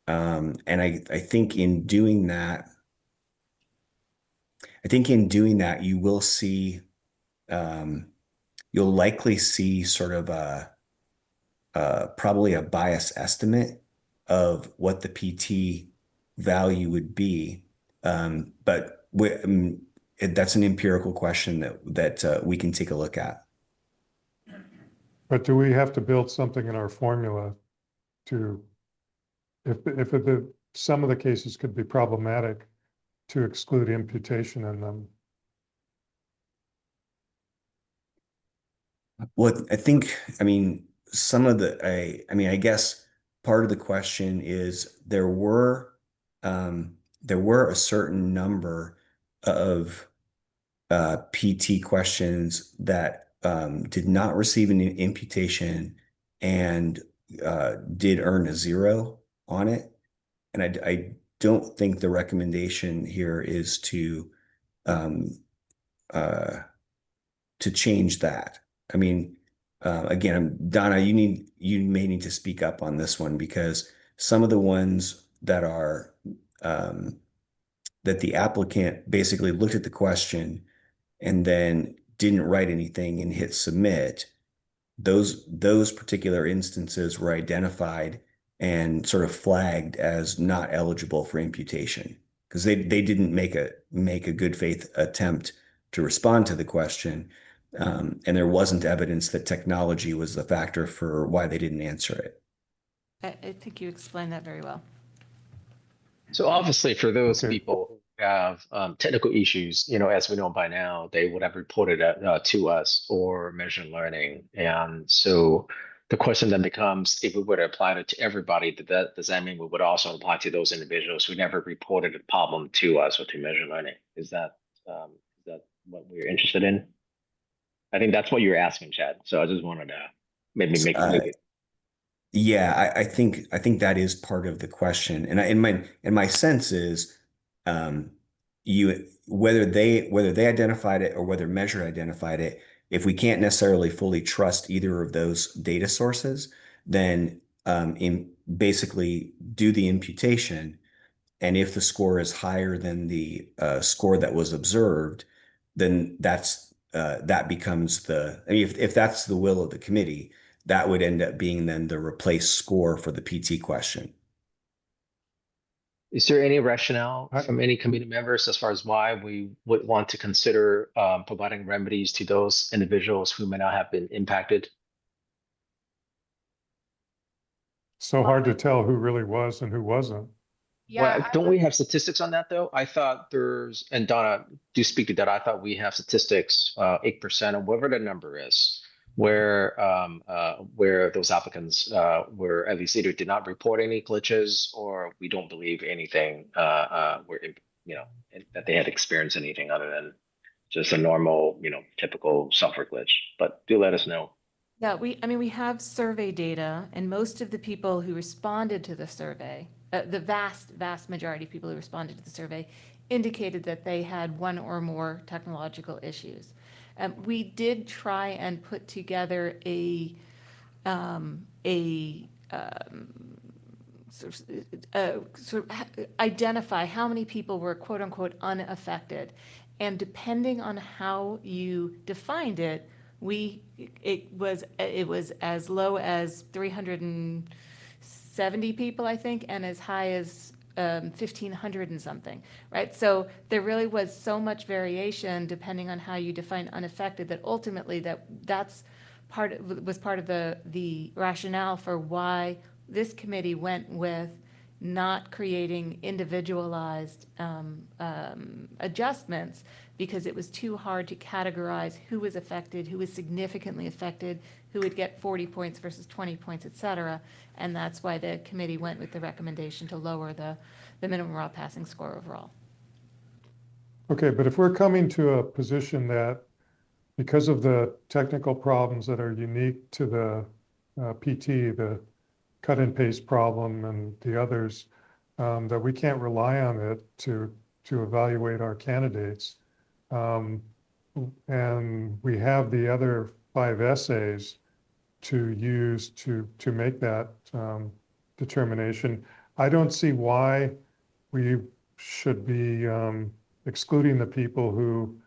And I think in doing that, you will see, you'll likely see sort of probably a bias estimate of what the PT value would be. But that's an empirical question that we can take a look at. But do we have to build something in our formula to, if some of the cases could be problematic, to exclude imputation in them? Well, I think, I guess part of the question is there were a certain number of PT questions that did not receive an imputation and did earn a 0 on it. And I don't think the recommendation here is to change that. I mean, again, Donna, you may need to speak up on this one, because some of the ones that are that the applicant basically looked at the question and then didn't write anything and hit submit, those particular instances were identified and sort of flagged as not eligible for imputation because they didn't make a good faith attempt to respond to the question. And there wasn't evidence that technology was the factor for why they didn't answer it. I think you explained that very well. So obviously for those people who have technical issues, as we know by now, they would have reported to us or machine learning. And so the question then becomes, if we were to apply it to everybody, does that mean we would also apply to those individuals who never reported a problem to us or to machine learning? Is that what we're interested in? I think that's what you're asking, Chad. So I just wanted to maybe make it. Yeah, I think that is part of the question, and my sense is, whether they identified it or whether Measure identified it, if we can't necessarily fully trust either of those data sources, then basically do the imputation. And if the score is higher than the score that was observed, then that becomes if that's the will of the committee, that would end up being then the replaced score for the PT question. Is there any rationale from any committee members as far as why we would want to consider providing remedies to those individuals who may not have been impacted? So hard to tell who really was and who wasn't. Yeah, well, don't we have statistics on that though? I thought and Donna, do speak to that. I thought we have statistics, 8% or whatever the number is, where those applicants were at least either did not report any glitches or we don't believe anything were that they had experienced anything other than just a normal, typical software glitch. But do let us know. Yeah, we have survey data, and most of the people who responded to the survey, the vast majority of people who responded to the survey indicated that they had one or more technological issues. We did try and put together identify how many people were quote unquote unaffected. And depending on how you defined it, it was as low as 370 people, I think, and as high as 1,500 and something, right? So there really was so much variation depending on how you define unaffected that ultimately was part of the rationale for why this committee went with not creating individualized adjustments, because it was too hard to categorize who was affected, who was significantly affected, who would get 40 points versus 20 points, et cetera. And that's why the committee went with the recommendation to lower the minimum raw passing score overall. Okay, but if we're coming to a position that because of the technical problems that are unique to the PT, the cut and paste problem and the others, that we can't rely on it to evaluate our candidates. And we have the other 5 essays to use to make that determination. I don't see why we should be excluding the people who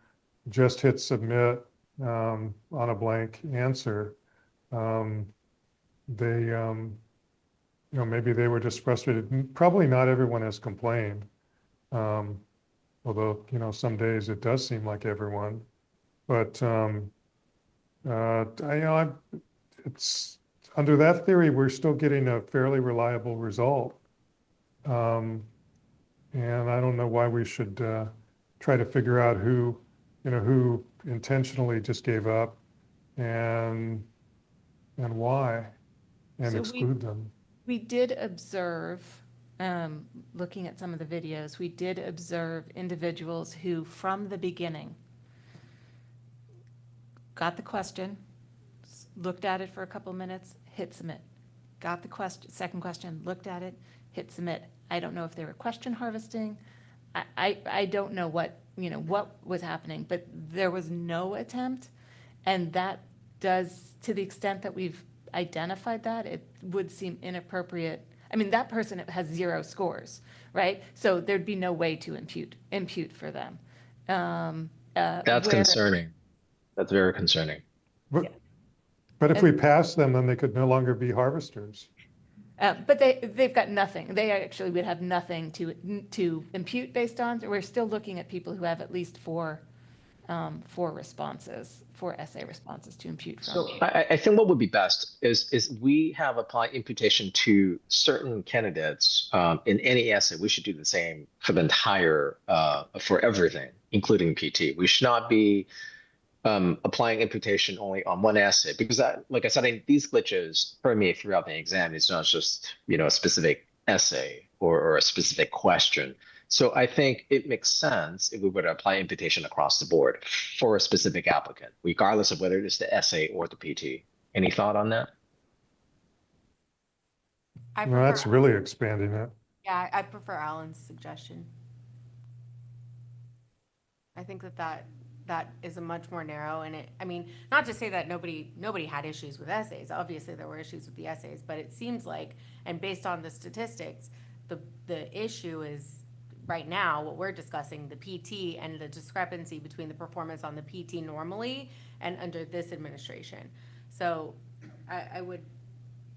just hit submit on a blank answer. Maybe they were just frustrated. Probably not everyone has complained. Although, some days it does seem like everyone, but it's under that theory, we're still getting a fairly reliable result. And I don't know why we should try to figure out who intentionally just gave up and why, and So exclude them. We did observe, looking at some of the videos, we did observe individuals who, from the beginning, got the question, looked at it for a couple minutes, hit submit. Got the second question, looked at it, hit submit. I don't know if they were question harvesting. I don't know what was happening, but there was no attempt. And that does, to the extent that we've identified that, it would seem inappropriate. I mean, that person has 0 scores, right? So there'd be no way to impute for them. That's concerning. That's very concerning. But if we pass them, then they could no longer be harvesters. But they've got nothing. They actually would have nothing to impute based on. We're still looking at people who have at least 4 responses, 4 essay responses to impute from. So I think what would be best is we have applied imputation to certain candidates in any essay. We should do the same for the entire, for everything, including PT. We should not be applying imputation only on one essay, because like I said, these glitches permeate throughout the exam. It's not just a specific essay or a specific question. So I think it makes sense if we were to apply imputation across the board for a specific applicant, regardless of whether it's the essay or the PT. Any thought on that? Well, that's really expanding it. Yeah, I prefer Alan's suggestion. I think that is a much more narrow, and I mean, not to say that nobody had issues with essays. Obviously, there were issues with the essays, but it seems like, and based on the statistics, the issue is right now what we're discussing, the PT and the discrepancy between the performance on the PT normally and under this administration. So I would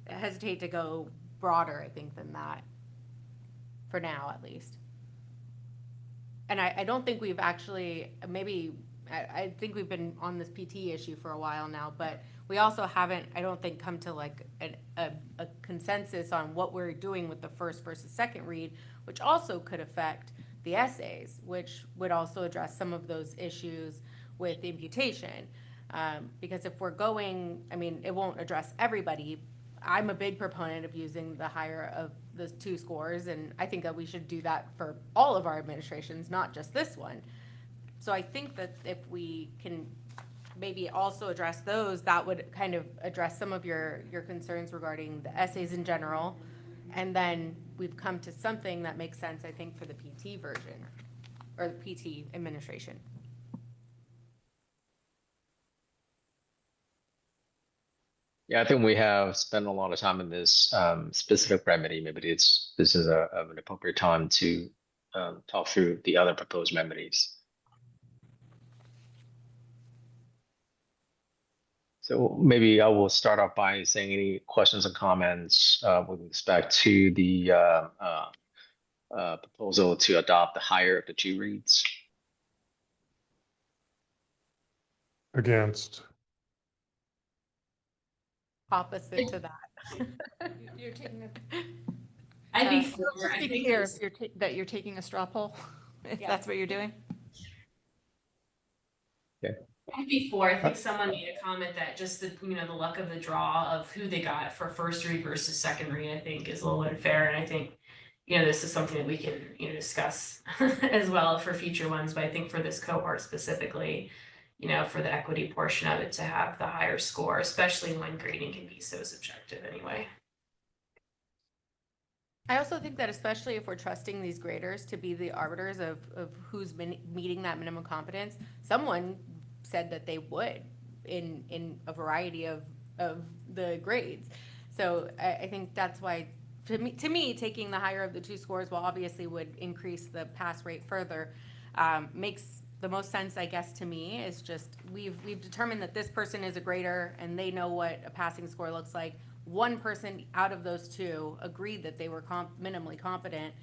hesitate to go broader, I think, than that, for now at least. And I don't think we've actually, maybe, I think we've been on this PT issue for a while now, but we also haven't, I don't think, come to like a consensus on what we're doing with the first versus second read, which also could affect the essays, which would also address some of those issues with imputation. Because if we're going, I mean, it won't address everybody. I'm a big proponent of using the higher of the 2 scores, and I think that we should do that for all of our administrations, not just this one. So I think that if we can maybe also address those, that would kind of address some of your concerns regarding the essays in general. And then we've come to something that makes sense, I think, for the PT version, or the PT administration. Yeah, I think we have spent a lot of time in this specific remedy. Maybe this is an appropriate time to talk through the other proposed remedies. So maybe I will start off by saying any questions and comments with respect to the proposal to adopt the higher of the 2 reads. Against. Opposite to that. You're taking a. I'd be Just for, to I be think clear, this- that you're taking a straw poll, if Yeah. that's what you're doing? I'd be for, I think someone made a comment that just the, you know, the luck of the draw of who they got for first read versus second read, I think is a little unfair. And I think, you know, this is something that we can, you know, discuss as well for future ones. But I think for this cohort specifically, you know, for the equity portion of it to have the higher score, especially when grading can be so subjective anyway. I also think that especially if we're trusting these graders to be the arbiters of who's been meeting that minimum competence, someone said that they would in a variety of the grades. So I think that's why, to me, taking the higher of the 2 scores, while obviously would increase the pass rate further, makes the most sense, I guess, to me. Is just we've determined that this person is a grader and they know what a passing score looks like. One person out of those 2 agreed that they were minimally competent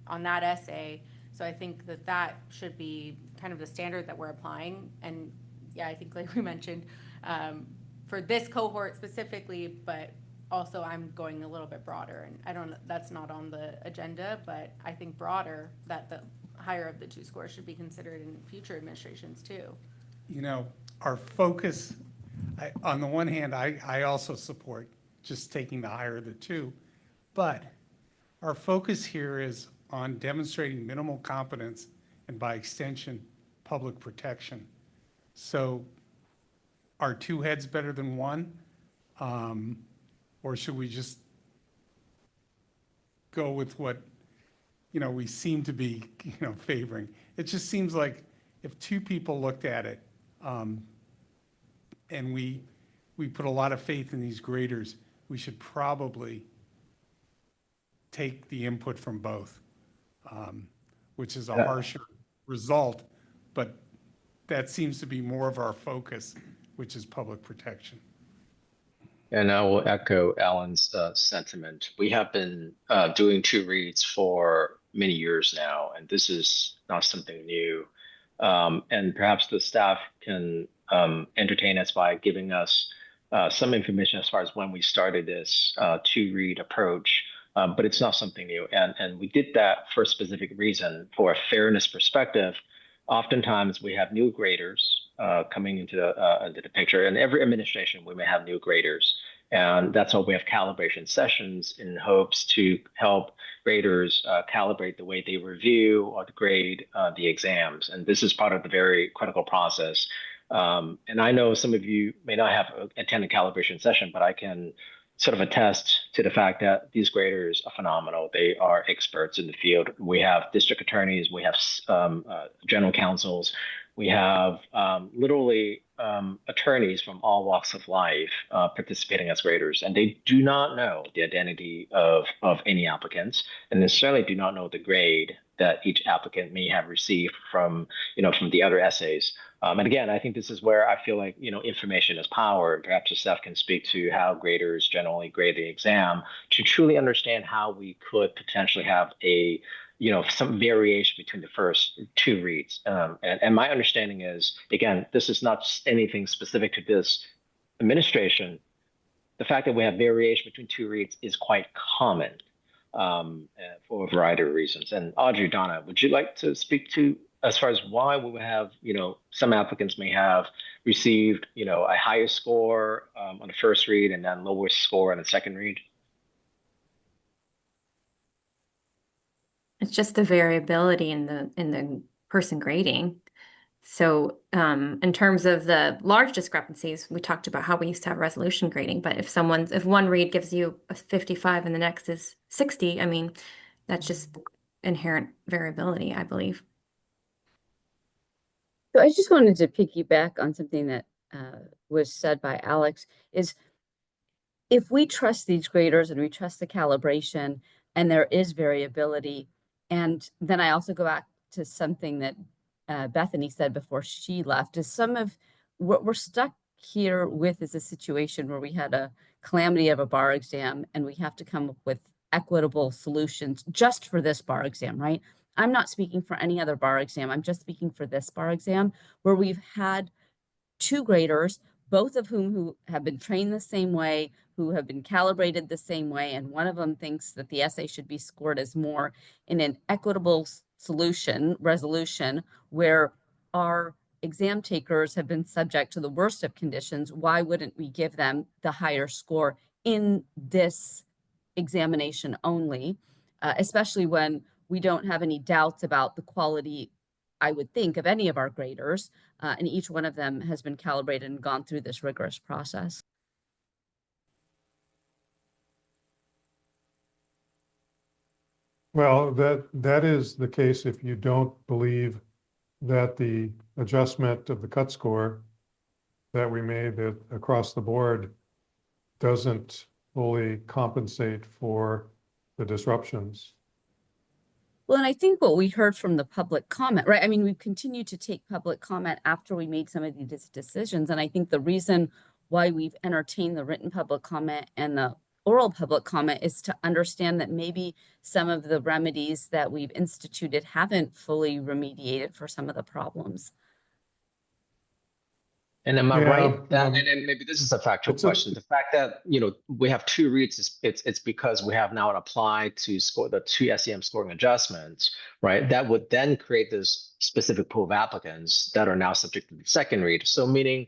on that essay. So I think that should be kind of the standard that we're applying. And yeah, I think like we mentioned, for this cohort specifically, but also I'm going a little bit broader, and that's not on the agenda, but I think broader, that the higher of the 2 scores should be considered in future administrations too. You know, our focus, on the one hand, I also support just taking the higher of the 2, but our focus here is on demonstrating minimal competence and by extension, public protection. So are 2 heads better than 1? Or should we just go with what, you know, we seem to be, you know, favoring? It just seems like if 2 people looked at it, and we put a lot of faith in these graders, we should probably take the input from both, which is a harsher result, but that seems to be more of our focus, which is public protection. And I will echo Alan's sentiment. We have been doing 2 reads for many years now, and this is not something new. And perhaps the staff can entertain us by giving us some information as far as when we started this 2 read approach, but it's not something new. And we did that for a specific reason. For a fairness perspective, oftentimes we have new graders coming into the picture. And every administration, we may have new graders. And that's why we have calibration sessions in hopes to help graders calibrate the way they review or grade the exams. And this is part of the very critical process. And I know some of you may not have attended a calibration session, but I can sort of attest to the fact that these graders are phenomenal. They are experts in the field. We have district attorneys, we have general counsels We have literally attorneys from all walks of life participating as graders, and they do not know the identity of any applicants, and they certainly do not know the grade that each applicant may have received from from the other essays. And again, I think this is where I feel like information is power. Perhaps the staff can speak to how graders generally grade the exam to truly understand how we could potentially have a some variation between the first two reads. And my understanding is, again, this is not anything specific to this administration. The fact that we have variation between two reads is quite common for a variety of reasons. And Audrey, Donna, would you like to speak to as far as why we would have, some applicants may have received, a higher score on the first read and then lower score on the second read? It's just the variability in the person grading. So in terms of the large discrepancies, we talked about how we used to have resolution grading, but if one read gives you a 55 and the next is 60, I mean, that's just inherent variability, I believe. So I just wanted to piggyback on something that was said by Alex, is if we trust these graders and we trust the calibration and there is variability, and then I also go back to something that Bethany said before she left, is some of what we're stuck here with is a situation where we had a calamity of a bar exam and we have to come up with equitable solutions just for this bar exam, right? I'm not speaking for any other bar exam. I'm just speaking for this bar exam where we've had two graders, both of who have been trained the same way, who have been calibrated the same way, and one of them thinks that the essay should be scored as more in an equitable resolution, where our exam takers have been subject to the worst of conditions. Why wouldn't we give them the higher score in this examination only, especially when we don't have any doubts about the quality, I would think, of any of our graders, and each one of them has been calibrated and gone through this rigorous process. Well, that is the case if you don't believe that the adjustment of the cut score that we made that across the board doesn't fully compensate for the disruptions. Well, and I think what we heard from the public comment, right? I mean, we've continued to take public comment after we made some of these decisions. And I think the reason why we've entertained the written public comment and the oral public comment is to understand that maybe some of the remedies that we've instituted haven't fully remediated for some of the problems. And am I right that, and maybe this is a factual question, the fact that, we have two reads, it's because we have now applied to score the two SEM scoring adjustments, right? That would then create this specific pool of applicants that are now subject to the second read. So meaning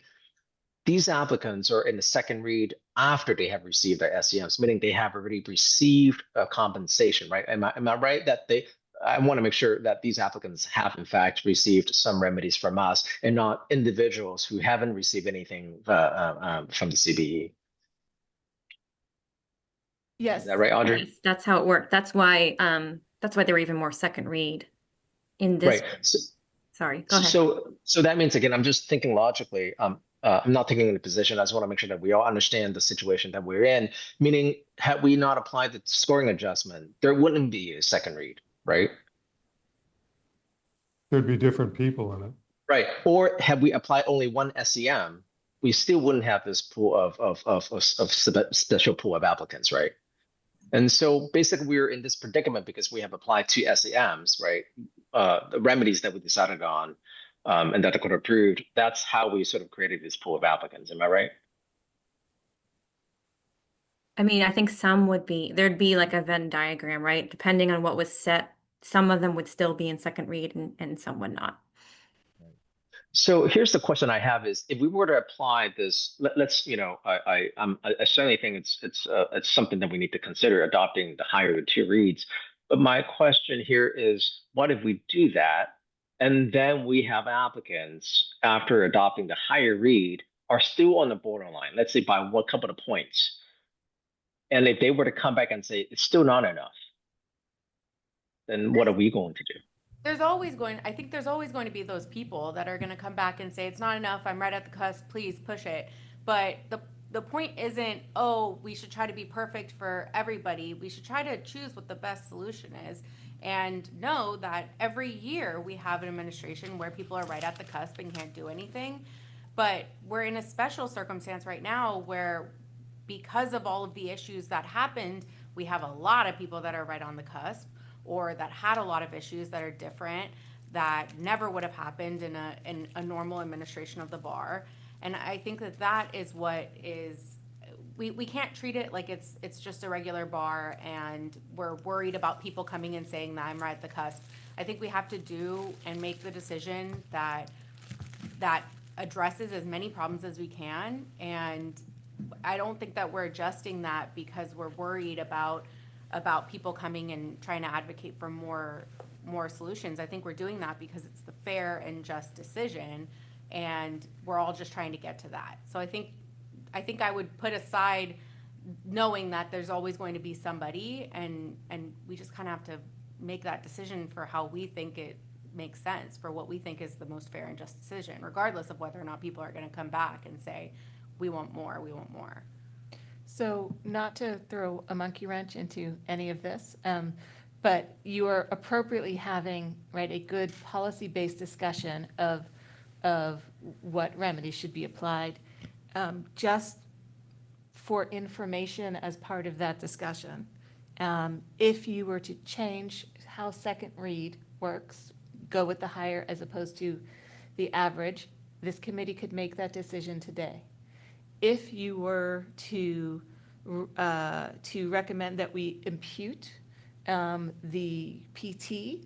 these applicants are in the second read after they have received their SEMs, meaning they have already received a compensation, right? Am I right that I want to make sure that these applicants have in fact received some remedies from us and not individuals who haven't received anything from the CBE. Yes. Is that right, Audrey? Yes, that's how it worked. That's why there were even more second read in this. Right. Sorry, go ahead. So that means, again, I'm just thinking logically. I'm not taking any position. I just want to make sure that we all understand the situation that we're in. Meaning, had we not applied the scoring adjustment, there wouldn't be a second read, right? There'd be different people in it. Right. Or had we applied only one SEM, we still wouldn't have this pool of special pool of applicants, right? And so basically we're in this predicament because we have applied two SEMs, right? The remedies that we decided on and that the court approved, that's how we sort of created this pool of applicants. Am I right? I mean, I think there'd be like a Venn diagram, right? Depending on what was set, some of them would still be in second read and some would not. So here's the question I have is, if we were to apply this, let's, I certainly think it's something that we need to consider, adopting the higher of two reads. But my question here is, what if we do that, and then we have applicants after adopting the higher read are still on the borderline, let's say by one couple of points. And if they were to come back and say, it's still not enough, then what are we going to do? I think there's always going to be those people that are going to come back and say, it's not enough, I'm right at the cusp, please push it. But the point isn't, oh, we should try to be perfect for everybody. We should try to choose what the best solution is and know that every year we have an administration where people are right at the cusp and can't do anything. But we're in a special circumstance right now where, because of all of the issues that happened, we have a lot of people that are right on the cusp, or that had a lot of issues that are different, that never would have happened in a normal administration of the bar. And I think that is what is, we can't treat it like it's just a regular bar and we're worried about people coming and saying that I'm right at the cusp. I think we have to do and make the decision that addresses as many problems as we can. And I don't think that we're adjusting that because we're worried about people coming and trying to advocate for more solutions. I think we're doing that because it's the fair and just decision, and we're all just trying to get to that. So I think I would put aside knowing that there's always going to be somebody, and we just kind of have to make that decision for how we think it makes sense, for what we think is the most fair and just decision, regardless of whether or not people are going to come back and say, we want more, we want more. So not to throw a monkey wrench into any of this, but you are appropriately having, right, a good policy-based discussion of what remedies should be applied. Just for information as part of that discussion, if you were to change how second read works, go with the higher as opposed to the average, this committee could make that decision today. If you were to recommend that we impute the PT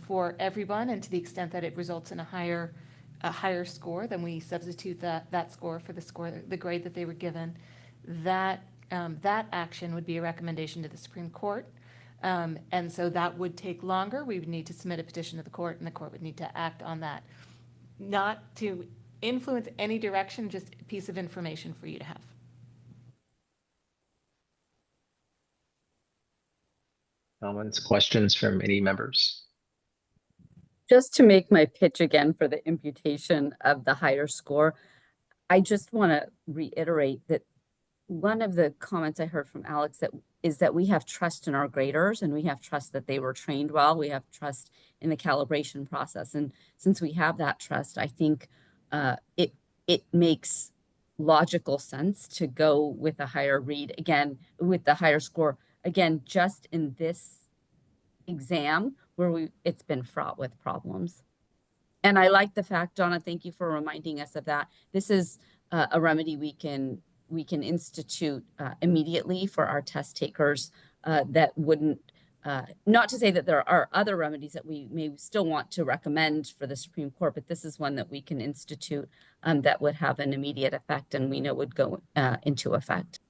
for everyone, and to the extent that it results in a higher score, then we substitute that score for the grade that they were given. That action would be a recommendation to the Supreme Court. And so that would take longer. We would need to submit a petition to the court, and the court would need to act on that. Not to influence any direction, just a piece of information for you to have. Comments, questions from any members? Just to make my pitch again for the imputation of the higher score, I just want to reiterate that one of the comments I heard from Alex is that we have trust in our graders, and we have trust that they were trained well. We have trust in the calibration process. And since we have that trust, I think it makes logical sense to go with a higher read, again, with the higher score, again, just in this exam where it's been fraught with problems. And I like the fact, Donna, thank you for reminding us of that. This is a remedy we can institute immediately for our test takers that wouldn't, not to say that there are other remedies that we may still want to recommend for the Supreme Court, but this is one that we can institute that would have an immediate effect, and we know would go into effect.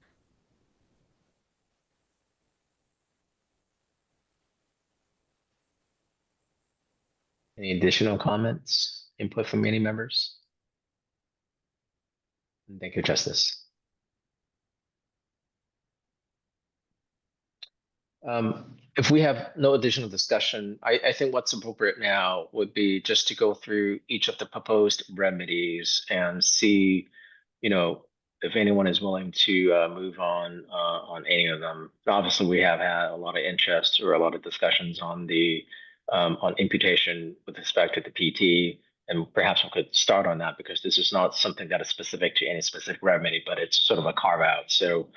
Any additional comments, input from any members? Thank you, Justice. If we have no additional discussion, I think what's appropriate now would be just to go through each of the proposed remedies and see, if anyone is willing to move on any of them. Obviously, we have had a lot of interest or a lot of discussions on the on imputation with respect to the PT, and perhaps we could start on that because this is not something that is specific to any specific remedy, but it's sort of a carve out. So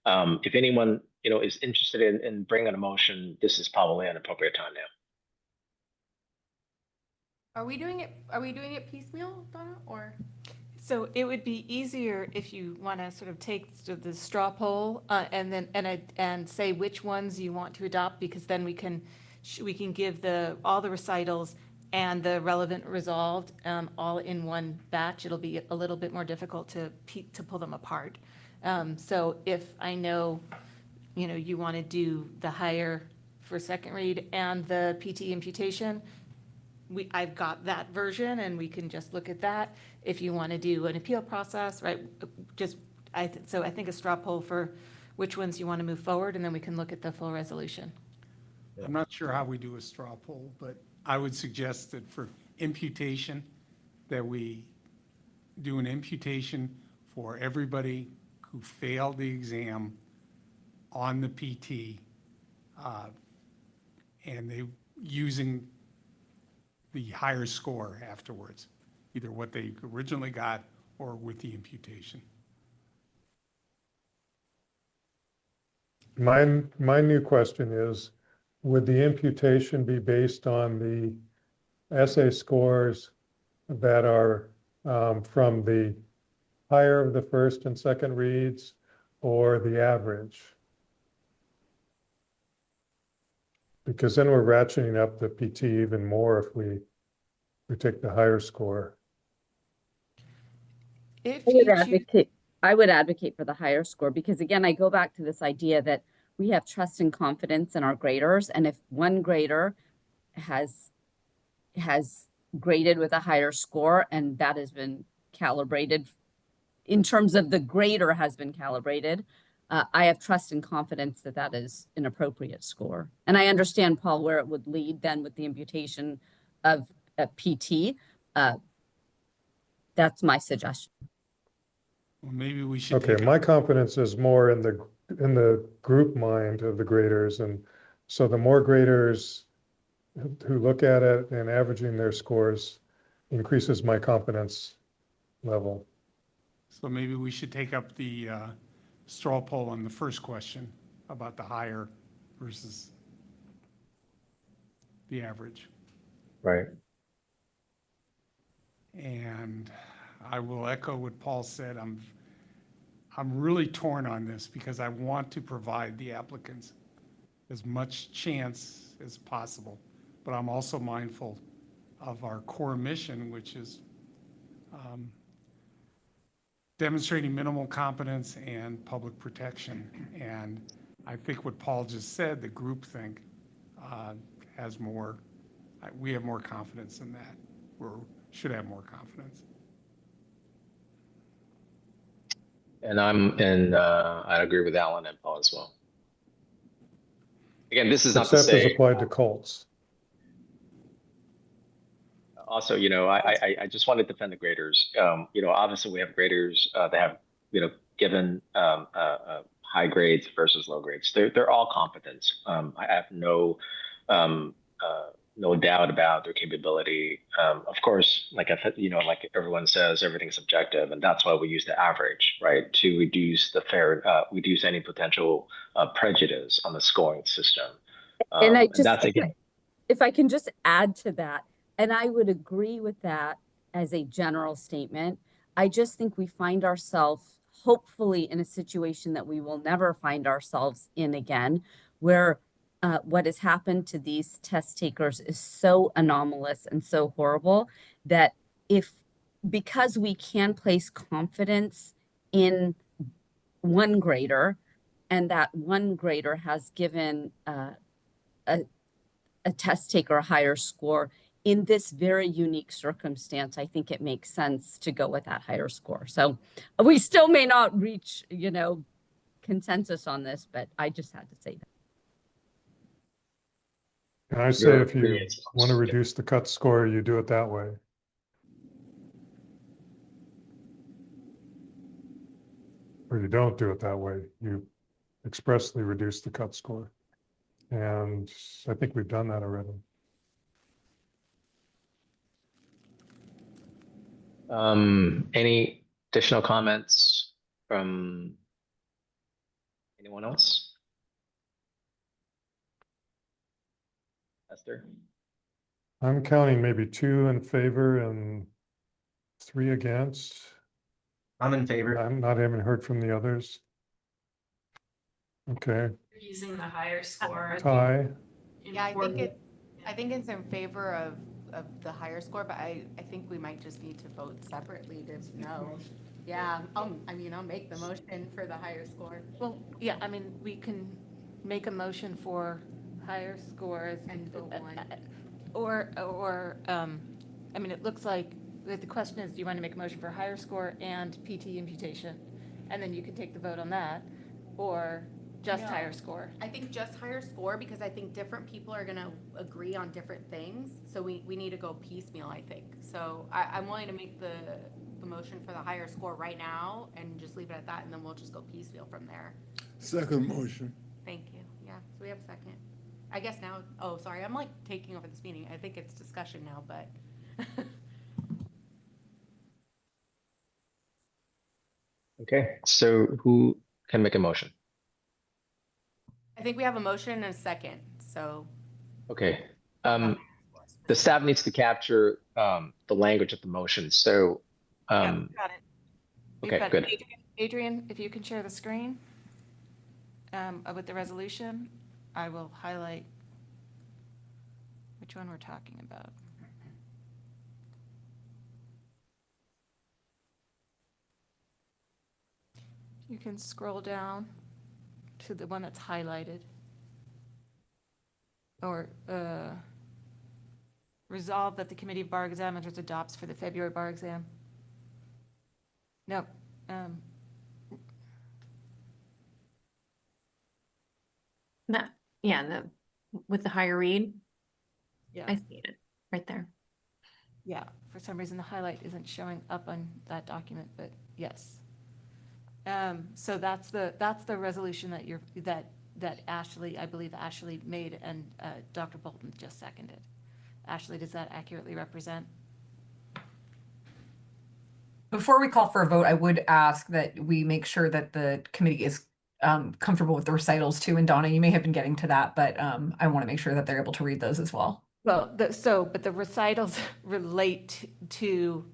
if anyone is interested in bringing a motion, this is probably an appropriate time now. Are we doing it piecemeal, Donna, or? So it would be easier if you want to sort of take the straw poll and say which ones you want to adopt, because then we can give all the recitals and the relevant resolved all in one batch. It'll be a little bit more difficult to pull them apart. So if I know, you want to do the higher for second read and the PT imputation, I've got that version, and we can just look at that. If you want to do an appeal process, right? So I think a straw poll for which ones you want to move forward, and then we can look at the full resolution. I'm not sure how we do a straw poll, but I would suggest that for imputation, that we do an imputation for everybody who failed the exam on the PT, and they using the higher score afterwards, either what they originally got or with the imputation. My new question is, would the imputation be based on the essay scores that are from the higher of the first and second reads or the average? Because then we're ratcheting up the PT even more if we take the higher score. I would advocate for the higher score, because again, I go back to this idea that we have trust and confidence in our graders. And if one grader has graded with a higher score and that has been calibrated in terms of the grader has been calibrated, I have trust and confidence that that is an appropriate score. And I understand, Paul, where it would lead then with the imputation of a PT. That's my suggestion. Well, maybe we should. Okay, my confidence is more in the group mind of the graders, and so the more graders who look at it and averaging their scores increases my confidence level. So maybe we should take up the straw poll on the first question about the higher versus the average. Right. And I will echo what Paul said. I'm really torn on this because I want to provide the applicants as much chance as possible, but I'm also mindful of our core mission, which is demonstrating minimal competence and public protection. And I think what Paul just said, the groupthink has more, we have more confidence in that, or should have more confidence. And I agree with Alan and Paul as well. Again, this is not to Except as say. applied to Colts. Also, I just want to defend the graders. Obviously we have graders that have, given high grades versus low grades. They're all competent. I have no doubt about their capability. Of course, like everyone says, everything's subjective, and that's why we use the average, right, to reduce reduce any potential prejudice on the scoring system. And if I can just add to that, and I would agree with that as a general statement. I just think we find ourselves hopefully in a situation that we will never find ourselves in again, where what has happened to these test takers is so anomalous and so horrible that because we can place confidence in one grader, and that one grader has given a test taker a higher score, in this very unique circumstance, I think it makes sense to go with that higher score. So we still may not reach, consensus on this, but I just had to say that. And I say if you want to reduce the cut score, you do it that way. Or you don't do it that way. You expressly reduce the cut score. And I think we've done that already. Any additional comments from anyone else? Esther? I'm counting maybe 2 in favor and 3 against. I'm in favor. I'm not having heard from the others. Okay. Using the higher score. Tie. Yeah, I think it's in favor of the higher score, but I think we might just need to vote separately to know. Yeah, I'll make the motion for the higher score. Well, yeah, we can make a motion for higher scores And vote one. It looks like the question is, do you want to make a motion for higher score and PT imputation? And then you can take the vote on that, or Just No. higher score. I think just higher score, because I think different people are gonna agree on different things, so we need to go piecemeal, I think. So I'm willing to make the motion for the higher score right now and just leave it at that, and then we'll just go piecemeal from there. Second motion. Thank you, yeah, so we have a second. I guess now, oh, sorry, I'm like taking over this meeting, I think it's discussion now, but. Okay, so who can make a motion? I think we have a motion and a second, so. Okay, the staff needs to capture the language of the motion, so Yeah, got it. We've okay, got good. Adrian, if you can share the screen with the resolution, I will highlight which one we're talking about. You can scroll down to the one that's highlighted. Or resolve that the Committee of Bar Examiners adopts for the February bar exam. No. That, yeah, with the higher read. Yeah. I see it right there. Yeah, for some reason the highlight isn't showing up on that document, but yes. So that's the resolution that Ashley, I believe Ashley made and Dr. Bolton just seconded. Ashley, does that accurately represent? Before we call for a vote, I would ask that we make sure that the committee is comfortable with the recitals too. And Donna, you may have been getting to that, but I want to make sure that they're able to read those as well. Well, but the recitals relate to,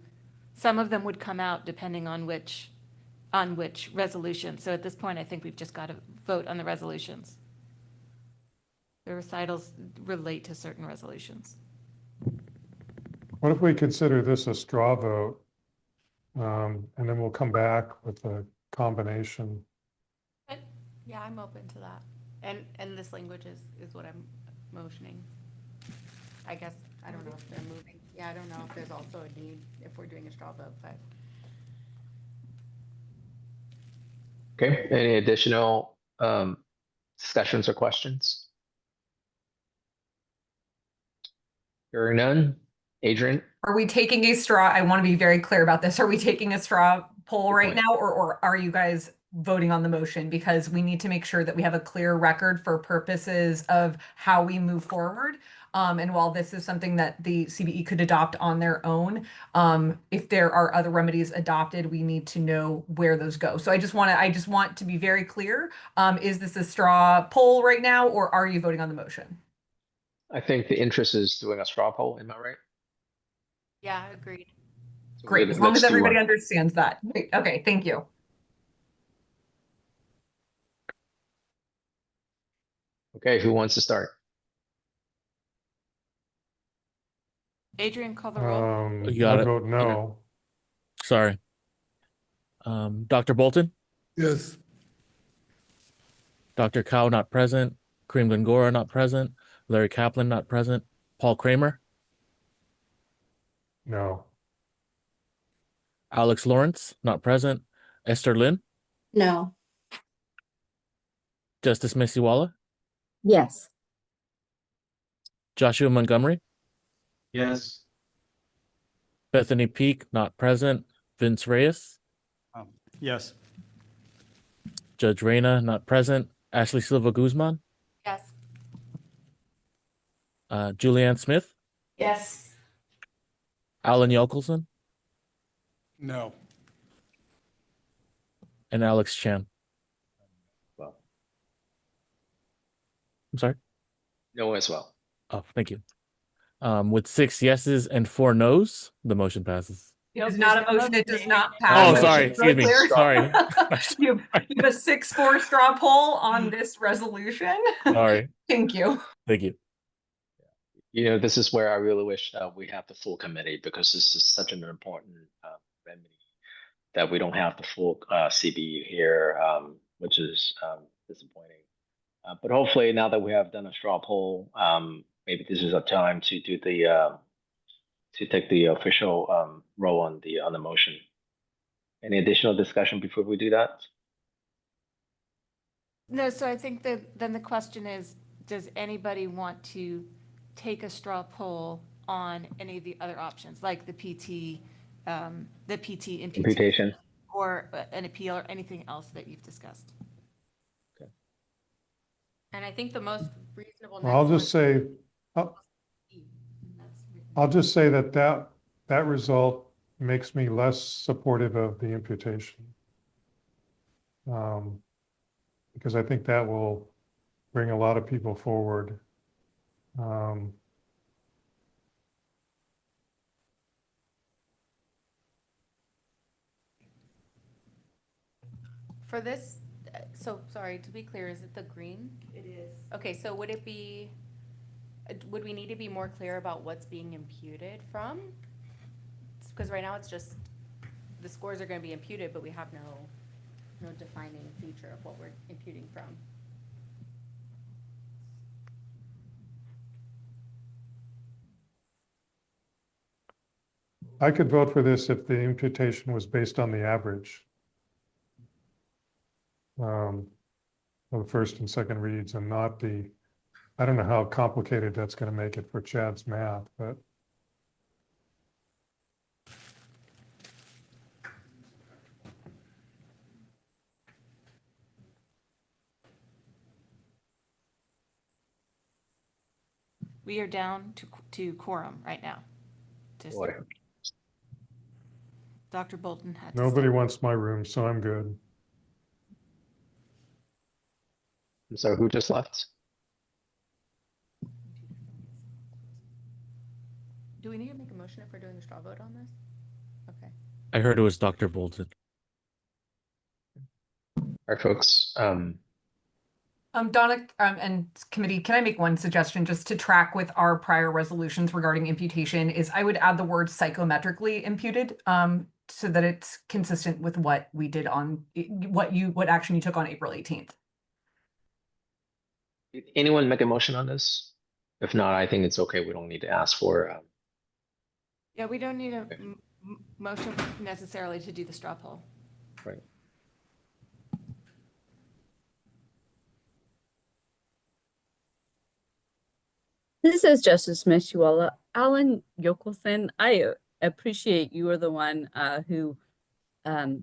some of them would come out depending on which resolution. So at this point, I think we've just got to vote on the resolutions. The recitals relate to certain resolutions. What if we consider this a straw vote? And then we'll come back with a combination. Yeah, I'm open to that. And this language is what I'm motioning. I guess, I don't know if they're moving. Yeah, I don't know if there's also a need if we're doing a straw vote, but. Okay, any additional discussions or questions? Hearing none. Adrian? Are we taking a straw? I want to be very clear about this. Are we taking a straw poll Good right point. now, or are you guys voting on the motion? Because we need to make sure that we have a clear record for purposes of how we move forward. And while this is something that the CBE could adopt on their own, if there are other remedies adopted, we need to know where those go. So I just want to be very clear. Is this a straw poll right now, or are you voting on the motion? I think the interest is doing a straw poll, am I right? Yeah, agreed. So Great, as long let's as do everybody one. understands that. Okay, thank you. Okay, who wants to start? Adrian, call the roll. You got I it. vote no. Okay. Sorry. Dr. Bolton, Yes. Dr. Cow not present, Kareem Gongora not present, Larry Kaplan not present, Paul Kramer, No. Alex Lawrence not present, Esther Lynn, No. Justice Mesiwala, Yes. Joshua Montgomery, Yes. Bethany Peak not present, Vince Reyes, Yes. Judge Reyna not present, Ashley Silva Guzman, Yes. Julianne Smith, Yes. Alan Yelkelson, No. and Alex Chan. Well, I'm sorry. no as well. Oh, thank you. With 6 yeses and 4 noes, the motion passes. It is not a motion. It does not Oh, pass. sorry. Excuse me. Sorry. You have a 6-4 straw poll on this resolution. Sorry. Thank you. Thank you. You know, this is where I really wish we have the full committee, because this is such an important remedy that we don't have the full CBE here, which is disappointing. But hopefully, now that we have done a straw poll, maybe this is a time to do the to take the official role on the motion. Any additional discussion before we do that? No, so I think that then the question is, does anybody want to take a straw poll on any of the other options, like the PT imputation, Imputation. or an appeal, or anything else that you've discussed? And I think the most reasonable Well, I'll next just say, I'll just say that result makes me less supportive of the imputation. Because I think that will bring a lot of people forward. for this, so sorry, to be clear, is it the green? It is. Okay, so would it be, would we need to be more clear about what's being imputed from? Because right now it's just, the scores are gonna be imputed, but we have no defining feature of what we're imputing from. I could vote for this if the imputation was based on the average. Of the first and second reads, and not the, I don't know how complicated that's going to make it for Chad's math, but We are down to quorum right now. Just- Boy. Dr. Bolton had to nobody step. wants my room, so I'm good. So who just left? Do we need to make a motion if we're doing the straw vote on this? Okay. I heard it was Dr. Bolton. All right, folks. Donna, and committee, can I make one suggestion just to track with our prior resolutions regarding imputation is I would add the word psychometrically imputed, so that it's consistent with what we did on what action you took on April 18th. Did anyone make a motion on this? If not, I think it's okay. We don't need to ask for. Yeah, we don't need a motion necessarily to do the straw poll. Right. This is Justice Mishuala. Alan Yokelson, I appreciate you are the one who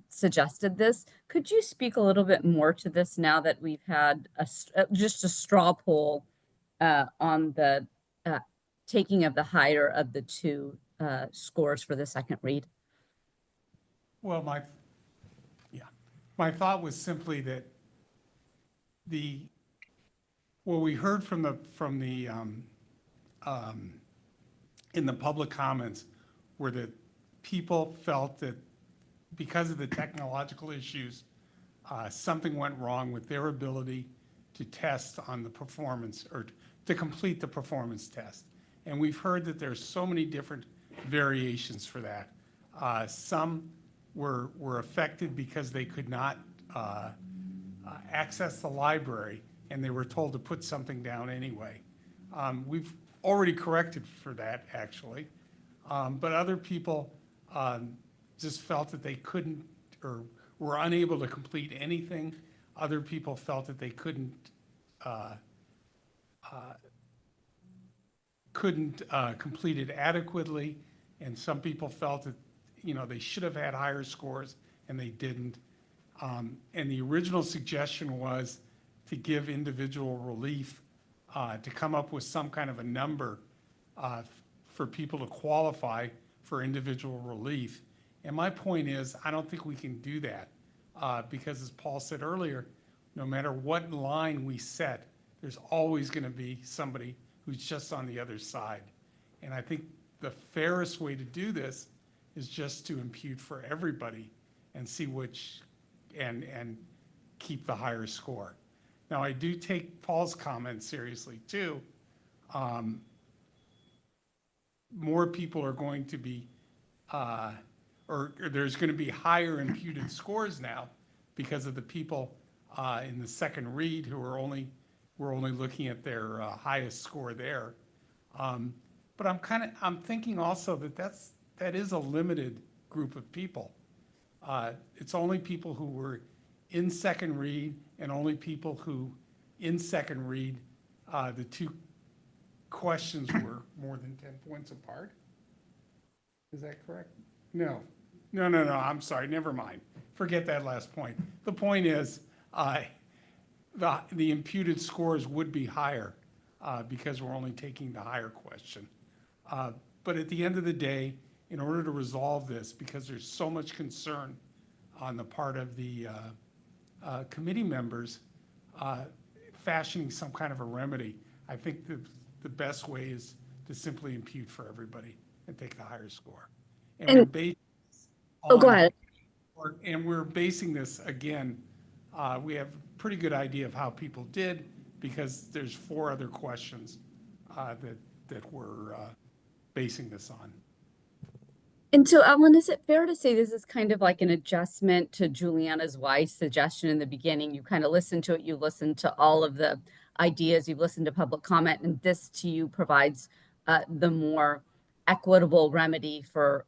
suggested this. Could you speak a little bit more to this now that we've had just a straw poll on the taking of the higher of the two scores for the second read? Well, my thought was simply that what we heard from the in the public comments were that people felt that because of the technological issues, something went wrong with their ability to test on the performance or to complete the performance test. And we've heard that there's so many different variations for that. Some were affected because they could not access the library and they were told to put something down anyway. We've already corrected for that, actually. But other people just felt that they couldn't or were unable to complete anything. Other people felt that they couldn't complete it adequately. And some people felt that, they should have had higher scores and they didn't. And the original suggestion was to give individual relief, to come up with some kind of a number for people to qualify for individual relief. And my point is, I don't think we can do that because, as Paul said earlier, no matter what line we set, there's always going to be somebody who's just on the other side. And I think the fairest way to do this is just to impute for everybody and see which, and keep the higher score. Now, I do take Paul's comment seriously too. More people are going to be, or there's going to be higher imputed scores now because of the people in the second read who are we're only looking at their highest score there. But I'm thinking also that is a limited group of people. It's only people who were in second read and only people who in second read, the two questions were more than 10 points apart. Is that correct? No, I'm sorry, never mind. Forget that last point. The point is, the imputed scores would be higher because we're only taking the higher question. But at the end of the day, in order to resolve this, because there's so much concern on the part of the committee members, fashioning some kind of a remedy, I think the best way is to simply impute for everybody and take the higher score. And we're basing go ahead. And we're basing this, again, we have a pretty good idea of how people did because there's 4 other questions that we're basing this on. And so, Ellen, is it fair to say this is kind of like an adjustment to Juliana's wise suggestion in the beginning? You kind of listened to it, you listened to all of the ideas, you've listened to public comment, and this to you provides the more equitable remedy for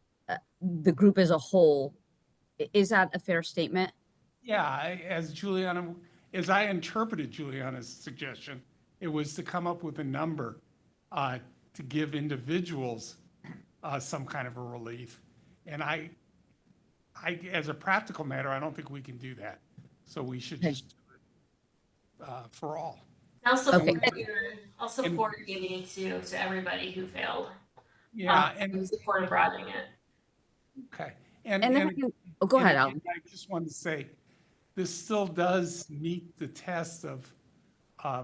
the group as a whole. Is that a fair statement? Yeah, as I interpreted Juliana's suggestion, it was to come up with a number to give individuals some kind of a relief. And I, as a practical matter, I don't think we can do that. So we should just do it for all. I'll support giving it to everybody who failed. Yeah, and support broadening it. Okay. Go ahead, Alan. I just wanted to say, this still does meet the test of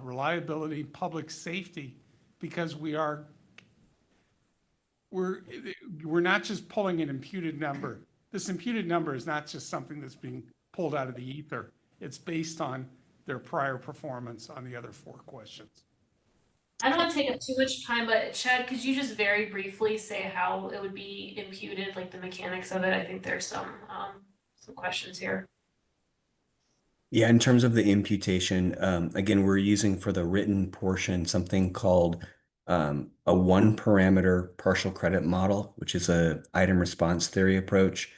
reliability, public safety, because we're not just pulling an imputed number. This imputed number is not just something that's being pulled out of the ether. It's based on their prior performance on the other 4 questions. I don't want to take up too much time, but Chad, could you just very briefly say how it would be imputed, like the mechanics of it? I think there's some questions here. Yeah, in terms of the imputation, again, we're using for the written portion something called a 1-parameter partial credit model, which is a item response theory approach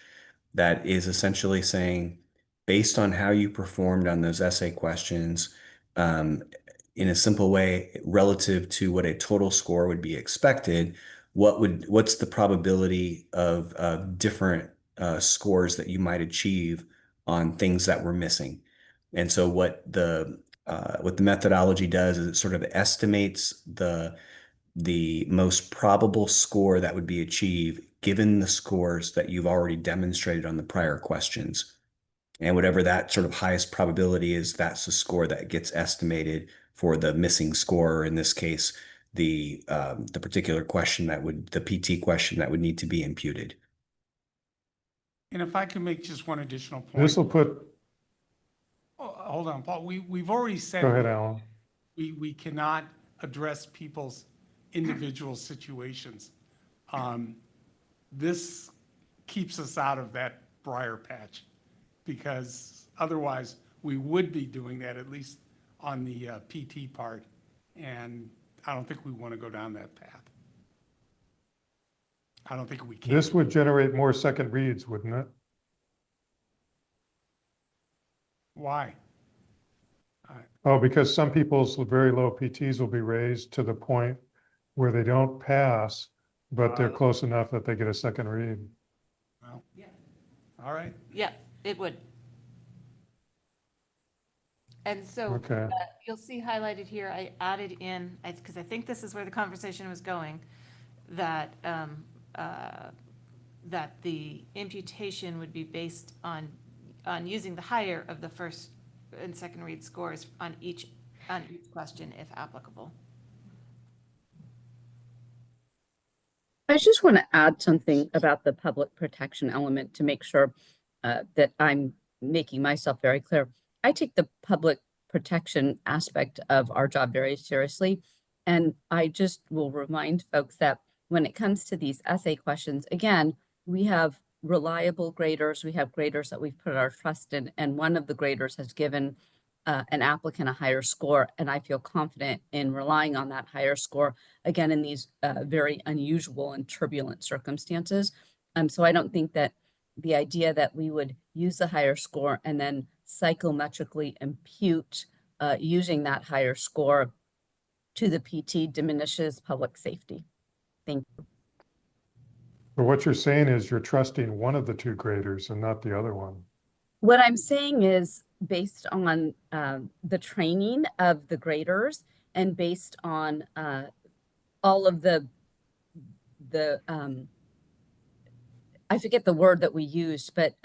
that is essentially saying, based on how you performed on those essay questions, in a simple way, relative to what a total score would be expected, what's the probability of different scores that you might achieve on things that were missing? And so what the methodology does is it sort of estimates the most probable score that would be achieved given the scores that you've already demonstrated on the prior questions. And whatever that sort of highest probability is, that's the score that gets estimated for the missing score, or in this case, the particular question the PT question that would need to be imputed. And if I can make just one additional point. This will put. Hold on, Paul. We've already said. Go ahead, Alan. We cannot address people's individual situations. This keeps us out of that briar patch, because otherwise we would be doing that, at least on the PT part, and I don't think we want to go down that path. I don't think we can. This would generate more second reads, wouldn't it? Why? Oh, because some people's very low PTs will be raised to the point where they don't pass, but they're close enough that they get a second read. Well, yeah. All right. Yeah, it would. And so Okay. You'll see highlighted here, I added in, because I think this is where the conversation was going, that that the imputation would be based on using the higher of the first and second read scores on each question, if applicable. I just want to add something about the public protection element to make sure that I'm making myself very clear. I take the public protection aspect of our job very seriously. And I just will remind folks that when it comes to these essay questions, again, we have reliable graders. We have graders that we've put our trust in. And one of the graders has given an applicant a higher score. And I feel confident in relying on that higher score, again, in these very unusual and turbulent circumstances. So I don't think that the idea that we would use the higher score and then psychometrically impute using that higher score to the PT diminishes public safety. Thank you. But what you're saying is you're trusting one of the two graders and not the other one. What I'm saying is based on the training of the graders and based on all of the I forget the word that we used, but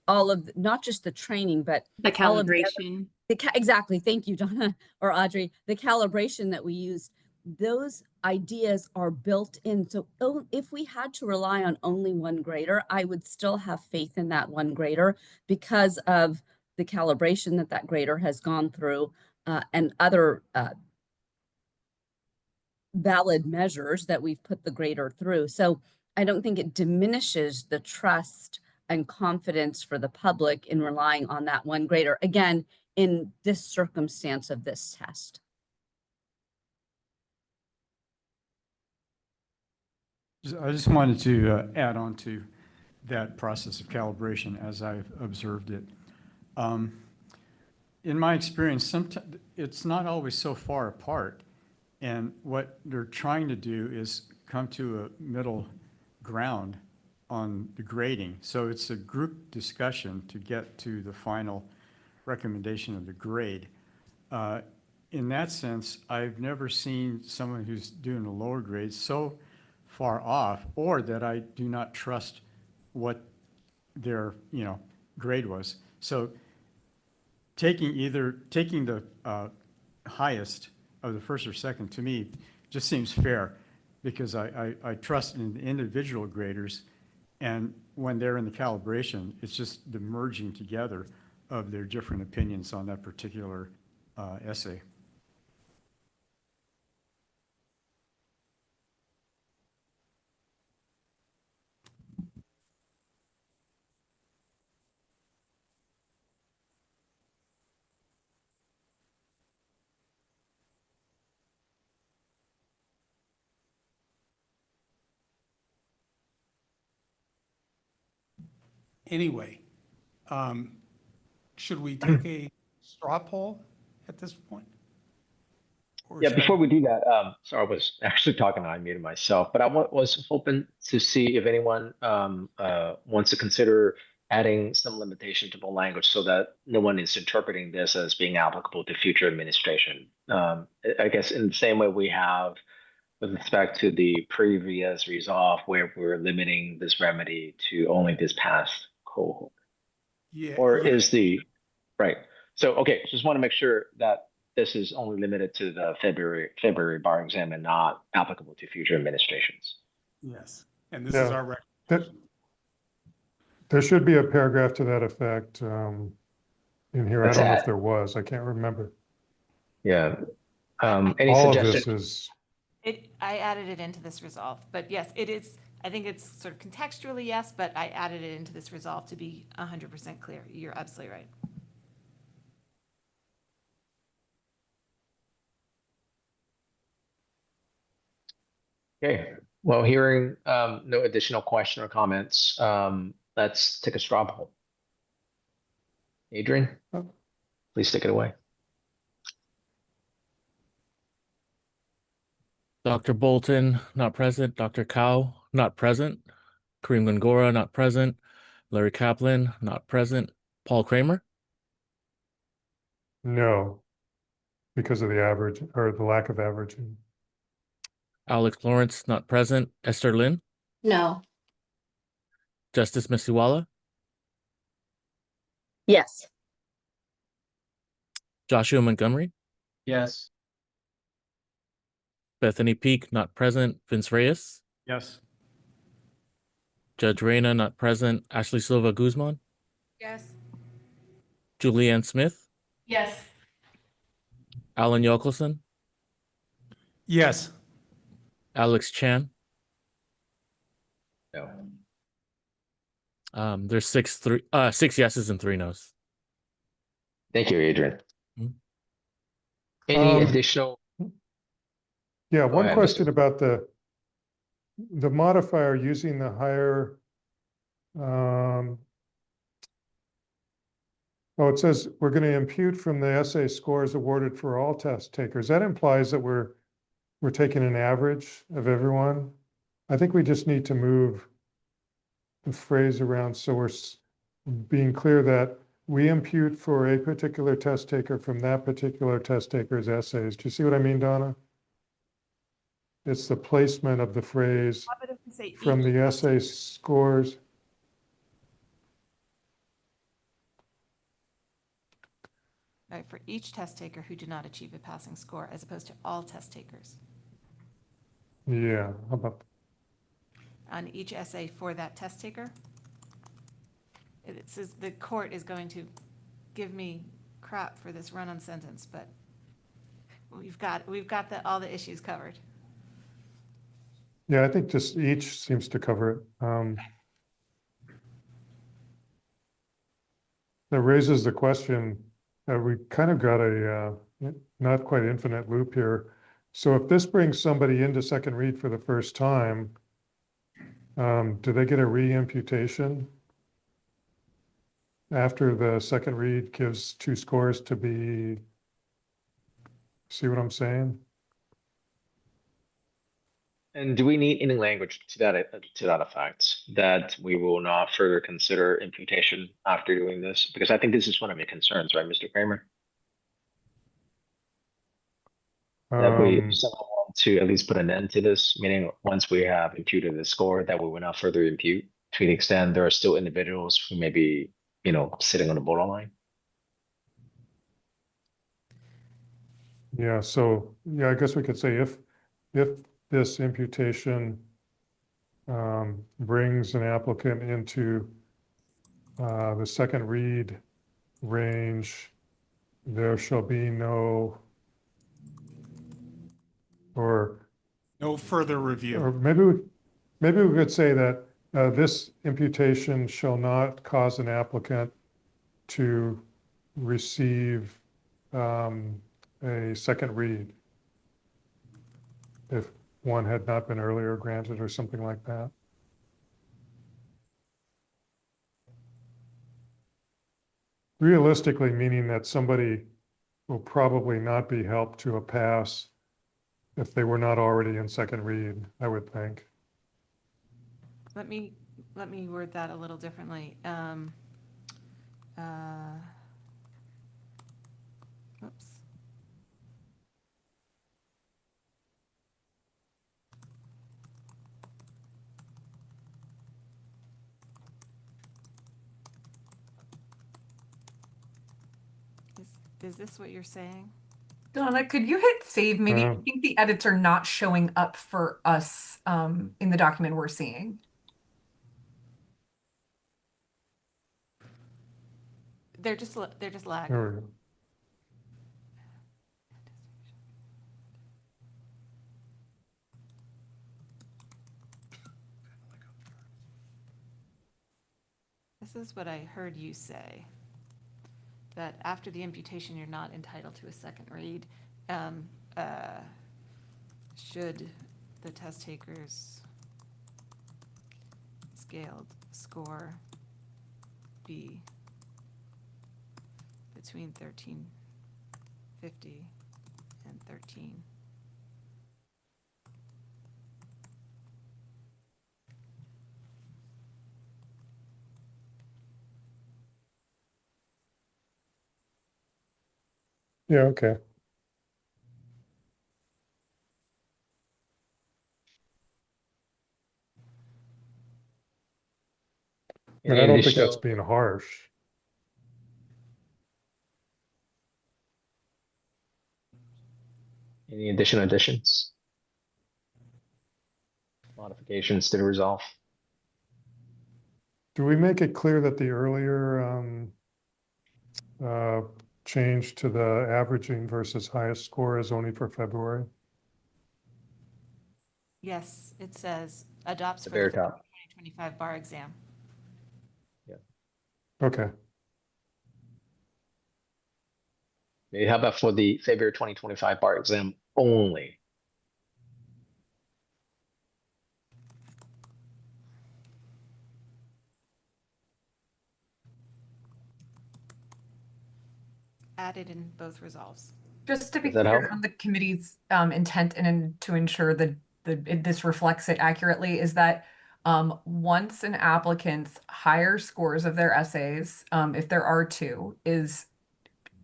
all of not just the training, but The all of calibration. exactly. Thank you, Donna or Audrey. The calibration that we used, those ideas are built in. So if we had to rely on only one grader, I would still have faith in that one grader because of the calibration that that grader has gone through and other valid measures that we've put the grader through. So I don't think it diminishes the trust and confidence for the public in relying on that one grader. Again, in this circumstance of this test. I just wanted to add on to that process of calibration as I've observed it. In my experience, sometimes it's not always so far apart. And what they're trying to do is come to a middle ground on the grading. So it's a group discussion to get to the final recommendation of the grade. In that sense, I've never seen someone who's doing a lower grade so far off, or that I do not trust what their grade was. So taking the highest of the first or second, to me, just seems fair, because I trust in the individual graders, and when they're in the calibration, it's just the merging together of their different opinions on that particular essay. Anyway, should we take a straw poll at this point? Or Yeah, should I- before we do that, sorry, I was actually talking, I muted myself, but I was hoping to see if anyone wants to consider adding some limitation to the language so that no one is interpreting this as being applicable to future administration. I guess in the same way we have with respect to the previous resolve where we're limiting this remedy to only this past cohort. Yeah. Or yeah. is the, right. So, okay, just want to make sure that this is only limited to the February bar exam and not applicable to future administrations. Yes, and this is Yeah. our recommendation. There should be a paragraph to that effect in here. Let's I don't know add- if there was. I can't remember. Yeah. Any All of suggestions? this is, I added it into this resolve, but yes, it is, I think it's sort of contextually, yes, but I added it into this resolve to be 100% clear. You're absolutely right. Okay, well, hearing no additional question or comments, let's take a straw poll. Adrian, please take it away. Dr. Bolton, not present. Dr. Cow, not present. Kareem Gongora, not present. Larry Kaplan, not present. Paul Kramer, no, because of the average or the lack of averaging. Alex Lawrence, not present. Esther Lynn, No. Justice Misiwala, Yes. Joshua Montgomery, Yes. Bethany Peak, not present. Vince Reyes, Yes. Judge Reyna, not present. Ashley Silva Guzman, Yes. Julianne Smith, Yes. Alan Yokelson, Yes. Alex Chan. No. There's 6 yeses and 3 nos. Thank you, Adrian. Mhm. Any additional? Yeah, Go one ahead, question Mr. about the modifier using the higher Oh, it says we're going to impute from the essay scores awarded for all test takers. That implies that we're taking an average of everyone. I think we just need to move the phrase around so we're being clear that we impute for a particular test taker from that particular test taker's essays. Do you see what I mean, Donna? It's the placement of the phrase How about if we say from each the test essay scores. Right, for each test taker who did not achieve a passing score, as opposed to all test takers. Yeah, how about On each essay for that test taker. It says the court is going to give me crap for this run-on sentence, but we've got all the issues covered. Yeah, I think just each seems to cover it. That raises the question, we kind of got a not quite infinite loop here. So if this brings somebody into second read for the first time, do they get a re-imputation after the second read gives 2 scores to be, see what I'm saying? And do we need any language to that effect, that we will not further consider imputation after doing this? Because I think this is one of your concerns, right, Mr. Kramer? That we somehow want to at least put an end to this, meaning once we have imputed the score, that we will not further impute to the extent there are still individuals who may be, sitting on the borderline. Yeah, so, yeah, I guess we could say if this imputation brings an applicant into the second read range, there shall be no, or No further review. or maybe we could say that this imputation shall not cause an applicant to receive a second read if one had not been earlier granted or something like that. Realistically, meaning that somebody will probably not be helped to a pass if they were not already in second read, I would think. Let me word that a little differently. Oops. Is this what you're saying? Donna, could you hit save? Maybe I think the edits are not showing up for us in the document we're seeing. They're just lagging. There we go. This is what I heard you say, that after the imputation, you're not entitled to a second read. Should the test taker's scaled score be between 1350 and 13? Yeah, okay. I mean, I don't think that's being harsh. Any additional additions? Modifications to the resolve? Do we make it clear that the earlier change to the averaging versus highest score is only for February? Yes, it says adopts The for the very top. 2025 bar exam. Okay. Maybe how about for the February 2025 bar exam only? added in both resolves. Just to be Does that clear help? on the committee's intent and to ensure that this reflects it accurately is that once an applicant's higher scores of their essays, if there are two, is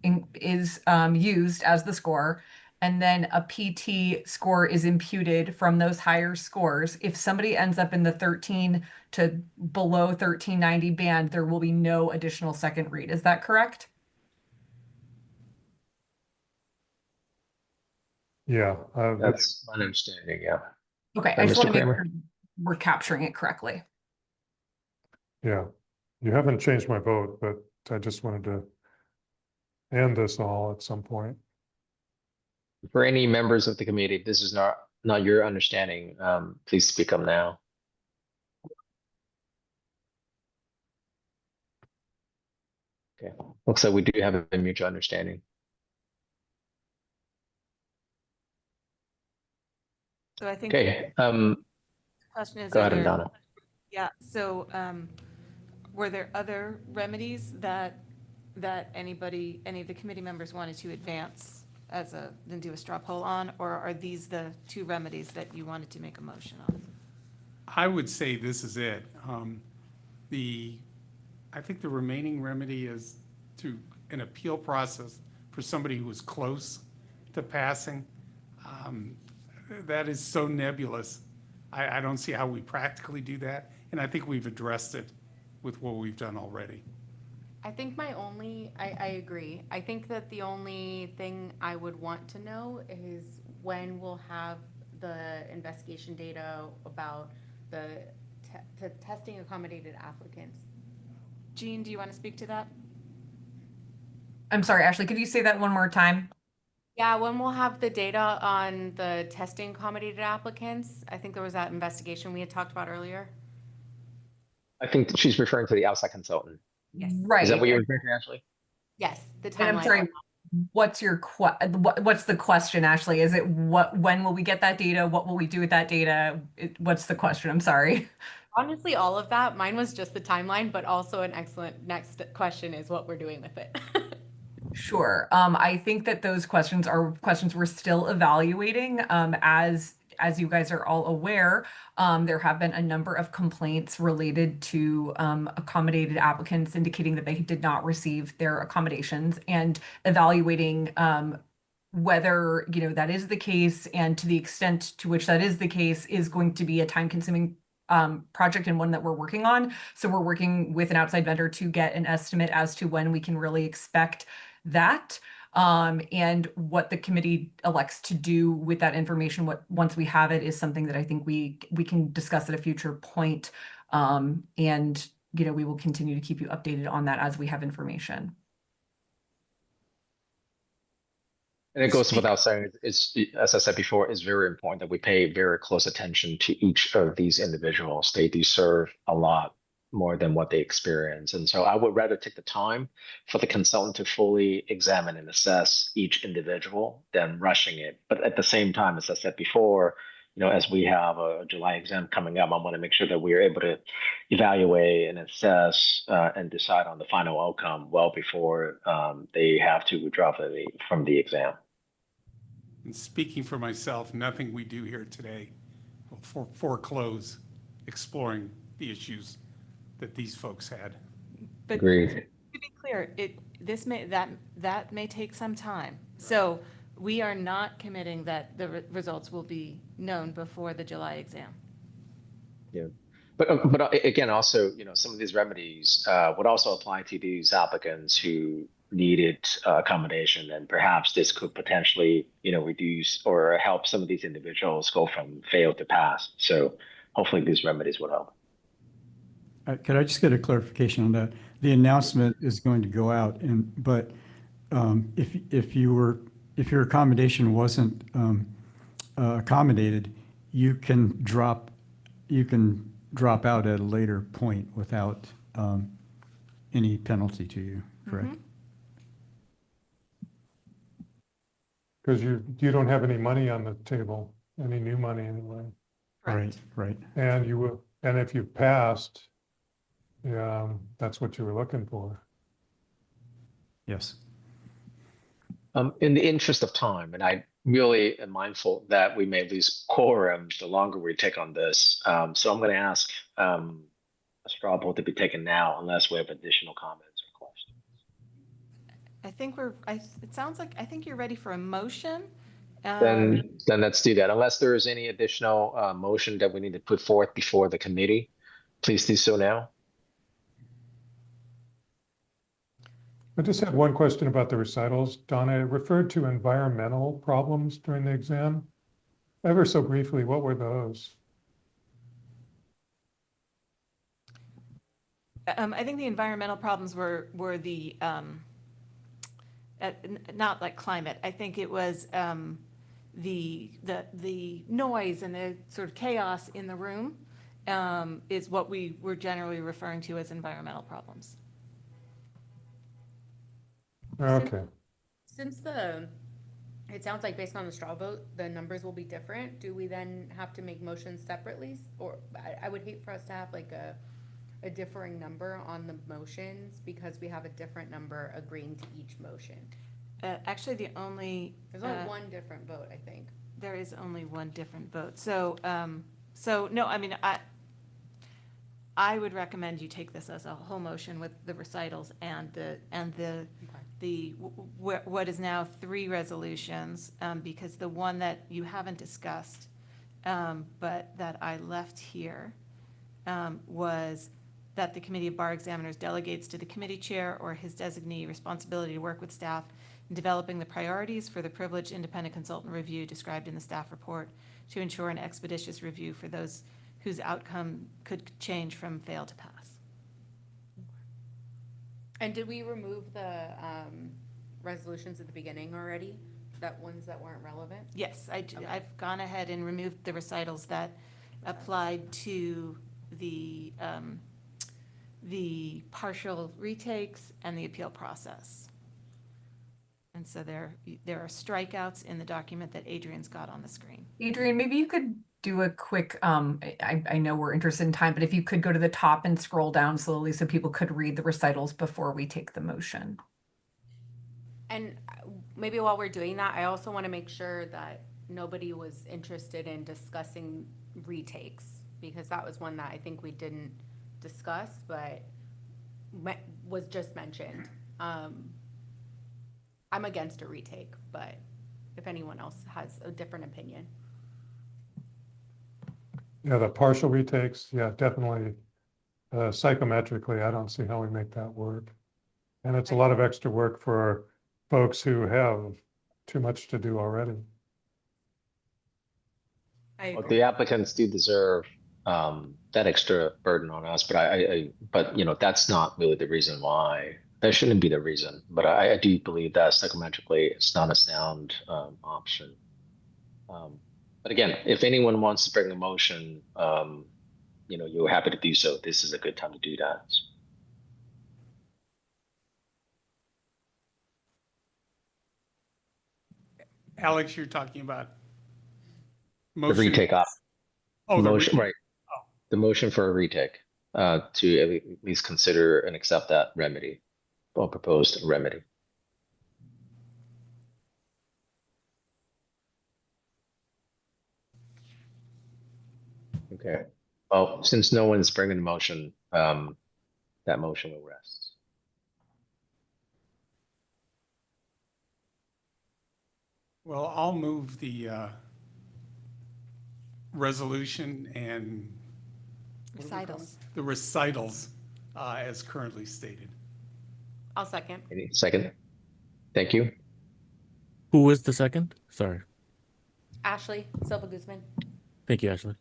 used as the score, and then a PT score is imputed from those higher scores. If somebody ends up in the 13 to below 1390 band, there will be no additional second read. Is that correct? Yeah. That's my understanding, yeah. Okay, I just Mr. want to make Kramer? sure we're capturing it correctly. Yeah. You haven't changed my vote, but I just wanted to end this all at some point. For any members of the committee, if this is not your understanding, please speak up now. Okay, looks like we do have a mutual understanding. So I think. Okay, the question is, go are ahead, there, Donna. yeah, so were there other remedies that any of the committee members wanted to advance then do a straw poll on, or are these the two remedies that you wanted to make a motion on? I would say this is it. I think the remaining remedy is to an appeal process for somebody who is close to passing. That is so nebulous. I don't see how we practically do that, and I think we've addressed it with what we've done already. I think I agree. I think that the only thing I would want to know is when we'll have the investigation data about the testing accommodated applicants. Jean, do you want to speak to that? I'm sorry, Ashley, could you say that one more time? Yeah, when we'll have the data on the testing accommodated applicants. I think there was that investigation we had talked about earlier. I think she's referring to the outside consultant. Yes. Right. Is that what you're referring to, Ashley? Yes, the timeline. And I'm sorry, what's the question, Ashley? Is it when will we get that data? What will we do with that data? What's the question? I'm sorry. Honestly, all of that. Mine was just the timeline, but also an excellent next question is what we're doing with it. Sure. I think that those questions are questions we're still evaluating. As you guys are all aware, there have been a number of complaints related to accommodated applicants indicating that they did not receive their accommodations, and evaluating whether that is the case, and to the extent to which that is the case is going to be a time-consuming project and one that we're working on. So we're working with an outside vendor to get an estimate as to when we can really expect that. And what the committee elects to do with that information, once we have it, is something that I think we can discuss at a future point. And we will continue to keep you updated on that as we have information. And it goes without saying, it's, as I said before, it's very important that we pay very close attention to each of these individuals. They deserve a lot more than what they experience. And so I would rather take the time for the consultant to fully examine and assess each individual than rushing it. But at the same time, as I said before, as we have a July exam coming up, I want to make sure that we are able to evaluate and assess and decide on the final outcome well before they have to withdraw from the exam. And speaking for myself, nothing we do here today will foreclose exploring the issues that these folks had. But Agreed. to be clear, that may take some time. So we are not committing that the results will be known before the July exam. Yeah, but again, also, some of these remedies would also apply to these applicants who needed accommodation, and perhaps this could potentially, reduce or help some of these individuals go from fail to pass. So hopefully these remedies will help. Could I just get a clarification on that? The announcement is going to go out, but if your accommodation wasn't accommodated, you can drop out at a later point without any penalty to you, correct? Mm-hmm. Because you don't have any money on the table, any new money anyway. Right. And if you passed, that's what you were looking for. Yes. In the interest of time, and I really am mindful that we may lose quorum the longer we take on this. So I'm going to ask a straw poll to be taken now unless we have additional comments or questions. I think it sounds like, I think you're ready for a motion. Then let's do that. Unless there is any additional motion that we need to put forth before the committee, please do so now. I just had one question about the recitals. Donna, it referred to environmental problems during the exam. Ever so briefly, what were those? I think the environmental problems were the, not like climate. I think it was the noise and the sort of chaos in the room is what we were generally referring to as environmental problems. Okay. Since it sounds like based on the straw vote, the numbers will be different, do we then have to make motions separately? Or I would hate for us to have like a differing number on the motions because we have a different number agreeing to each motion. Actually, there's only one different vote, I think. There is only one different vote. So no, I mean, I would recommend you take this as a whole motion with the recitals and what is now 3 resolutions, because the one that you haven't discussed, but that I left here, was that the Committee of Bar Examiners delegates to the committee chair or his designee responsibility to work with staff in developing the priorities for the privileged independent consultant review described in the staff report to ensure an expeditious review for those whose outcome could change from fail to pass. And did we remove the resolutions at the beginning already? That ones that weren't relevant? Yes, I've gone ahead and removed the recitals that applied to the partial retakes and the appeal process. And so there are strikeouts in the document that Adrian's got on the screen. Adrian, maybe you could do a quick, I know we're interested in time, but if you could go to the top and scroll down slowly so people could read the recitals before we take the motion. And maybe while we're doing that, I also want to make sure that nobody was interested in discussing retakes, because that was one that I think we didn't discuss, but was just mentioned. I'm against a retake, but if anyone else has a different opinion. Yeah, the partial retakes, yeah, definitely. Psychometrically, I don't see how we make that work. And it's a lot of extra work for folks who have too much to do already. Well, the applicants do deserve that extra burden on us, but but you know, that's not really the reason why. That shouldn't be the reason, but I do believe that psychometrically it's not a sound option. But again, if anyone wants to bring a motion, you know, you're happy to do so. This is a good time to do that. Alex, you're talking about The retake op. Oh, the motion, retake. right? The motion for a retake to at least consider and accept that remedy or proposed remedy. Okay. Well, since no one's bringing a motion, that motion will rest. Well, I'll move the resolution and Recitals. the recitals as currently stated. I'll second. Any second? Thank you. Who was the second? Sorry. Ashley Silva Guzman. Thank you, Ashley.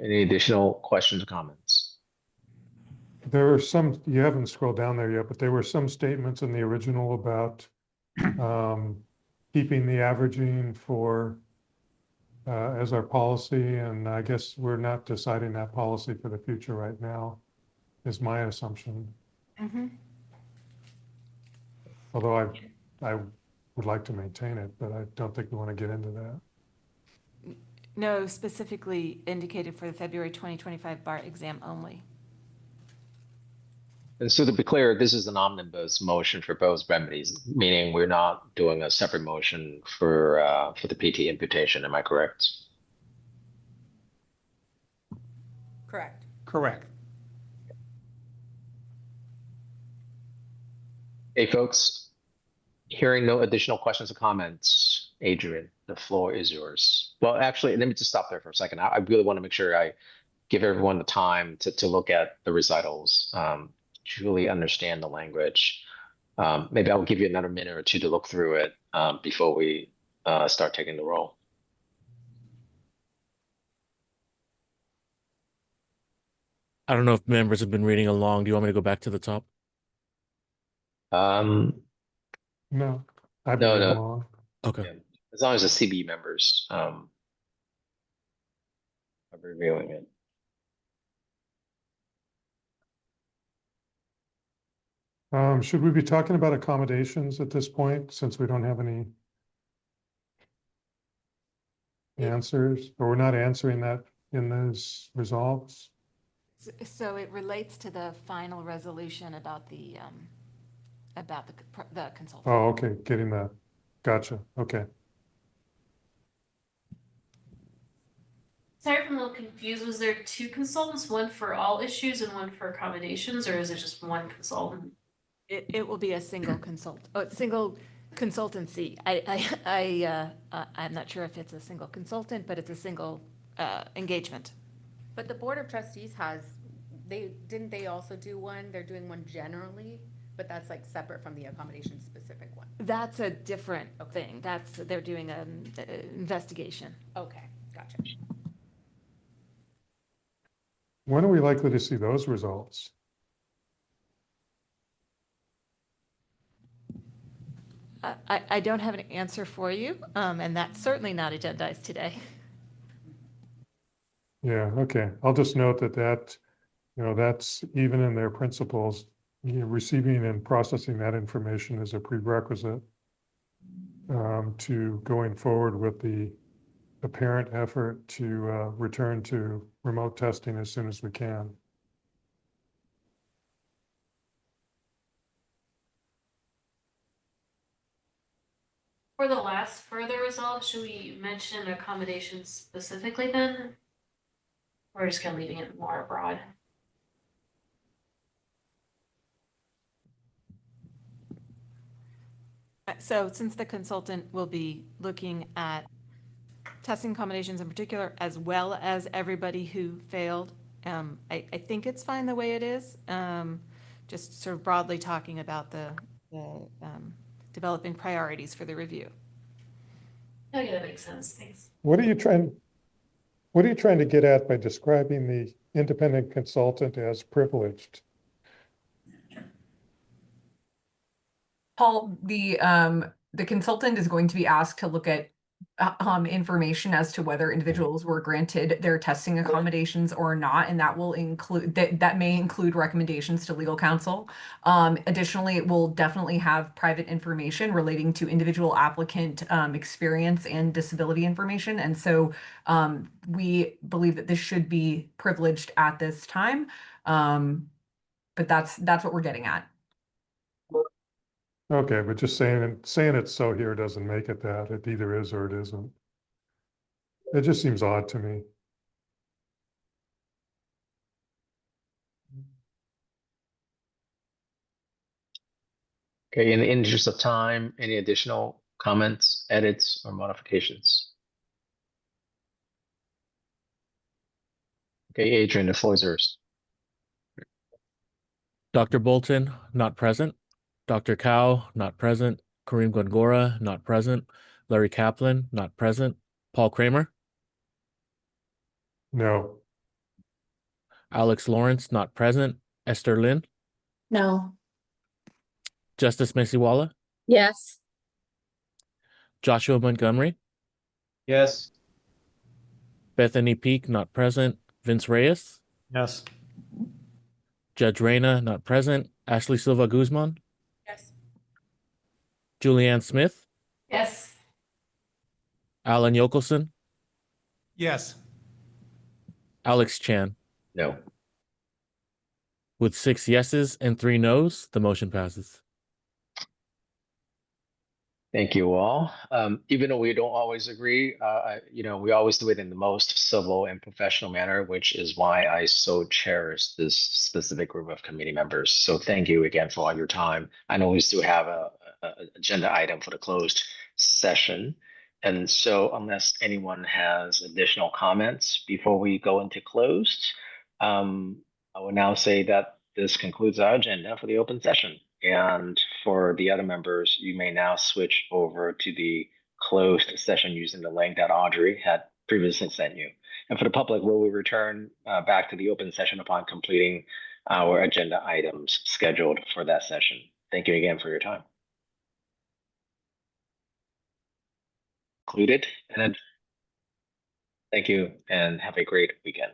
Any additional questions or comments? There are some, you haven't scrolled down there yet, but there were some statements in the original about keeping the averaging for as our policy, and I guess we're not deciding that policy for the future right now, is my assumption. Mm-hmm. Although I would like to maintain it, but I don't think we want to get into that. No, specifically indicated for the February 2025 bar exam only. And so to be clear, this is an omnibus motion for both remedies, meaning we're not doing a separate motion for the PT imputation. Am I correct? Correct. Correct. Hey, folks, hearing no additional questions or comments, Adrian, the floor is yours. Well, actually, let me just stop there for a second. I really want to make sure I give everyone the time to look at the recitals, truly understand the language. Maybe I'll give you another minute or two to look through it before we start taking the roll. I don't know if members have been reading along. Do you want me to go back to the top? No, I've No, been no. along. Okay. Yeah. As long as the CB members are reviewing it. Should we be talking about accommodations at this point, since we don't have any answers, or we're not answering that in those resolves? So it relates to the final resolution about the consultant. Oh, okay, getting that. Gotcha, okay. Sorry if I'm a little confused. Was there two consultants, one for all issues and one for accommodations, or is it just one consultant? It will be a single single consultancy. I'm not sure if it's a single consultant, but it's a single engagement. But the Board of Trustees didn't they also do one? They're doing one generally, but that's like separate from the accommodation specific one. That's a different thing. They're doing an investigation. Okay, gotcha. When are we likely to see those results? I don't have an answer for you, and that's certainly not agendized today. Yeah, okay. I'll just note that, that's even in their principles, receiving and processing that information is a prerequisite to going forward with the apparent effort to return to remote testing as soon as we can. For the last further resolve, should we mention accommodations specifically then? Or just kind of leaving it more broad? So since the consultant will be looking at testing accommodations in particular, as well as everybody who failed, I think it's fine the way it is. Just sort of broadly talking about the developing priorities for the review. Okay, that makes sense. Thanks. What are you trying to get at by describing the independent consultant as privileged? Paul, the consultant is going to be asked to look at information as to whether individuals were granted their testing accommodations or not, and that will include that may include recommendations to legal counsel. Additionally, it will definitely have private information relating to individual applicant experience and disability information, and so we believe that this should be privileged at this time. But that's what we're getting at. Okay, but just saying it's so here doesn't make it that. It either is or it isn't. It just seems odd to me. Okay, in the interest of time, any additional comments, edits, or modifications? Okay, Adrian, the floor is yours. Dr. Bolton, not present. Dr. Cow, not present. Kareem Gongora, not present. Larry Kaplan, not present. Paul Kramer. No. Alex Lawrence, not present. Esther Lynn. No. Justice Mesiwala. Yes. Joshua Montgomery. Yes. Bethany Peak, not present. Vince Reyes. Yes. Judge Reyna, not present. Ashley Silva Guzman. Yes. Julianne Smith. Yes. Alan Yokelson. Yes. Alex Chan. No. With 6 yeses and 3 nos, the motion passes. Thank you all. Even though we don't always agree, we always do it in the most civil and professional manner, which is why I so cherish this specific group of committee members. So thank you again for all your time. I know we still have a agenda item for the closed session. And so unless anyone has additional comments before we go into closed, I will now say that this concludes our agenda for the open session. And for the other members, you may now switch over to the closed session using the link that Audrey had previously sent you. And for the public, we will return back to the open session upon completing our agenda items scheduled for that session. Thank you again for your time. Concluded, and thank you and have a great weekend.